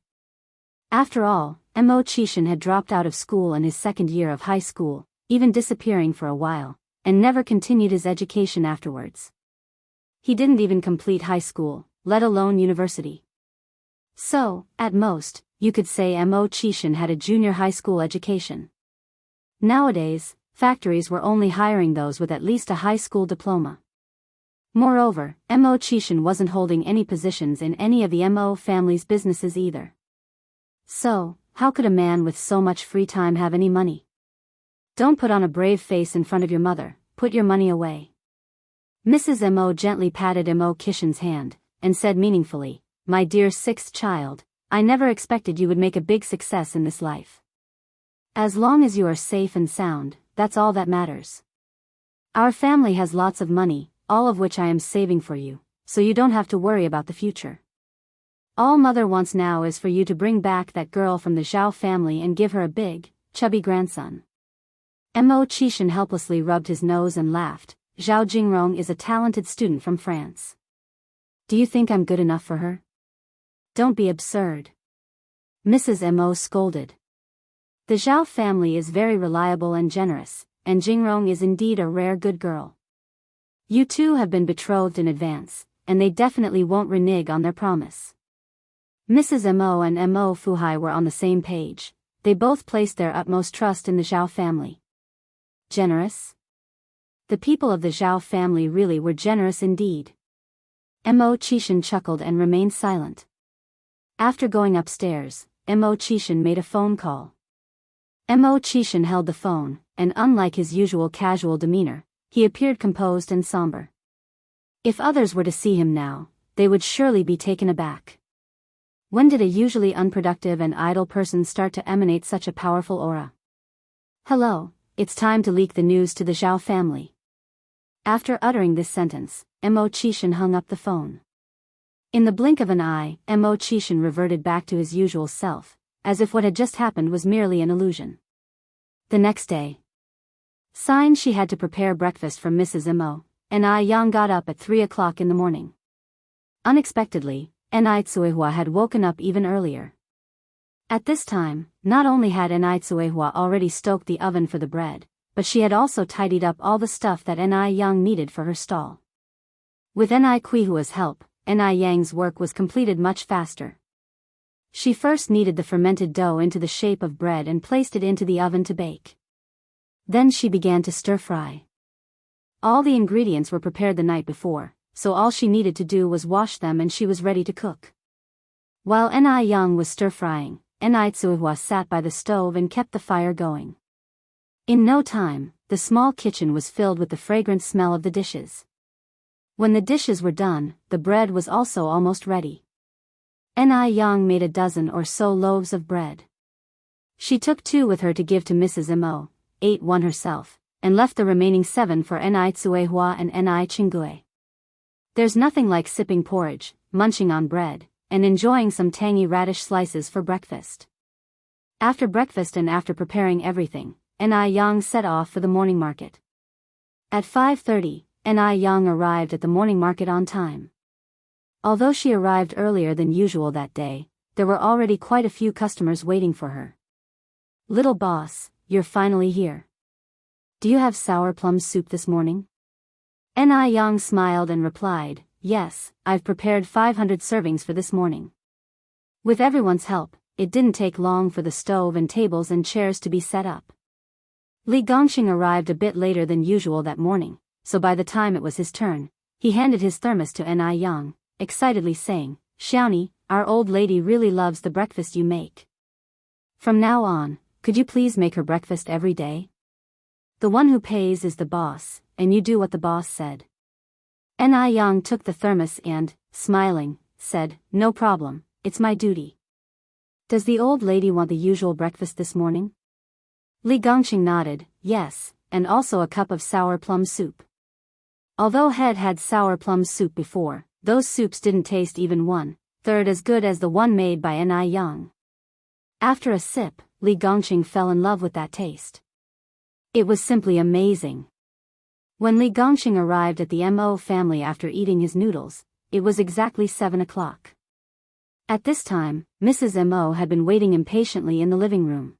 After all, Mo Chishan had dropped out of school in his second year of high school, even disappearing for a while, and never continued his education afterwards. He didn't even complete high school, let alone university. So, at most, you could say Mo Chishan had a junior high school education. Nowadays, factories were only hiring those with at least a high school diploma. Moreover, Mo Chishan wasn't holding any positions in any of the Mo family's businesses either. So, how could a man with so much free time have any money? Don't put on a brave face in front of your mother, put your money away. Mrs. Mo gently patted Mo Chishan's hand, and said meaningfully, My dear 6th child, I never expected you would make a big success in this life. As long as you are safe and sound, that's all that matters. Our family has lots of money, all of which I am saving for you, so you don't have to worry about the future. All mother wants now is for you to bring back that girl from the Zhao family and give her a big, chubby grandson. Mo Chishan helplessly rubbed his nose and laughed. Zhao Jingrong is a talented student from France. Do you think I'm good enough for her? Don't be absurd. Mrs. Mo scolded. The Zhao family is very reliable and generous, and Jingrong is indeed a rare good girl. You two have been betrothed in advance, and they definitely won't renege on their promise. Mrs. Mo and Mo Fuhai were on the same page. They both placed their utmost trust in the Zhao family. Generous? The people of the Zhao family really were generous indeed. Mo Chishan chuckled and remained silent. After going upstairs, Mo Chishan made a phone call. Mo Chishan held the phone, and unlike his usual casual demeanor, he appeared composed and somber. If others were to see him now, they would surely be taken aback. When did a usually unproductive and idle person start to emanate such a powerful aura? Hello, it's time to leak the news to the Zhao family. After uttering this sentence, Mo Chishan hung up the phone. In the blink of an eye, Mo Chishan reverted back to his usual self, as if what had just happened was merely an illusion. The next day. Sign she had to prepare breakfast for Mrs. Mo, and Yang got up at 3 o'clock in the morning. Unexpectedly, Tsuehua had woken up even earlier. At this time, not only had Tsuehua already stoked the oven for the bread, but she had also tidied up all the stuff that Yang needed for her stall. With Kuihua's help, Yang's work was completed much faster. She first kneaded the fermented dough into the shape of bread and placed it into the oven to bake. Then she began to stir-fry. All the ingredients were prepared the night before, so all she needed to do was wash them and she was ready to cook. While Yang was stir-frying, Tsuehua sat by the stove and kept the fire going. In no time, the small kitchen was filled with the fragrant smell of the dishes. When the dishes were done, the bread was also almost ready. Yang made a dozen or so loaves of bread. She took 2 with her to give to Mrs. Mo, ate 1 herself, and left the remaining 7 for Tsuehua and Chingue. There's nothing like sipping porridge, munching on bread, and enjoying some tangy radish slices for breakfast. After breakfast and after preparing everything, Yang set off for the morning market. At 5:30, Yang arrived at the morning market on time. Although she arrived earlier than usual that day, there were already quite a few customers waiting for her. "Little boss, you're finally here. Do you have sour plum soup this morning?" Yang smiled and replied, "Yes, I've prepared 500 servings for this morning." With everyone's help, it didn't take long for the stove and tables and chairs to be set up. Li Gongxing arrived a bit later than usual that morning, so by the time it was his turn, he handed his thermos to Yang, excitedly saying, "Xiaoni, our old lady really loves the breakfast you make. From now on, could you please make her breakfast every day? The one who pays is the boss, and you do what the boss said." Yang took the thermos and, smiling, said, "No problem, it's my duty." "Does the old lady want the usual breakfast this morning?" Li Gongxing nodded, "Yes, and also a cup of sour plum soup." Although Head had sour plum soup before, those soups didn't taste even 1/3 as good as the one made by Yang. After a sip, Li Gongxing fell in love with that taste. It was simply amazing. When Li Gongxing arrived at the Mo family after eating his noodles, it was exactly 7 o'clock. At this time, Mrs. Mo had been waiting impatiently in the living room.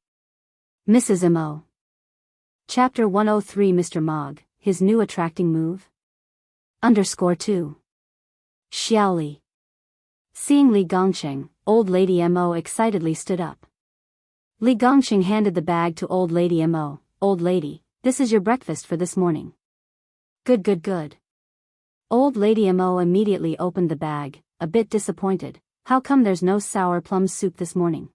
Mrs. Mo. Chapter 103. Mr. Mogg, his new attracting move? _2. Xiaoli. Seeing Li Gongxing, old lady Mo excitedly stood up. Li Gongxing handed the bag to old lady Mo. "Old lady, this is your breakfast for this morning." Good. Old lady Mo immediately opened the bag, a bit disappointed. "How come there's no sour plum soup this morning?"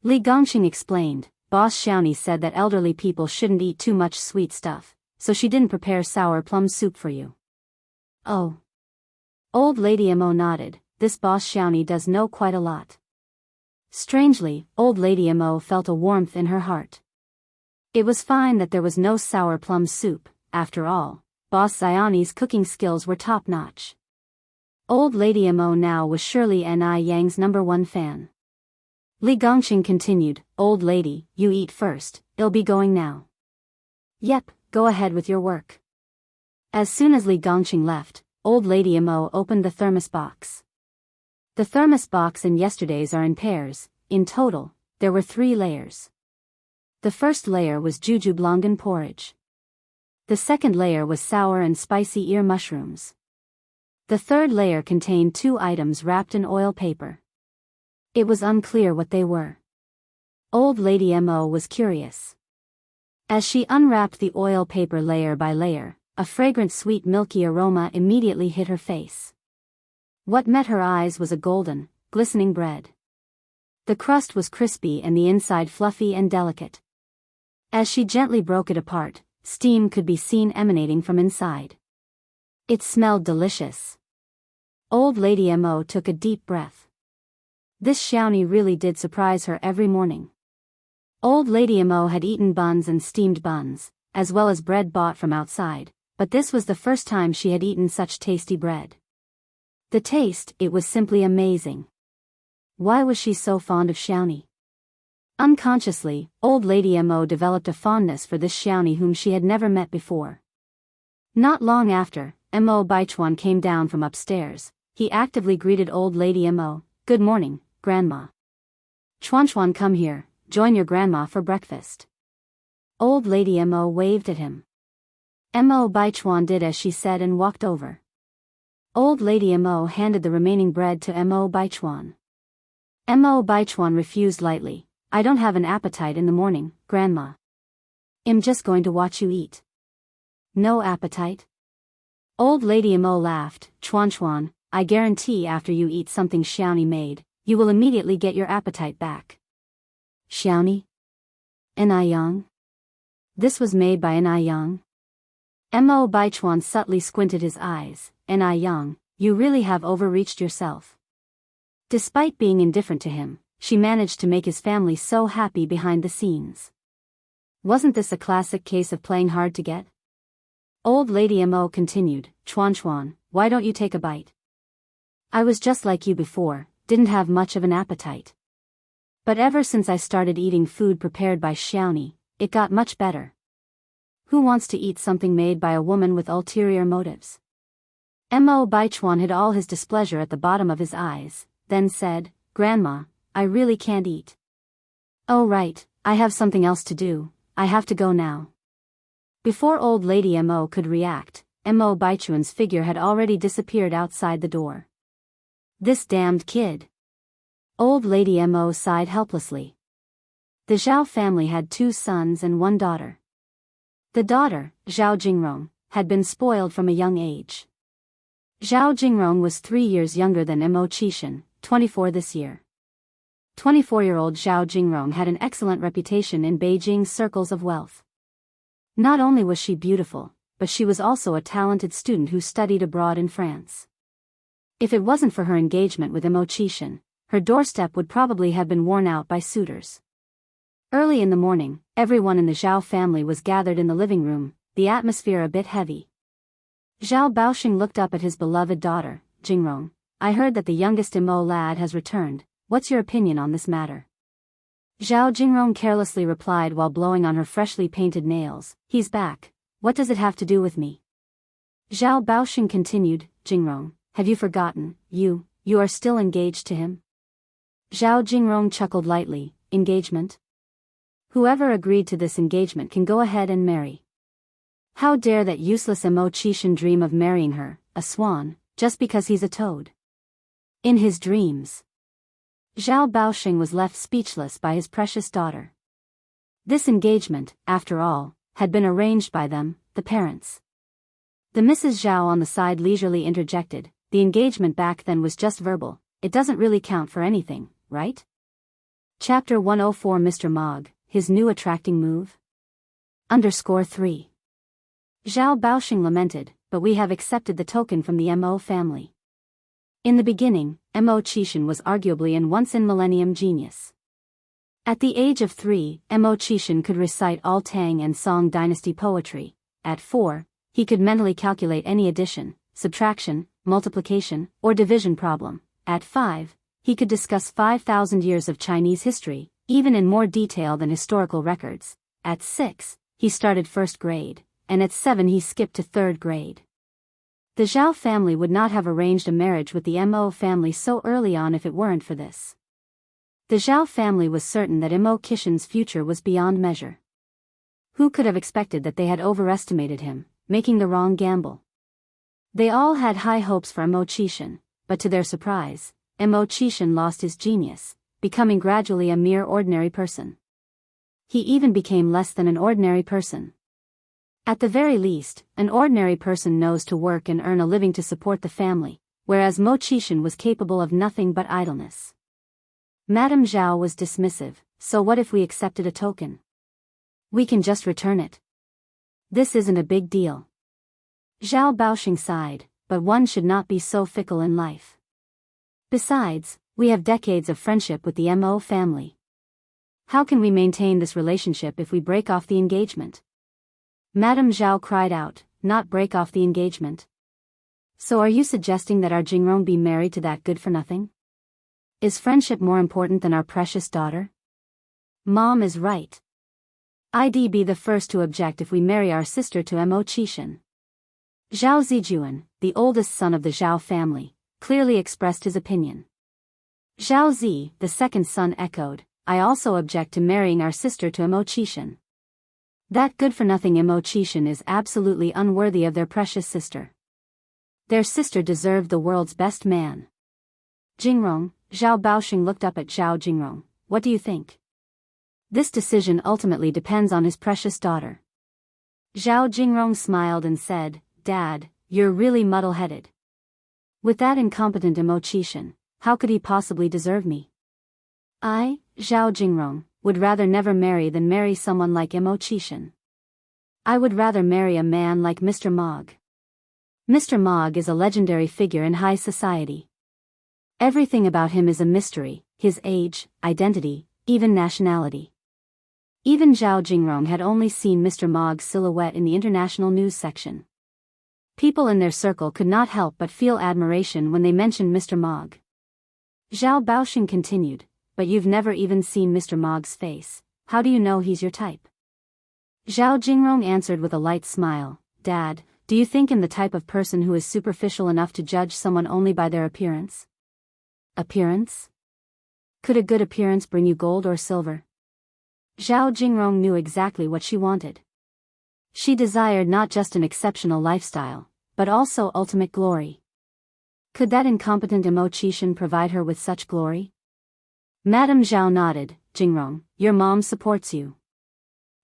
Li Gongxing explained, "Boss Xiaoni said that elderly people shouldn't eat too much sweet stuff, so she didn't prepare sour plum soup for you." "Oh." Old lady Mo nodded, "This boss Xiaoni does know quite a lot." Strangely, old lady Mo felt a warmth in her heart. It was fine that there was no sour plum soup. After all, boss Xiaoni's cooking skills were top-notch. Old lady Mo now was surely Yang's #1 fan. Li Gongxing continued, "Old lady, you eat first, it'll be going now." "Yep, go ahead with your work." As soon as Li Gongxing left, old lady Mo opened the thermos box. The thermos box and yesterday's are in pairs. In total, there were 3 layers. The first layer was jujublangan porridge. The second layer was sour and spicy ear mushrooms. The third layer contained 2 items wrapped in oil paper. It was unclear what they were. Old lady Mo was curious. As she unwrapped the oil paper layer by layer, a fragrant sweet milky aroma immediately hit her face. What met her eyes was a golden, glistening bread. The crust was crispy and the inside fluffy and delicate. As she gently broke it apart, steam could be seen emanating from inside. It smelled delicious. Old Lady Mo took a deep breath. This xiaonie really did surprise her every morning. Old Lady Mo had eaten buns and steamed buns, as well as bread bought from outside, but this was the first time she had eaten such tasty bread. The taste, it was simply amazing. Why was she so fond of xiaonie? Unconsciously, Old Lady Mo developed a fondness for this xiaonie whom she had never met before. Not long after, Mo Baichuan came down from upstairs. He actively greeted Old Lady Mo. "Good morning, Grandma. Chuan, come here, join your grandma for breakfast." Old Lady Mo waved at him. Mo Baichuan did as she said and walked over. Old Lady Mo handed the remaining bread to Mo Baichuan. Mo Baichuan refused lightly. "I don't have an appetite in the morning, Grandma. I'm just going to watch you eat." "No appetite?" Old Lady Mo laughed. Chuan, I guarantee after you eat something xiaonie made, you will immediately get your appetite back." "Xiaonie? Yang? This was made by Yang?" Mo Baichuan subtly squinted his eyes. "Yang, you really have overreached yourself." Despite being indifferent to him, she managed to make his family so happy behind the scenes. Wasn't this a classic case of playing hard to get? Old Lady Mo continued. Chuan, why don't you take a bite? I was just like you before, didn't have much of an appetite. But ever since I started eating food prepared by xiaonie, it got much better. Who wants to eat something made by a woman with ulterior motives? Mo Baichuan hid all his displeasure at the bottom of his eyes, then said, "Grandma, I really can't eat." "Oh right, I have something else to do, I have to go now." Before Old Lady Mo could react, Mo Baichuan's figure had already disappeared outside the door. This damned kid. Old Lady Mo sighed helplessly. The Zhao family had 2 sons and 1 daughter. The daughter, Zhao Jingrong, had been spoiled from a young age. Zhao Jingrong was 3 years younger than Mo Qishan, 24 this year. 24-year-old Zhao Jingrong had an excellent reputation in Beijing's circles of wealth. Not only was she beautiful, but she was also a talented student who studied abroad in France. If it wasn't for her engagement with Mo Qishan, her doorstep would probably have been worn out by suitors. Early in the morning, everyone in the Zhao family was gathered in the living room, the atmosphere a bit heavy. Zhao Baoxing looked up at his beloved daughter, Jingrong. "I heard that the youngest Mo lad has returned. What's your opinion on this matter?" Zhao Jingrong carelessly replied while blowing on her freshly painted nails. "He's back. What does it have to do with me?" Zhao Baoxing continued. "Jingrong, have you forgotten, you are still engaged to him?" Zhao Jingrong chuckled lightly. "Engagement? Whoever agreed to this engagement can go ahead and marry. How dare that useless Mo Qishan dream of marrying her, a swan, just because he's a toad? In his dreams." Zhao Baoxing was left speechless by his precious daughter. This engagement, after all, had been arranged by them, the parents. The Mrs. Zhao on the side leisurely interjected, "The engagement back then was just verbal, it doesn't really count for anything, right?" Chapter 104 Mr. Mogg, his new attracting move? _3. Zhao Baoxing lamented, "But we have accepted the token from the Mo family." In the beginning, Mo Qishan was arguably an once-in-millennium genius. At the age of 3, Mo Qishan could recite all Tang and Song dynasty poetry. At 4, he could mentally calculate any addition, subtraction, multiplication, or division problem. At 5, he could discuss 5,000 years of Chinese history, even in more detail than historical records. At 6, he started first grade, and at 7 he skipped to third grade. The Zhao family would not have arranged a marriage with the Mo family so early on if it weren't for this. The Zhao family was certain that Mo Qishan's future was beyond measure. Who could have expected that they had overestimated him, making the wrong gamble? They all had high hopes for Mo Qishan, but to their surprise, Mo Qishan lost his genius, becoming gradually a mere ordinary person. He even became less than an ordinary person. At the very least, an ordinary person knows to work and earn a living to support the family, whereas Mo Qishan was capable of nothing but idleness. Madame Zhao was dismissive. "So what if we accepted a token?" We can just return it. This isn't a big deal. Zhao Baoxing sighed, but one should not be so fickle in life. Besides, we have decades of friendship with the Mo family. How can we maintain this relationship if we break off the engagement? Madame Zhao cried out, not break off the engagement. So are you suggesting that our Jingrong be married to that good-for-nothing? Is friendship more important than our precious daughter? Mom is right. I'd be the first to object if we marry our sister to Mo Qishan. Zhao Zijuan, the oldest son of the Zhao family, clearly expressed his opinion. Zhao Zi, the second son, echoed, I also object to marrying our sister to Mo Qishan. That good-for-nothing Mo Qishan is absolutely unworthy of their precious sister. Their sister deserved the world's best man. Jingrong, Zhao Baoxing looked up at Zhao Jingrong. What do you think? This decision ultimately depends on his precious daughter. Zhao Jingrong smiled and said, Dad, you're really muddle-headed. With that incompetent Mo Qishan, how could he possibly deserve me? I, Zhao Jingrong, would rather never marry than marry someone like Mo Qishan. I would rather marry a man like Mr. Mog. Mr. Mog is a legendary figure in high society. Everything about him is a mystery, his age, identity, even nationality. Even Zhao Jingrong had only seen Mr. Mog's silhouette in the international news section. People in their circle could not help but feel admiration when they mentioned Mr. Mog. Zhao Baoxing continued, but you've never even seen Mr. Mog's face. How do you know he's your type? Zhao Jingrong answered with a light smile, Dad, do you think I'm the type of person who is superficial enough to judge someone only by their appearance? Appearance? Could a good appearance bring you gold or silver? Zhao Jingrong knew exactly what she wanted. She desired not just an exceptional lifestyle, but also ultimate glory. Could that incompetent Mo Qishan provide her with such glory? Madame Zhao nodded, Jingrong, your mom supports you.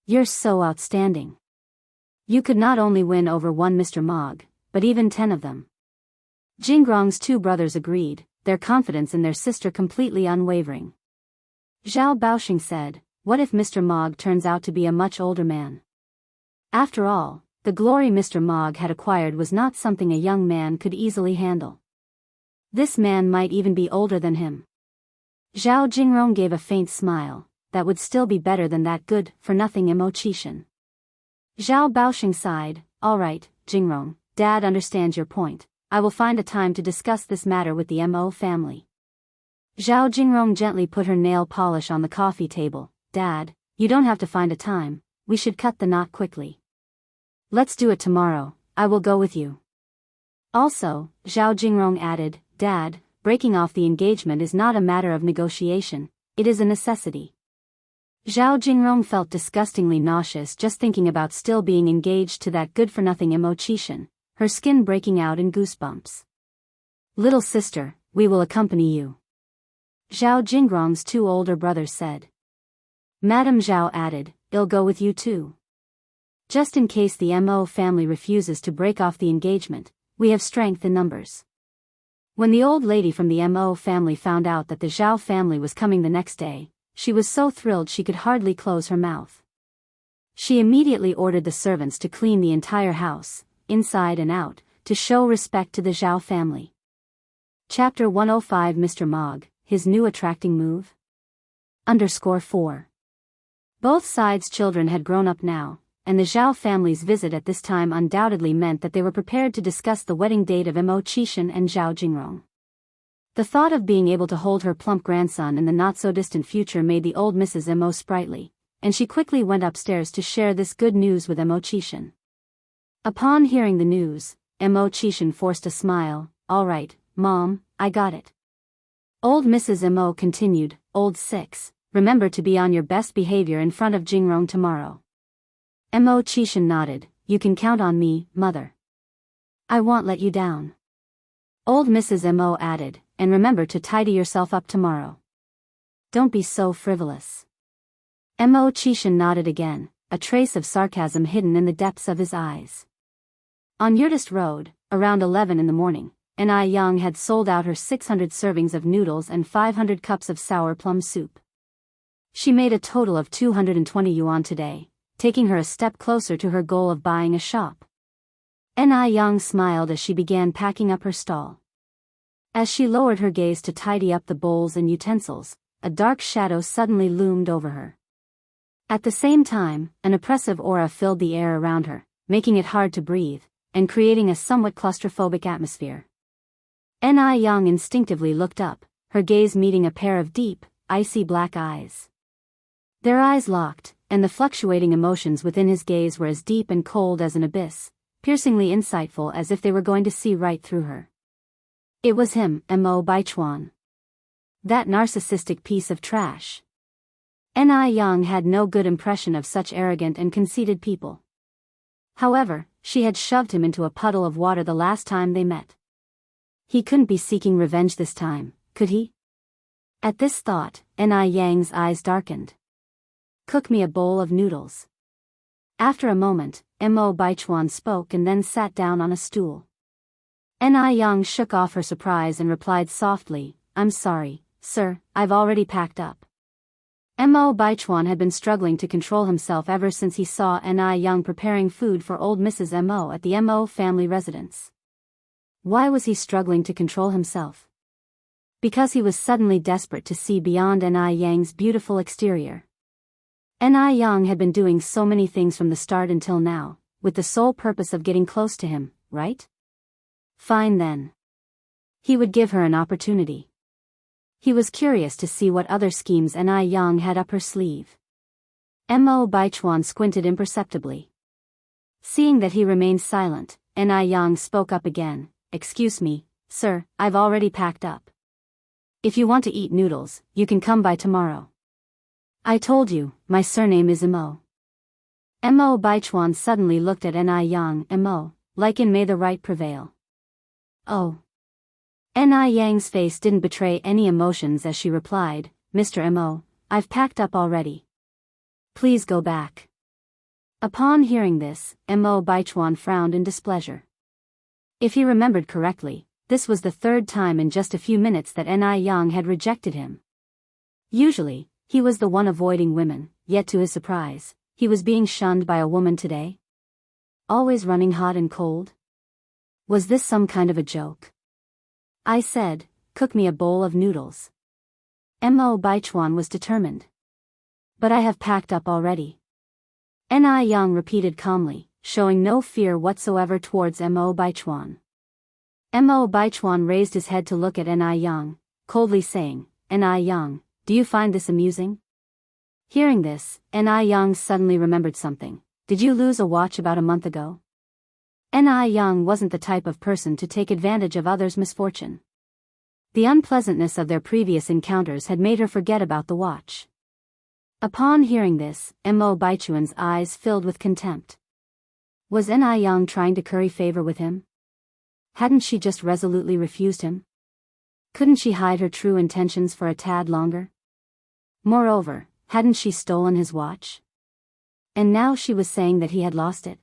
You're so outstanding. You could not only win over one Mr. Mog, but even 10 of them. Jingrong's two brothers agreed, their confidence in their sister completely unwavering. Zhao Baoxing said, what if Mr. Mog turns out to be a much older man? After all, the glory Mr. Mog had acquired was not something a young man could easily handle. This man might even be older than him. Zhao Jingrong gave a faint smile, that would still be better than that good-for-nothing Mo Qishan. Zhao Baoxing sighed, all right, Jingrong, Dad understands your point. I will find a time to discuss this matter with the Mo family. Zhao Jingrong gently put her nail polish on the coffee table. Dad, you don't have to find a time, we should cut the knot quickly. Let's do it tomorrow, I will go with you. Also, Zhao Jingrong added, Dad, breaking off the engagement is not a matter of negotiation, it is a necessity. Zhao Jingrong felt disgustingly nauseous just thinking about still being engaged to that good-for-nothing Mo Qishan, her skin breaking out in goosebumps. Little sister, we will accompany you. Zhao Jingrong's two older brothers said. Madame Zhao added, I'll go with you too. Just in case the Mo family refuses to break off the engagement, we have strength in numbers. When the old lady from the Mo family found out that the Zhao family was coming the next day, she was so thrilled she could hardly close her mouth. She immediately ordered the servants to clean the entire house, inside and out, to show respect to the Zhao family. Chapter 105 Mr. Mog, his new attracting move? _4. Both sides' children had grown up now, and the Zhao family's visit at this time undoubtedly meant that they were prepared to discuss the wedding date of Mo Qishan and Zhao Jingrong. The thought of being able to hold her plump grandson in the not-so-distant future made the old Mrs. Mo sprightly, and she quickly went upstairs to share this good news with Mo Qishan. Upon hearing the news, Mo Qishan forced a smile. All right, Mom, I got it. Old Mrs. Mo continued, Old 6, remember to be on your best behavior in front of Jingrong tomorrow. Mo Qishan nodded, you can count on me, Mother. I won't let you down. Old Mrs. Mo added, and remember to tidy yourself up tomorrow. Don't be so frivolous. Mo Qishan nodded again, a trace of sarcasm hidden in the depths of his eyes. On Yurtist Road, around 11 in the morning, Ai Yang had sold out her 600 servings of noodles and 500 cups of sour plum soup. She made a total of 220 yuan today, taking her a step closer to her goal of buying a shop. Young smiled as she began packing up her stall. As she lowered her gaze to tidy up the bowls and utensils, a dark shadow suddenly loomed over her. At the same time, an oppressive aura filled the air around her, making it hard to breathe, and creating a somewhat claustrophobic atmosphere. Young instinctively looked up, her gaze meeting a pair of deep, icy black eyes. Their eyes locked, and the fluctuating emotions within his gaze were as deep and cold as an abyss, piercingly insightful as if they were going to see right through her. It was him, Mo Baichuan. That narcissistic piece of trash. Young had no good impression of such arrogant and conceited people. However, she had shoved him into a puddle of water the last time they met. He couldn't be seeking revenge this time, could he? At this thought, Yang's eyes darkened. Cook me a bowl of noodles. After a moment, Mo Baichuan spoke and then sat down on a stool. Young shook off her surprise and replied softly, I'm sorry, sir, I've already packed up. Mo Baichuan had been struggling to control himself ever since he saw Young preparing food for old Mrs. Mo at the Mo family residence. Why was he struggling to control himself? Because he was suddenly desperate to see beyond Yang's beautiful exterior. Young had been doing so many things from the start until now, with the sole purpose of getting close to him, right? Fine then. He would give her an opportunity. He was curious to see what other schemes Young had up her sleeve. Mo Baichuan squinted imperceptibly. Seeing that he remained silent, Young spoke up again, Excuse me, sir, I've already packed up. If you want to eat noodles, you can come by tomorrow. I told you, my surname is Mo. Mo Baichuan suddenly looked at Young, Mo, like in May the right prevail. Oh. Yang's face didn't betray any emotions as she replied, Mr. Mo, I've packed up already. Please go back. Upon hearing this, Mo Baichuan frowned in displeasure. If he remembered correctly, this was the third time in just a few minutes that Young had rejected him. Usually, he was the one avoiding women, yet to his surprise, he was being shunned by a woman today. Always running hot and cold? Was this some kind of a joke? I said, cook me a bowl of noodles. Mo Baichuan was determined. But I have packed up already. Young repeated calmly, showing no fear whatsoever towards Mo Baichuan. Mo Baichuan raised his head to look at Young, coldly saying, Young, do you find this amusing? Hearing this, Young suddenly remembered something. Did you lose a watch about a month ago? Young wasn't the type of person to take advantage of others' misfortune. The unpleasantness of their previous encounters had made her forget about the watch. Upon hearing this, Mo Baichuan's eyes filled with contempt. Was Young trying to curry favor with him? Hadn't she just resolutely refused him? Couldn't she hide her true intentions for a tad longer? Moreover, hadn't she stolen his watch? And now she was saying that he had lost it.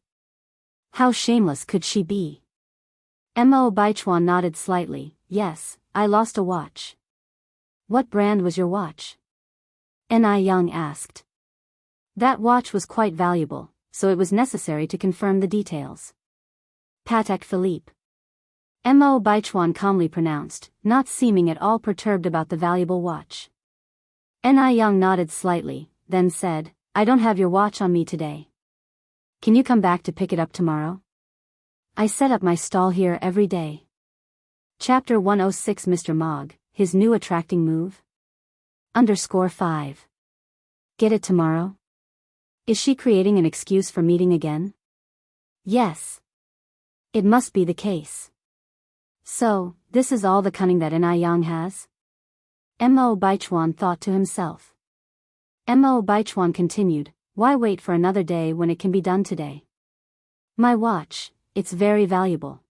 How shameless could she be? Mo Baichuan nodded slightly, Yes, I lost a watch. What brand was your watch? Young asked. That watch was quite valuable, so it was necessary to confirm the details. Patek Philippe. Mo Baichuan calmly pronounced, not seeming at all perturbed about the valuable watch. Young nodded slightly, then said, I don't have your watch on me today. Can you come back to pick it up tomorrow? I set up my stall here every day. Chapter 106 Mr. Mogg, his new attracting move? _5. Get it tomorrow? Is she creating an excuse for meeting again? Yes. It must be the case. So, this is all the cunning that Young has? Mo Baichuan thought to himself. Mo Baichuan continued, Why wait for another day when it can be done today? My watch, it's very valuable.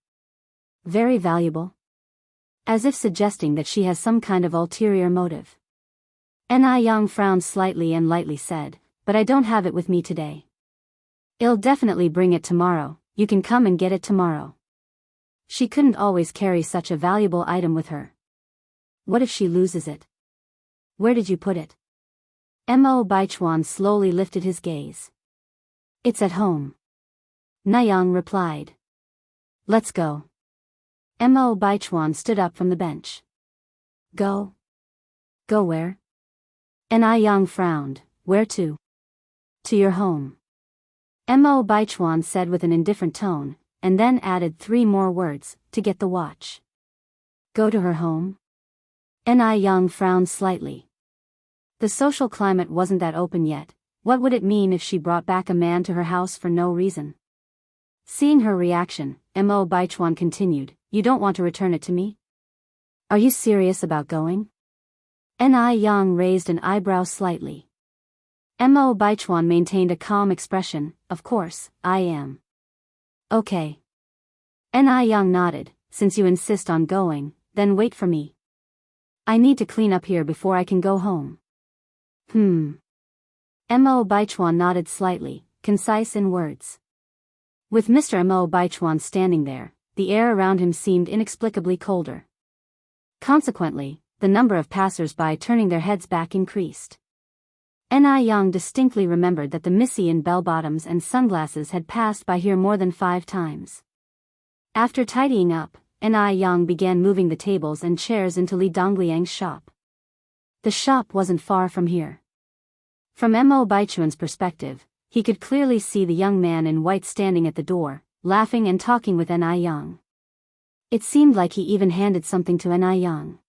Very valuable? As if suggesting that she has some kind of ulterior motive. Young frowned slightly and lightly said, But I don't have it with me today. I'll definitely bring it tomorrow, you can come and get it tomorrow. She couldn't always carry such a valuable item with her. What if she loses it? Where did you put it? Mo Baichuan slowly lifted his gaze. It's at home. Na-young replied. Let's go. Mo Baichuan stood up from the bench. Go? Go where? Na-young frowned. Where to? To your home. Mo Baichuan said with an indifferent tone, and then added 3 more words, to get the watch. Go to her home? Na-young frowned slightly. The social climate wasn't that open yet. What would it mean if she brought back a man to her house for no reason? Seeing her reaction, Mo Baichuan continued, You don't want to return it to me? Are you serious about going? Na-young raised an eyebrow slightly. Mo Baichuan maintained a calm expression. Of course, I am. Okay. Na-young nodded. Since you insist on going, then wait for me. I need to clean up here before I can go home. Mo Baichuan nodded slightly, concise in words. With Mr. Mo Baichuan standing there, the air around him seemed inexplicably colder. Consequently, the number of passers-by turning their heads back increased. Na-young distinctly remembered that the missy in bell-bottoms and sunglasses had passed by here more than 5 times. After tidying up, Na-young began moving the tables and chairs into Li Dongliang's shop. The shop wasn't far from here. From Mo Baichuan's perspective, he could clearly see the young man in white standing at the door, laughing and talking with Na-young. It seemed like he even handed something to Na-young.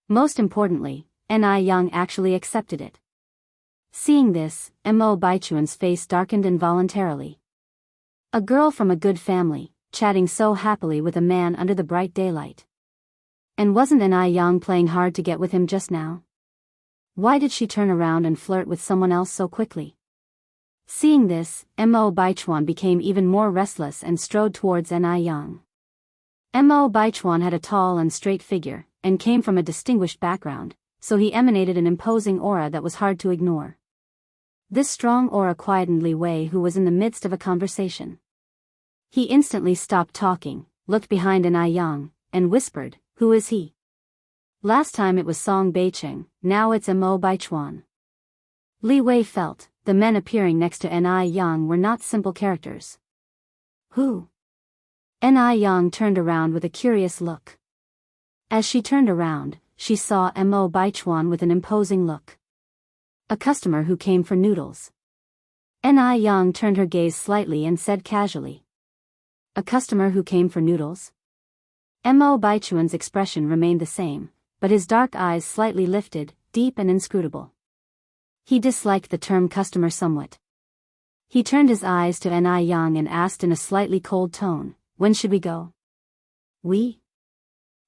Most importantly, Na-young actually accepted it. Seeing this, Mo Baichuan's face darkened involuntarily. A girl from a good family, chatting so happily with a man under the bright daylight. And wasn't Na-young playing hard to get with him just now? Why did she turn around and flirt with someone else so quickly? Seeing this, Mo Baichuan became even more restless and strode towards Na-young. Mo Baichuan had a tall and straight figure, and came from a distinguished background, so he emanated an imposing aura that was hard to ignore. This strong aura quietened Li Wei, who was in the midst of a conversation. He instantly stopped talking, looked behind Na-young, and whispered, Who is he? Last time it was Song Beicheng, now it's Mo Baichuan. Li Wei felt, the men appearing next to Na-young were not simple characters. Who? Na-young turned around with a curious look. As she turned around, she saw Mo Baichuan with an imposing look. A customer who came for noodles. Na-young turned her gaze slightly and said casually. A customer who came for noodles? Mo Baichuan's expression remained the same, but his dark eyes slightly lifted, deep and inscrutable. He disliked the term customer somewhat. He turned his eyes to Na-young and asked in a slightly cold tone, When should we go? We?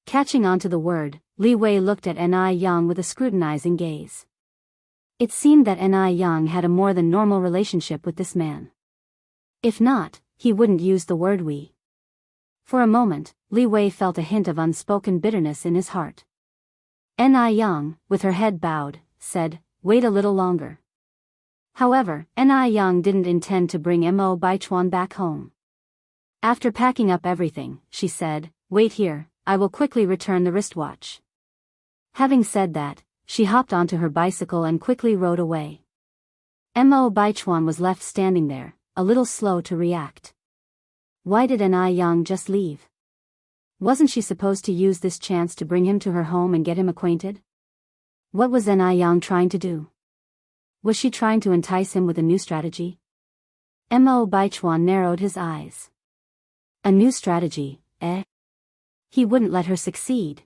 Catching on to the word, Li Wei looked at Na-young with a scrutinizing gaze. It seemed that Na-young had a more than normal relationship with this man. If not, he wouldn't use the word we. For a moment, Li Wei felt a hint of unspoken bitterness in his heart. Na-young, with her head bowed, said, Wait a little longer. However, Na-young didn't intend to bring Mo Baichuan back home. After packing up everything, she said, Wait here, I will quickly return the wristwatch. Having said that, she hopped onto her bicycle and quickly rode away. Mo Baichuan was left standing there, a little slow to react. Why did Na-young just leave? Wasn't she supposed to use this chance to bring him to her home and get him acquainted? What was Na-young trying to do? Was she trying to entice him with a new strategy? Mo Baichuan narrowed his eyes. A new strategy, eh? He wouldn't let her succeed.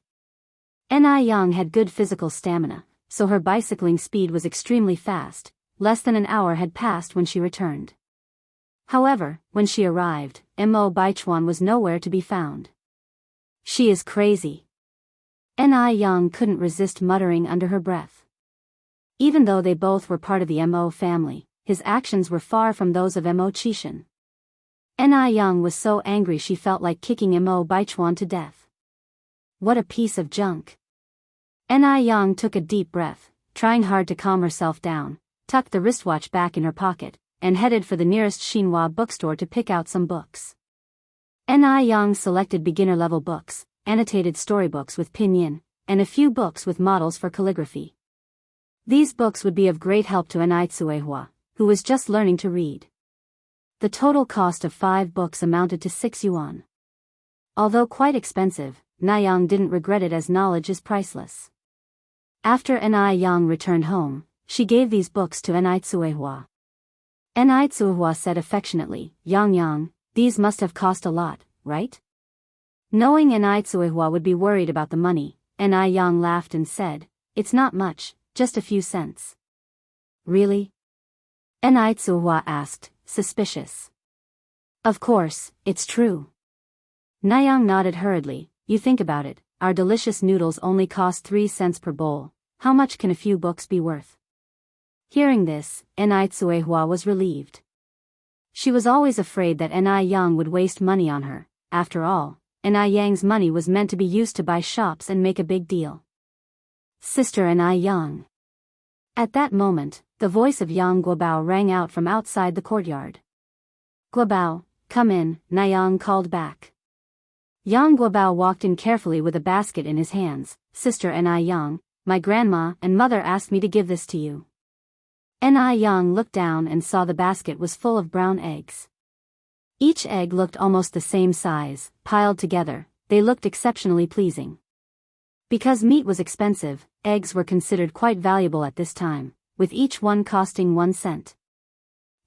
Na-young had good physical stamina, so her bicycling speed was extremely fast. Less than an hour had passed when she returned. However, when she arrived, Mo Baichuan was nowhere to be found. She is crazy. Na-young couldn't resist muttering under her breath. Even though they both were part of the Mo family, his actions were far from those of Mo Qishan. Na-young was so angry she felt like kicking Mo Baichuan to death. What a piece of junk. Na-young took a deep breath, trying hard to calm herself down, tucked the wristwatch back in her pocket, and headed for the nearest Xinhua bookstore to pick out some books. Na-young selected beginner-level books, annotated storybooks with pinyin, and a few books with models for calligraphy. These books would be of great help to Na Tsuehua, who was just learning to read. The total cost of 5 books amounted to 6 yuan. Although quite expensive, Niyang didn't regret it as knowledge is priceless. After Niyang returned home, she gave these books to Nitsuehua. Nitsuehua said affectionately, Yang, these must have cost a lot, right? Knowing Nitsuehua would be worried about the money, Niyang laughed and said, it's not much, just a few cents. Really? Nitsuehua asked, suspicious. Of course, it's true. Niyang nodded hurriedly. You think about it, our delicious noodles only cost 3 cents per bowl. How much can a few books be worth? Hearing this, Nitsuehua was relieved. She was always afraid that Niyang would waste money on her. After all, Niyang's money was meant to be used to buy shops and make a big deal. Sister Niyang. At that moment, the voice of Yang Guobao rang out from outside the courtyard. Guobao, come in, Niyang called back. Yang Guobao walked in carefully with a basket in his hands. Sister Niyang, my grandma and mother asked me to give this to you. Niyang looked down and saw the basket was full of brown eggs. Each egg looked almost the same size, piled together, they looked exceptionally pleasing. Because meat was expensive, eggs were considered quite valuable at this time, with each one costing 1 cent.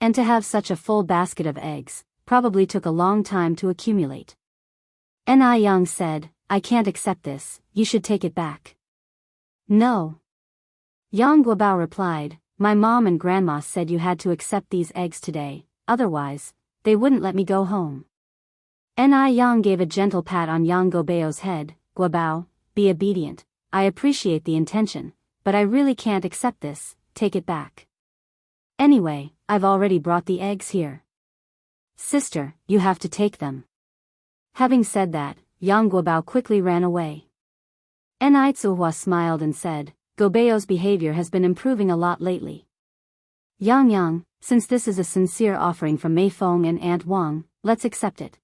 And to have such a full basket of eggs, probably took a long time to accumulate. Niyang said, I can't accept this, you should take it back. No. Yang Guobao replied, my mom and grandma said you had to accept these eggs today, otherwise, they wouldn't let me go home. Niyang gave a gentle pat on Yang Guobao's head. Guobao, be obedient, I appreciate the intention, but I really can't accept this, take it back. Anyway, I've already brought the eggs here. Sister, you have to take them. Having said that, Yang Guobao quickly ran away. Nitsuehua smiled and said, Guobao's behavior has been improving a lot lately. Yang, since this is a sincere offering from Mei Feng and Aunt Wang, let's accept it.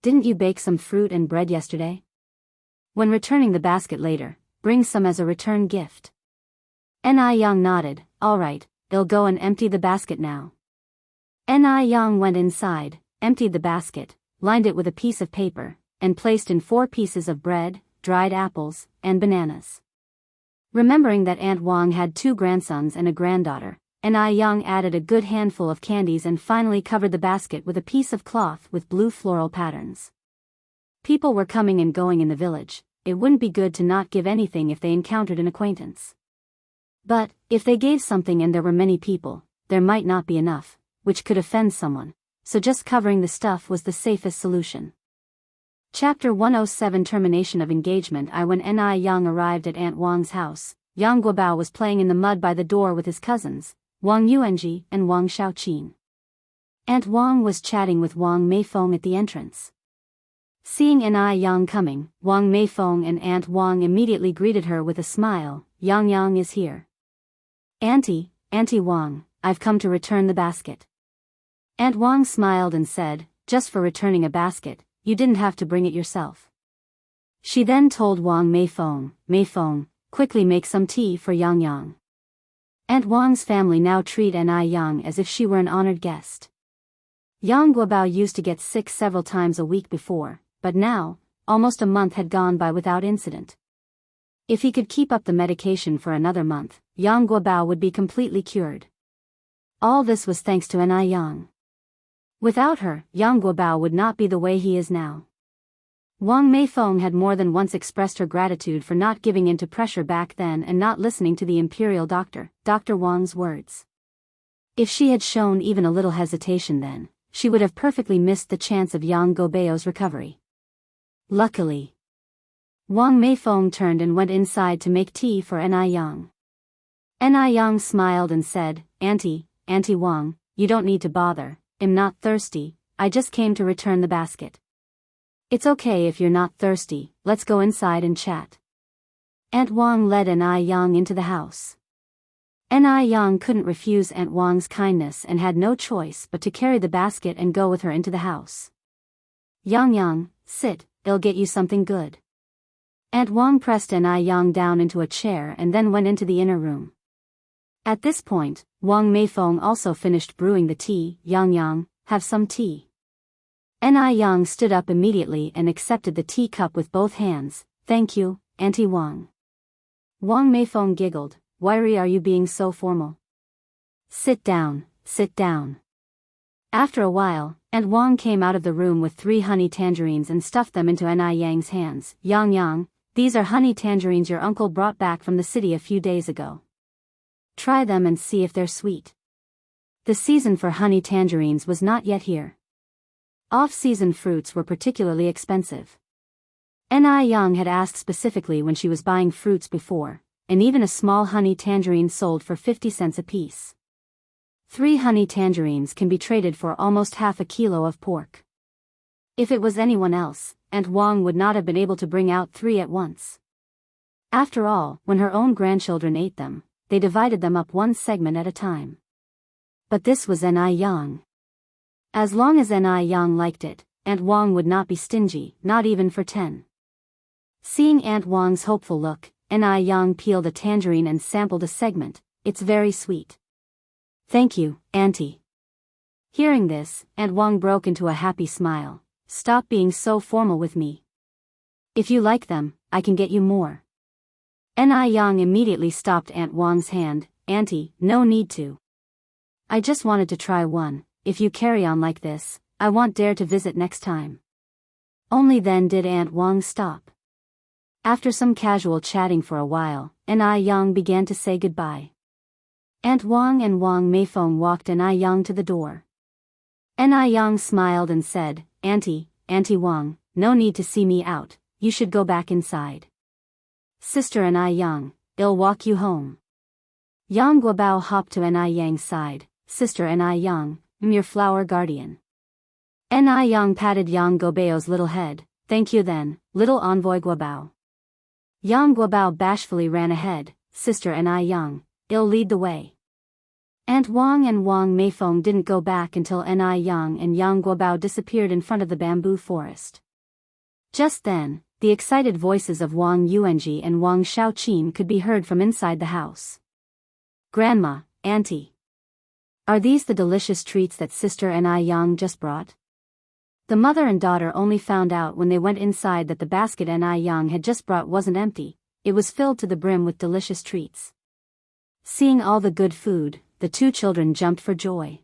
Didn't you bake some fruit and bread yesterday? When returning the basket later, bring some as a return gift. Niyang nodded, alright, they'll go and empty the basket now. Niyang went inside, emptied the basket, lined it with a piece of paper, and placed in 4 pieces of bread, dried apples, and bananas. Remembering that Aunt Wang had 2 grandsons and a granddaughter, Niyang added a good handful of candies and finally covered the basket with a piece of cloth with blue floral patterns. People were coming and going in the village, it wouldn't be good to not give anything if they encountered an acquaintance. But, if they gave something and there were many people, there might not be enough, which could offend someone, so just covering the stuff was the safest solution. Chapter 107 Termination of Engagement. When Niyang arrived at Aunt Wang's house, Yang Guobao was playing in the mud by the door with his cousins, Wang Yuanji and Wang Shaoqin. Aunt Wang was chatting with Wang Meifeng at the entrance. Seeing Niyang coming, Wang Meifeng and Aunt Wang immediately greeted her with a smile. Yang is here. Auntie Wang, I've come to return the basket. Aunt Wang smiled and said, just for returning a basket, you didn't have to bring it yourself. She then told Wang Meifeng, quickly make some tea for Yang. Aunt Wang's family now treat Niyang as if she were an honored guest. Yang Guobao used to get sick several times a week before, but now, almost a month had gone by without incident. If he could keep up the medication for another month, Yang Guobao would be completely cured. All this was thanks to Niyang. Without her, Yang Guobao would not be the way he is now. Wang Meifeng had more than once expressed her gratitude for not giving in to pressure back then and not listening to the imperial doctor, Dr. Wang's words. If she had shown even a little hesitation then, she would have perfectly missed the chance of Yang Guobao's recovery. Luckily, Wang Meifeng turned and went inside to make tea for Niyang. Niyang smiled and said, Auntie Wang, you don't need to bother. I'm not thirsty, I just came to return the basket. It's okay if you're not thirsty, let's go inside and chat. Aunt Wang led Niyang into the house. Niyang couldn't refuse Aunt Wang's kindness and had no choice but to carry the basket and go with her into the house. Yang, sit, it'll get you something good. Aunt Wang pressed Niyang down into a chair and then went into the inner room. At this point, Wang Meifeng also finished brewing the tea. Yang, have some tea. Ni Yang stood up immediately and accepted the tea cup with both hands. Thank you, Auntie Wang. Wang Meifeng giggled. Why are you being so formal? Sit down, sit down. After a while, Aunt Wang came out of the room with 3 honey tangerines and stuffed them into Ni Yang's hands. Yang, these are honey tangerines your uncle brought back from the city a few days ago. Try them and see if they're sweet. The season for honey tangerines was not yet here. Off-season fruits were particularly expensive. Ni Yang had asked specifically when she was buying fruits before, and even a small honey tangerine sold for 50 cents apiece. 3 honey tangerines can be traded for almost half a kilo of pork. If it was anyone else, Aunt Wang would not have been able to bring out 3 at once. After all, when her own grandchildren ate them, they divided them up one segment at a time. But this was Ni Yang. As long as Ni Yang liked it, Aunt Wang would not be stingy, not even for 10. Seeing Aunt Wang's hopeful look, Ni Yang peeled a tangerine and sampled a segment. It's very sweet. Thank you, Auntie. Hearing this, Aunt Wang broke into a happy smile. Stop being so formal with me. If you like them, I can get you more. Ni Yang immediately stopped Aunt Wang's hand. Auntie, no need to. I just wanted to try one. If you carry on like this, I won't dare to visit next time. Only then did Aunt Wang stop. After some casual chatting for a while, Ni Yang began to say goodbye. Aunt Wang and Wang Meifeng walked Ni Yang to the door. Ni Yang smiled and said, Auntie Wang, no need to see me out, you should go back inside. Sister Ni Yang, I'll walk you home. Yang Guobao hopped to Ni Yang's side. Sister Ni Yang, I'm your flower guardian. Ni Yang patted Yang Guobao's little head. Thank you then, little envoy Guobao. Yang Guobao bashfully ran ahead. Sister Ni Yang, I'll lead the way. Aunt Wang and Wang Meifeng didn't go back until Ni Yang and Yang Guobao disappeared in front of the bamboo forest. Just then, the excited voices of Wang Yuanji and Wang Shaoqin could be heard from inside the house. Grandma, Auntie. Are these the delicious treats that Sister Ni Yang just brought? The mother and daughter only found out when they went inside that the basket Ni Yang had just brought wasn't empty, it was filled to the brim with delicious treats. Seeing all the good food, the 2 children jumped for joy.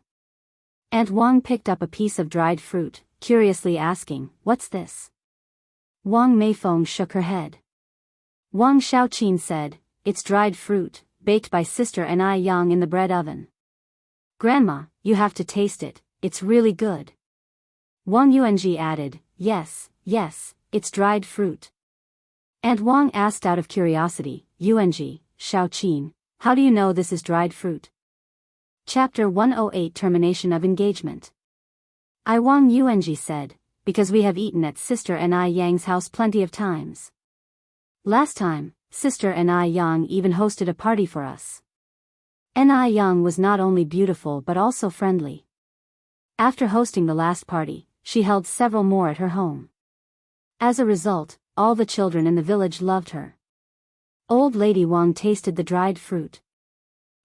Aunt Wang picked up a piece of dried fruit, curiously asking, What's this? Wang Meifeng shook her head. Wang Shaoqin said, It's dried fruit, baked by Sister Ni Yang in the bread oven. Grandma, you have to taste it, it's really good. Wang Yuanji added, Yes, it's dried fruit. Aunt Wang asked out of curiosity, Yuanji, Shaoqin, how do you know this is dried fruit? Chapter 108 Termination of Engagement. Wang Yuanji said, Because we have eaten at Sister Ni Yang's house plenty of times. Last time, Sister Ni Yang even hosted a party for us. Ni Yang was not only beautiful but also friendly. After hosting the last party, she held several more at her home. As a result, all the children in the village loved her. Old Lady Wang tasted the dried fruit.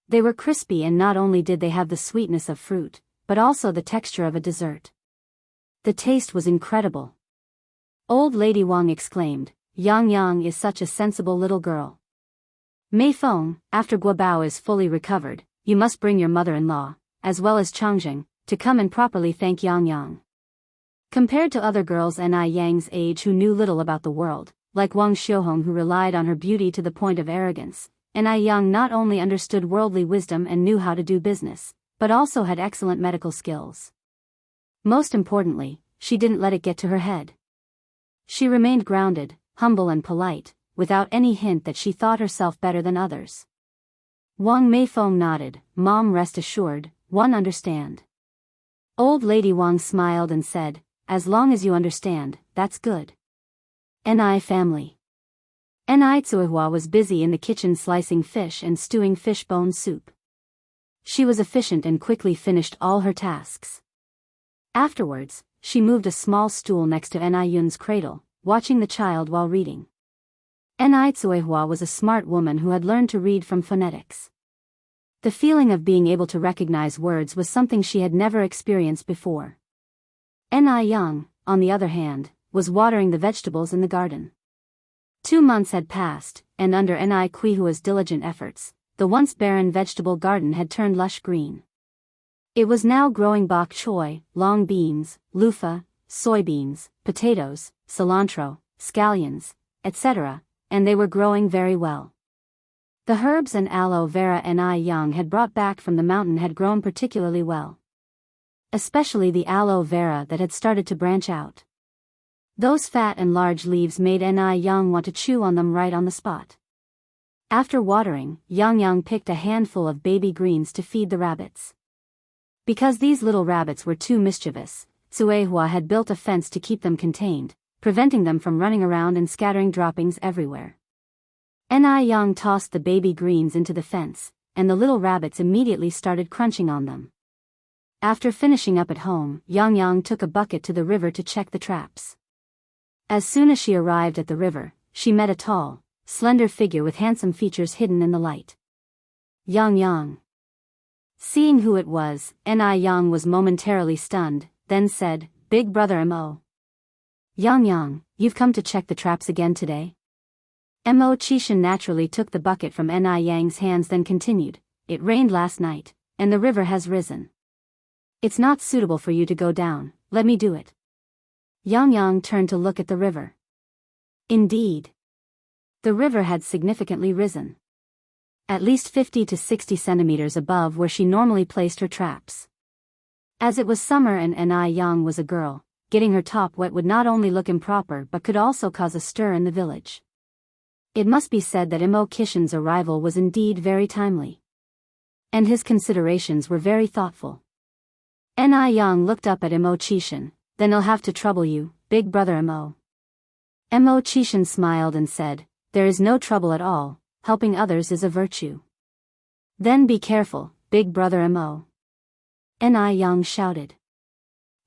They were crispy, and not only did they have the sweetness of fruit, but also the texture of a dessert. The taste was incredible. Old Lady Wang exclaimed, Yang is such a sensible little girl. Meifeng, after Guobao is fully recovered, you must bring your mother-in-law, as well as Changjing, to come and properly thank Yang. Compared to other girls Ni Yang's age who knew little about the world, like Wang Xiuhong who relied on her beauty to the point of arrogance, Ni Yang not only understood worldly wisdom and knew how to do business, but also had excellent medical skills. Most importantly, she didn't let it get to her head. She remained grounded, humble and polite, without any hint that she thought herself better than others. Wang Meifeng nodded. Mom, rest assured, one understand. Old Lady Wang smiled and said, As long as you understand, that's good. Ni family. Ni Tsuihua was busy in the kitchen slicing fish and stewing fish bone soup. She was efficient and quickly finished all her tasks. Afterwards, she moved a small stool next to Ni Yun's cradle, watching the child while reading. Ni Tsuihua was a smart woman who had learned to read from phonetics. The feeling of being able to recognize words was something she had never experienced before. Ni Young, on the other hand, was watering the vegetables in the garden. 2 months had passed, and under Ni Quihua's diligent efforts, the once barren vegetable garden had turned lush green. It was now growing bok choy, long beans, loofah, soybeans, potatoes, cilantro, scallions, etc., and they were growing very well. The herbs and aloe vera Ni Young had brought back from the mountain had grown particularly well. Especially the aloe vera that had started to branch out. Those fat and large leaves made Ni Young want to chew on them right on the spot. After watering, Yang picked a handful of baby greens to feed the rabbits. Because these little rabbits were too mischievous, Tsuehua had built a fence to keep them contained, preventing them from running around and scattering droppings everywhere. Ni Young tossed the baby greens into the fence, and the little rabbits immediately started crunching on them. After finishing up at home, Yang took a bucket to the river to check the traps. As soon as she arrived at the river, she met a tall, slender figure with handsome features hidden in the light. Yang. Seeing who it was, Ni Young was momentarily stunned, then said, "Big brother Mo." Yang, you've come to check the traps again today? Mo Chishan naturally took the bucket from Ni Yang's hands then continued, "It rained last night, and the river has risen. It's not suitable for you to go down, let me do it." Yang turned to look at the river. Indeed. The river had significantly risen. At least 50 to 60 centimeters above where she normally placed her traps. As it was summer and Ni Young was a girl, getting her top wet would not only look improper but could also cause a stir in the village. It must be said that Mo Kishan's arrival was indeed very timely. And his considerations were very thoughtful. Ni Young looked up at Mo Chishan, "Then I'll have to trouble you, big brother Mo." Mo Chishan smiled and said, "There is no trouble at all. Helping others is a virtue." "Then be careful, big brother Mo." Ni Young shouted.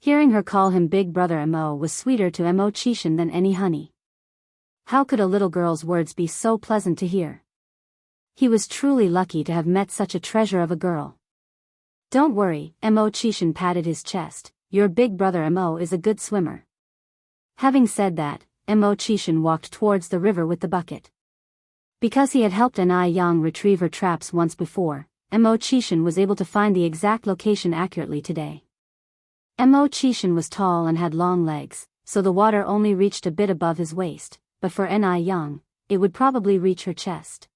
Hearing her call him big brother Mo was sweeter to Mo Chishan than any honey. How could a little girl's words be so pleasant to hear? He was truly lucky to have met such a treasure of a girl. "Don't worry," Mo Chishan patted his chest, "your big brother Mo is a good swimmer." Having said that, Mo Chishan walked towards the river with the bucket. Because he had helped Ni Young retrieve her traps once before, Mo Chishan was able to find the exact location accurately today. Mo Chishan was tall and had long legs, so the water only reached a bit above his waist, but for Ni Young, it would probably reach her chest.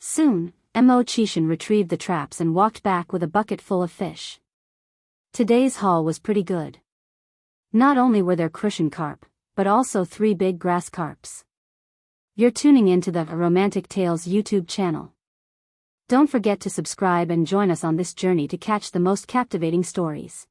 Soon, Mo Chishan retrieved the traps and walked back with a bucket full of fish. Today's haul was pretty good. Not only were there crucian carp, but also 3 big grass carps. You're tuning into the Romantic Tales YouTube channel. Don't forget to subscribe and join us on this journey to catch the most captivating stories.